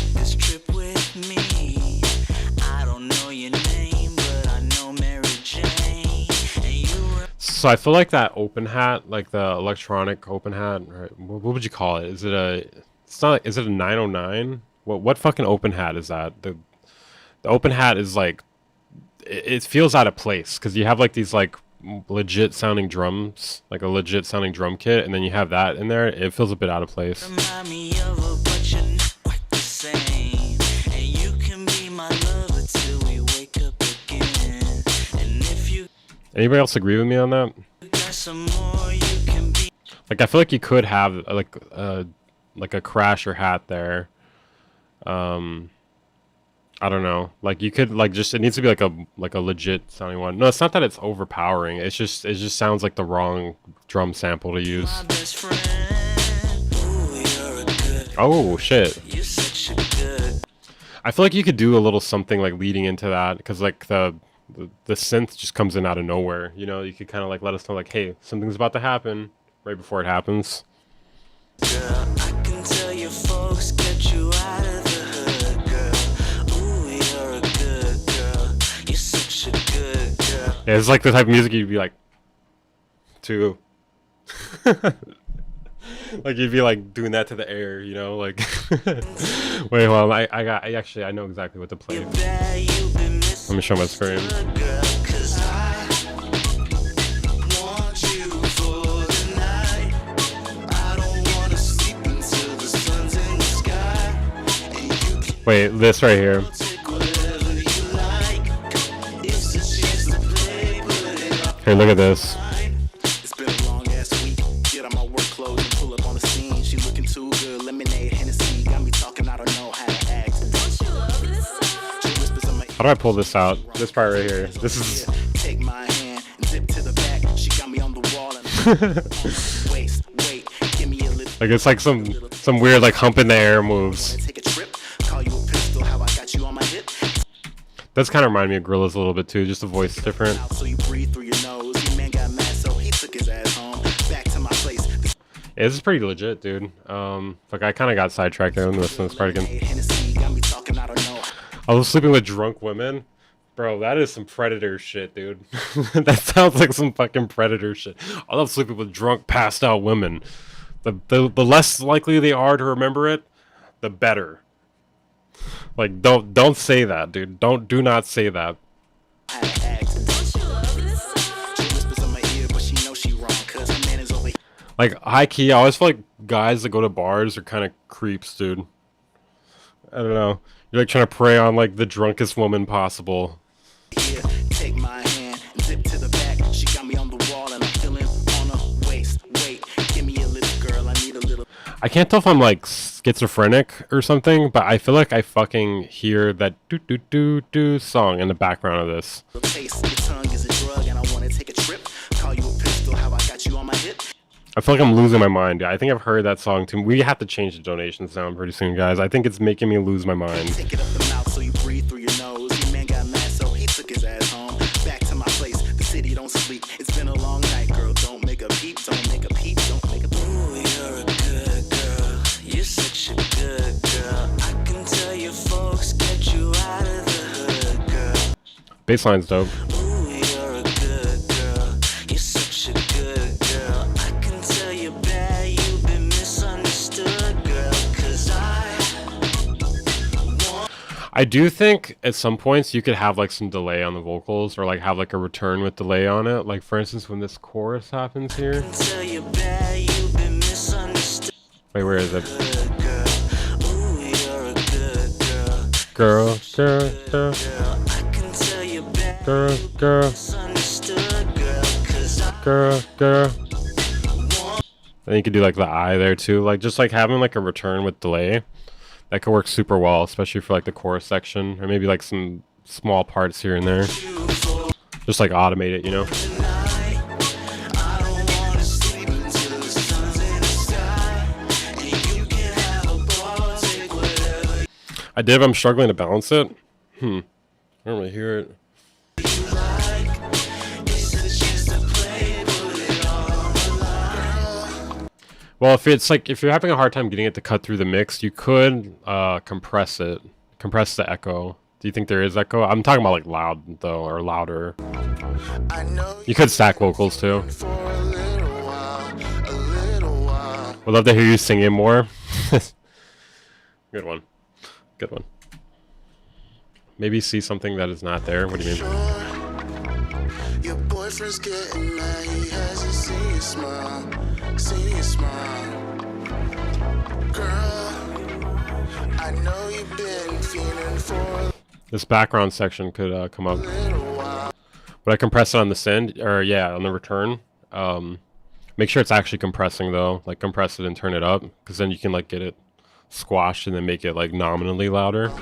So I feel like that open hat, like the electronic open hat, right? What would you call it? Is it a? It's not. Is it a 909? What fucking open hat is that? The open hat is like, it feels out of place because you have like these like legit sounding drums, like a legit sounding drum kit, and then you have that in there. It feels a bit out of place. Anybody else agree with me on that? Like I feel like you could have like a Crasher hat there. I don't know. Like you could like just, it needs to be like a legit sounding one. No, it's not that it's overpowering. It just sounds like the wrong drum sample to use. Oh shit. I feel like you could do a little something like leading into that, because like the synth just comes in out of nowhere. You know, you could kind of like let us know like, hey, something's about to happen right before it happens. Girl, I can tell you folks get you out of the hood, girl. Ooh, you're a good girl. You're such a good girl. Yeah, it's like the type of music you'd be like, to. Like you'd be like doing that to the air, you know, like. Wait, hold on. I know exactly what to play. Let me show my screen. Wait, this right here. Here, look at this. It's been a long ass week. Get on my work clothes and pull up on the scene. She looking too good. Lemonade, Hennessy. Got me talking, I don't know how to act. Don't you love this song? How do I pull this out? This part right here. This is. Take my hand and dip to the back. She got me on the wall and waist. Wait, give me a little. Like it's like some weird like hump in the air moves. Take a trip. Call you a pistol. How I got you on my hip. That's kind of remind me of Gorillaz a little bit too. Just the voice is different. So you breathe through your nose. Your man got mad, so he took his ass home. Back to my place. Yeah, this is pretty legit, dude. Like I kind of got sidetracked there. Let me listen to this part again. I was sleeping with drunk women. Bro, that is some Predator shit, dude. That sounds like some fucking Predator shit. I love sleeping with drunk, passed out women. The less likely they are to remember it, the better. Like, don't say that, dude. Do not say that. Like, high key, I always feel like guys that go to bars are kind of creeps, dude. I don't know. You're like trying to prey on like the drunkest woman possible. Yeah, take my hand and dip to the back. She got me on the wall and I'm feeling on her waist. Wait, give me a little girl. I need a little. I can't tell if I'm like schizophrenic or something, but I feel like I fucking hear that do song in the background of this. Taste. Your tongue is a drug and I want to take a trip. Call you a pistol. How I got you on my hip. I feel like I'm losing my mind. I think I've heard that song too. We have to change the donation sound pretty soon, guys. I think it's making me lose my mind. Take it up the mouth so you breathe through your nose. Your man got mad, so he took his ass home. Back to my place. Bassline's dope. You're a good girl. You're such a good girl. I can tell you bad. You've been misunderstood, girl. 'Cause I do think at some points you could have like some delay on the vocals, or like have like a return with delay on it. Like for instance, when this chorus happens here. tell you bad. You've been misunderstood. Wait, where is it? Ooh, you're a good girl. Girl, girl, girl, I can tell you bad. girl, girl, Misunderstood, girl. 'Cause girl, girl. Then you could do like the I there too, like just like having like a return with delay. That could work super well, especially for like the chorus section, or maybe like some small parts here and there. Just like automate it, you know? I did, but I'm struggling to balance it. I don't really hear it. Well, if you're having a hard time getting it to cut through the mix, you could compress it. Compress the echo. Do you think there is echo? I'm talking about like loud though, or louder. You could stack vocals too. Would love to hear you sing it more. Good one. Good one. Maybe see something that is not there. What do you mean? your boyfriend's getting mad. He hasn't seen you smile. Seen you smile. Girl, I know you've been feeling for This background section could come up. Would I compress it on the send, or yeah, on the return? Make sure it's actually compressing though. Like compress it and turn it up, because then you can like get it squashed and then make it like nominally louder.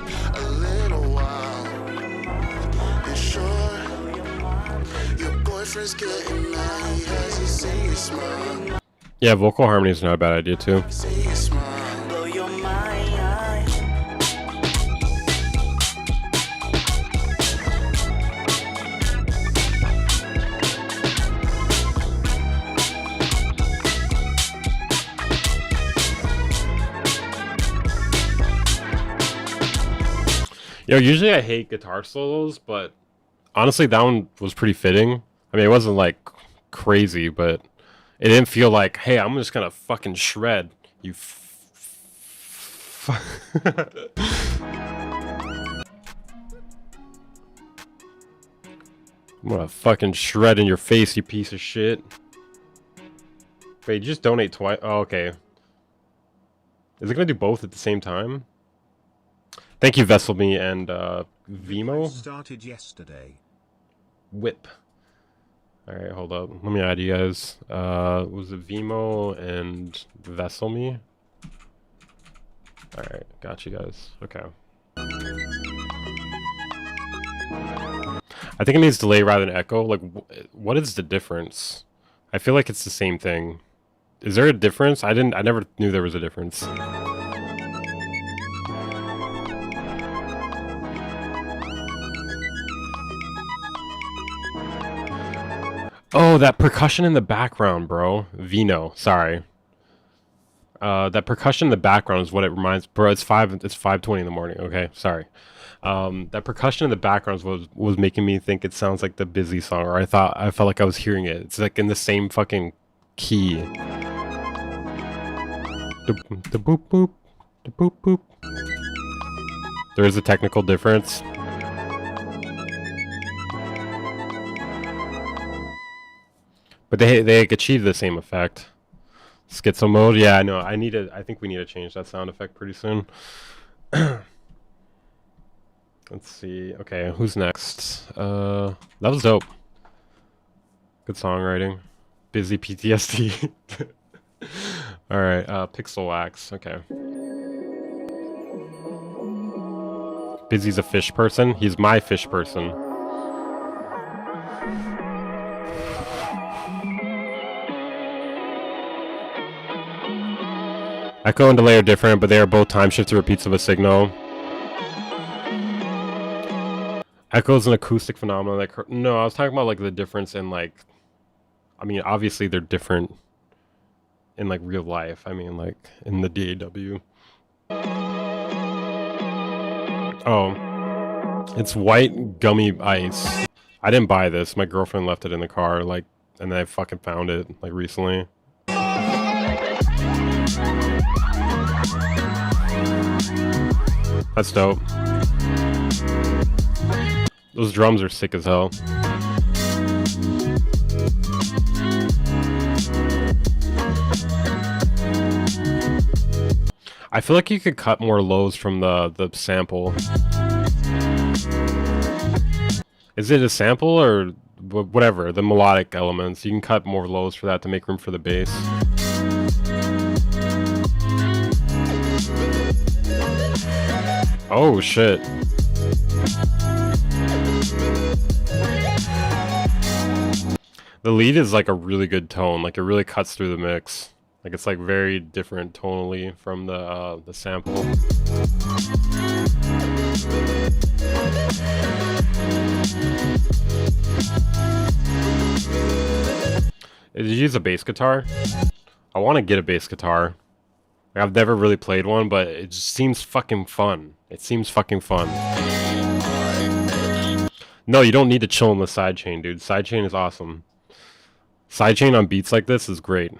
Yeah, vocal harmony is not a bad idea too. Yo, usually I hate guitar solos, but honestly that one was pretty fitting. I mean, it wasn't like crazy, but it didn't feel like, hey, I'm just gonna fucking shred you. I'm gonna fucking shred in your face, you piece of shit. Wait, just donate twice. Oh, okay. Is it gonna do both at the same time? Thank you, Vesselme and Vimo. Started yesterday. Whip. Alright, hold up. Let me add you guys. Was it Vimo and Vesselme? Alright, got you guys. Okay. I think it needs delay rather than echo. Like, what is the difference? I feel like it's the same thing. Is there a difference? I never knew there was a difference. Oh, that percussion in the background, bro. Vino, sorry. That percussion in the background is what it reminds. Bro, it's 5:20 in the morning. Okay, sorry. That percussion in the background was making me think it sounds like the Busy song, or I felt like I was hearing it. It's like in the same fucking key. The boop boop, the boop boop. There is a technical difference. But they achieve the same effect. Schizo mode, yeah, I know. I think we need to change that sound effect pretty soon. Let's see. Okay, who's next? That was dope. Good songwriting. Busy PTSD. All right, Pixel Wax. Okay. Busy's a fish person. He's my fish person. Echo and delay are different, but they are both time shifted repeats of a signal. Echo is an acoustic phenomenon. Like, no, I was talking about like the difference in like, I mean, obviously they're different in like real life. I mean, like in the DAW. Oh, It's white gummy ice. I didn't buy this. My girlfriend left it in the car, like, and then I fucking found it, like, recently. That's dope. Those drums are sick as hell. I feel like you could cut more lows from the sample. Is it a sample or whatever, the melodic elements? You can cut more lows for that to make room for the bass. Oh shit. The lead is like a really good tone, like it really cuts through the mix. Like it's like very different tonally from the sample. Did you use a bass guitar? I want to get a bass guitar. Like, I've never really played one, but it just seems fucking fun. It seems fucking fun. No, you don't need to chill on the sidechain, dude. Sidechain is awesome. Sidechain on beats like this is great.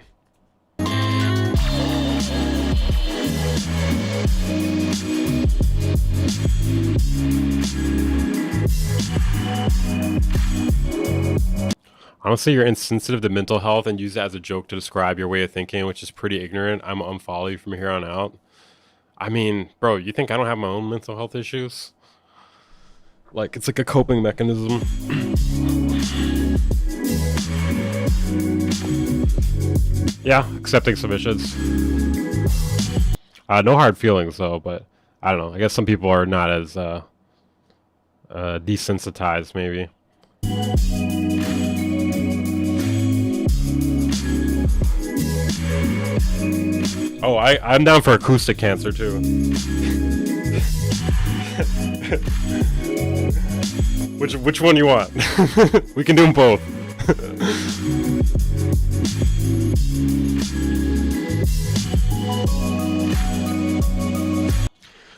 Honestly, you're insensitive to mental health and use it as a joke to describe your way of thinking, which is pretty ignorant. I'm gonna unfollow you from here on out. I mean, bro, you think I don't have my own mental health issues? Like, it's like a coping mechanism. Yeah, accepting submissions. No hard feelings, though, but I don't know. I guess some people are not as desensitized, maybe. Oh, I'm down for acoustic cancer too. Which one you want? We can do them both.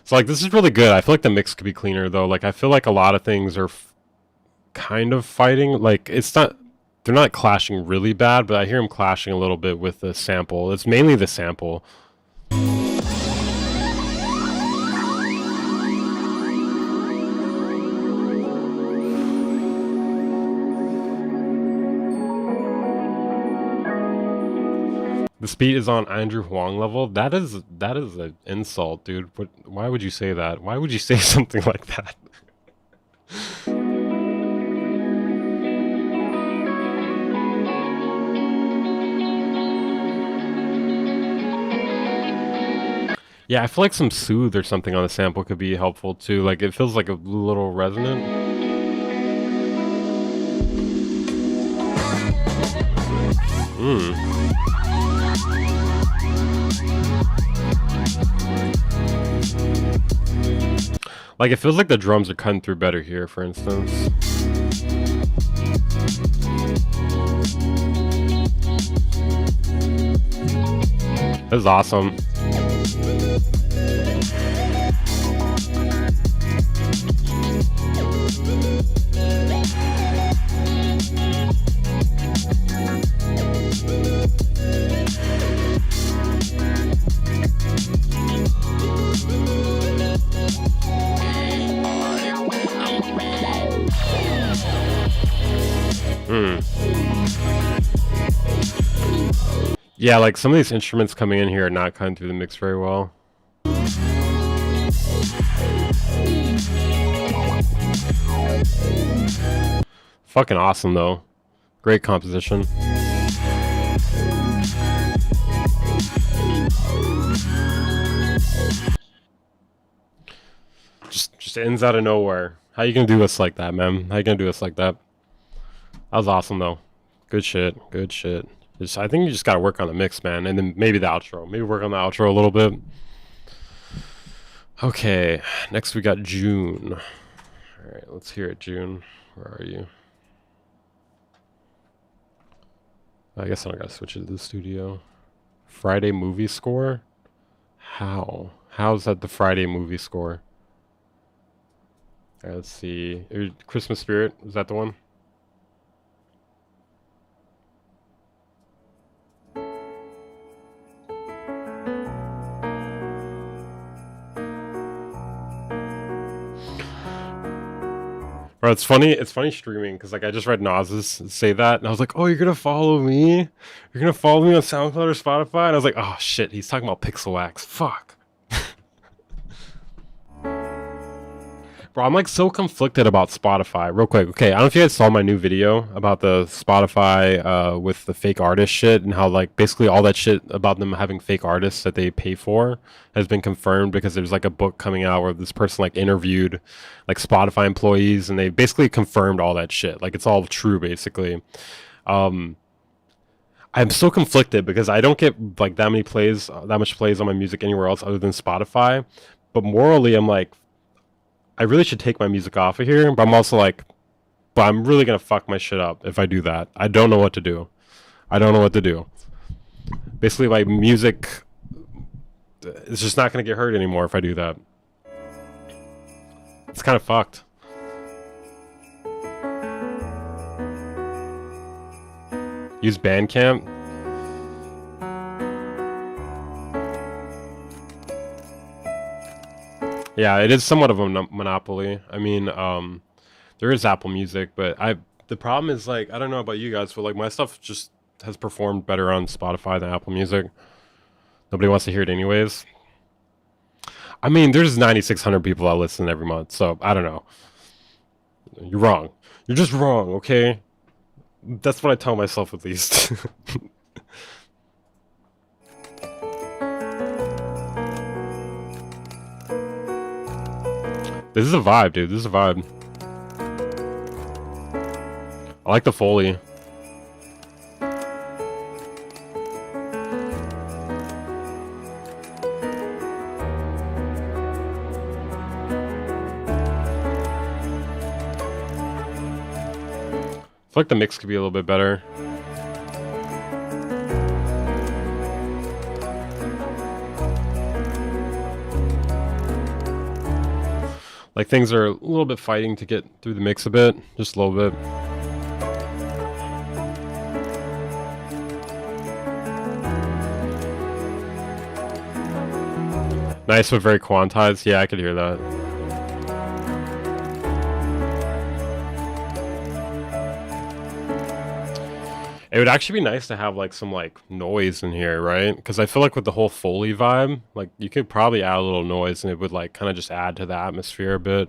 So like this is really good. I feel like the mix could be cleaner though. Like I feel like a lot of things are kind of fighting. Like it's not. They're not clashing really bad, but I hear them clashing a little bit with the sample. It's mainly the sample. The speed is on Andrew Huang level. That is an insult, dude. Why would you say that? Why would you say something like that? Yeah, I feel like some soothe or something on the sample could be helpful too. Like it feels like a little resonant. Like it feels like the drums are cutting through better here, for instance. This is awesome. Yeah, like some of these instruments coming in here are not cutting through the mix very well. Fucking awesome though. Great composition. Just ends out of nowhere. How you gonna do us like that, man? How you gonna do us like that? That was awesome though. Good shit. Good shit. I think you just gotta work on the mix, man, and then maybe the outro. Maybe work on the outro a little bit. Okay, next we got June. All right, let's hear it, June. Where are you? I guess I don't gotta switch it to the studio. Friday movie score? How? How's that the Friday movie score? Alright, let's see. Christmas Spirit, is that the one? Bro, it's funny streaming because like I just read Nas's say that and I was like, oh, you're gonna follow me? You're gonna follow me on SoundCloud or Spotify? And I was like, oh shit, he's talking about Pixel Wax. Fuck. Bro, I'm like so conflicted about Spotify. Real quick, okay, I don't know if you guys saw my new video about the Spotify with the fake artist shit and how like basically all that shit about them having fake artists that they pay for has been confirmed because there's like a book coming out where this person like interviewed like Spotify employees and they basically confirmed all that shit. Like it's all true basically. I'm so conflicted because I don't get like that much plays on my music anywhere else other than Spotify. But morally, I'm like, I really should take my music off of here, but I'm also like, but I'm really gonna fuck my shit up if I do that. I don't know what to do. I don't know what to do. Basically, like, music is just not gonna get heard anymore if I do that. It's kind of fucked. Use Bandcamp. Yeah, it is somewhat of a monopoly. I mean, there is Apple Music, but the problem is like I don't know about you guys, but like my stuff just has performed better on Spotify than Apple Music. Nobody wants to hear it anyways. I mean, there's 9,600 people that listen every month, so I don't know. You're wrong. You're just wrong, okay? That's what I tell myself at least. This is a vibe, dude. This is a vibe. I like the Foley. I feel like the mix could be a little bit better. Like things are a little bit fighting to get through the mix a bit, just a little bit. Nice but very quantized. Yeah, I could hear that. It would actually be nice to have like some like noise in here, right? Because I feel like with the whole Foley vibe, like you could probably add a little noise and it would like kind of just add to the atmosphere a bit.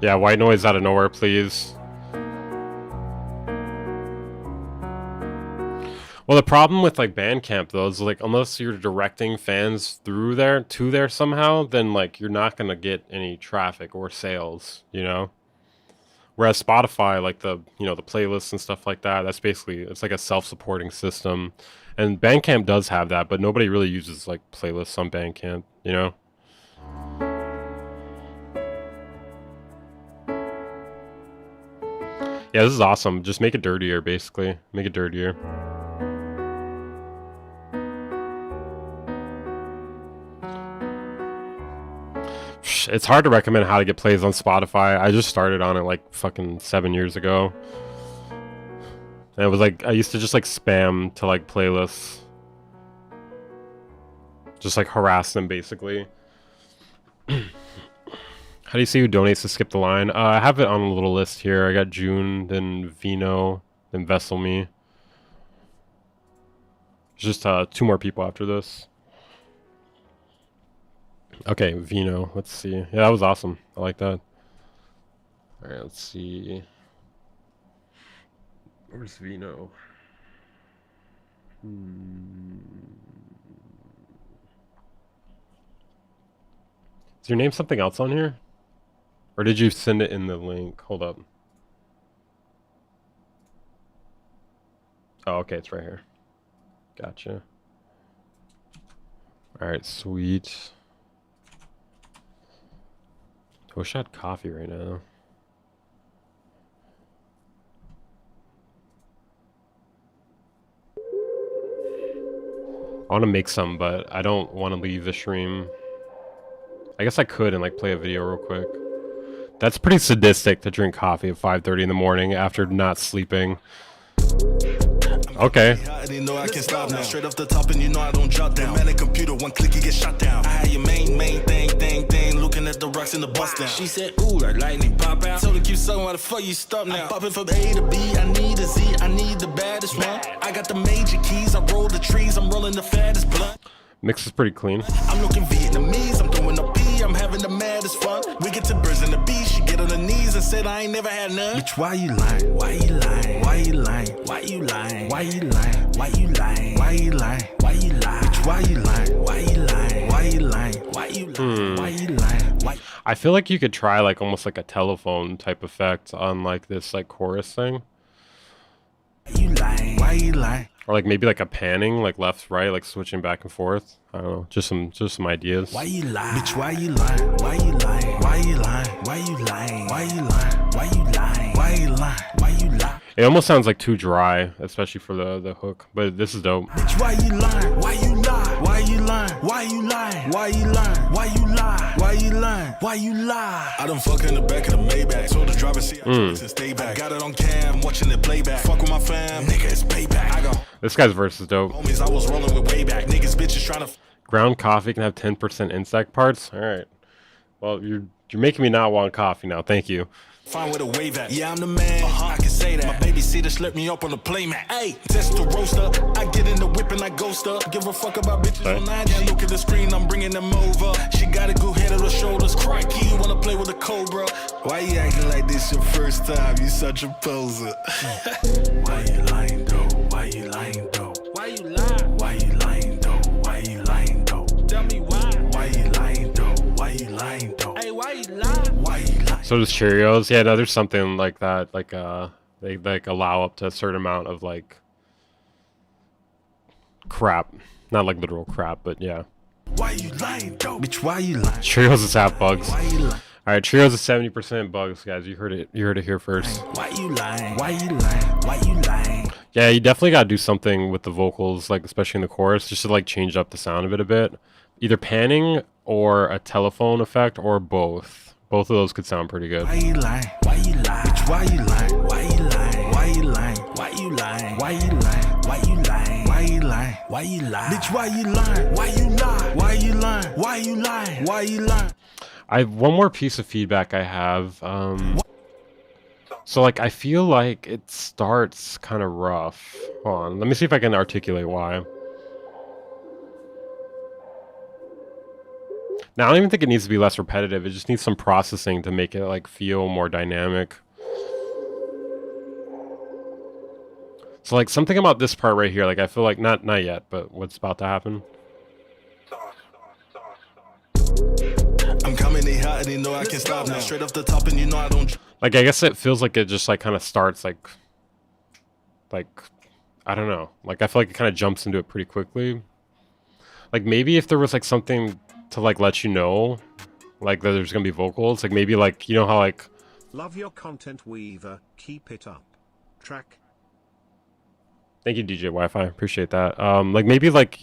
Yeah, white noise out of nowhere, please. Well, the problem with like Bandcamp though is like unless you're directing fans through there to there somehow, then like you're not gonna get any traffic or sales, you know? Whereas Spotify, like the the playlists and stuff like that, that's basically it's like a self-supporting system. And Bandcamp does have that, but nobody really uses like playlists on Bandcamp, you know? Yeah, this is awesome. Just make it dirtier, basically. Make it dirtier. It's hard to recommend how to get plays on Spotify. I just started on it like fucking 7 years ago. And it was like, I used to just like spam to like playlists. Just like harass them, basically. How do you see who donates to Skip the Line? I have it on a little list here. I got June, then Vino, then Vessel Me. There's just 2 more people after this. Okay, Vino. Let's see. Yeah, that was awesome. I like that. Alright, let's see. Where's Vino? Is your name something else on here? Or did you send it in the link? Hold up. Oh, okay, it's right here. Gotcha. Alright, sweet. I wish I had coffee right now. I want to make some, but I don't want to leave the stream. I guess I could and like play a video real quick. That's pretty sadistic to drink coffee at 5:30 in the morning after not sleeping. Okay. You know I can stop now. Straight off the top, and you know I don't jot down. Man, a computer, one click, you get shot down. I had your main thing, looking at the rocks in the bust down. She said, ooh, like lightning pop out. Told her keep sucking, why the fuck you stop now? I'm popping from A to B, I need a Z, I need the baddest one. I got the major keys, I roll the trees, I'm rolling the fattest blunt. Mix is pretty clean. I'm looking Vietnamese, I'm throwing a P, I'm having the maddest fun. We get to birds and the beach, she get on her knees and said I ain't never had none. Bitch, why you lying? Why you lying? Why you lying? Why you lying? Why you lying? Why you lying? Why you lying? Why you lying? Bitch, why you lying? Why you lying? Why you lying? Why you lying? Why you lying? Why? I feel like you could try like almost like a telephone type effect on like this like chorus thing. Why you lying? Why you lying? Or like maybe like a panning, like left, right, like switching back and forth. I don't know, just some ideas. Why you lying? Bitch, why you lying? Why you lying? Why you lying? Why you lying? Why you lying? Why you lying? Why you lying? Why you lying? It almost sounds like too dry, especially for the hook, but this is dope. Bitch, why you lying? Why you lie? Why you lying? Why you lying? Why you lying? Why you lie? Why you lying? Why you lie? I done fuck in the back of the Maybach. Told the driver see I to stay back. Got it on cam, watching it playback. Fuck with my fam, nigga, it's payback. I go. This guy's verse is dope. Homies, I was rolling with way back. Niggas, bitches trying to. Ground coffee can have 10% insect parts. All right. Well, you're making me not want coffee now. Thank you. Find where the wave at. Yeah, I'm the man. I can say that. My baby sitter slip me up on the playmat. Hey, test the roaster. I get in the whip and I ghost her. Give a fuck about bitches on night. Yeah, look at the screen, I'm bringing them over. She got a good head on her shoulders. Crikey, you wanna play with a cobra? Why you acting like this your first time? You such a poser. Why you lying though? Why you lying though? Why you lying? Why you lying though? Why you lying though? Tell me why. Why you lying though? Why you lying though? Hey, why you lying? Why you lying? So does Cheerios. Yeah, no, there's something like that. Like they like allow up to a certain amount of like crap. Not like literal crap, but yeah. Why you lying though? Bitch, why you lying? Cheerios is half bugs. Why you lying? Alright, Cheerios is 70% bugs, guys. You heard it here first. Why you lying? Why you lying? Why you lying? Yeah, you definitely gotta do something with the vocals, like especially in the chorus, just to like change up the sound of it a bit. Either panning or a telephone effect or both. Both of those could sound pretty good. Why you lying? Why you lying? Bitch, why you lying? Why you lying? Why you lying? Why you lying? Why you lying? Why you lying? Why you lying? Why you lying? Bitch, why you lying? Why you lying? Why you lying? Why you lying? Why you lying? I have one more piece of feedback I have. So like I feel like it starts kind of rough. Hold on, let me see if I can articulate why. Now I don't even think it needs to be less repetitive. It just needs some processing to make it like feel more dynamic. So like something about this part right here, like I feel like not yet, but what's about to happen. I'm coming in hot and you know I can stop now. Straight off the top and you know I don't. Like I guess it feels like it just like kind of starts like I don't know. Like I feel like it kind of jumps into it pretty quickly. Like maybe if there was like something to like let you know like that there's gonna be vocals, like maybe like you know how like Love your content, Weaver. Keep it up. Track. Thank you, DJ Wi-Fi. Appreciate that. Like maybe like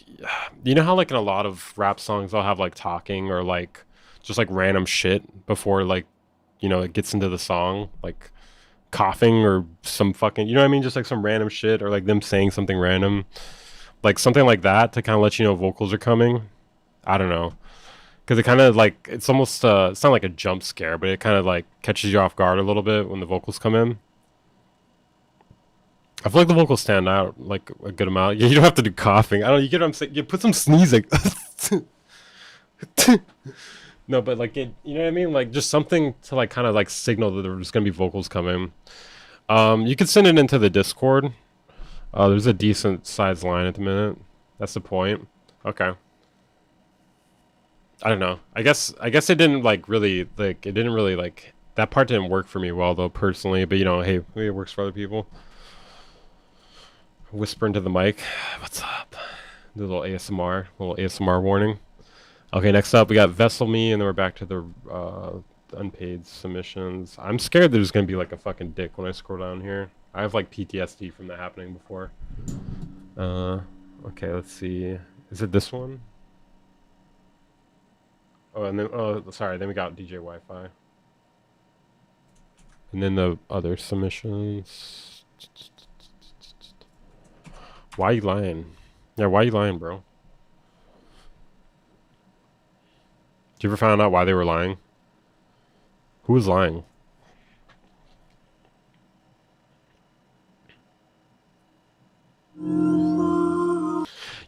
you know how like in a lot of rap songs they'll have like talking or like just like random shit before like you know it gets into the song, like coughing or some fucking you know what I mean, just like some random shit or like them saying something random, like something like that to kind of let you know vocals are coming. I don't know. Because it kind of like, it's almost, it's not like a jump scare, but it kind of like catches you off guard a little bit when the vocals come in. I feel like the vocals stand out like a good amount. You don't have to do coughing. I don't know, you get what I'm saying? You put some sneezing. No, but like, you know what I mean? Like just something to like kind of like signal that there's going to be vocals coming. You can send it into the Discord. There's a decent sized line at the minute. That's the point. Okay. I don't know. I guess it didn't like really like it didn't really like that part didn't work for me well though personally, but you know, hey, maybe it works for other people. Whisper into the mic. What's up? Do a little ASMR warning. Okay, next up we got Vessel Me, and then we're back to the unpaid submissions. I'm scared there's gonna be like a fucking dick when I scroll down here. I have like PTSD from that happening before. Okay, let's see. Is it this one? Oh, and then sorry, then we got DJ Wi-Fi. And then the other submissions. Why are you lying? Yeah, why are you lying, bro? Did you ever find out why they were lying? Who was lying?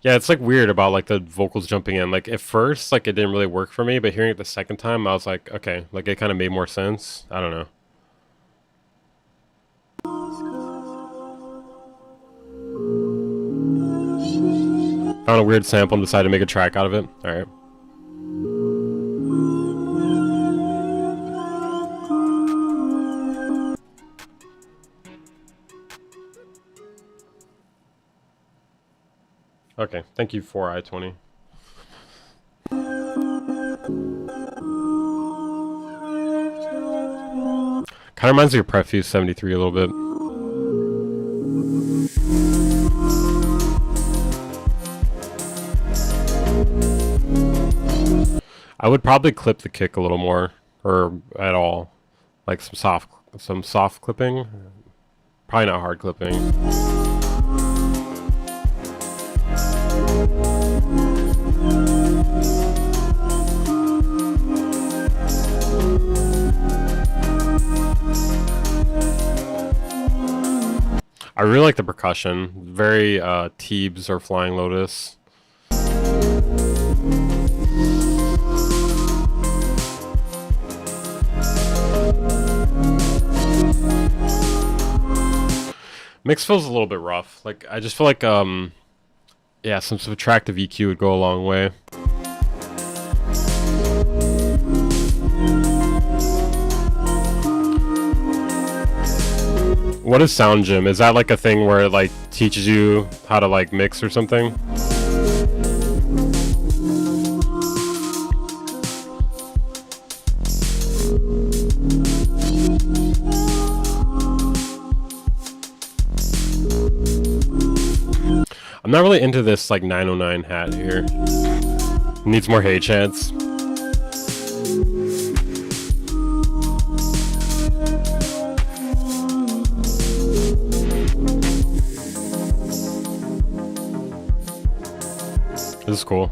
Yeah, it's like weird about like the vocals jumping in. Like at first, like it didn't really work for me, but hearing it the second time, I was like, okay, like it kind of made more sense. I don't know. Found a weird sample and decided to make a track out of it. All right. Okay, thank you for I-20. Kind of reminds me of Prefuse 73 a little bit. I would probably clip the kick a little more, or at all, like some soft clipping. Probably not hard clipping. I really like the percussion. Very Teebs or Flying Lotus. Mix feels a little bit rough. Like I just feel like yeah, some subtractive EQ would go a long way. What is Sound Gym? Is that like a thing where it like teaches you how to like mix or something? I'm not really into this like 909 hat here. Needs more hay chance. This is cool.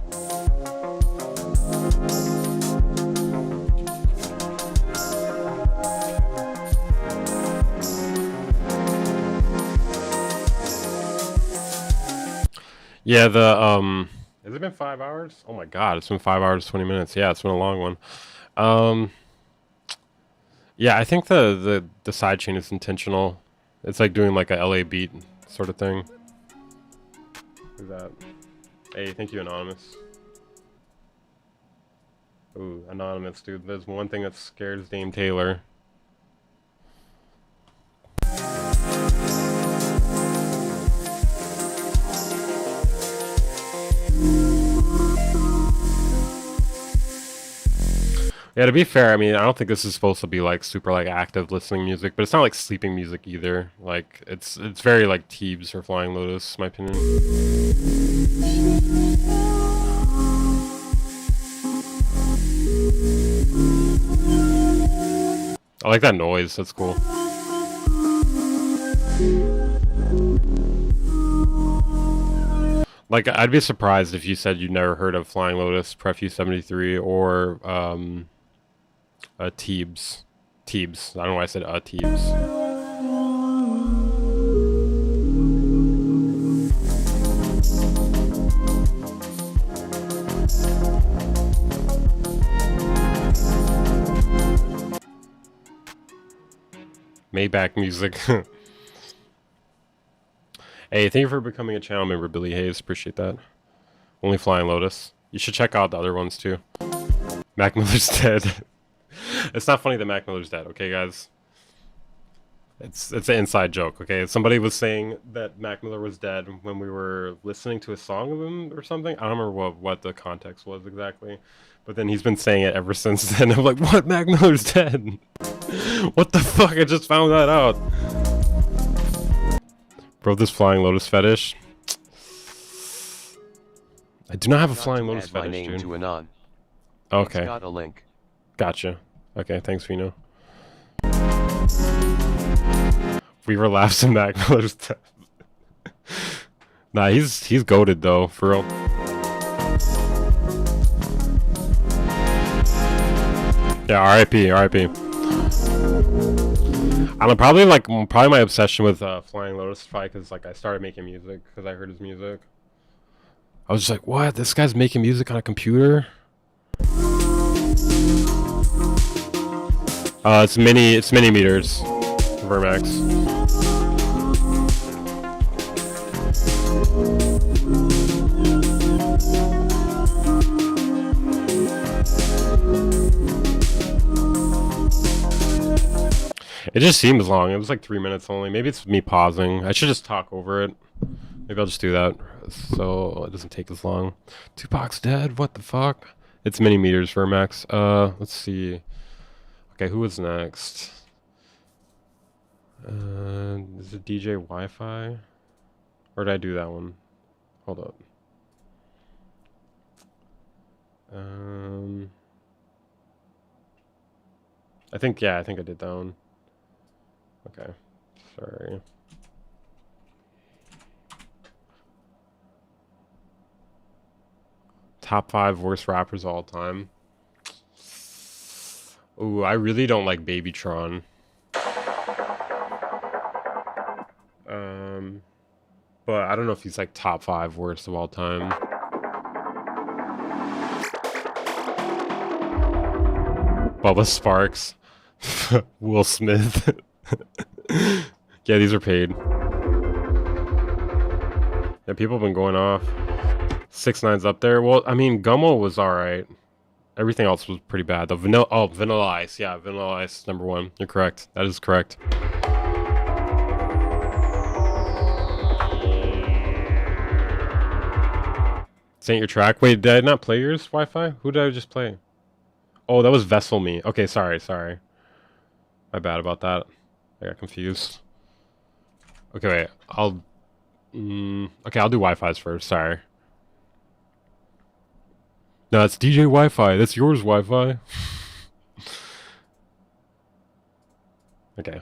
Yeah, has it been 5 hours? Oh my god, it's been 5 hours 20 minutes. Yeah, it's been a long one. Yeah, I think the sidechain is intentional. It's like doing like a LA beat sort of thing. Who's that? Hey, thank you, Anonymous. Ooh, Anonymous, dude. There's one thing that scares Dame Taylor. Yeah, to be fair, I mean, I don't think this is supposed to be like super like active listening music, but it's not like sleeping music either. Like it's very like Teebs or Flying Lotus, in my opinion. I like that noise, that's cool. Like I'd be surprised if you said you'd never heard of Flying Lotus, Prefuse 73, or Teebs. Teebs. I don't know why I said Teebs. Maybach music. Hey, thank you for becoming a channel member, Billy Hayes. Appreciate that. Only Flying Lotus. You should check out the other ones too. Mac Miller's dead. It's not funny that Mac Miller's dead, okay, guys? It's an inside joke, okay? Somebody was saying that Mac Miller was dead when we were listening to a song of him or something. I don't remember what the context was exactly. But then he's been saying it ever since then. I'm like, what? Mac Miller's dead? What the fuck? I just found that out. Bro, this Flying Lotus fetish. I do not have a Flying Lotus my fetish, name dude. to Anon. Okay. It's got a link. Gotcha. Okay, thanks, Vino. We were laughing Mac Miller's death. Nah, he's goated though, for real. Yeah, R.I.P. R.I.P. I don't know, probably my obsession with Flying Lotus is probably because like I started making music because I heard his music. I was just like, what? This guy's making music on a computer? It's mini meters, Vermax. It just seems long. It was like 3 minutes only. Maybe it's me pausing. I should just talk over it. Maybe I'll just do that so it doesn't take as long. Tupac's dead? What the fuck? It's mini meters for Max. Let's see. Okay, who was next? Is it DJ Wi-Fi? Or did I do that one? Hold up. I think I did that one. Okay, sorry. Top 5 worst rappers of all time. Ooh, I really don't like Babytron. But I don't know if he's like top 5 worst of all time. Bubba Sparks. Will Smith. Yeah, these are paid. Yeah, people have been going off. 6ix9ine's up there. Well, I mean, Gummo was alright. Everything else was pretty bad. The Vanilla Ice. Yeah, Vanilla Ice number 1. You're correct. That is correct. This ain't your track. Wait, did I not play yours, Wi-Fi? Who did I just play? Oh, that was Vessel Me. Okay, sorry. My bad about that. I got confused. Okay, wait. Okay, I'll do Wi-Fi's first. Sorry. No, it's DJ Wi-Fi. That's yours, Wi-Fi. Okay.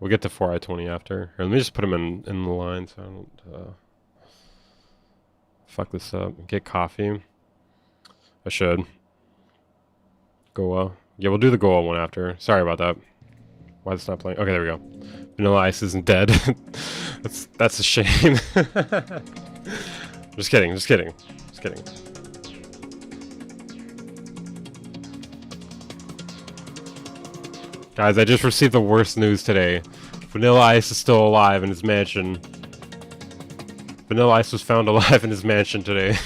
We'll get to 4i20 after. Here, let me just put them in the line so I don't fuck this up. Get coffee. I should. Goa. Yeah, we'll do the Goa one after. Sorry about that. Why is it not playing? Okay, there we go. Vanilla Ice isn't dead. That's a shame. Just kidding. Guys, I just received the worst news today. Vanilla Ice is still alive in his mansion. Vanilla Ice was found alive in his mansion today.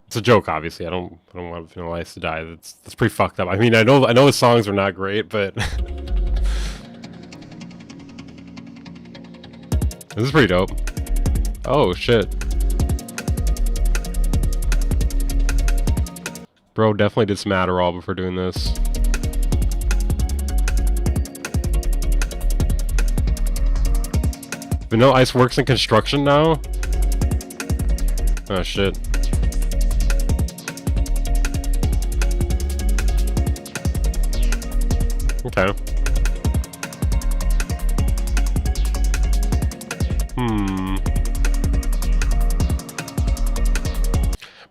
It's a joke, obviously. I don't want Vanilla Ice to die. That's pretty fucked up. I mean, I know his songs are not great, but this is pretty dope. Oh shit. Bro definitely did some Adderall before doing this. Vanilla Ice works in construction now? Oh shit. Okay.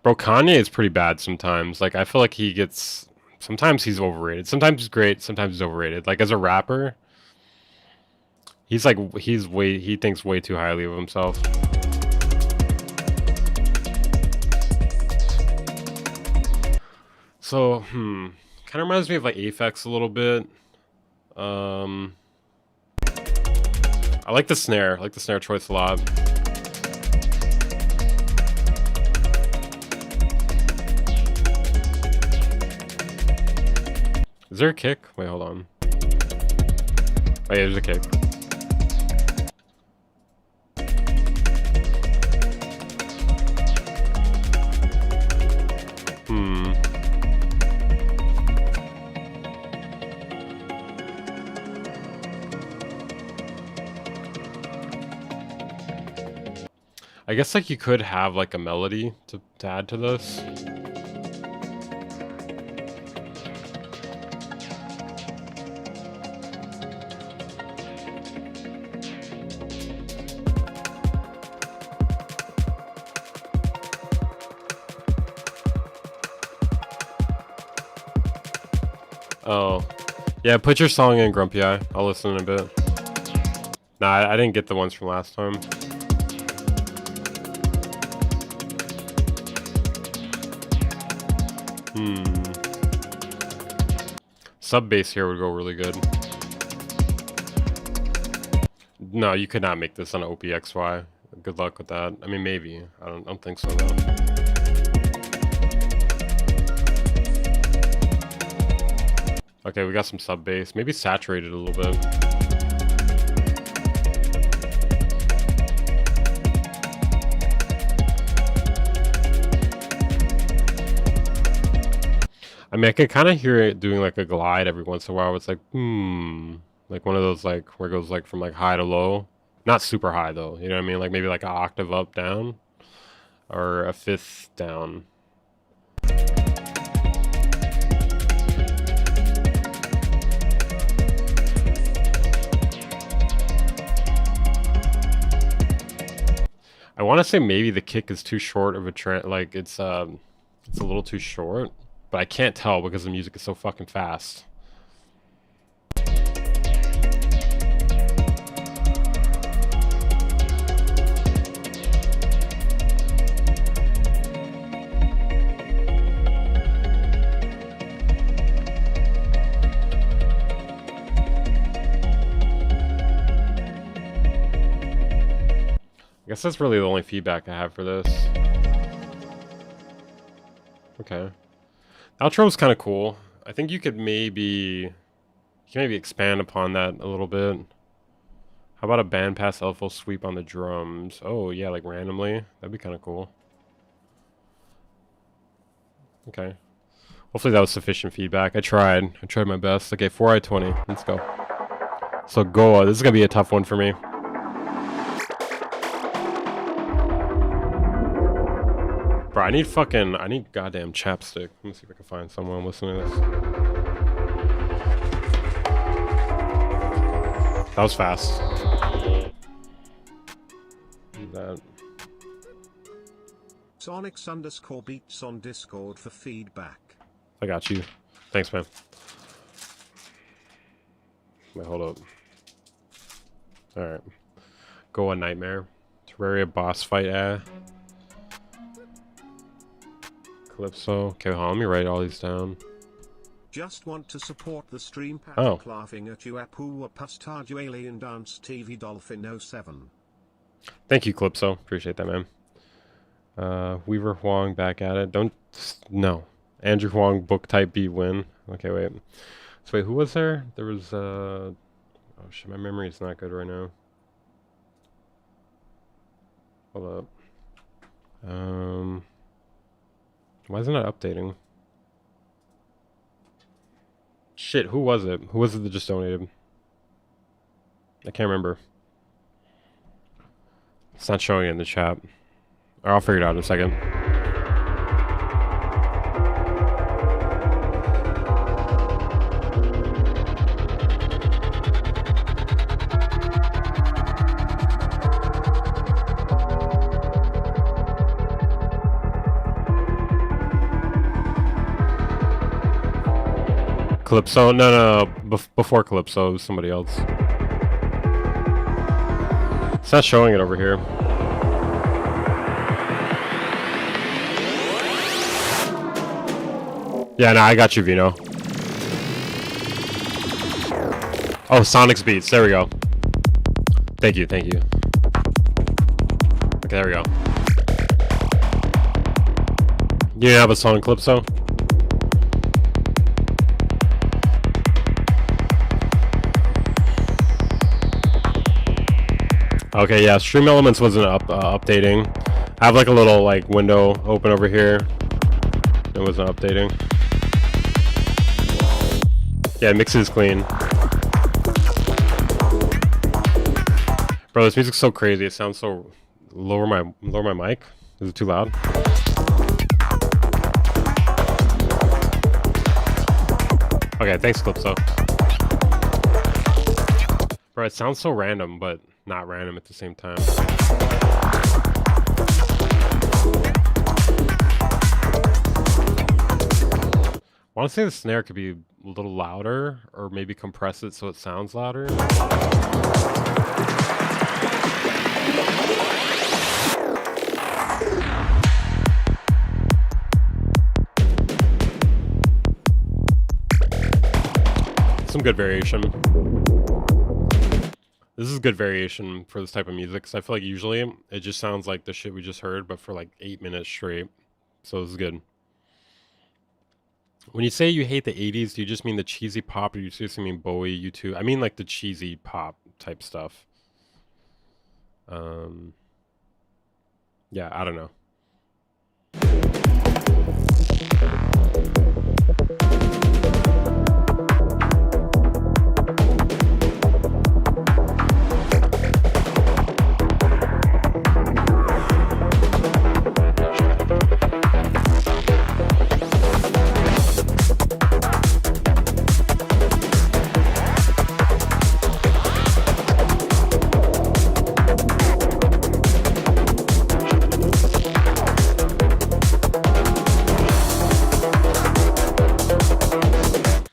Bro, Kanye is pretty bad sometimes. Like, I feel like he gets... Sometimes he's overrated. Sometimes he's great. Sometimes he's overrated. Like, as a rapper, he's like... He thinks way too highly of himself. So, kind of reminds me of, like, Aphex a little bit. I like the snare. I like the snare choice a lot. there a kick? Wait, hold on. Oh, yeah, there's a kick. I guess like you could have like a melody to add to this. Oh, yeah, put your song in, Grumpy Eye. I'll listen in a bit. Nah, I didn't get the ones from last time. Sub bass here would go really good. No, you could not make this on OPXY. Good luck with that. I mean, maybe. I don't think so though. Okay, we got some sub bass. Maybe saturated a little bit. I mean, I could kind of hear it doing like a glide every once in a while. It's like, like one of those like where it goes like from like high to low. Not super high though, you know what I mean? Like maybe like an octave up, down, or a fifth down. I want to say maybe the kick is too short of a like it's a little too short. But I can't tell because the music is so fucking fast. I guess that's really the only feedback I have for this. Okay. Outro is kind of cool. I think you could maybe expand upon that a little bit. How about a bandpass LFO sweep on the drums? Oh yeah, like randomly. That'd be kind of cool. Okay. Hopefully that was sufficient feedback. I tried my best. Okay, 4i20. Let's go. So Goa, this is gonna be a tough one for me. Bro, I need goddamn chapstick. Let me see if I can find someone listening to this. That was fast. That. Sonics_beats on Discord for feedback. I got you. Thanks, man. Wait, hold up. Alright. Goa Nightmare. Terraria boss fight, Calypso. Okay, hold on, let me write all these down. Just want to support the stream. Patrick laughing at you. Apu Pastaju Alien Dance TV Dolphin 07. Thank you, Calypso. Appreciate that, man. Weaver Huang back at it. No. Andrew Huang book type beat win. Okay, wait. So wait, who was there? There was oh shit, my memory is not good right now. Hold up. Why isn't it updating? Shit, who was it? Who was it that just donated? I can't remember. It's not showing it in the chat. Or I'll figure it out in a second. Calypso? No. Before Calypso, it was somebody else. It's not showing it over here. Yeah, no, I got you, Vino. Oh, Sonics Beats. There we go. Thank you. Okay, there we go. You didn't have a song, Calypso? Okay, yeah, Stream Elements wasn't updating. I have like a little like window open over here. It wasn't updating. Yeah, mix is clean. Bro, this music's so crazy. It sounds so. Lower my mic. Is it too loud? Okay, thanks, Clipso. Bro, it sounds so random, but not random at the same time. I want to say the snare could be a little louder, or maybe compress it so it sounds louder. Some good variation. This is good variation for this type of music, because I feel like usually it just sounds like the shit we just heard, but for like 8 minutes straight. So this is good. When you say you hate the 80s, do you just mean the cheesy pop, or you seriously mean Bowie, U2? I mean like the cheesy pop type stuff. Yeah, I don't know.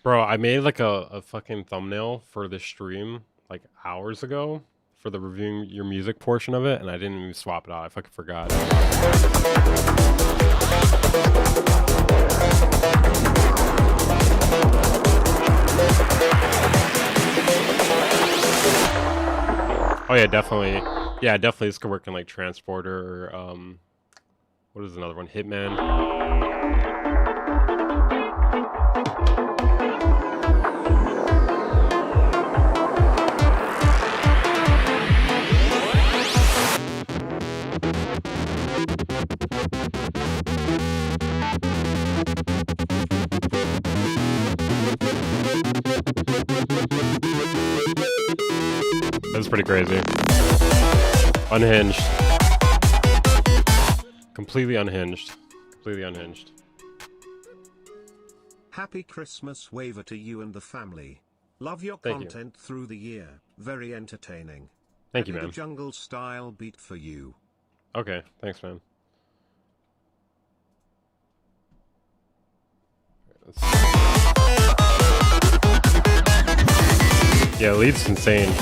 Bro, I made like a fucking thumbnail for this stream like hours ago for the reviewing your music portion of it, and I didn't even swap it out. I fucking forgot. Oh yeah, definitely. Yeah, definitely this could work in like Transporter or what is another one? Hitman. That's pretty crazy. Unhinged. Completely unhinged. Completely unhinged. Happy Christmas Waver to you and the family. Love your content through the year. Very entertaining. Thank you, man. A jungle style beat for you. Okay, thanks, man. Yeah, lead's insane.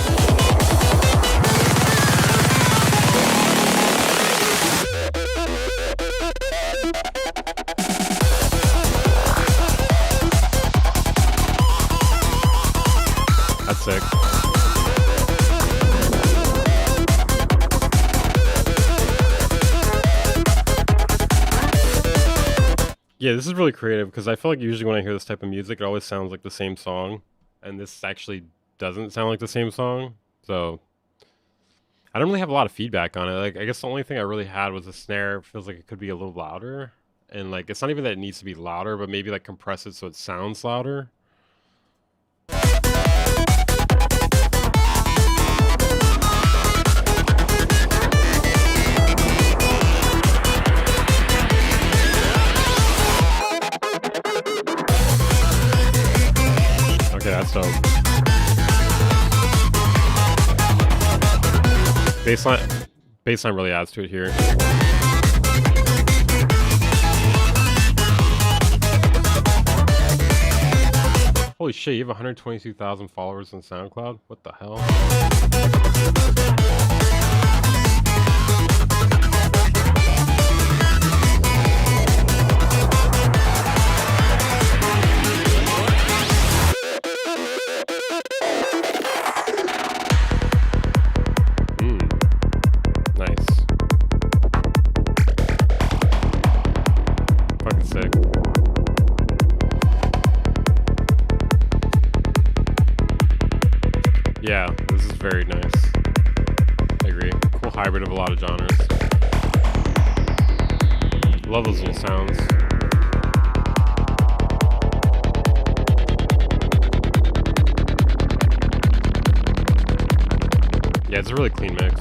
That's sick. Yeah, this is really creative, because I feel like usually when I hear this type of music, it always sounds like the same song, and this actually doesn't sound like the same song. So I don't really have a lot of feedback on it. Like, I guess the only thing I really had was the snare. It feels like it could be a little louder, and like it's not even that it needs to be louder, but maybe like compress it so it sounds louder. Okay, that's dope. Baseline really adds to it here. Holy shit, you have 122,000 followers on SoundCloud? What the hell? Yeah, this is very nice. I agree. agree. Cool hybrid of a lot of genres. Love those little sounds. Yeah, it's a really clean mix.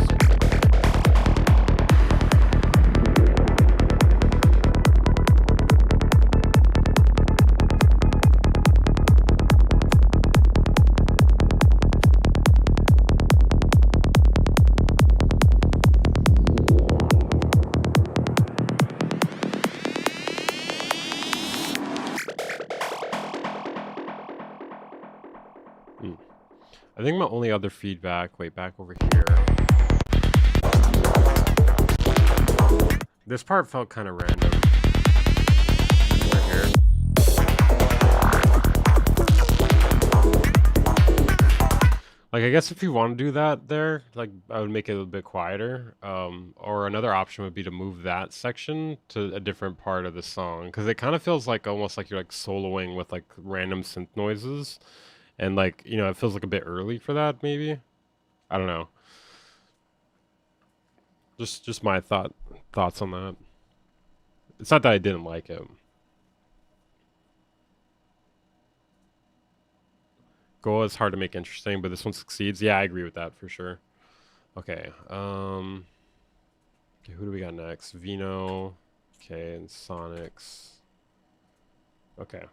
I think my only other feedback, wait, back over here. This part felt kind of random. Right here. Like, I guess if you want to do that there, like, I would make it a little bit quieter. Or another option would be to move that section to a different part of the song. Because it kind of feels like almost like you're like soloing with like random synth noises. And like, you know, it feels like a bit early for that, maybe. I don't know. Just my thoughts on that. It's not that I didn't like it. Goa is hard to make interesting, but this one succeeds. Yeah, I agree with that for sure. Okay. Okay, who do we got next? Vino. Okay, and Sonics. Okay.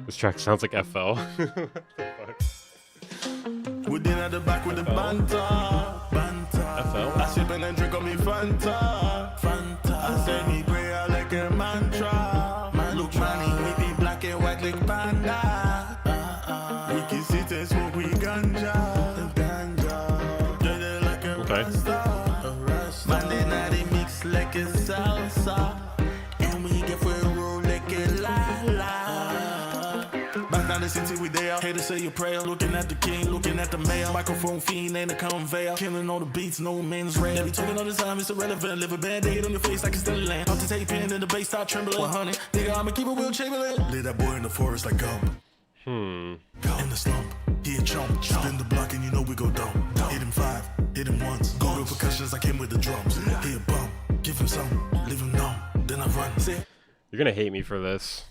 This track sounds like FL. What the fuck? We did at the back with the banter. FL? I sip and drink on me Fanta. I say me pray I like a mantra. Look money, we be black and white like panda. We can sit and smoke we ganja. Get like a rasta. Monday night it mix like a salsa. And we get for a roll like a la la. Back down the city we there. Haters say your prayer. Looking at the king, looking at the mayor. Microphone fiend ain't a conveyor. Killing all the beats, no man's rare. They be talking all the time, it's irrelevant. Live a band-aid on your face like it's still a land. Up to tape in and the bass start trembling. 100, nigga, I'ma keep it Will Chamberlain. Lay that boy in the forest like gum. In the slump, he a chump. Spin the block and you know we go dumb. Hit him 5, hit him once. Go to percussions like him with the drums. He a bum, give him some, leave him numb. Then I run. You're gonna hate me for this.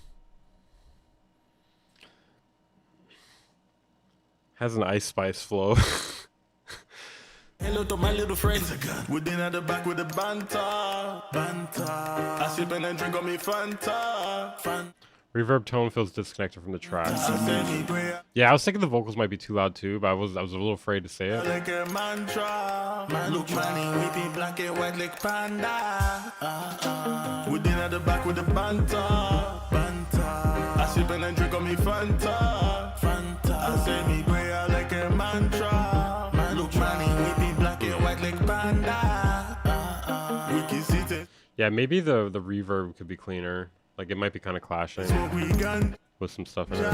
Has an Ice Spice flow. Hello to my little friends again. We did at the back with the banter. I sip and drink on me Fanta. Reverb tone feels disconnected from the track. Yeah, I was thinking the vocals might be too loud too, but I was a little afraid to say it. Like a mantra. Look money, we be black and white like panda. We did at the back with the banter. I sip and drink on me Fanta. I say me pray I like a mantra. Look money, we be black and white like panda. We can sit it. Yeah, maybe the reverb could be cleaner. Like, it might be kind of clashing with some stuff in it.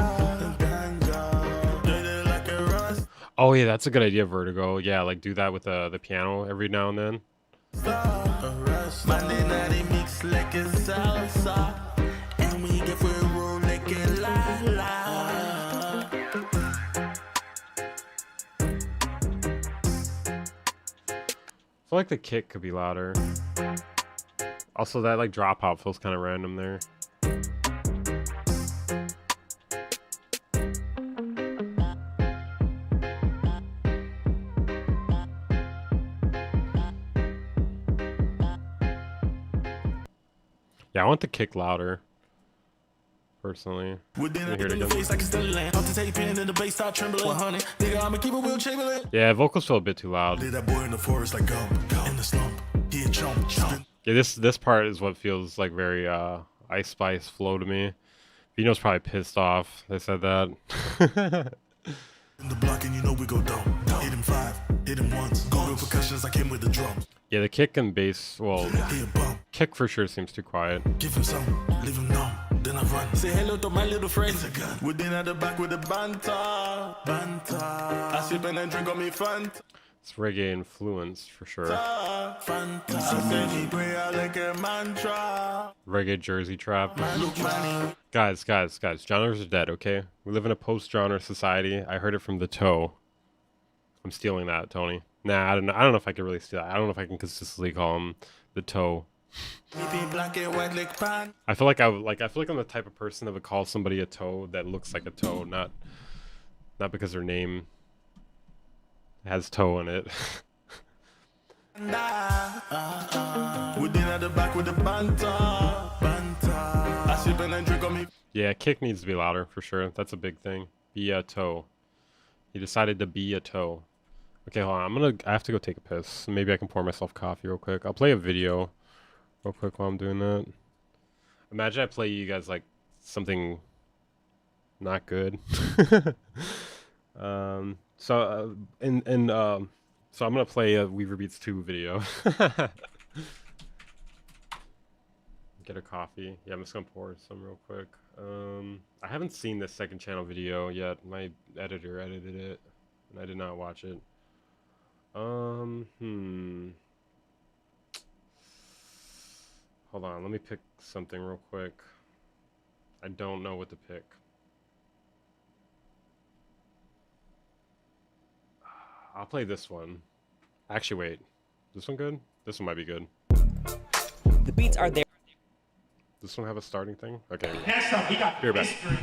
Oh yeah, that's a good idea, Vertigo. Yeah, like do that with the piano every now and then. Monday night it mix like a salsa. And we get for a roll like a la la. I feel like the kick could be louder. Also, that like drop out feels kind of random there. Yeah, I want the kick louder. Personally. Yeah, vocals feel a bit too loud. Yeah, this part is what feels like very Ice Spice flow to me. Vino's probably pissed off they said that. In the block and you know we go dumb. Hit him 5, hit him once. Go to percussions like him with the drums. Yeah, the kick and bass, well, kick for sure seems too quiet. Give him some, leave him numb. Then I run. Say hello to my little friends again. We did at the back with the banter. I sip and drink on me Fanta. It's reggae influence for sure. Fanta. I say me pray I like a mantra. Reggae Jersey trap. Guys, genres are dead, okay? We live in a post-genre society. I heard it from the toe. I'm stealing that, Tony. Nah, I don't know if I can really steal that. I don't know if I can consistently call him the toe. I feel like I'm the type of person that would call somebody a toe that looks like a toe, not because their name has toe in it. Yeah, kick needs to be louder for sure. That's a big thing. Be a toe. He decided to be a toe. Okay, hold on. I have to go take a piss. Maybe I can pour myself coffee real quick. I'll play a video real quick while I'm doing that. Imagine I play you guys like something not good. So I'm gonna play a Weaver Beats 2 video. Get a coffee. Yeah, I'm just gonna pour some real quick. I haven't seen this second channel video yet. My editor edited it, and I did not watch it. Hold on, let me pick something real quick. I don't know what to pick. I'll play this one. Actually, wait. This one good? This one might be good. The beats are there. This one have a starting thing? Okay. Next up, we got Here, back. mystery.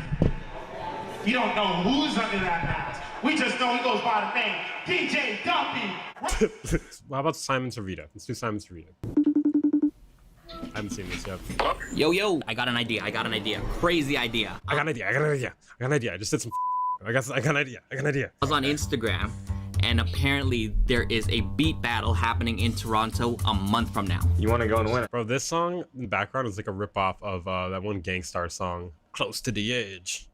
We don't know who's under that mask. We just know he goes by the name DJ Dumpy. How about Simon Servita? Let's do Simon Servita. I haven't seen this yet. Yo, I got an idea. Crazy idea. I got an idea. I just did some I got an idea. I was on Instagram, and apparently there is a beat battle happening in Toronto a month from now. You want to go and win? Bro, this song in the background is like a ripoff of that one Gangstar song, Close to the Edge.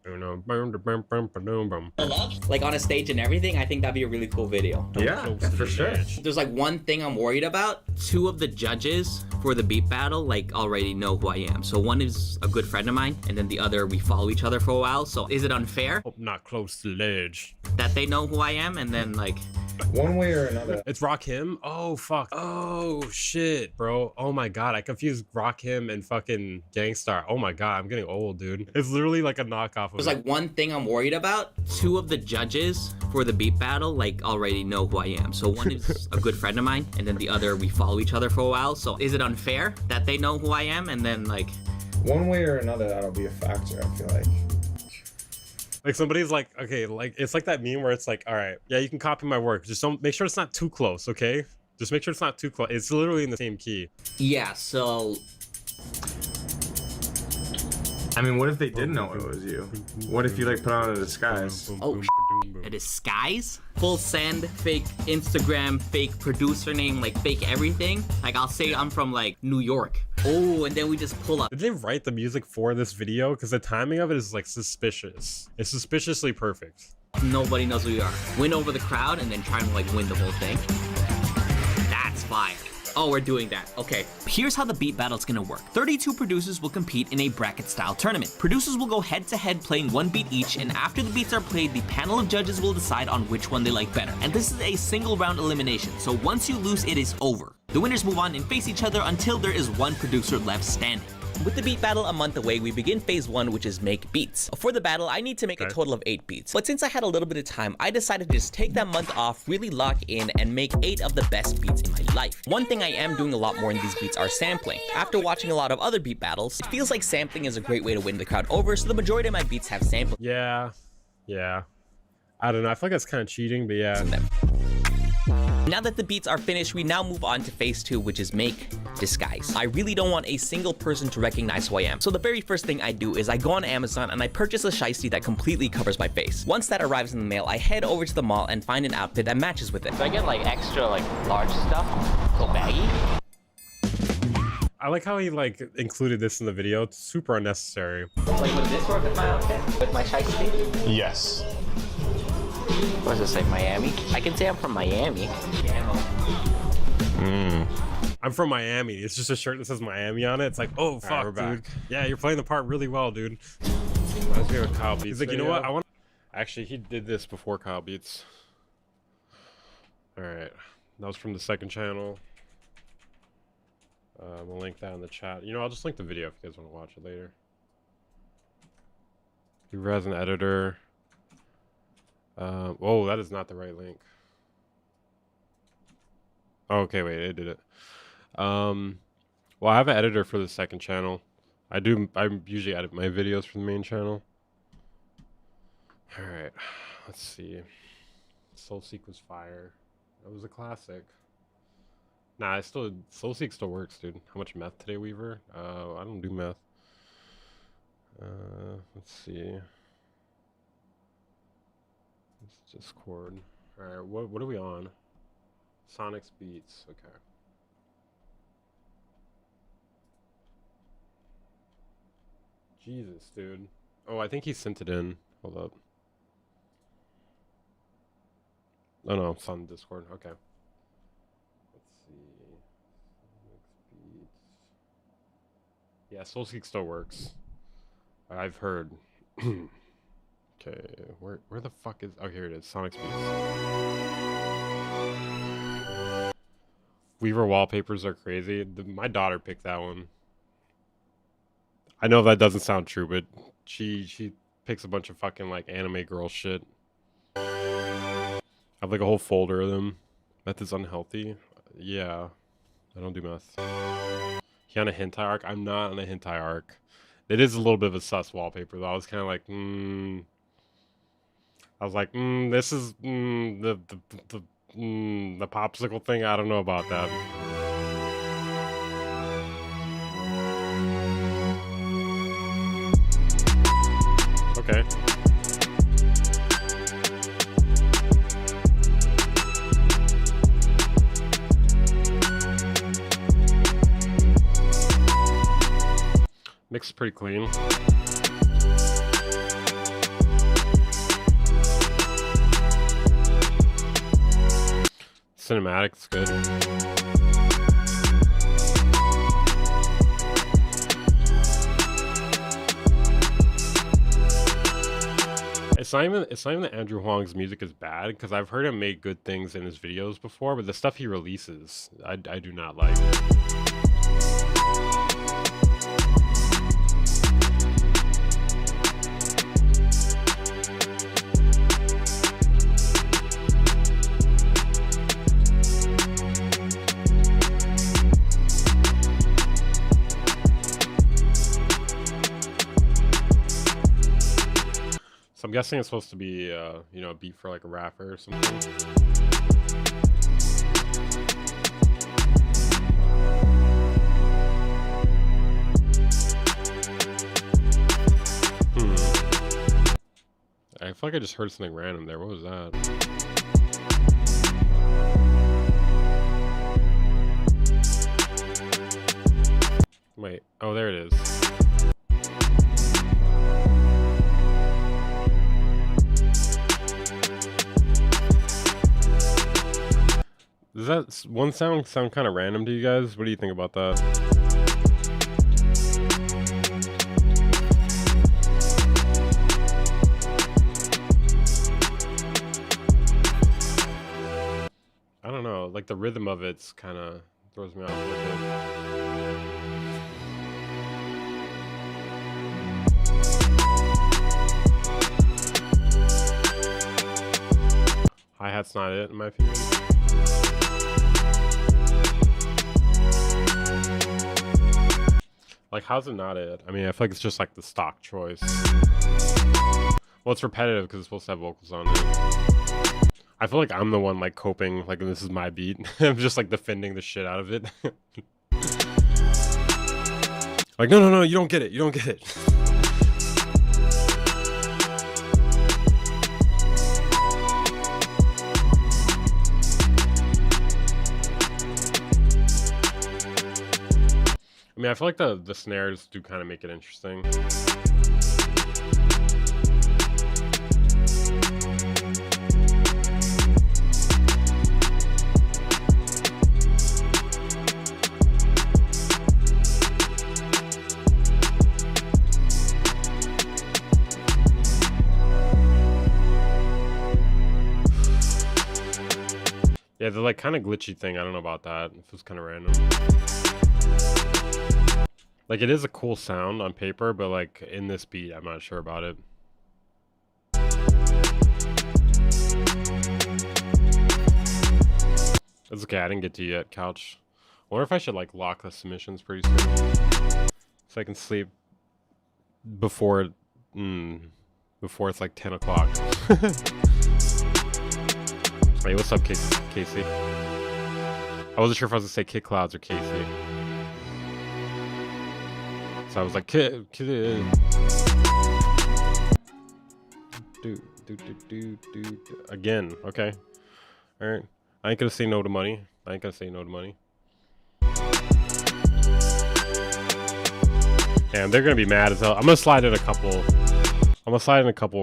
Like on a stage and everything, I think that'd be a really cool video. Yeah, for sure. There's like one thing I'm worried about. 2 of the judges for the beat battle like already know who I am. So one is a good friend of mine, and then the other we follow each other for a while. So is it unfair? Hope not close to the edge. That they know who I am, and then like one way or another. It's Rakim? Oh fuck. Oh shit, bro. Oh my god, I confused Rakim and fucking Gangstar. Oh my god, I'm getting old, dude. It's literally like a knockoff of There's like one thing I'm worried about. 2 of the judges for the beat battle like already know who I am. So one is a good friend of mine, and then the other we follow each other for a while. So is it unfair that they know who I am, and then like one way or another that'll be a factor, I feel like somebody's like, okay, like it's like that meme where it's like, all right, yeah, you can copy my work, just don't make sure it's not too close, okay? Just make sure it's not too close. It's literally in the same key. Yeah, so I mean, what if they didn't know it was you? What if you like put on a disguise? Oh, a disguise? Full send, fake Instagram, fake producer name, like fake everything. Like I'll say I'm from like New York. Oh, and then we just pull up. Did they write the music for this video? Because the timing of it is like suspicious. It's suspiciously perfect. Nobody knows who we are. Win over the crowd and then try to like win the whole thing. That's fire. Oh, we're doing that. Okay. Here's how the beat battle's gonna work. 32 producers will compete in a bracket-style tournament. Producers will go head-to-head playing 1 beat each, and after the beats are played, the panel of judges will decide on which one they like better. And this is a single-round elimination, so once you lose, it is over. The winners move on and face each other until there is 1 producer left standing. With the beat battle a month away, we begin phase 1, which is make beats. For the battle, I need to make a total of 8 beats. But since I had a little bit of time, I decided to just take that month off, really lock in, and make 8 of the best beats in my life. One thing I am doing a lot more in these beats are sampling. After watching a lot of other beat battles, it feels like sampling is a great way to win the crowd over, so the majority of my beats have sampling. Yeah. I don't know, I feel like that's kind of cheating, but yeah. Now that the beats are finished, we now move on to phase 2, which is make disguise. I really don't want a single person to recognize who I am. So the very first thing I do is I go on Amazon and I purchase a shiesty that completely covers my face. Once that arrives in the mail, I head over to the mall and find an outfit that matches with it. Do I get like extra like large stuff? So baggy? I like how he like included this in the video. It's super unnecessary. Like would this work with my outfit? With my shiesty? Yes. What does it say, Miami? I can say I'm from Miami. I'm from Miami. It's just a shirt that says Miami on it. It's like, oh fuck, dude. Back. Yeah, you're playing the part really well, dude. Reminds me of Kyle Beats. He's like, you know what? I want. Actually, he did this before Kyle Beats. All right, that was from the second channel. We'll link that in the chat. You know, I'll just link the video if you guys want to watch it later. Who has an editor? Oh, that is not the right link. Oh, okay, wait, it did it. Well, I have an editor for the second channel. I usually edit my videos for the main channel. All right, let's see. SoulSeek was fire. That was a classic. Nah, SoulSeek still works, dude. How much meth today, Weaver? I don't do meth. Let's see. It's Discord. All right, what are we on? Sonic's Beats. Okay. Jesus, dude. Oh, I think he sent it in. Hold up. Oh no, it's on Discord. Okay. Let's see. Sonic's Beats. Yeah, SoulSeek still works. I've heard. Okay, where the fuck is? Oh, here it is. Sonic's Beats. Weaver wallpapers are crazy. My daughter picked that one. I know that doesn't sound true, but she picks a bunch of fucking like anime girl shit. I have like a whole folder of them. Meth is unhealthy. Yeah, I don't do meth. He on a hentai arc? I'm not on a hentai arc. It is a little bit of a sus wallpaper though. I was kind of like, I was like, this is the popsicle thing. I don't know about that. Okay. Mix is pretty clean. Cinematic's good. It's not even that Andrew Huang's music is bad, because I've heard him make good things in his videos before, but the stuff he releases, I do not like. I'm guessing it's supposed to be, you know, a beat for like a rapper or something. I feel like I just heard something random there. What was that? Wait. Oh, there it is. Does that one sound kind of random to you guys? What do you think about that? I don't know, like the rhythm of it's kind of throws me off a little bit. Hi-hat's not it, in my opinion. Like, how's it not it? I mean, I feel like it's just like the stock choice. Well, it's repetitive because it's supposed to have vocals on it. I feel like I'm the one like coping, like this is my beat. I'm just like defending the shit out of it. Like, no, you don't get it. You don't get it. I mean, I feel like the snares do kind of make it interesting. Yeah, the like kind of glitchy thing. I don't know about that. It was kind of random. Like, it is a cool sound on paper, but like in this beat, I'm not sure about it. It's okay, I didn't get to you yet, Couch. I wonder if I should like lock the submissions pretty soon, so I can sleep before before it's like 10 o'clock. Hey, what's up, Casey? I wasn't sure if I was gonna say Kid Clouds or Casey, so I was like, Kid. Again, okay, all right. I ain't gonna say no to money. And they're gonna be mad as hell. I'm gonna slide in a couple.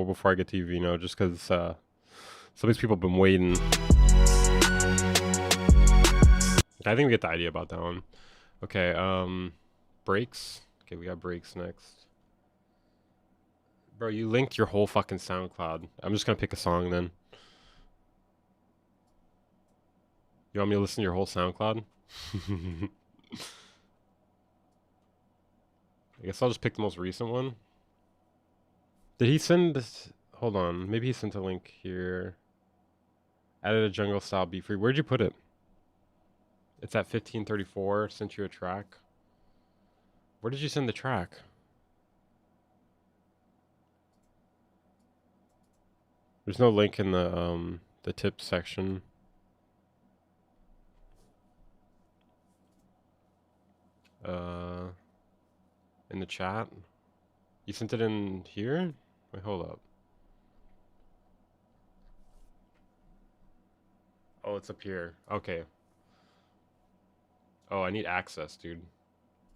Before I get to you, Vino, just because some of these people have been waiting. I think we get the idea about that one. Okay, breaks. Okay, we got breaks next. Bro, you linked your whole fucking SoundCloud. I'm just gonna pick a song then. You want me to listen to your whole SoundCloud? I guess I'll just pick the most recent one. Did he send this? Hold on. Maybe he sent a link here. Added a jungle style beat free. Where'd you put it? It's at 1534. Sent you a track. Where did you send the track? There's no link in the tips section. In the chat. You sent it in here? Wait, hold up. Oh, it's up here. Okay. Oh, I need access, dude.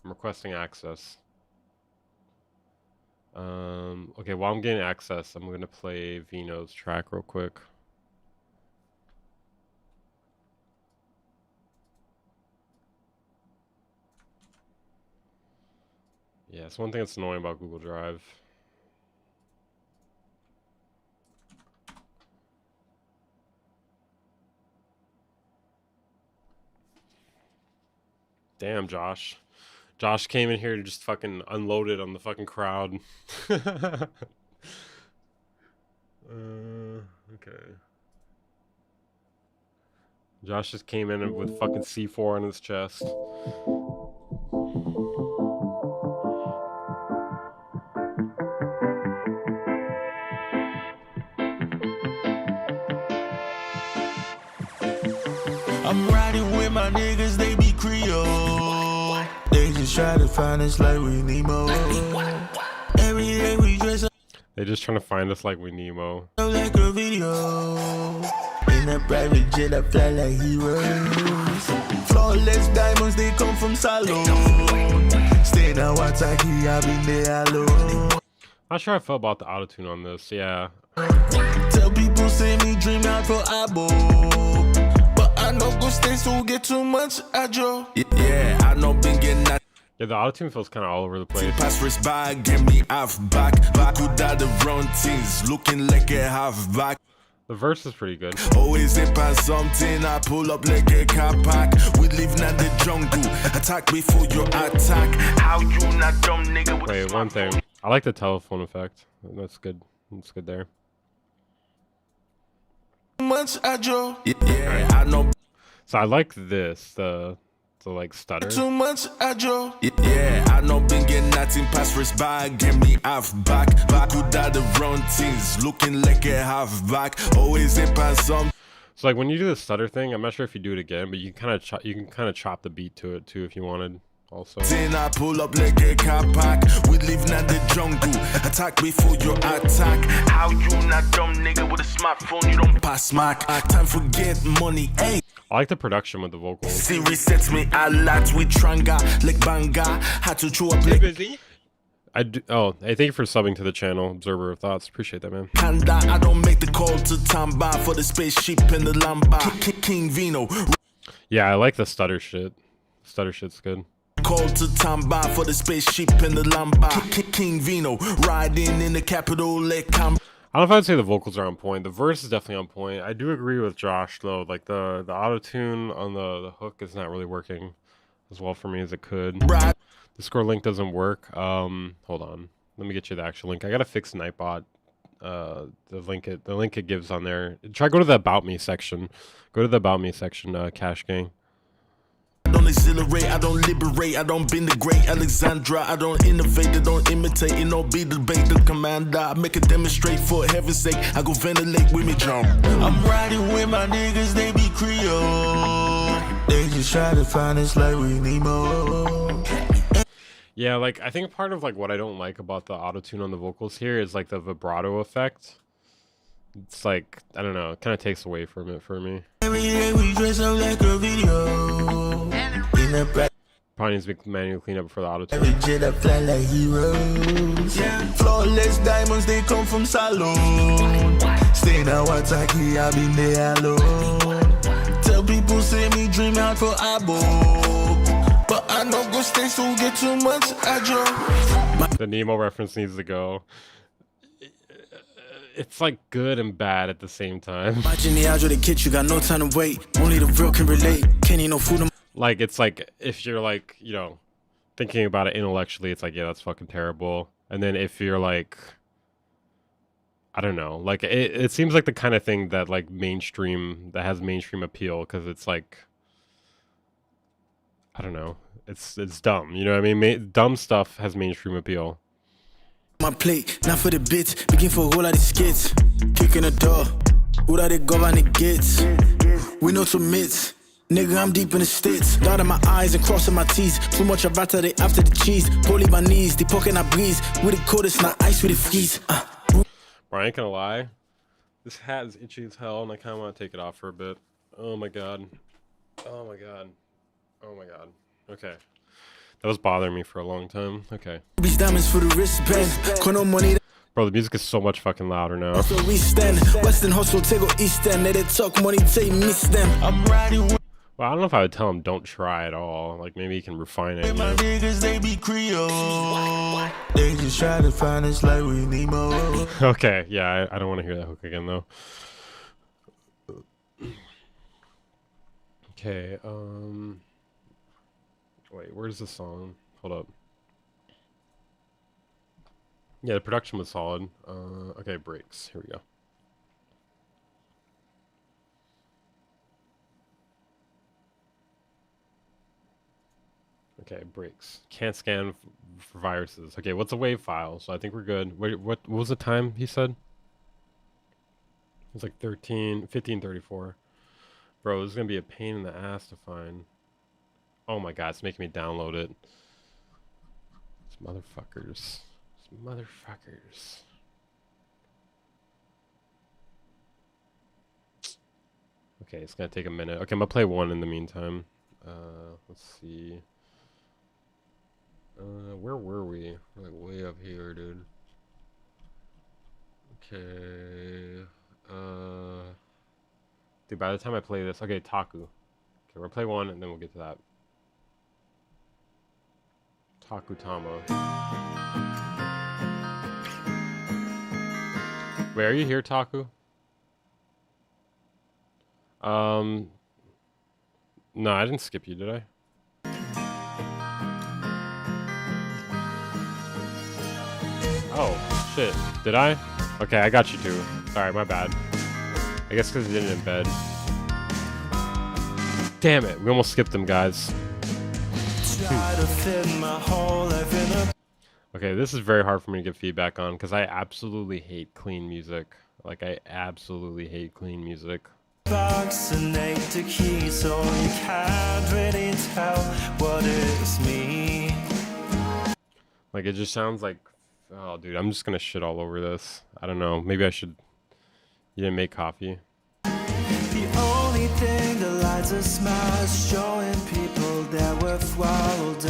I'm requesting access. Okay, while I'm getting access, I'm gonna play Vino's track real quick. Yeah, it's one thing that's annoying about Google Drive. Damn, Josh. Josh came in here and just fucking unloaded on the fucking crowd. Okay. Josh just came in with fucking C4 on his chest. I'm riding with my niggas, they be Creole. They just try to find us like we Nemo. Every day we dress up. They just trying to find us like we Nemo. Like a video. In a private jet, I fly like heroes. Flawless diamonds, they come from Salon. Stay now, Wataki, I've been there alone. Not sure how I felt about the autotune on this, yeah. Tell people, say me dream out for Abo. I know go stay so get too much ajo. Yeah, I know been getting that. Yeah, the autotune feels kind of all over the place. Pass wrist bag, get me half back. Back without the run things, looking like a half back. The verse is pretty good. Always in pass something, I pull up like a car pack. We live in the jungle, attack before you attack. How you not dumb nigga? Wait, one thing. I like the telephone effect. That's good. That's good there. Much ajo. Yeah, I know. So I like this, the like stutter. Too much ajo. Yeah, I know been getting nothing past wrist bag, get me half back. Back without the run things, looking like a half back. Always in pass some. So like when you do the stutter thing, I'm not sure if you do it again, but you can kind of chop the beat to it too if you wanted. Also. Then I pull up like a car pack. We live in the jungle. Attack before you attack. How you not dumb nigga with a smartphone? You don't pass smack. Time for get money. Hey. I like the production with the vocals. Siri sets me a lot with Tranga like Banga. Had to chew up like busy. I do. Oh, hey, thank you for subbing to the channel, Observer of Thoughts. Appreciate that, man. Panda, I don't make the call to Tamba for the spaceship and the Lamba. King Vino. Yeah, I like the stutter shit. Stutter shit's good. Call to Tamba for the spaceship and the Lamba. King Vino riding in the capital like I don't know if I'd say the vocals are on point. The verse is definitely on point. I do agree with Josh though. Like the auto tune on the hook is not really working as well for me as it could. The Discord link doesn't work. Hold on. Let me get you the actual link. I gotta fix Nightbot. The link it gives on there. Try go to the About Me section. Go to the About Me section, Cash Gang. I don't exhilarate, I don't liberate, I don't bend the great Alexandra, I don't innovate, I don't imitate, it don't be debate the commander. I make a demonstrate for heaven's sake, I go ventilate with me jump. I'm riding with my niggas, they be Creole. They just try to find us like we need more. Yeah, like I think part of like what I don't like about the auto-tune on the vocals here is like the vibrato effect. It's like, I don't know, it kind of takes away from it for me. Every day we dress up like a video. Probably needs to be manually cleaned up before the auto-tune. Every jet I fly like heroes. Yeah. Flawless diamonds, they come from salon. Stay now, Wataki, I been there alone. Tell people, say me dream out for Abo. But I know go stay, so get too much, I jump. The Nemo reference needs to go. It's like good and bad at the same time. Watching the outro, the kid, you got no time to wait. Only the real can relate. Can't eat no food. Like, it's like, if you're like, you know, thinking about it intellectually, it's like, yeah, that's fucking terrible. And then if you're like, I don't know, like, it seems like the kind of thing that, like, that has mainstream appeal, because it's like, I don't know, it's dumb, you know what I mean? Dumb stuff has mainstream appeal. My plate, not for the bits, begin for a whole lot of skits. Kicking the door, who that it go and it gets. We know some myths. Nigga, I'm deep in the states. Dotting my eyes and crossing my T's. Too much of rata, they after the cheese. Pulling my knees, the pocket I breeze. With the coldest, not ice with the freeze. Bro, I ain't gonna lie. This hat is itchy as hell, and I kind of want to take it off for a bit. Oh my god. Oh my god. Oh my god. Okay. That was bothering me for a long time. Okay. These diamonds for the wristband. Kono money. Bro, the music is so much fucking louder now. So we stand. Western hustle, take go East End. Let it talk money, take miss them. I'm riding with. Well, I don't know if I would tell him don't try at all. Like, maybe he can refine it. My niggas, they be Creole. They just try to find us like we need more. Okay, yeah, I don't want to hear that hook again, though. Okay, wait, where's the song? Hold up. Yeah, the production was solid. Okay, breaks. Here we go. Okay, breaks. Can't scan for viruses. Okay, what's a WAV file? So I think we're good. Wait, what was the time he said? It was like 15:34. Bro, this is gonna be a pain in the ass to find. Oh my god, it's making me download it. These motherfuckers. These motherfuckers. Okay, it's gonna take a minute. Okay, I'm gonna play one in the meantime. Let's see. Where were we? We're like way up here, dude. Okay. Dude, by the time I play this, okay, Taku. Okay, we're gonna play one and then we'll get to that. Taku Tama. Wait, are you here, Taku? No, I didn't skip you, did I? Oh, shit. Did I? Okay, I got you too. Sorry, my bad. I guess because he did it in bed. Damn it, we almost skipped him, guys. Okay, this is very hard for me to give feedback on because I absolutely hate clean music. Like, I absolutely hate clean music. Vaccinate the key so you can't really tell what is me. Like, it just sounds like, oh dude, I'm just gonna shit all over this. I don't know, maybe I should. You didn't make coffee. The only thing that lights a smile is showing people that we're swallowed.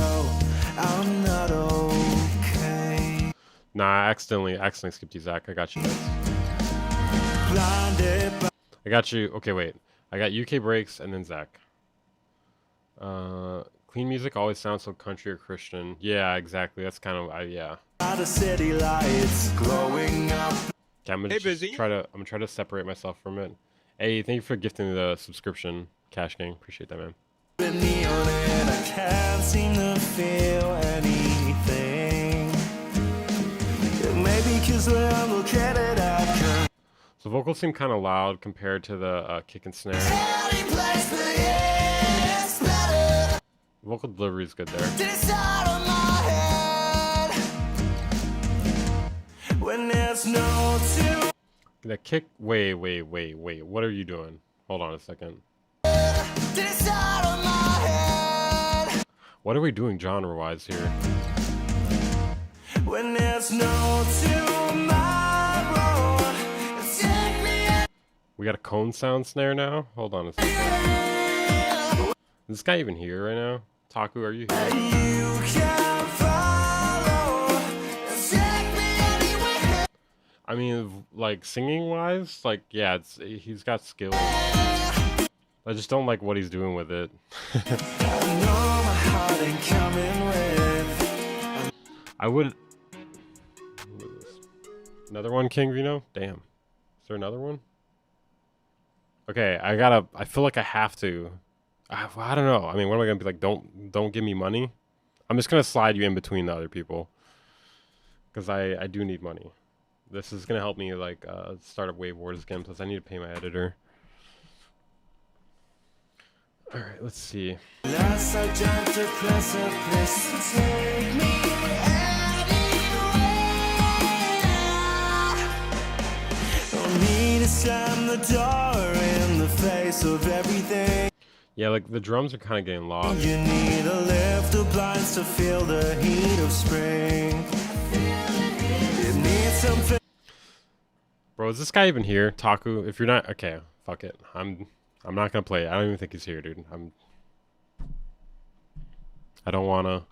I'm not okay. Nah, I accidentally skipped you, Zach. I got you guys. I got you. Okay, wait. I got UK breaks and then Zach. Clean music always sounds so country or Christian. Yeah, exactly. That's kind of yeah. The city lights glowing up. Okay, I'm gonna try to separate myself from it. Hey, thank you for gifting the subscription, Cash Gang. Appreciate that, man. I can't seem to feel any So vocals seem kind of loud compared to the kick and snare. Vocal delivery is good there. That kick. Wait. What are you doing? Hold on a second. What are we doing genre-wise here? When there's no tomorrow, we got a cone sound snare now? Hold on a second. Is this guy even here right now? Taku, are you here? I mean, like, singing-wise, like, yeah, he's got skills. I just don't like what he's doing with it. I wouldn't... Another one, King Vino? Damn. Is there another one? Okay, I feel like I have to. I don't know. I mean, what am I gonna be like? Don't give me money. I'm just gonna slide you in between the other people. Because I do need money. This is gonna help me, like, start up Wave Wars again, plus I need to pay my editor. Alright, let's see. Slam the door in the face of everything. Yeah, like the drums are kind of getting lost. You need to lift the blinds to feel the heat of spring. It needs something. Bro, is this guy even here? Taku, if you're not, okay, fuck it. I'm not gonna play it. I don't even think he's here, dude. I don't wanna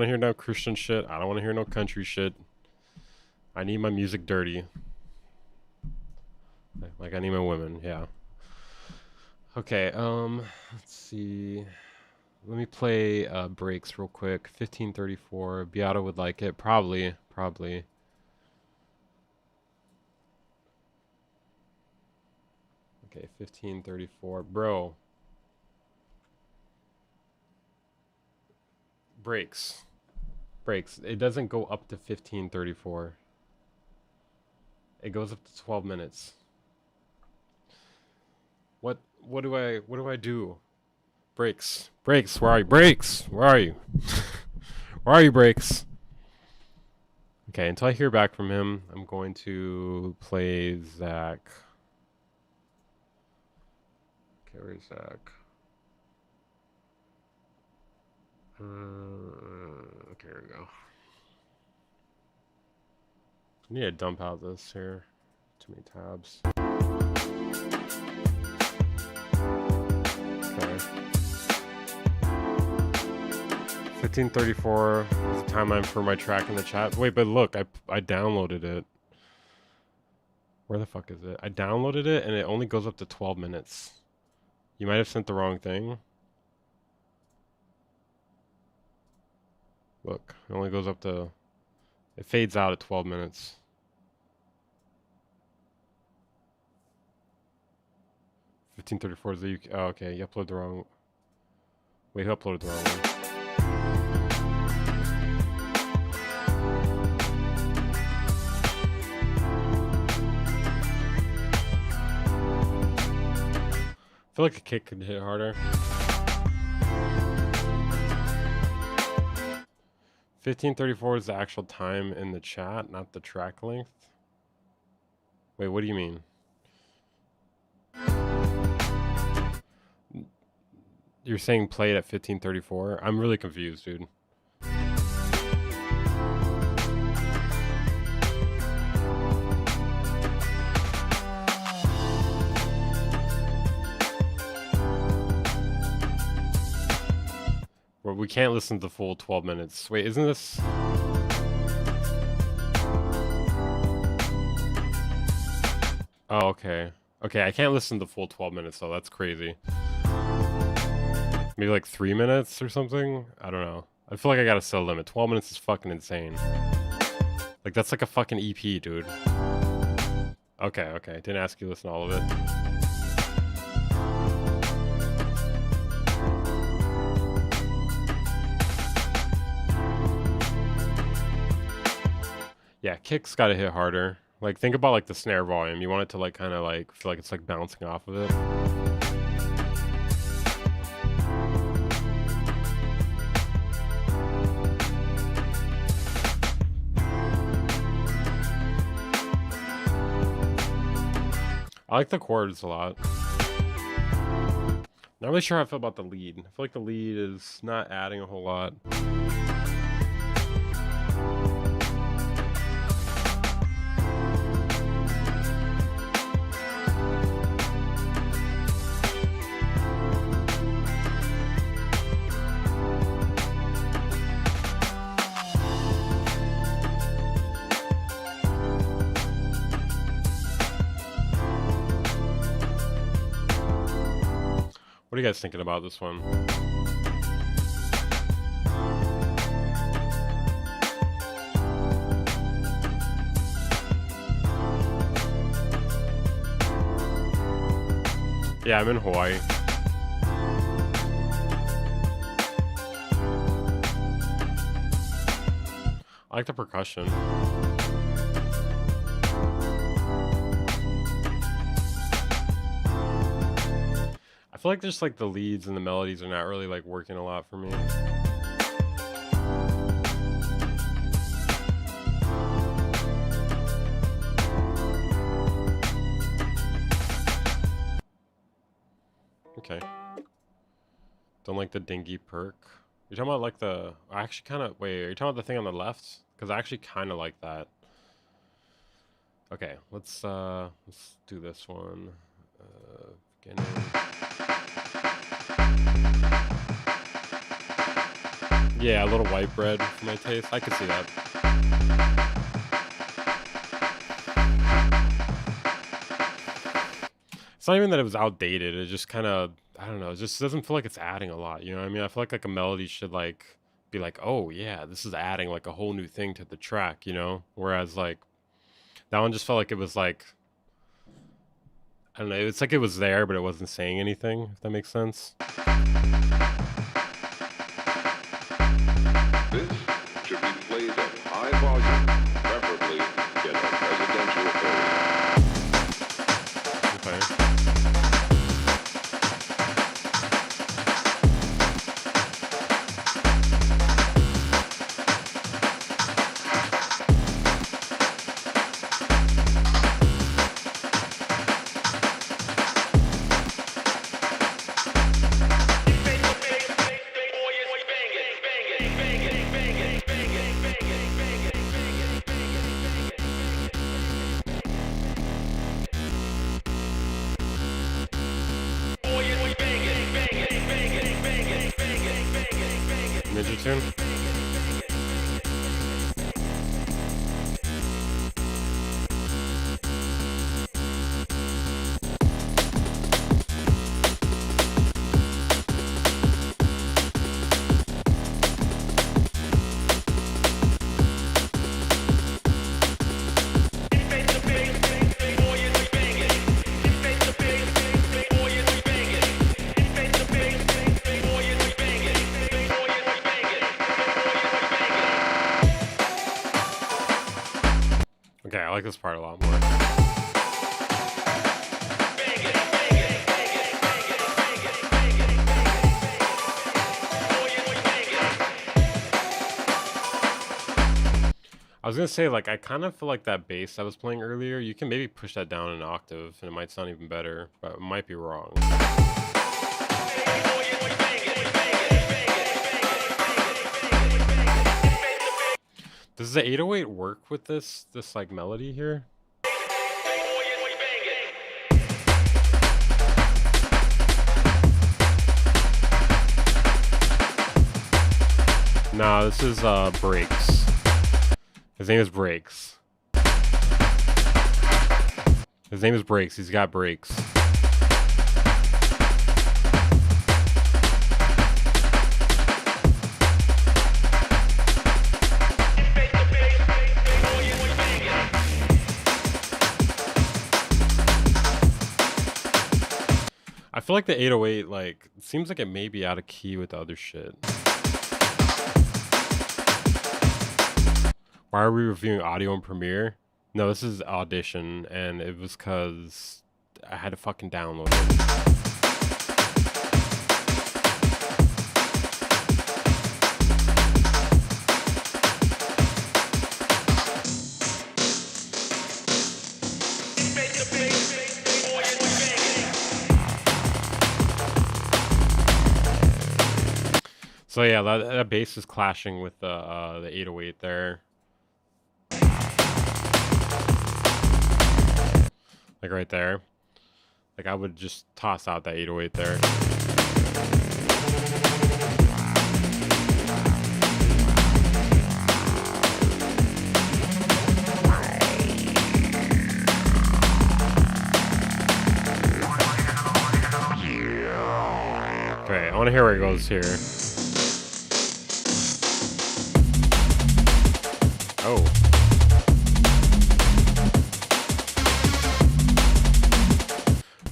hear no Christian shit. I don't wanna hear no country shit. I need my music dirty. Like I need my women, yeah. Okay, let's see. Let me play breaks real quick. 1534. Beato would like it. Probably. Okay, 1534. Bro. Breaks. It doesn't go up to 1534. It goes up to 12 minutes. What do I do? Breaks, where are you? Breaks, where are you? Where are you, Breaks? Okay, until I hear back from him, I'm going to play Zach. Okay, where's Zach? Okay, here we go. I need to dump out this here. Too many tabs. Okay. 1534 is the timeline for my track in the chat. Wait, but look, I downloaded it. Where the fuck is it? I downloaded it and it only goes up to 12 minutes. You might have sent the wrong thing. Look, it only goes up to... It fades out at 12 minutes. $15.34 is the UK. Oh, okay, you uploaded the wrong... Wait, who uploaded the wrong one? I feel like a kick could hit harder. 1534 is the actual time in the chat, not the track length. Wait, what do you mean? You're saying play it at 1534? I'm really confused, dude. Well, we can't listen to the full 12 minutes. Wait, isn't this... Oh, okay. Okay, I can't listen to the full 12 minutes, though. That's crazy. Maybe like 3 minutes or something? I don't know. I feel like I gotta set a limit. 12 minutes is fucking insane. Like, that's like a fucking EP, dude. Okay, okay. Didn't ask you to listen to all of it. Yeah, kick's got to hit harder. Like, think about like the snare volume. You want it to like kind of like feel like it's like bouncing off of it. I like the chords a lot. Not really sure how I feel about the lead. I feel like the lead is not adding a whole lot. What are you guys thinking about this one? Yeah, I'm in Hawaii. I like the percussion. I feel like just like the leads and the melodies are not really like working a lot for me. Okay. Don't like the dingy perk. You're talking about like the... I actually kind of... Wait, are you talking about the thing on the left? Because I actually kind of like that. Okay, let's do this one. Beginning. Yeah, a little white bread for my taste. I could see that. It's not even that it was outdated. It just kind of, I don't know, it just doesn't feel like it's adding a lot. You know what I mean? I feel like a melody should like be like, oh yeah, this is adding like a whole new thing to the track, you know? Whereas like that one just felt like it was like, I don't know, it's like it was there, but it wasn't saying anything, if that makes sense. This should be played at high volume, preferably in a residential area. Okay. Ninja tune? Okay, I like this part a lot more. I was gonna say, like, I kind of feel like that bass I was playing earlier, you can maybe push that down an octave and it might sound even better, but it might be wrong. Does the 808 work with this like melody here? Nah, this is Breaks. His name is Breaks. His name is Breaks. He's got breaks. I feel like the 808, like, it seems like it may be out of key with the other shit. Why are we reviewing audio in Premiere? No, this is Audition, and it was because I had to fucking download it. So yeah, that bass is clashing with the 808 there. Like right there. Like I would just toss out that 808 there. Okay, I want to hear where it goes here. Oh.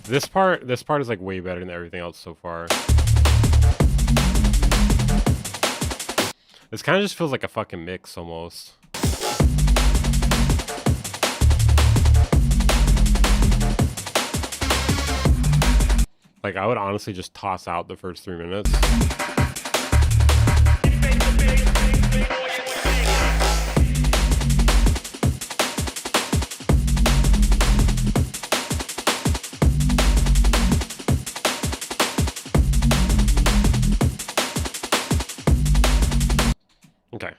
This part is like way better than everything else so far. This kind of just feels like a fucking mix almost. Like I would honestly just toss out the first 3 minutes. Okay.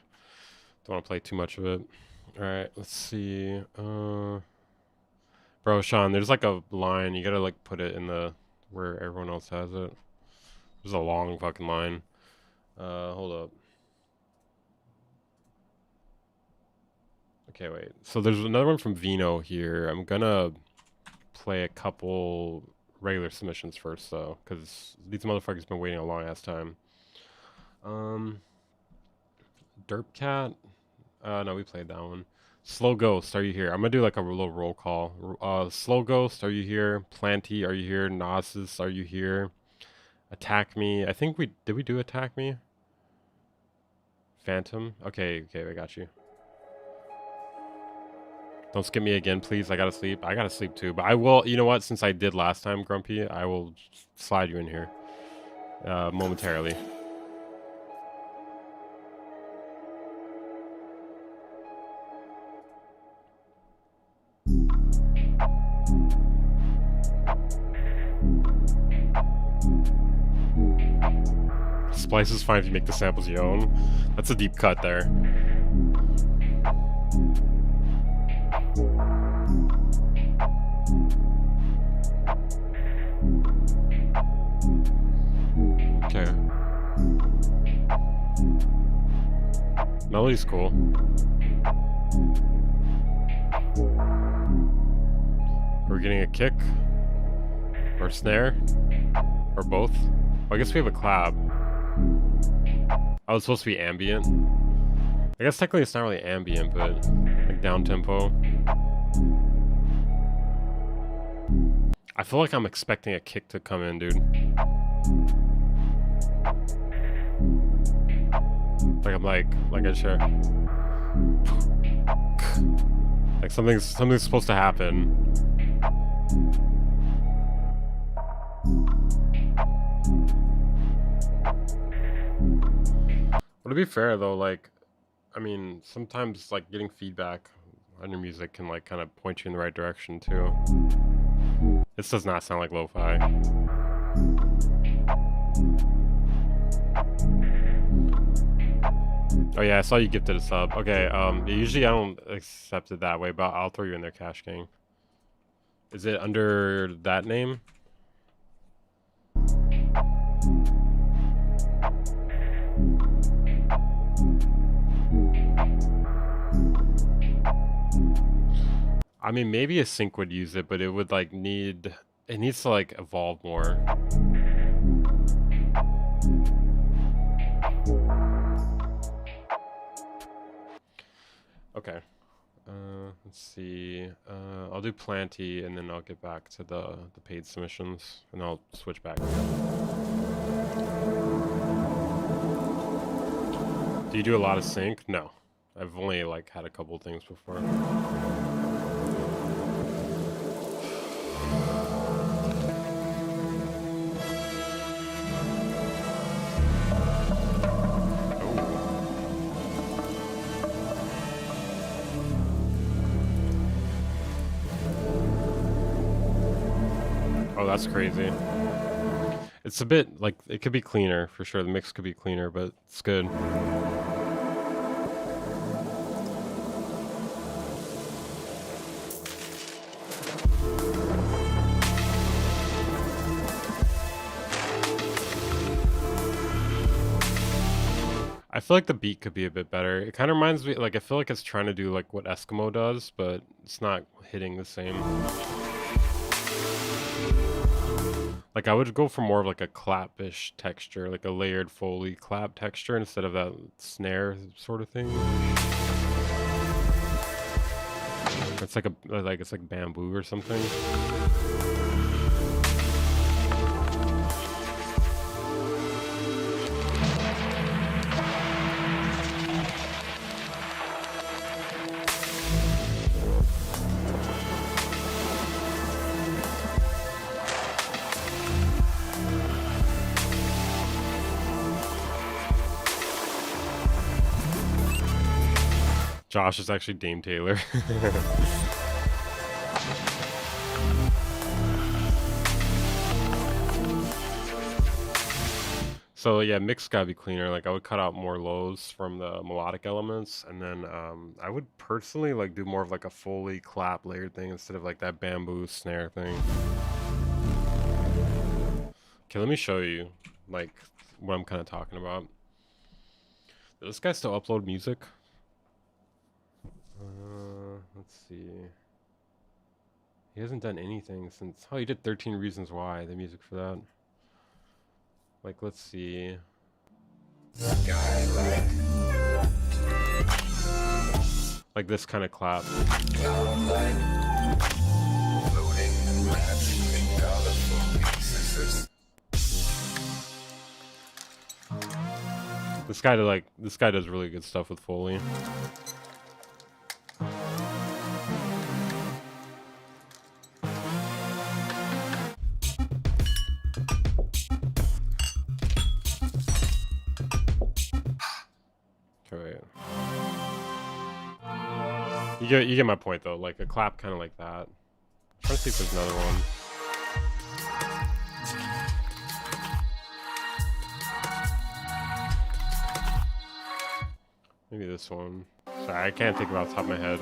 Don't want to play too much of it. Alright, let's see. Bro, Sean, there's like a line. You gotta like put it in the where everyone else has it. There's a long fucking line. Hold up. Okay, wait. So there's another one from Vino here. I'm gonna play a couple regular submissions first though, because these motherfuckers been waiting a long ass time. Derpcat. No, we played that one. Slow Ghost, are you here? I'm gonna do like a little roll call. Slow Ghost, are you here? Planty, are you here? Gnosis, are you here? Attack Me. I think did we do Attack Me? Phantom. Okay, I got you. Don't skip me again, please. I gotta sleep. I gotta sleep too. But I will. You know what? Since I did last time, Grumpy, I will slide you in here momentarily. Splice is fine if you make the samples your own. That's a deep cut there. Okay. Melody's cool. Are we getting a kick? Or a snare? Or both? Well, I guess we have a clap. Oh, it's supposed to be ambient. I guess technically it's not really ambient, but like down tempo. I feel like I'm expecting a kick to come in, dude. Like I'm like I sure. Like something's supposed to happen. Well, to be fair though, like, I mean, sometimes like getting feedback on your music can like kind of point you in the right direction too. This does not sound like lo-fi. Oh yeah, I saw you gifted a sub. Okay, usually I don't accept it that way, but I'll throw you in there, Cash King. Is it under that name? I mean, maybe a sync would use it, but it would like it needs to like evolve more. Okay. Let's see. I'll do Planty and then I'll get back to the paid submissions and I'll switch back. Do you do a lot of sync? No. I've only like had a couple things before. Oh, that's crazy. It's a bit like it could be cleaner for sure. The mix could be cleaner, but it's good. I feel like the beat could be a bit better. It kind of reminds me, like, I feel like it's trying to do like what Eskimo does, but it's not hitting the same. Like, I would go for more of like a clap-ish texture, like a layered Foley clap texture instead of that snare sort of thing. It's like it's like bamboo or something. Josh is actually Dame Taylor. So yeah, mix gotta be cleaner. Like I would cut out more lows from the melodic elements, and then I would personally like do more of like a Foley clap layered thing instead of like that bamboo snare thing. Okay, let me show you like what I'm kind of talking about. Does this guy still upload music? Let's see. He hasn't done anything since. Oh, he did 13 Reasons Why, the music for that. Like, let's see. Like this kind of clap. This guy does really good stuff with Foley. You get my point though, like a clap kind of like that. I'm trying to see if there's another one. Maybe this one. Sorry, I can't think of it off the top of my head.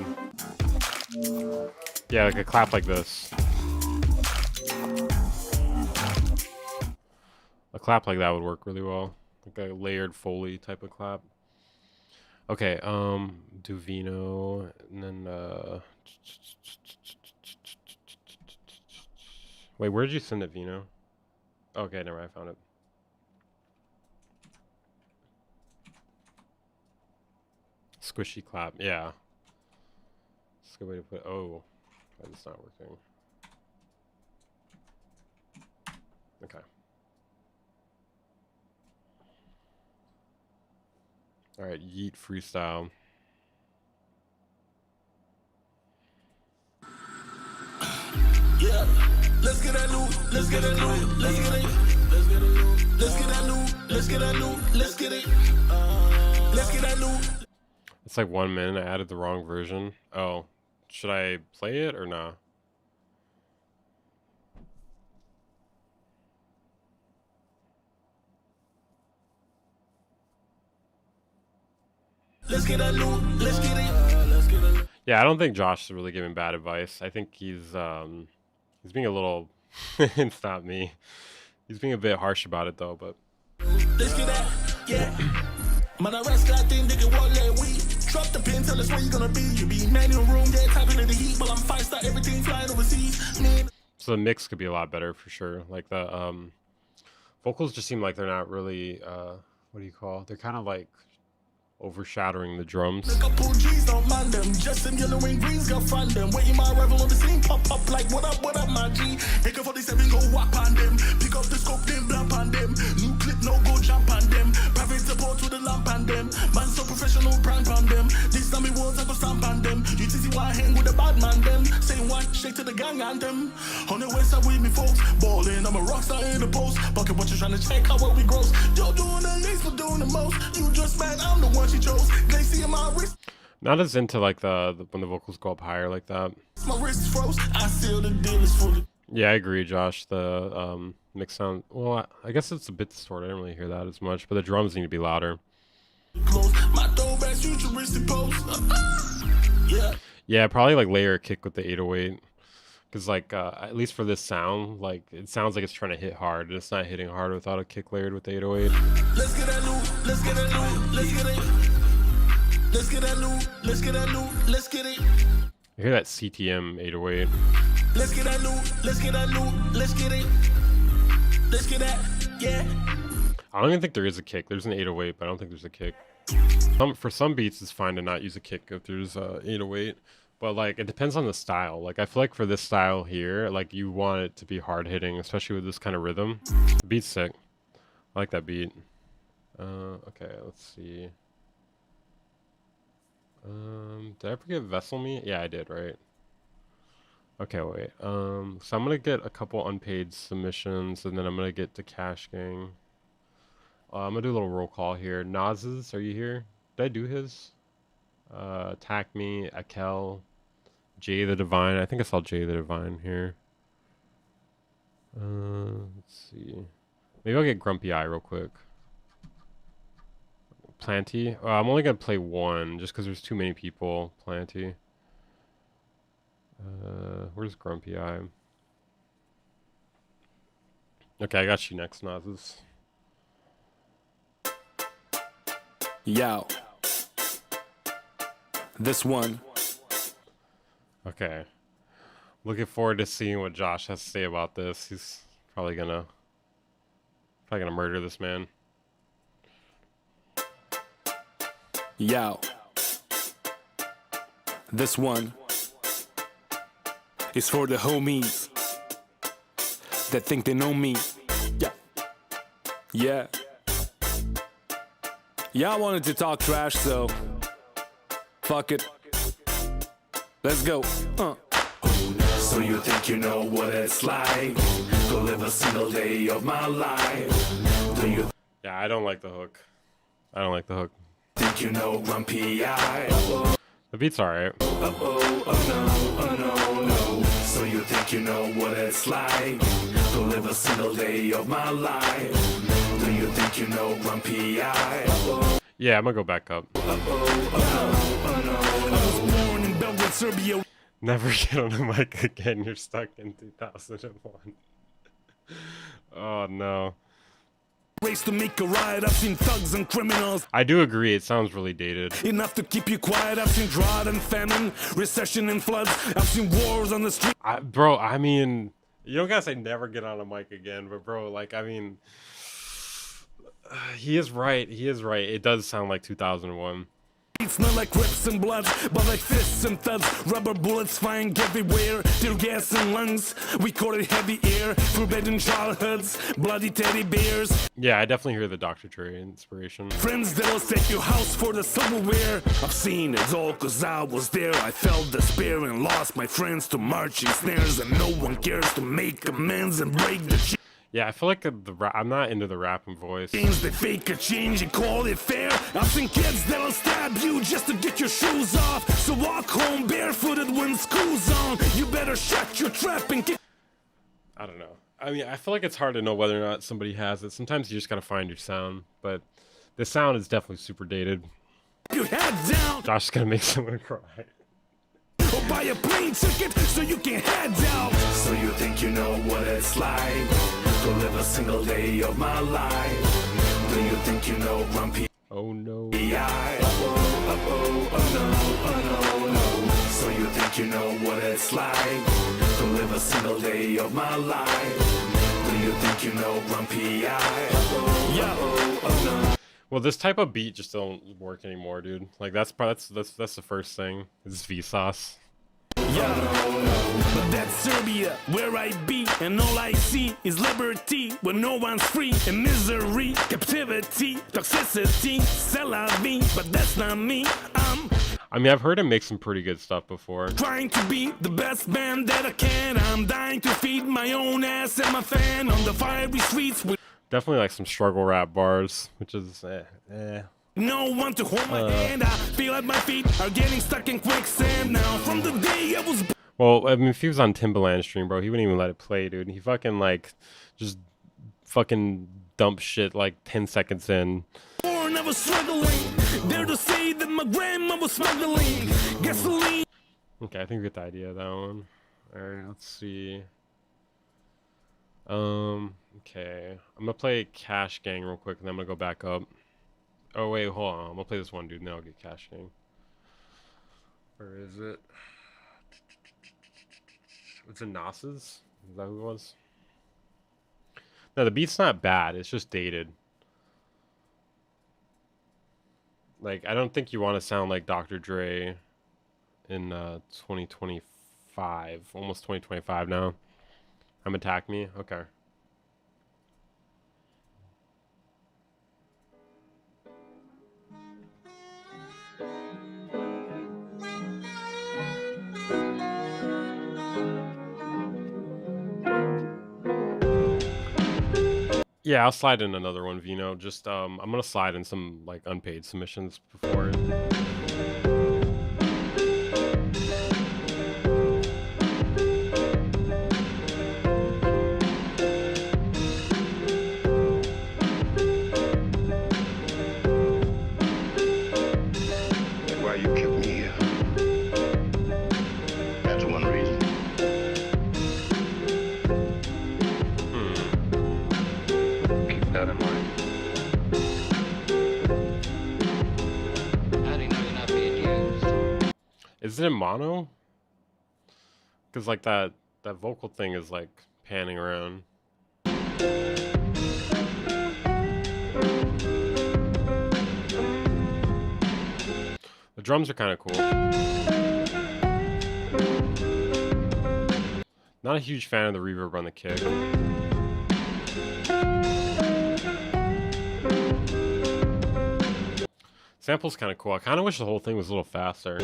Yeah, like a clap like this. A clap like that would work really well. Like a layered Foley type of clap. Okay, do Vino, and then, wait, where did you send it, Vino? Okay, never mind, I found it. Squishy clap, yeah. That's a good way to put it. Oh, it's not working. Okay. All right, Yeet freestyle. Yeah, let's get that loot, let's get that loot, let's get it, let's get it, let's get that loot, let's get that loot, let's get it, let's get that loot. It's like 1 minute. I added the wrong version. Oh, should I play it or not? Let's get that loot, let's get it, let's get it. Yeah, I don't think Josh is really giving bad advice. I think he's being a little. It's not me. He's being a bit harsh about it though, but. Let's get that, yeah. Man, I rest that thing, nigga, what let we drop the pin, tell us where you gonna be. You be man in your room, get tapping in the heat, but I'm 5-star, everything flying overseas. Man. So the mix could be a lot better for sure. Like the vocals just seem like they're not really what do you call? They're kind of like overshadowing the drums. Like a pool G's don't mind them. Just them yellow and greens got find them. Waiting my arrival on the scene, pop up like what up, my G. AK-47 go whap on them. Pick up the scope, then blamp on them. New clip, no go jump on them. Private support with the lamp on them. Man so professional, prank on them. This wrist and me words I go stamp on them. You see why I hang with the bad man them. Say one, shake to the gang anthem. On the west side with me folks, ballin', I'm a rockstar in the post. Bucket what you trying to check out what we gross. You're doing the least, we're doing the most. You just mad, I'm the one she chose. They see in my wrist. Not as into like the when the vocals go up higher like that. My wrist is froze. I seal the deal is fully. Yeah, I agree, Josh. The mix sound, well, I guess it's a bit distorted. I don't really hear that as much, but the drums need to be louder. Close. My throwback futuristic pose. Yeah. Yeah, probably like layer a kick with the 808. Because like, at least for this sound, like it sounds like it's trying to hit hard. And it's not hitting hard without a kick layered with the 808. Let's get that loot. Let's get that loot. Let's get it. Let's get that loot. Let's get that loot. Let's get it. I hear that CTM 808. Let's get that loot. Let's get that loot. Let's get it. Let's get that. Yeah. I don't even think there is a kick. There's an 808, but I don't think there's a kick. For some beats, it's fine to not use a kick if there's 808. But like, it depends on the style. Like, I feel like for this style here, like you want it to be hard hitting, especially with this kind of rhythm. The beat's sick. I like that beat. Okay, let's see. Did I forget Vessel Me? Yeah, I did, right? Okay, wait. So I'm gonna get a couple unpaid submissions, and then I'm gonna get to Cash Gang. I'm gonna do a little roll call here. Nazes, are you here? Did I do his? Attack Me, Akel, Jay the Divine. I think I saw Jay the Divine here. Let's see. Maybe I'll get Grumpy Eye real quick. Planty. I'm only gonna play one just because there's too many people. Planty. Where's Grumpy Eye? Okay, I got you next, Nazes. Yo. This one. Okay. Looking forward to seeing what Josh has to say about this. He's probably gonna murder this man. Yo. This one is for the homies that think they know me. Yeah. Yeah. Yeah, I wanted to talk trash, so fuck it. Let's go. So you think you know what it's like to live a single day of my life? Do you Yeah, I don't like the hook. I don't like the hook. think you know Grumpy Eye? The beat's alright. Oh no. So you think you know what it's like to live a single day of my life? Do you think you know Grumpy Eye? Yeah, I'm gonna go back up. I was born in Belgrade, Serbia. Never get on the mic again. You're stuck in 2001. Oh no. Race to make a riot. I've seen thugs and criminals. I do agree. It sounds really dated. Enough to keep you quiet. I've seen drought and famine, recession and floods. I've seen wars on the street. Bro, I mean, you don't gotta say never get on a mic again, but bro, like, I mean, he is right. He is right. It does sound like 2001. It's not like rips and bloods, but like fists and thuds. Rubber bullets flying everywhere, tear gas and lungs. We call it heavy air, forbidden childhoods, bloody teddy bears. Yeah, I definitely hear the Dr. Dre inspiration. Friends that'll take your house for the silverware. I've seen it all cause I was there. I felt despair and lost my friends to marching snares. And no one cares to make amends and break the Yeah, I feel like I'm not into the rapping voice. Things they fake a change and call it fair. I've seen kids that'll stab you just to get your shoes off. So walk home barefooted when school's on. You better shut your trap and get. I don't know. I mean, I feel like it's hard to know whether or not somebody has it. Sometimes you just gotta find your sound, but the sound is definitely super dated. Your head down. Josh is gonna make someone cry. Or buy a plane ticket so you can head out. So you think you know what it's like to live a single day of my life? Do you think you know Grumpy? Oh no. Oh no. So you think you know what it's like to live a single day of my life? Do you think you know Grumpy Eye? Well, this type of beat just don't work anymore, dude. Like that's the first thing. Is Vsauce. But that's Serbia, where I be, and all I see is liberty, where no one's free, and misery, captivity, toxicity, c'est la vie, but that's not me. I mean, I've heard him make some pretty good stuff before. Trying to be the best band that I can. I'm dying to feed my own ass and my fan on the fiery streets with Definitely like some struggle rap bars, which is no one to hold my hand. I feel like my feet are getting stuck in quicksand now. From the day I was well, I mean, if he was on TIMBALAND stream, bro, he wouldn't even let it play, dude. He fucking like just fucking dump shit like 10 seconds in. born, I was struggling. Dare to say that my grandma was smuggling gasoline. Okay, I think we get the idea of that one. Alright, let's see. Okay. I'm gonna play Cash Gang real quick and then I'm gonna go back up. Oh wait, hold on. I'm gonna play this one dude and then I'll get Cash Gang. Where is it? It's in Nas's? Is that who it was? No, the beat's not bad, it's just dated. Like, I don't think you want to sound like Dr. Dre in 2025. Almost 2025 now. Attack Me? Okay. Yeah, I'll slide in another one, Vino. Just I'm gonna slide in some like unpaid submissions before. Why you kept me here? That's one reason. Keep that in mind. How do you know you're not being used? Is it in mono? Because like that vocal thing is like panning around. The drums are kind of cool. Not a huge fan of the reverb on the kick. Sample's kind of cool. I kind of wish the whole thing was a little faster.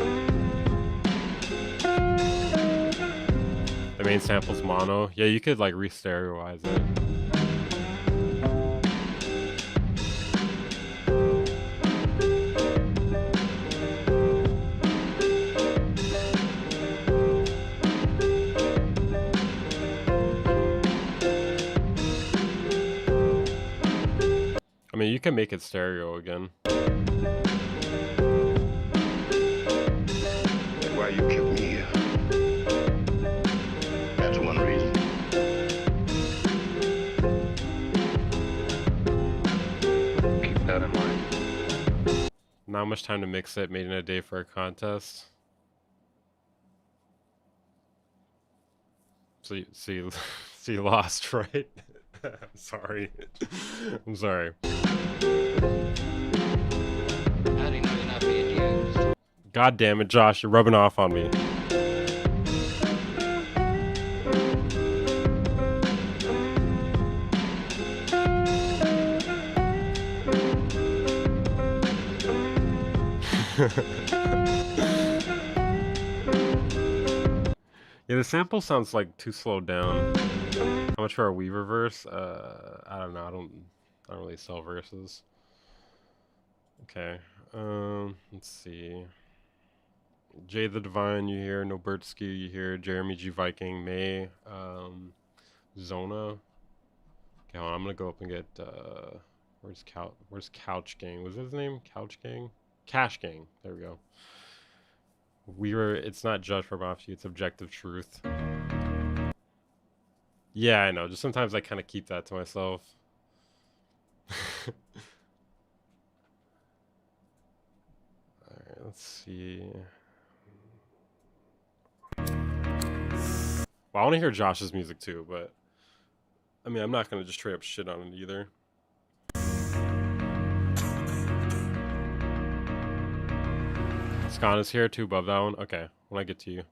The main sample's mono. Yeah, you could like re-stereoize it. I mean, you can make it stereo again. Why you kept me here? That's one reason. Keep that in mind. Not much time to mix it. Made in a day for a contest. So you lost, right? I'm sorry. I'm sorry. How do you know you're not being used? God damn it, Josh, you're rubbing off on me. Yeah, the sample sounds like too slowed down. How much for a Weaver verse? I don't know. I don't really sell verses. Okay. Let's see. Jay the Divine, you hear. No Bird Skew, you hear. Jeremy G Viking, May, Zona. Okay, hold on, I'm gonna go up and get where's Couch Gang? Was that his name? Couch Gang? Cash Gang. There we go. It's not Judge for Mafia, it's Objective Truth. Yeah, I know. Just sometimes I kind of keep that to myself. Alright, let's see. Well, I want to hear Josh's music too, but I mean, I'm not going to just straight up shit on it either. Scon is here too above that one. Okay, when I get to you.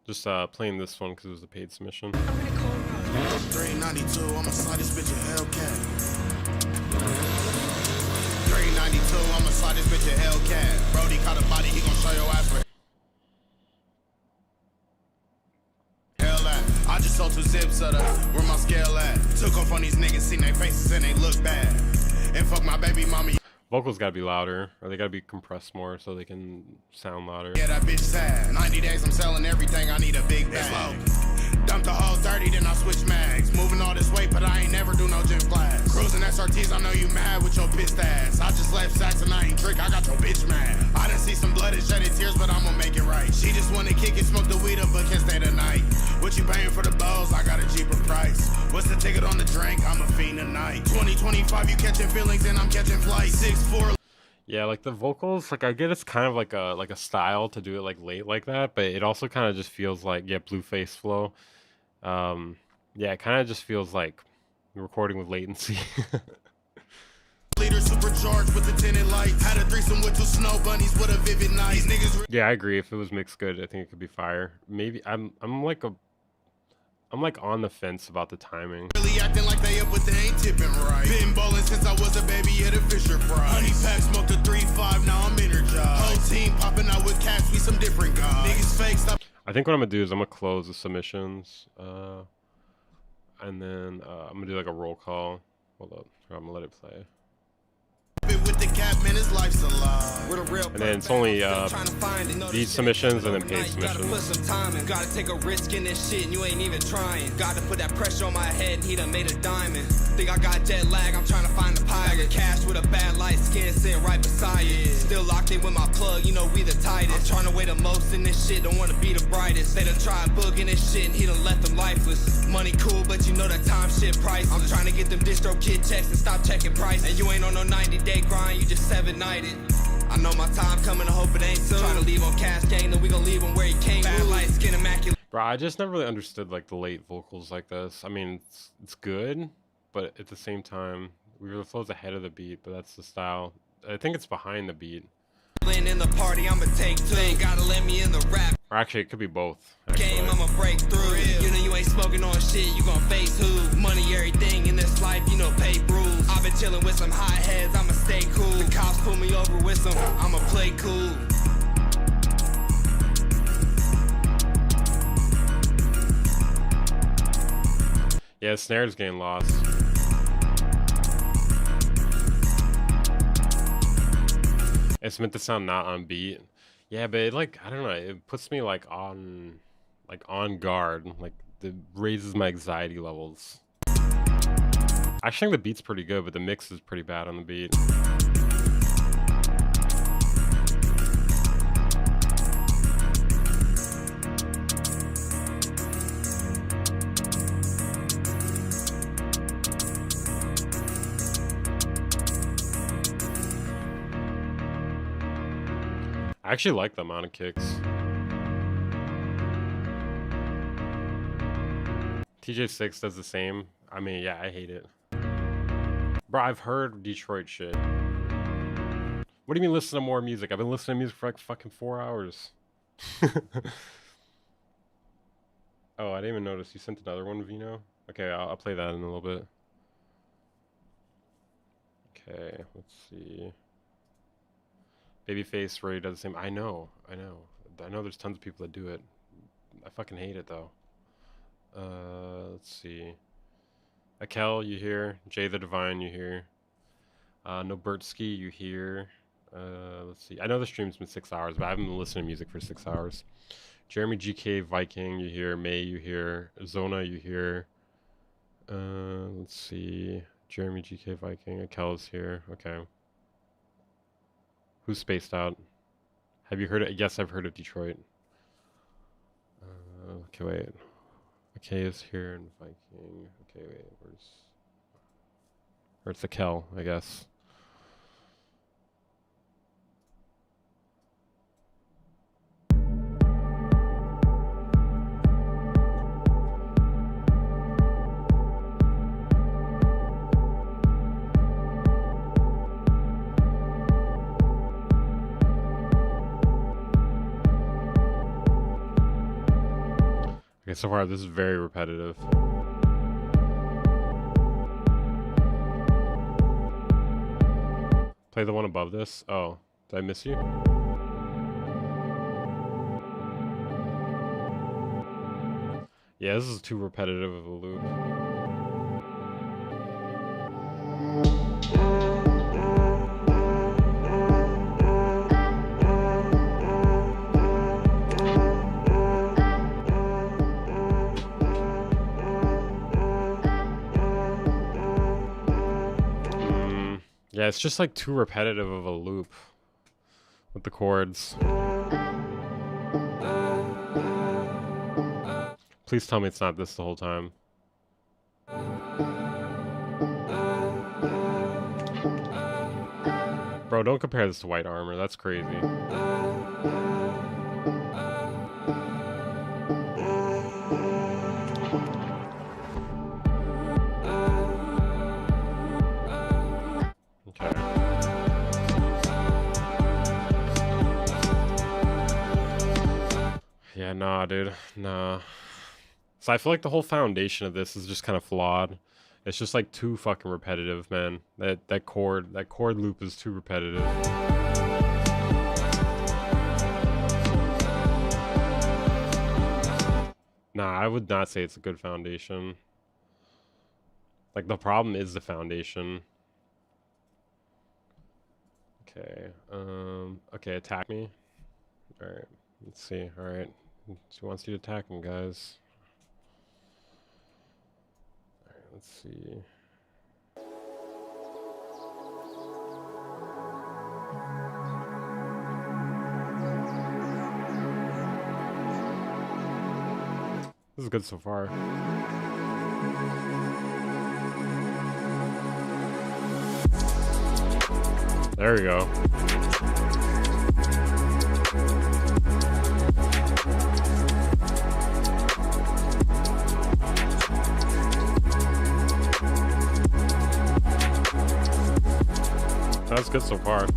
Just playing this one because it was a paid submission. 392, I'ma slide this bitch a Hellcat. 392, I'ma slide this bitch a Hellcat. Brody caught a body two zips of the where my scale at. Took off on these niggas, seen their faces and they look bad. And fuck my baby mommy. Vocals gotta be louder, or they gotta be compressed more so they can sound louder. Yeah, that bitch sad. 90 days, I'm selling everything. I need a big bag. Dump the whole 30, then I switch mags. Moving all this weight, but I ain't never do no gym class. Cruising SRTs, I know you mad with your pissed ass. I just left Saks and I ain't trick, I got your bitch mad. I done see some blood and shedded tears, but I'ma make it right. She just wanna kick it, smoke the weed up, but can't stay the night. What you paying for the bows? I got a cheaper price. What's the ticket on the drink? I'm a fiend tonight. 2025, you catching feelings and I'm catching flight. 6'4". Yeah, like the vocals, like I get it's kind of like a style to do it like late like that, but it also kind of just feels like, yeah, Blueface flow. Yeah, it kind of just feels like recording with latency. Leader supercharged with the tinted lights. Had a threesome with two snow bunnies with a vivid night. These niggas Yeah, I agree. If it was mixed good, I think it could be fire. Maybe I'm like on the fence about the timing. really acting like they up, but they ain't tipping right. Been ballin' since I was a baby at a Fisher Price. Honey pack smoked a 3-5, now I'm energized. Whole team popping out with cats, we some different guys. Niggas fake, stop. I think what I'm gonna do is I'm gonna close the submissions, and then I'm gonna do like a roll call. Hold up, I'm gonna let it play. With the cap, man, his life's alive. And then it's only these submissions and then paid Gotta put submissions. some time in. Gotta take a risk in this shit and you ain't even trying. Gotta put that pressure on my head and he done made a diamond. Think I got jet lag, I'm trying to find the pie. I got cash with a bad light skin sitting right beside it. Still locked in with my plug, you know we the tightest. I'm trying to weigh the most in this shit, don't wanna be the brightest. They done tried booging this shit and he done left them lifeless. Money cool, but you know that time shit priceless. I'm trying to get them distro kid checks and stop checking prices. And you ain't on no 90-day grind, you just 7-nighted. I know my time coming, I hope it ain't soon. Try to leave on Cascade, then we gon' leave him where he came. Bad light skin immaculate. Bro, I just never really understood like the late vocals like this. I mean, it's good, but at the same time, the flow's ahead of the beat, but that's the style. I think it's behind the beat. In the party, I'ma take two. Ain't gotta let me in the rap Or actually, it could be both. game, I'ma break through. You know you ain't smoking on shit, you gon' face who? Money, everything in this life, you know, pay rules. I've been chilling with some high heads, I'ma stay cool. The cops pull me over with some, I'ma play cool. Yeah, the snare's getting lost. It's meant to sound not on beat. Yeah, but it, like, I don't know, it puts me like on guard. Like it raises my anxiety levels. I think the beat's pretty good, but the mix is pretty bad on the beat. I actually like the amount of kicks. TJ6 does the same. I mean, yeah, I hate it. Bro, I've heard Detroit shit. What do you mean listen to more music? I've been listening to music for like fucking 4 hours. Oh, I didn't even notice. You sent another one, Vino? Okay, I'll play that in a little bit. Okay, let's see. Babyface Ray does the same. I know there's tons of people that do it. I fucking hate it though. Let's see. Akel, you hear? Jay the Divine, you hear? Nobertsky, you hear? Let's see. I know the stream's been 6 hours, but I haven't been listening to music for 6 hours. Jeremy GK Viking, you hear? May, you hear? Zona, you hear? Let's see. Jeremy GK Viking. Akel's here. Okay. Who's spaced out? Have you heard it? Yes, I've heard of Detroit. Okay, wait. Okay, is here and Viking. Okay, wait. Where's the Kel, I guess. Okay, so far this is very repetitive. Play the one above this. Oh, did I miss you? Yeah, this is too repetitive of a loop. Yeah, it's just like too repetitive of a loop with the chords. Please tell me it's not this the whole time. Bro, don't compare this to White Armor. That's crazy. Okay. Yeah, nah, dude. Nah. So I feel like the whole foundation of this is just kind of flawed. It's just like too fucking repetitive, man. That chord loop is too repetitive. Nah, I would not say it's a good foundation. Like, the problem is the foundation. Okay, okay, attack me. Alright, let's see. Alright, who wants you to attack him, guys? Alright, let's see. This is good so far. There we go. That's good so far.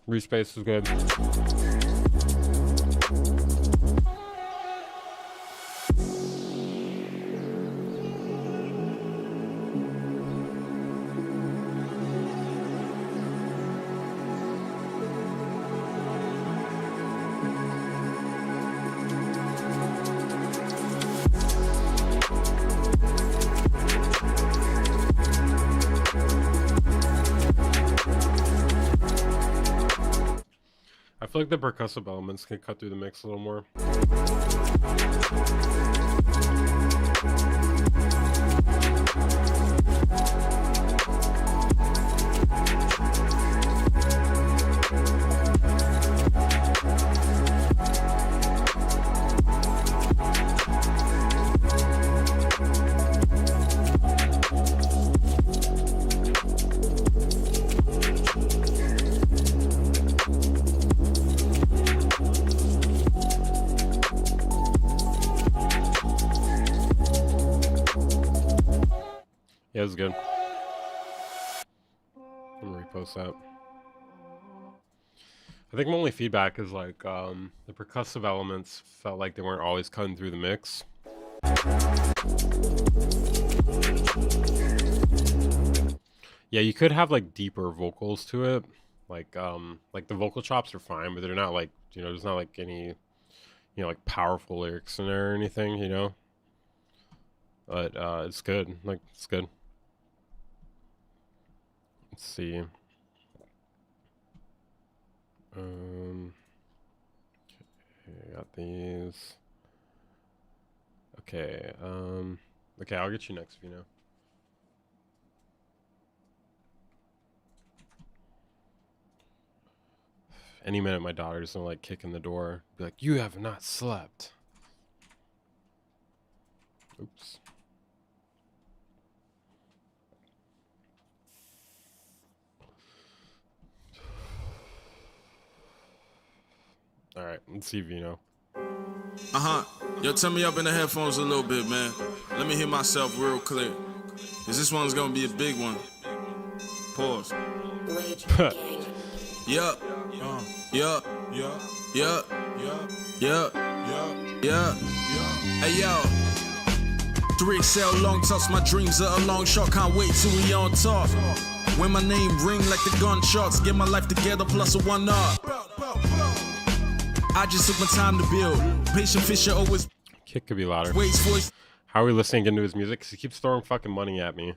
Respace is good. I feel like the percussive elements can cut through the mix a little more. Yeah, this is good. I'm gonna repost that. I think my only feedback is like the percussive elements felt like they weren't always cutting through the mix. Yeah, you could have like deeper vocals to it. Like the vocal chops are fine, but they're not like, you know, there's not like any, you know, like powerful lyrics in there or anything, you know. But it's good. Like, it's good. Let's see. Okay, got these. Okay, okay, I'll get you next, Vino. Any minute my daughter's gonna like kick in the door, be like, "You have not slept." Oops. All right, let's see Vino. Yo, turn me up in the headphones a little bit, man. Let me hear myself real clear. Cause this one's gonna be a big one. Pause. Yeah, yeah, yeah, yeah, yeah, yeah. Hey yo, 3XL long toss, my dreams are a long shot. Can't wait till we on top. When my name ring like the gunshots, get my life together plus a 1 up. I just took my time to build. Patient Fisher always. Kick could be louder. Waits for his. How are we listening into his music? Because he keeps throwing fucking money at me.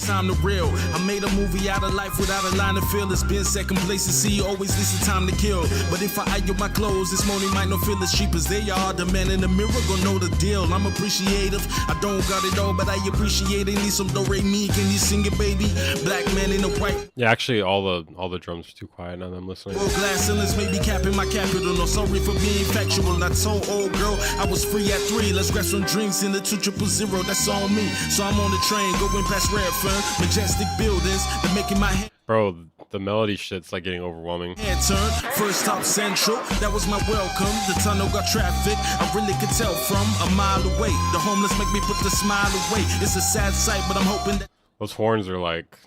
Time to real. I made a movie out of life without a line of feel. It's been second place to see. Always listen time to kill. But if I iron my clothes, this money might not feel as cheap as they are. The man in the mirror gon' know the deal. I'm appreciative. I don't got it all, but I appreciate it. Need some do-re-mi. Can you sing it, baby? Black man in the white. Yeah, actually, all the drums are too quiet now that I'm listening. Glass ceilings may be capping my capital. No, sorry for being factual. I told old girl I was free at 3. Let's grab some drinks in the 200. That's on me. So I'm on the train going past Redfern. Majestic buildings, they're making my head. Bro, the melody shit's like getting overwhelming. Head turn, first stop Central, that was my welcome. The tunnel got traffic, I really could tell from a mile away. The homeless make me put the smile away. It's a sad sight, but I'm hoping that those horns are like.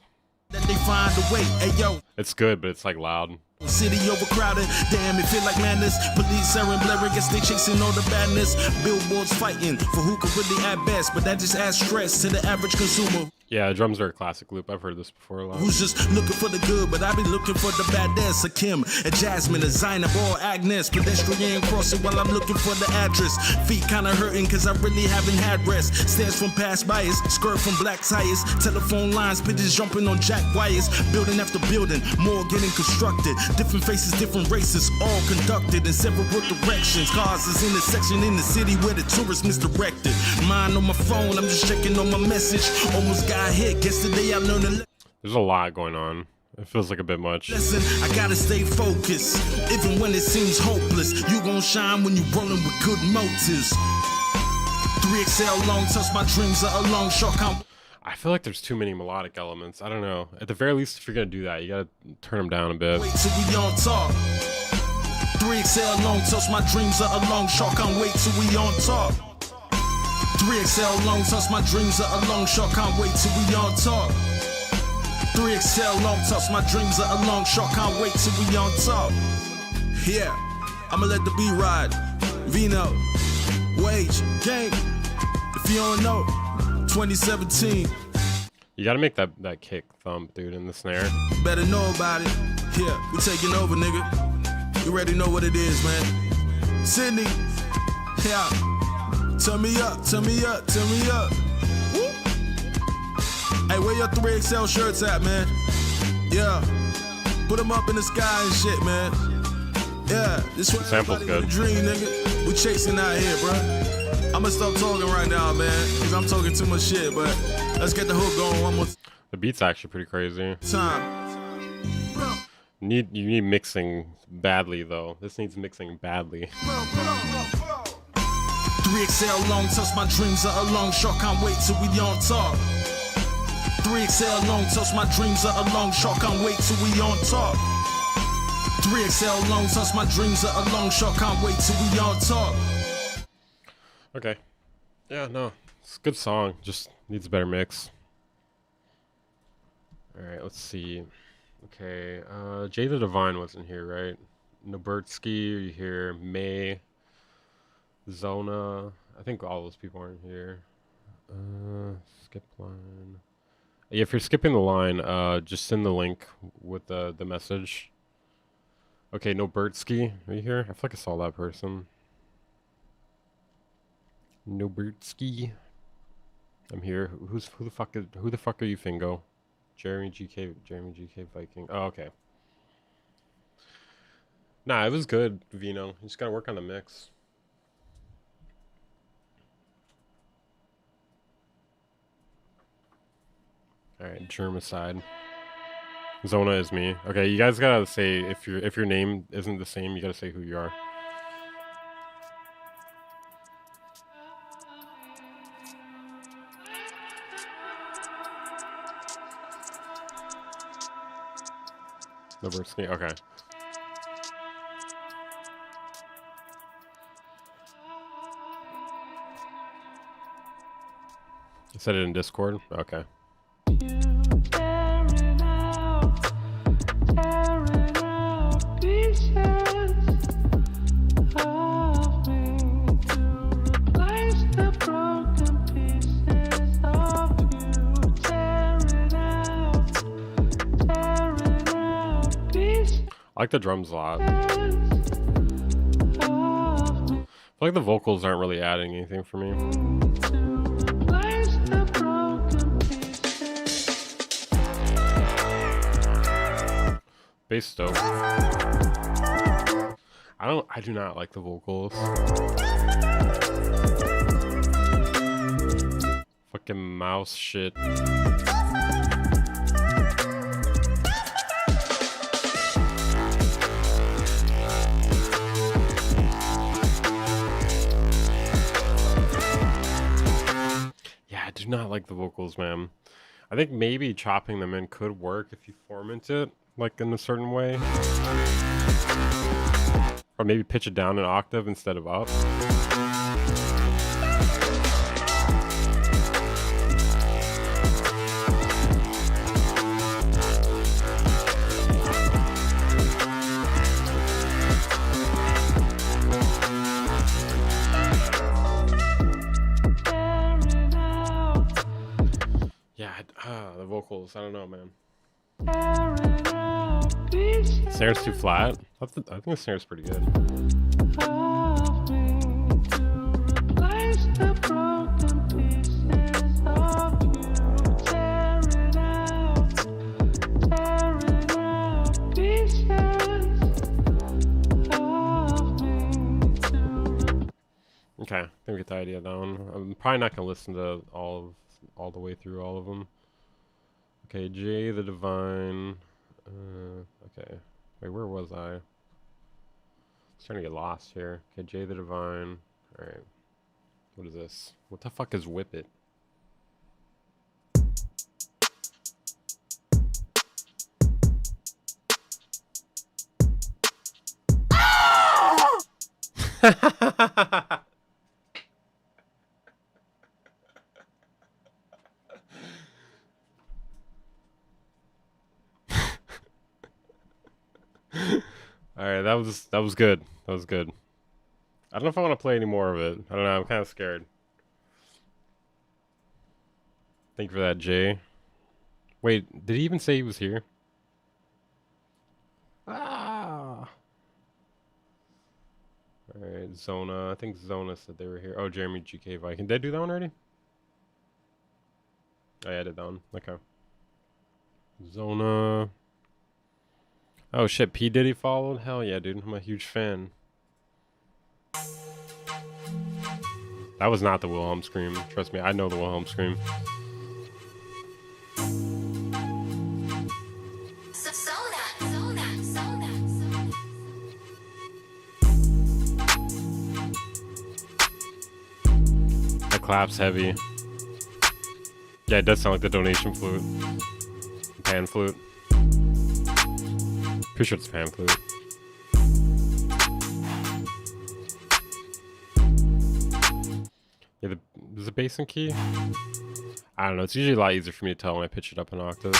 That they find a way. Hey yo. It's good, but it's like loud. City overcrowded, damn it feel like madness. Police siren blaring, guess they chasing all the badness. Billboards fighting for who could really add best, but that just adds stress to the average consumer. Yeah, drums are a classic loop. I've heard this before a lot. Who's just looking for the good, but I be looking for the baddest. A Kim, a Jasmine, a Zainab, or Agnes. Pedestrian crossing while I'm looking for the address. Feet kinda hurting cause I really haven't had rest. Stairs from past bias, skirt from black tires. Telephone lines, pigeons jumping on jack wires. Building after building, more getting constructed. Different faces, different races, all conducted in several directions. Cars is in the section in the city where the tourists misdirected. Mine on my phone, I'm just checking on my message. Almost got hit, guess today I learned a lesson. There's a lot going on. It feels like a bit much. Listen, I gotta stay focused. Even when it seems hopeless, you gon' shine when you rollin' with good motives. 3XL long toss, my dreams are a long shot. I feel like there's too many melodic elements. I don't know. At the very least, if you're gonna do that, you gotta turn them down a bit. Wait till we on top. 3XL long toss, my dreams are a long shot. Can't wait till we on top. 3XL long toss, my dreams are a long shot. Can't wait till we on top. 3XL long toss, my dreams are a long shot. Can't wait till we on top. Yeah, I'ma let the beat ride. Vino, Wage, Game. If you don't know, 2017. You gotta make that kick thump, dude, in the snare. Better know about it. Yeah, we taking over, nigga. You already know what it is, man. Sydney, yeah. Turn me up, turn me up, turn me up. Woo. Hey, where your 3XL shirts at, man? Yeah. Put them up in the sky and shit, man. Yeah, this one sample's good. Dream, nigga. We chasing out here, bro. I'ma stop talking right now, man, because I'm talking too much shit, but let's get the hook going one more time. The beat's actually pretty crazy. You need mixing badly, though. This needs mixing badly. 3XL long toss, my dreams are a long shot. Can't wait till we on top. 3XL long toss, my dreams are a long shot. Can't wait till we on top. 3XL long toss, my dreams are a long shot. Can't wait till we on top. Okay. Yeah, no. It's a good song. Just needs a better mix. Alright, let's see. Okay, Jay the Divine wasn't here, right? Nobertsky, you hear May, Zona. I think all those people aren't here. Skip line. Yeah, if you're skipping the line, just send the link with the message. Okay, Nobertsky, are you here? I feel like I saw that person. Nobertsky. I'm here. Who the fuck are you, Fingo? Jeremy GK Viking. Oh, okay. Nah, it was good, Vino. You just gotta work on the mix. Alright, Germicide. Zona is me. Okay, you guys gotta say if your name isn't the same, you gotta say who you are. Nobertsky, okay. You said it in Discord? Okay. I like the drums a lot. I feel like the vocals aren't really adding anything for me. Bass dope. I do not like the vocals. Fucking mouse shit. Yeah, I do not like the vocals, man. I think maybe chopping them in could work if you format it like in a certain way. Or maybe pitch it down an octave instead of up. Yeah, the vocals, I don't know, man. Snare's too flat. I think the snare's pretty good. Okay, I think we get the idea down. I'm probably not gonna listen to all the way through all of them. Okay, Jay the Divine. Okay. Wait, where was I? I was trying to get lost here. Okay, Jay the Divine. Alright. What is this? What the fuck is Whip It? Alright, that was good. That was good. I don't know if I want to play any more of it. I don't know, I'm kind of scared. Thank you for that, Jay. Wait, did he even say he was here? Ah. Alright, Zona. I think Zona said they were here. Oh, Jeremy GK Viking. Did I do that one already? I added that one. Okay. Zona. Oh shit, P. Diddy followed? Hell yeah, dude. I'm a huge fan. That was not the Wilhelm scream. Trust me, I know the Wilhelm scream. That clap's heavy. Yeah, it does sound like the donation flute. Pan flute. Pretty sure it's pan flute. Yeah, there's a bass and key. I don't know. It's usually a lot easier for me to tell when I pitch it up an octave.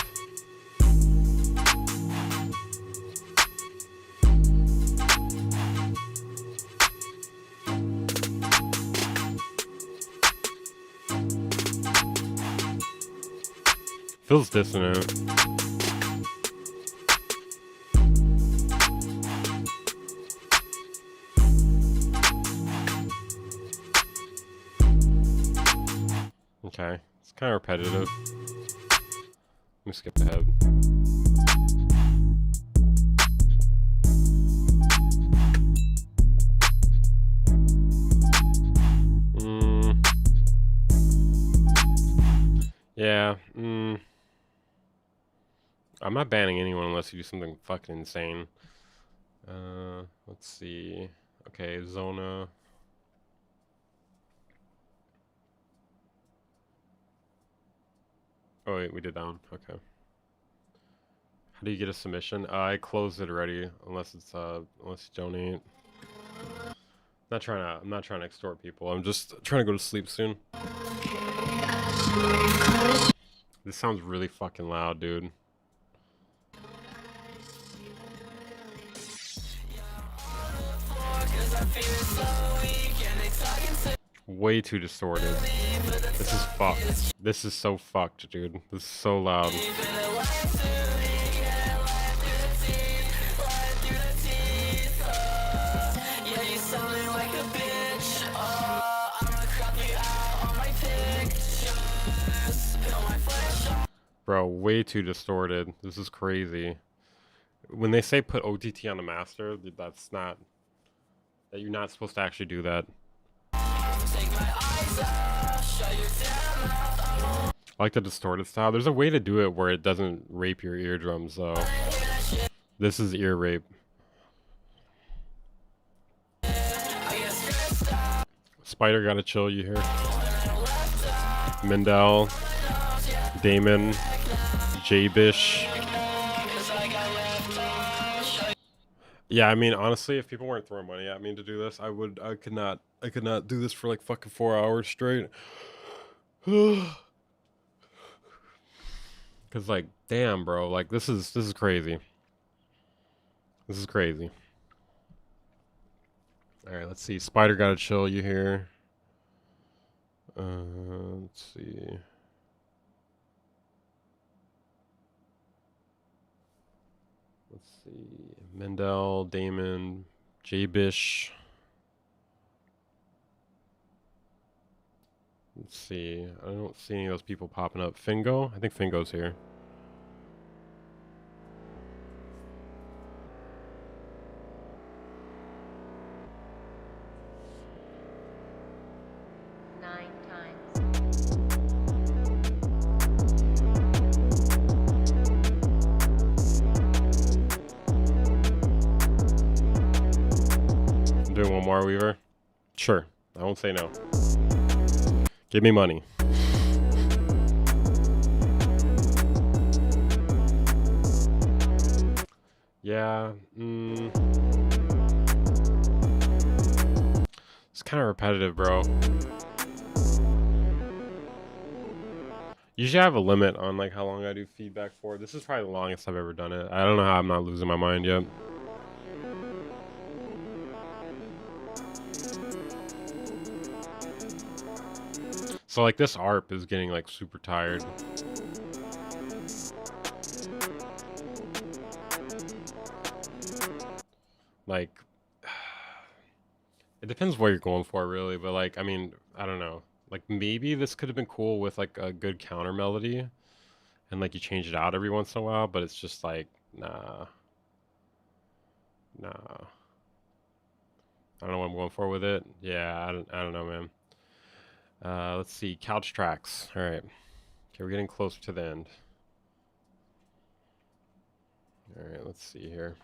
Feels dissonant. Okay, it's kind of repetitive. Let me skip ahead. Yeah, I'm not banning anyone unless you do something fucking insane. Let's see. Okay, Zona. Oh wait, we did that one. Okay. How do you get a submission? I closed it already, unless it's unless you donate. I'm not trying to extort people. I'm just trying to go to sleep soon. This sounds really fucking loud, dude. Way too distorted. This is fucked. This is so fucked, dude. This is so loud. Bro, way too distorted. This is crazy. When they say put OTT on the master, that's not... That you're not supposed to actually do that. I like the distorted style. There's a way to do it where it doesn't rape your eardrums, though. This is ear rape. Spider gotta chill, you hear? Mendel, Damon, J-Bish. Yeah, I mean, honestly, if people weren't throwing money at me to do this, I could not do this for like fucking 4 hours straight. Cause like, damn, bro, like this is crazy. This is crazy. All right, let's see. Spider gotta chill, you hear? Let's see. Let's see. Mendel, Damon, J-Bish. Let's see. I don't see any of those people popping up. Fingo? I think Fingo's here. Doing one more, Weaver? Sure. I won't say no. Give me money. Yeah. It's kind of repetitive, bro. Usually I have a limit on like how long I do feedback for. This is probably the longest I've ever done it. I don't know how I'm not losing my mind yet. So like this ARP is getting like super tired. Like, it depends what you're going for really, but like, I mean, I don't know. Like maybe this could have been cool with like a good counter melody and like you change it out every once in a while, but it's just like, nah. I don't know what I'm going for with it. Yeah, I don't know, man. Let's see, couch tracks. All right. Okay, we're getting closer to the end. All right, let's see here.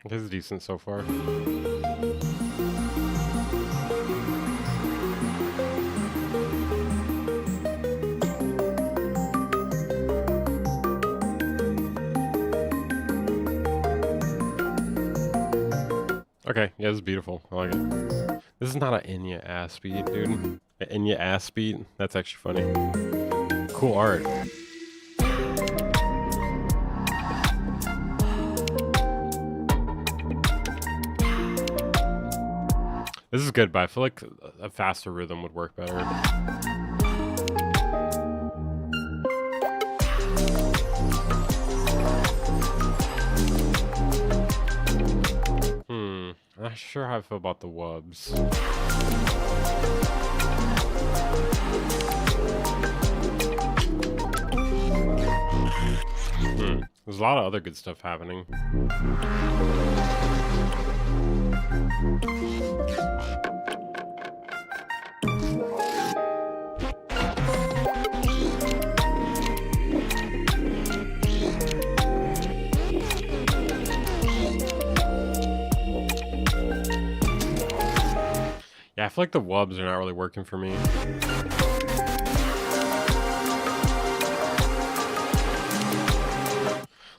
This is decent so far. Okay, yeah, this is beautiful. I like it. This is not an Enya ass beat, dude. An Enya ass beat? That's actually funny. Cool art. This is good, but I feel like a faster rhythm would work better. I'm not sure how I feel about the wubs. There's a lot of other good stuff happening. Yeah, I feel like the wubs are not really working for me.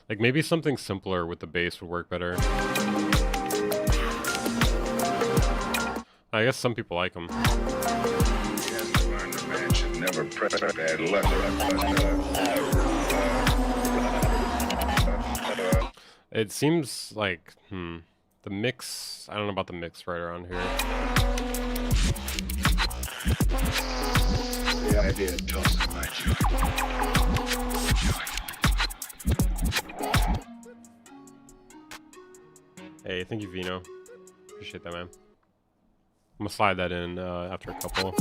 Like maybe something simpler with the bass would work better. I guess some people like them. It seems like, the mix, I don't know about the mix right around here. The idea doesn't my Hey, thank you, Vino. Appreciate that, man. I'm gonna slide that in after a couple.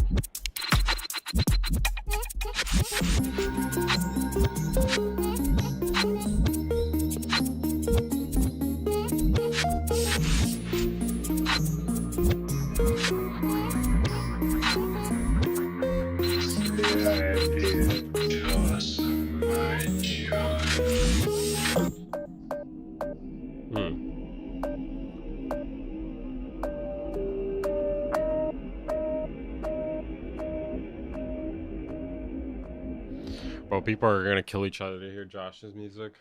Bro, people are gonna kill each other to hear Josh's music.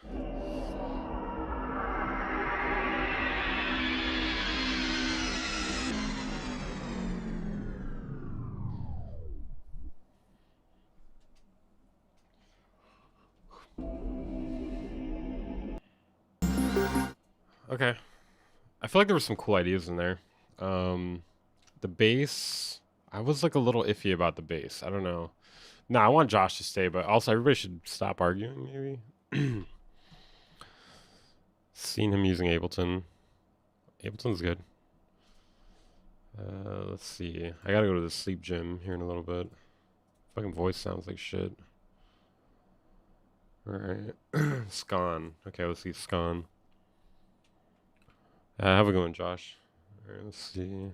Okay. I feel like there were some cool ideas in there. The bass, I was like a little iffy about the bass. I don't know. No, I want Josh to stay, but also everybody should stop arguing, maybe. Seen him using Ableton. Ableton's good. Let's see. I gotta go to the sleep gym here in a little bit. Fucking voice sounds like shit. Alright. Scon. Okay, let's see Scon. Have a good one, Josh. Alright, let's see.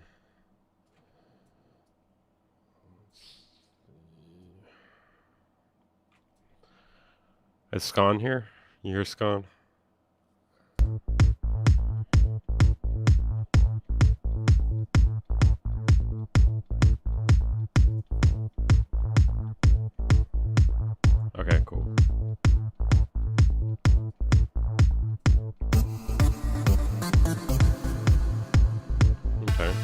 Is Scon here? You hear Scon? Okay, cool. Okay.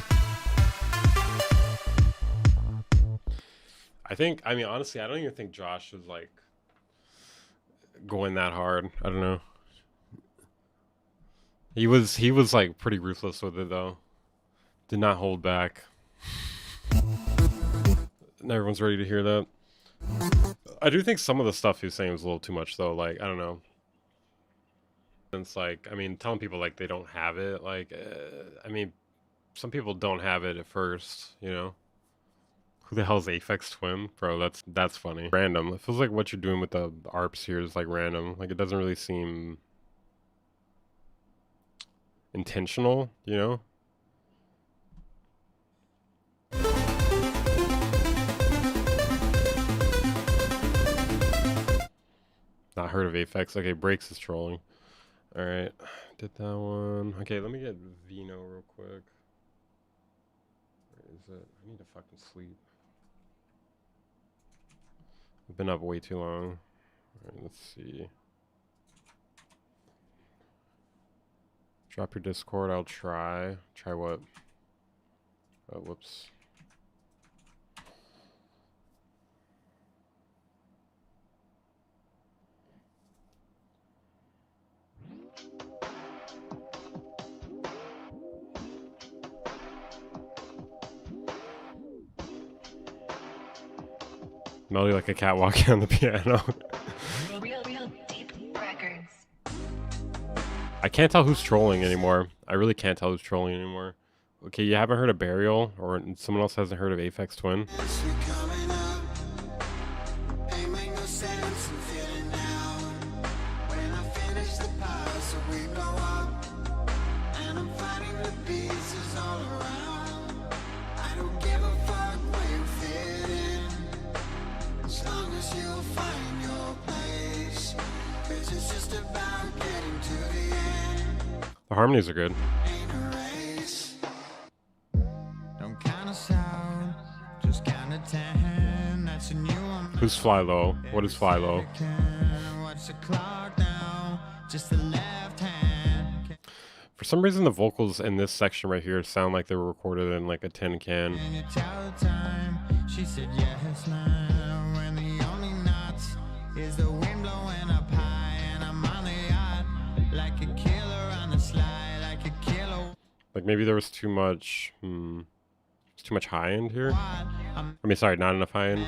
I mean, honestly, I don't even think Josh was like going that hard. I don't know. He was like pretty ruthless with it though. Did not hold back. And everyone's ready to hear that. I do think some of the stuff he was saying was a little too much though. Like, I don't know. It's like, I mean, telling people like they don't have it. Like, I mean, some people don't have it at first, you know. Who the hell is Aphex Twin? Bro, that's funny. Random. It feels like what you're doing with the ARPs here is like random. Like it doesn't really seem intentional, you know? Not heard of Aphex. Okay, Breaks is trolling. Alright. Did that one. Okay, let me get Vino real quick. Where is it? I need to fucking sleep. I've been up way too long. Alright, let's see. Drop your Discord, I'll try. Try what? Oh, whoops. Melody like a cat walking on the piano. Real deep records. I can't tell who's trolling anymore. I really can't tell who's trolling anymore. Okay, you haven't heard of Burial, or someone else hasn't heard of Aphex Twin? The harmonies are good. Who's Fly Low? What is Fly Low? For some reason, the vocals in this section right here sound like they were recorded in like a tin can. She said yes, man. When the only knots is the wind blowing up high, and I'm on the yacht like a killer on the slide, like a killer. Like maybe there was too much. Too much high end here. I mean, sorry, not enough high end.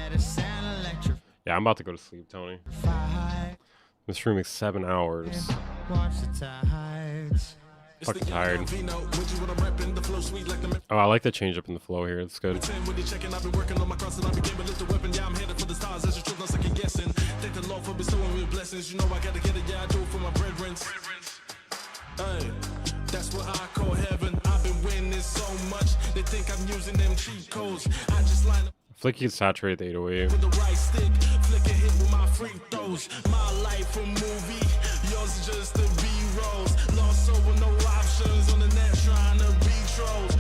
Yeah, I'm about to go to sleep, Tony. This room is 7 hours. Watch the tides. Fucking tired. Oh, I like the change up in the flow here. It's good. That's what I call heaven. I've been winning so much, they think I'm using them cheat codes. I just line up. I feel like you can saturate the 808. With the right stick, flick a hit with my free throws. My life a movie, yours is just the B-rolls. Lost soul with no options on the net, trying to be trolls.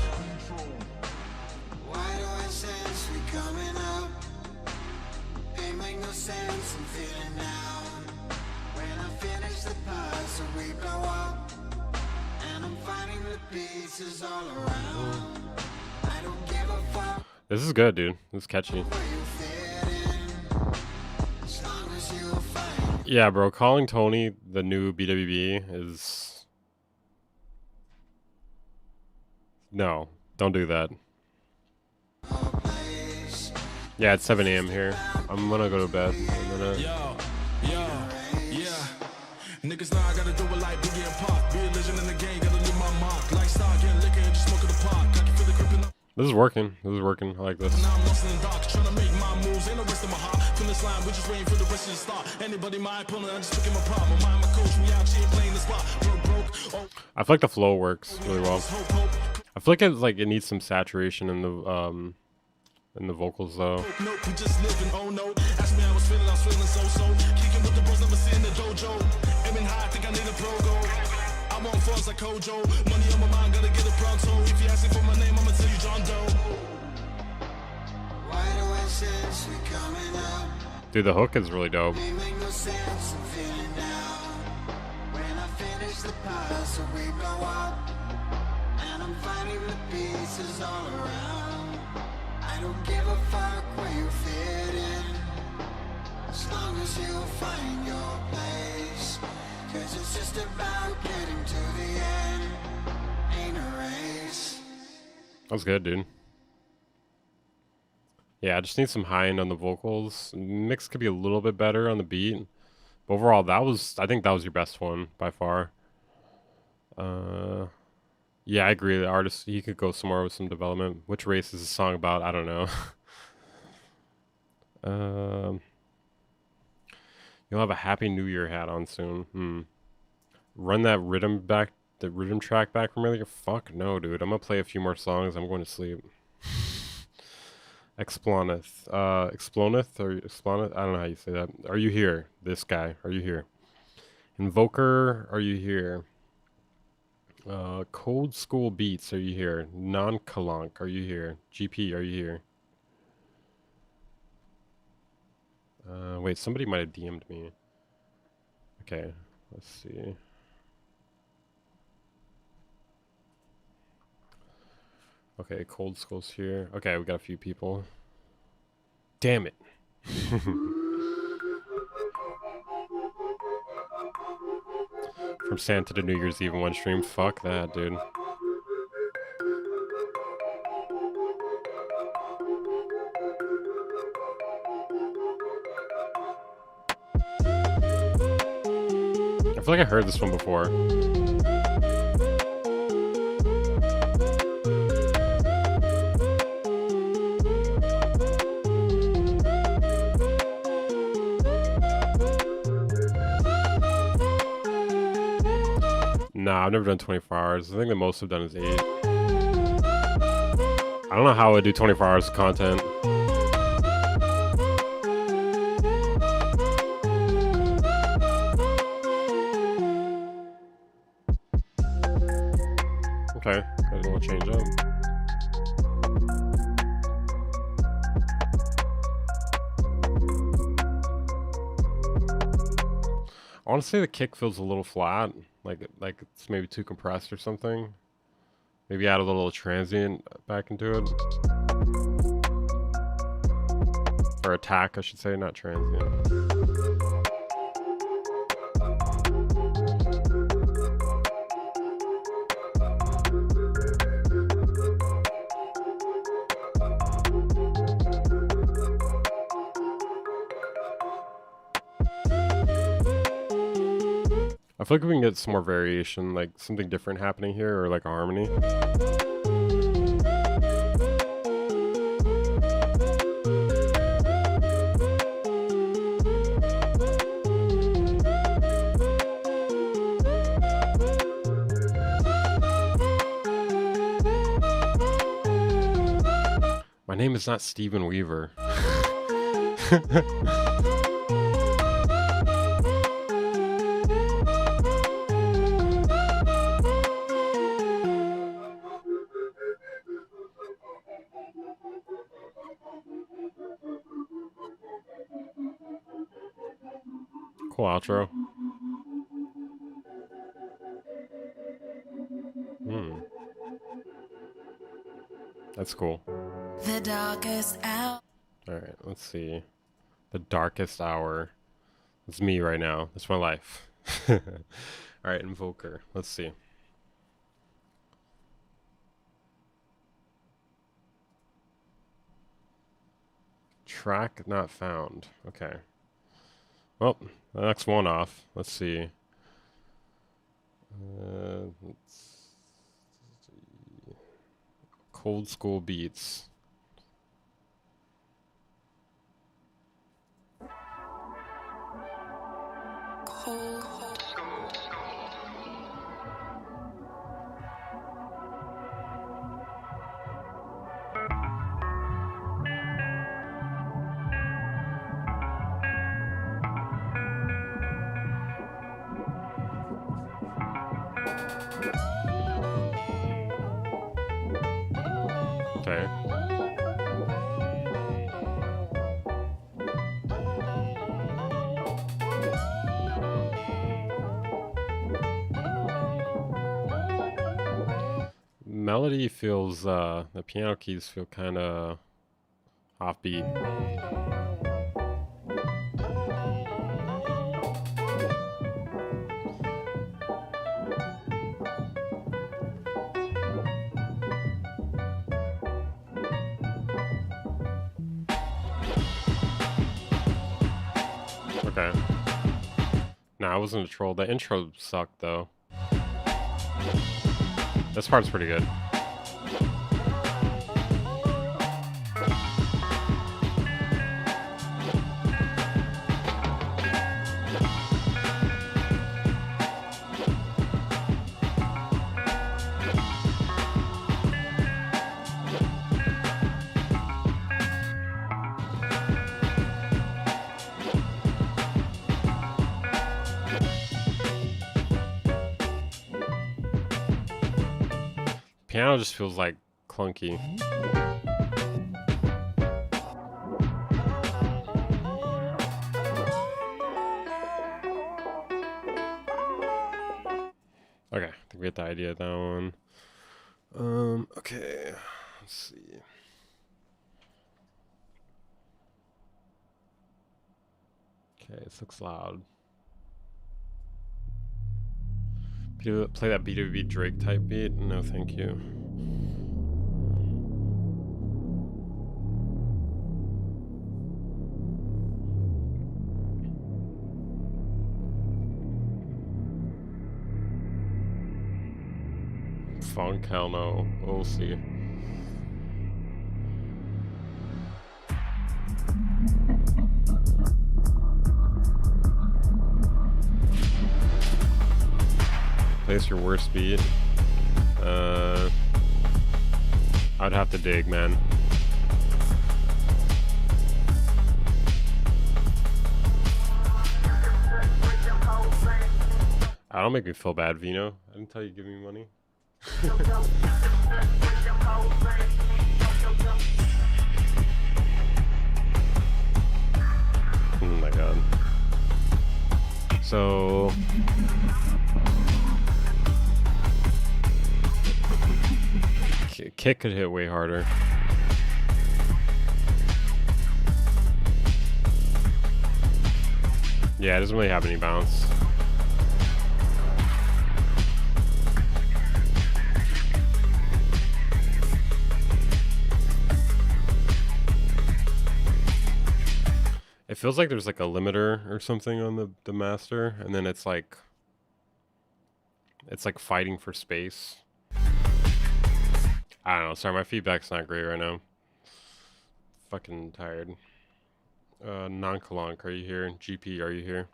Why do I sense we coming up? It make no sense, I'm feeling down. When I finish the puzzle, we blow up. And I'm finding the pieces all around. I don't give a fuck. This is good, dude. This is catchy. Yeah, bro. Calling Tony the new BWB is... No, don't do that. Yeah, it's 7 a.m. here. I'm gonna go to bed in a minute. Niggas now I gotta do it like Biggie and Pop. Be a legend in the game, gotta leave my mark. Like star getting liquor and just smoking the pot. I can feel the creeping up. This is working. This is working. I like this. Now I'm lost in the dark, trying to make my moves. Ain't no rest in my heart. From this line, we just waiting for the rest of the start. Anybody my opponent, I'm just picking my problem. Mind my coach, we out here playing the spot. Broke. Oh. I feel like the flow works really well. I feel like it needs some saturation in the vocals though. Nope, we just living. Oh no. Ask me how I was feeling so. Kicking with the bros, never seen the dojo. Aiming high, I think I need a pro go. I want funds like Kojo. Money on my mind, gotta get it pronto. If you asking for my name, I'ma tell you John Doe. Why do I sense we coming up? Dude, the hook is really dope. It make no sense, I'm feeling down. When I finish the puzzle, we blow up. And I'm finding the pieces all around. I don't give a fuck where you fit in, as long as you find your place. Cause it's just about getting to the end, ain't a race. That was good, dude. Yeah, I just need some high end on the vocals. Mix could be a little bit better on the beat. But overall, I think that was your best one by far. Yeah, I agree. The artist, he could go somewhere with some development. Which race is the song about? I don't know. You'll have a Happy New Year hat on soon. Run that rhythm track back from earlier? Fuck no, dude. I'm gonna play a few more songs. I'm going to sleep. Exploneth. Exploneth or Exploneth? I don't know how you say that. Are you here? This guy. Are you here? Invoker, are you here? Cold School Beats, are you here? Non-Kalonk, are you here? GP, are you here? Wait, somebody might have DM'd me. Okay, let's see. Okay, Cold School's here. Okay, we got a few people. Damn it. From Santa to New Year's Eve in one stream. Fuck that, dude. I feel like I heard this one before. Nah, I've never done 24 hours. I think the most I've done is 8. I don't know how I would do 24 hours of content. Okay, got a little change up. I want to say the kick feels a little flat, like it's maybe too compressed or something. Maybe add a little transient back into it. Or attack, I should say, not transient. I feel like we can get some more variation, like something different happening here, or like a harmony. My name is not Steven Weaver. Cool outro. That's cool. The darkest hour. Alright, let's see. The darkest hour. It's me right now. It's my life. Alright, Invoker. Let's see. Track not found. Okay. Well, the next one off. Let's see. Let's see. Cold School Beats. Okay. Melody feels, the piano keys feel kind of offbeat. Okay. Nah, I wasn't a troll. The intro sucked, though. This part's pretty good. Piano just feels like clunky. Okay, I think we get the idea of that one. Okay, let's see. Okay, this looks loud. Play that B2B Drake type beat? No, thank you. Funk, hell no. We'll see. Place your worst beat. I'd have to dig, man. I don't make me feel bad, Vino. I didn't tell you to give me money. Oh my god. So kick could hit way harder. Yeah, it doesn't really have any bounce. It feels like there's like a limiter or something on the master, and then it's like It's like fighting for space. I don't know. Sorry, my feedback's not great right now. Fucking tired. Non-Kalank, are you here? GP, are you here?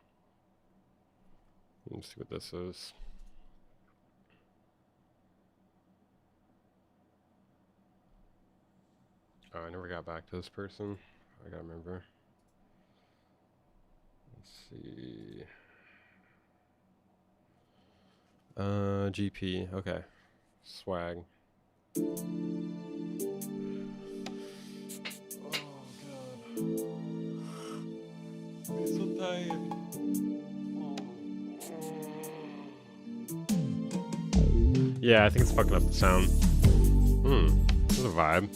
Let me see what this is. Oh, I never got back to this person. I gotta remember. Let's see. GP. Okay. Swag. Oh god. I'm so tired. Yeah, I think it's fucking up the sound. This is a vibe.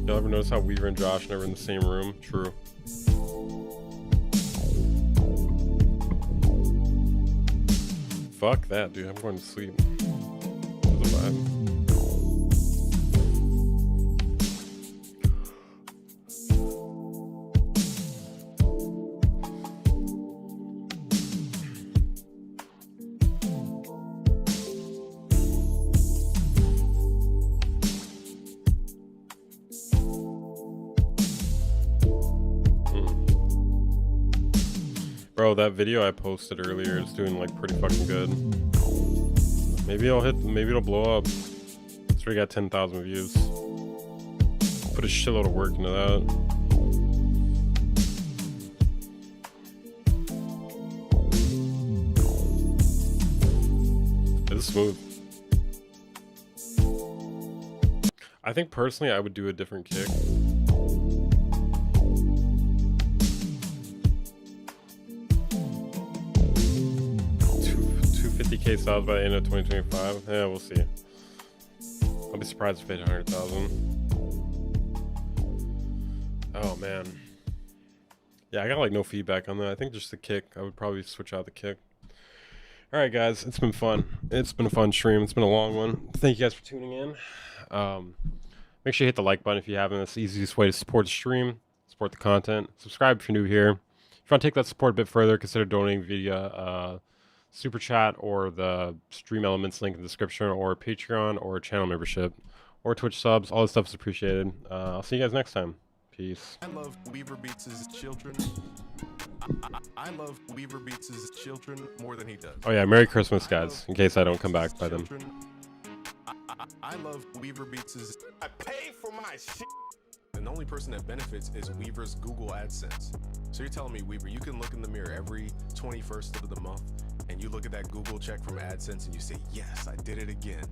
Y'all ever notice how Weaver and Josh are never in the same room? True. Fuck that, dude. I'm going to sleep. That's a vibe. Bro, that video I posted earlier is doing like pretty fucking good. Maybe it'll blow up. It's already got 10,000 views. Put a shitload of work into that. It's smooth. I think personally I would do a different kick. 50K subs by the end of 2025. Yeah, we'll see. I'll be surprised if it hit 100,000. Oh man. Yeah, I got like no feedback on that. I think just the kick. I would probably switch out the kick. All right, guys. It's been fun. It's been a fun stream. It's been a long one. Thank you guys for tuning in. Make sure you hit the like button if you haven't. It's the easiest way to support the stream, support the content. Subscribe if you're new here. If you want to take that support a bit further, consider donating via Super Chat or the Stream Elements link in the description, or Patreon, or channel membership, or Twitch subs. All this stuff is appreciated. I'll see you guys next time. Peace. I love Weaver Beats' children. I love Weaver Beats' children more than he does. Oh yeah, Merry Christmas, guys, in case I don't come back by then. I love Weaver Beats'. I pay for my shit. And the only person that benefits is Weaver's Google AdSense. So you're telling me, Weaver, you can look in the mirror every 21st of the month and you look at that Google check from AdSense and you say, yes, I did it again.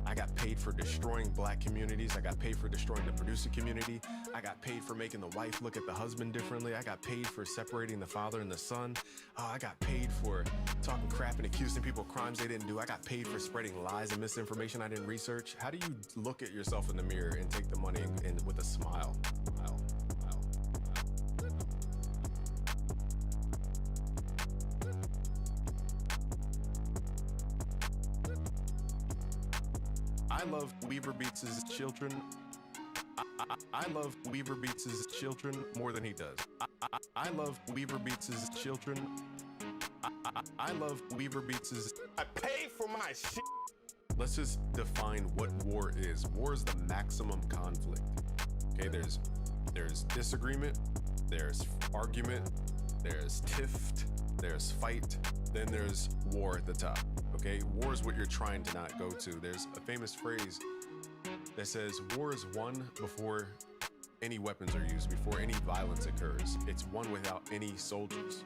I got paid for destroying black communities. I got paid for destroying the producer community. I got paid for making the wife look at the husband differently. I got paid for separating the father and the son. I got paid for talking crap and accusing people of crimes they didn't do. I got paid for spreading lies and misinformation I didn't research. How do you look at yourself in the mirror and take the money and with a smile? I love Weaver Beats' children. I love Weaver Beats' children more than he does. I love Weaver Beats' children. I love Weaver Beats'. I pay for my shit. Let's just define what war is. War is the maximum conflict. Okay, there's disagreement, there's argument, there's tiff, there's fight, then there's war at the top. Okay, war is what you're trying to not go to. There's a famous phrase that says war is won before any weapons are used, before any violence occurs. It's won without any soldiers.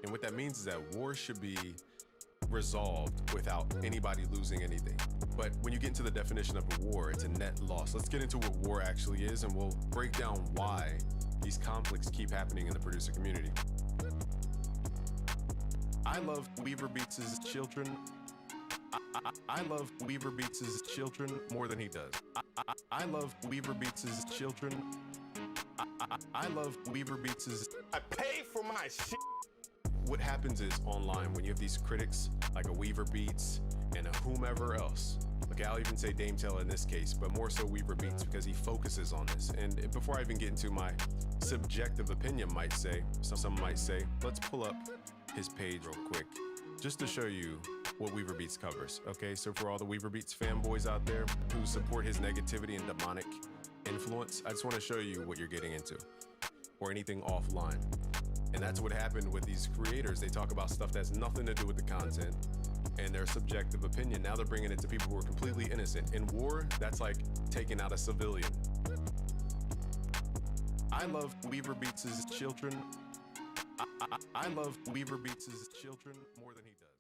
And what that means is that war should be resolved without anybody losing anything. But when you get into the definition of a war, it's a net loss. Let's get into what war actually is, and we'll break down why these conflicts keep happening in the producer community. I love Weaver Beats' children. I love Weaver Beats' children more than he does. I love Weaver Beats' children. I love Weaver Beats'. I pay for my shit. What happens is online when you have these critics like a Weaver Beats and a whomever else, the Okay, I'll even say Dame Taylor in this case, but more so Weaver Beats because he focuses on this. And before I even get into my subjective opinion, some might say, let's pull up his page real quick, just to show you what Weaver Beats covers. Okay, so for all the Weaver Beats fanboys out there who support his negativity and demonic influence, I just want to show you what you're getting into, or anything offline. And that's what happened with these creators. They talk about stuff that has nothing to do with the content and their subjective opinion. Now they're bringing it to people who are completely innocent. In war, that's like taking out a civilian. I love Weaver Beats' children. I love Weaver Beats' children more than he does.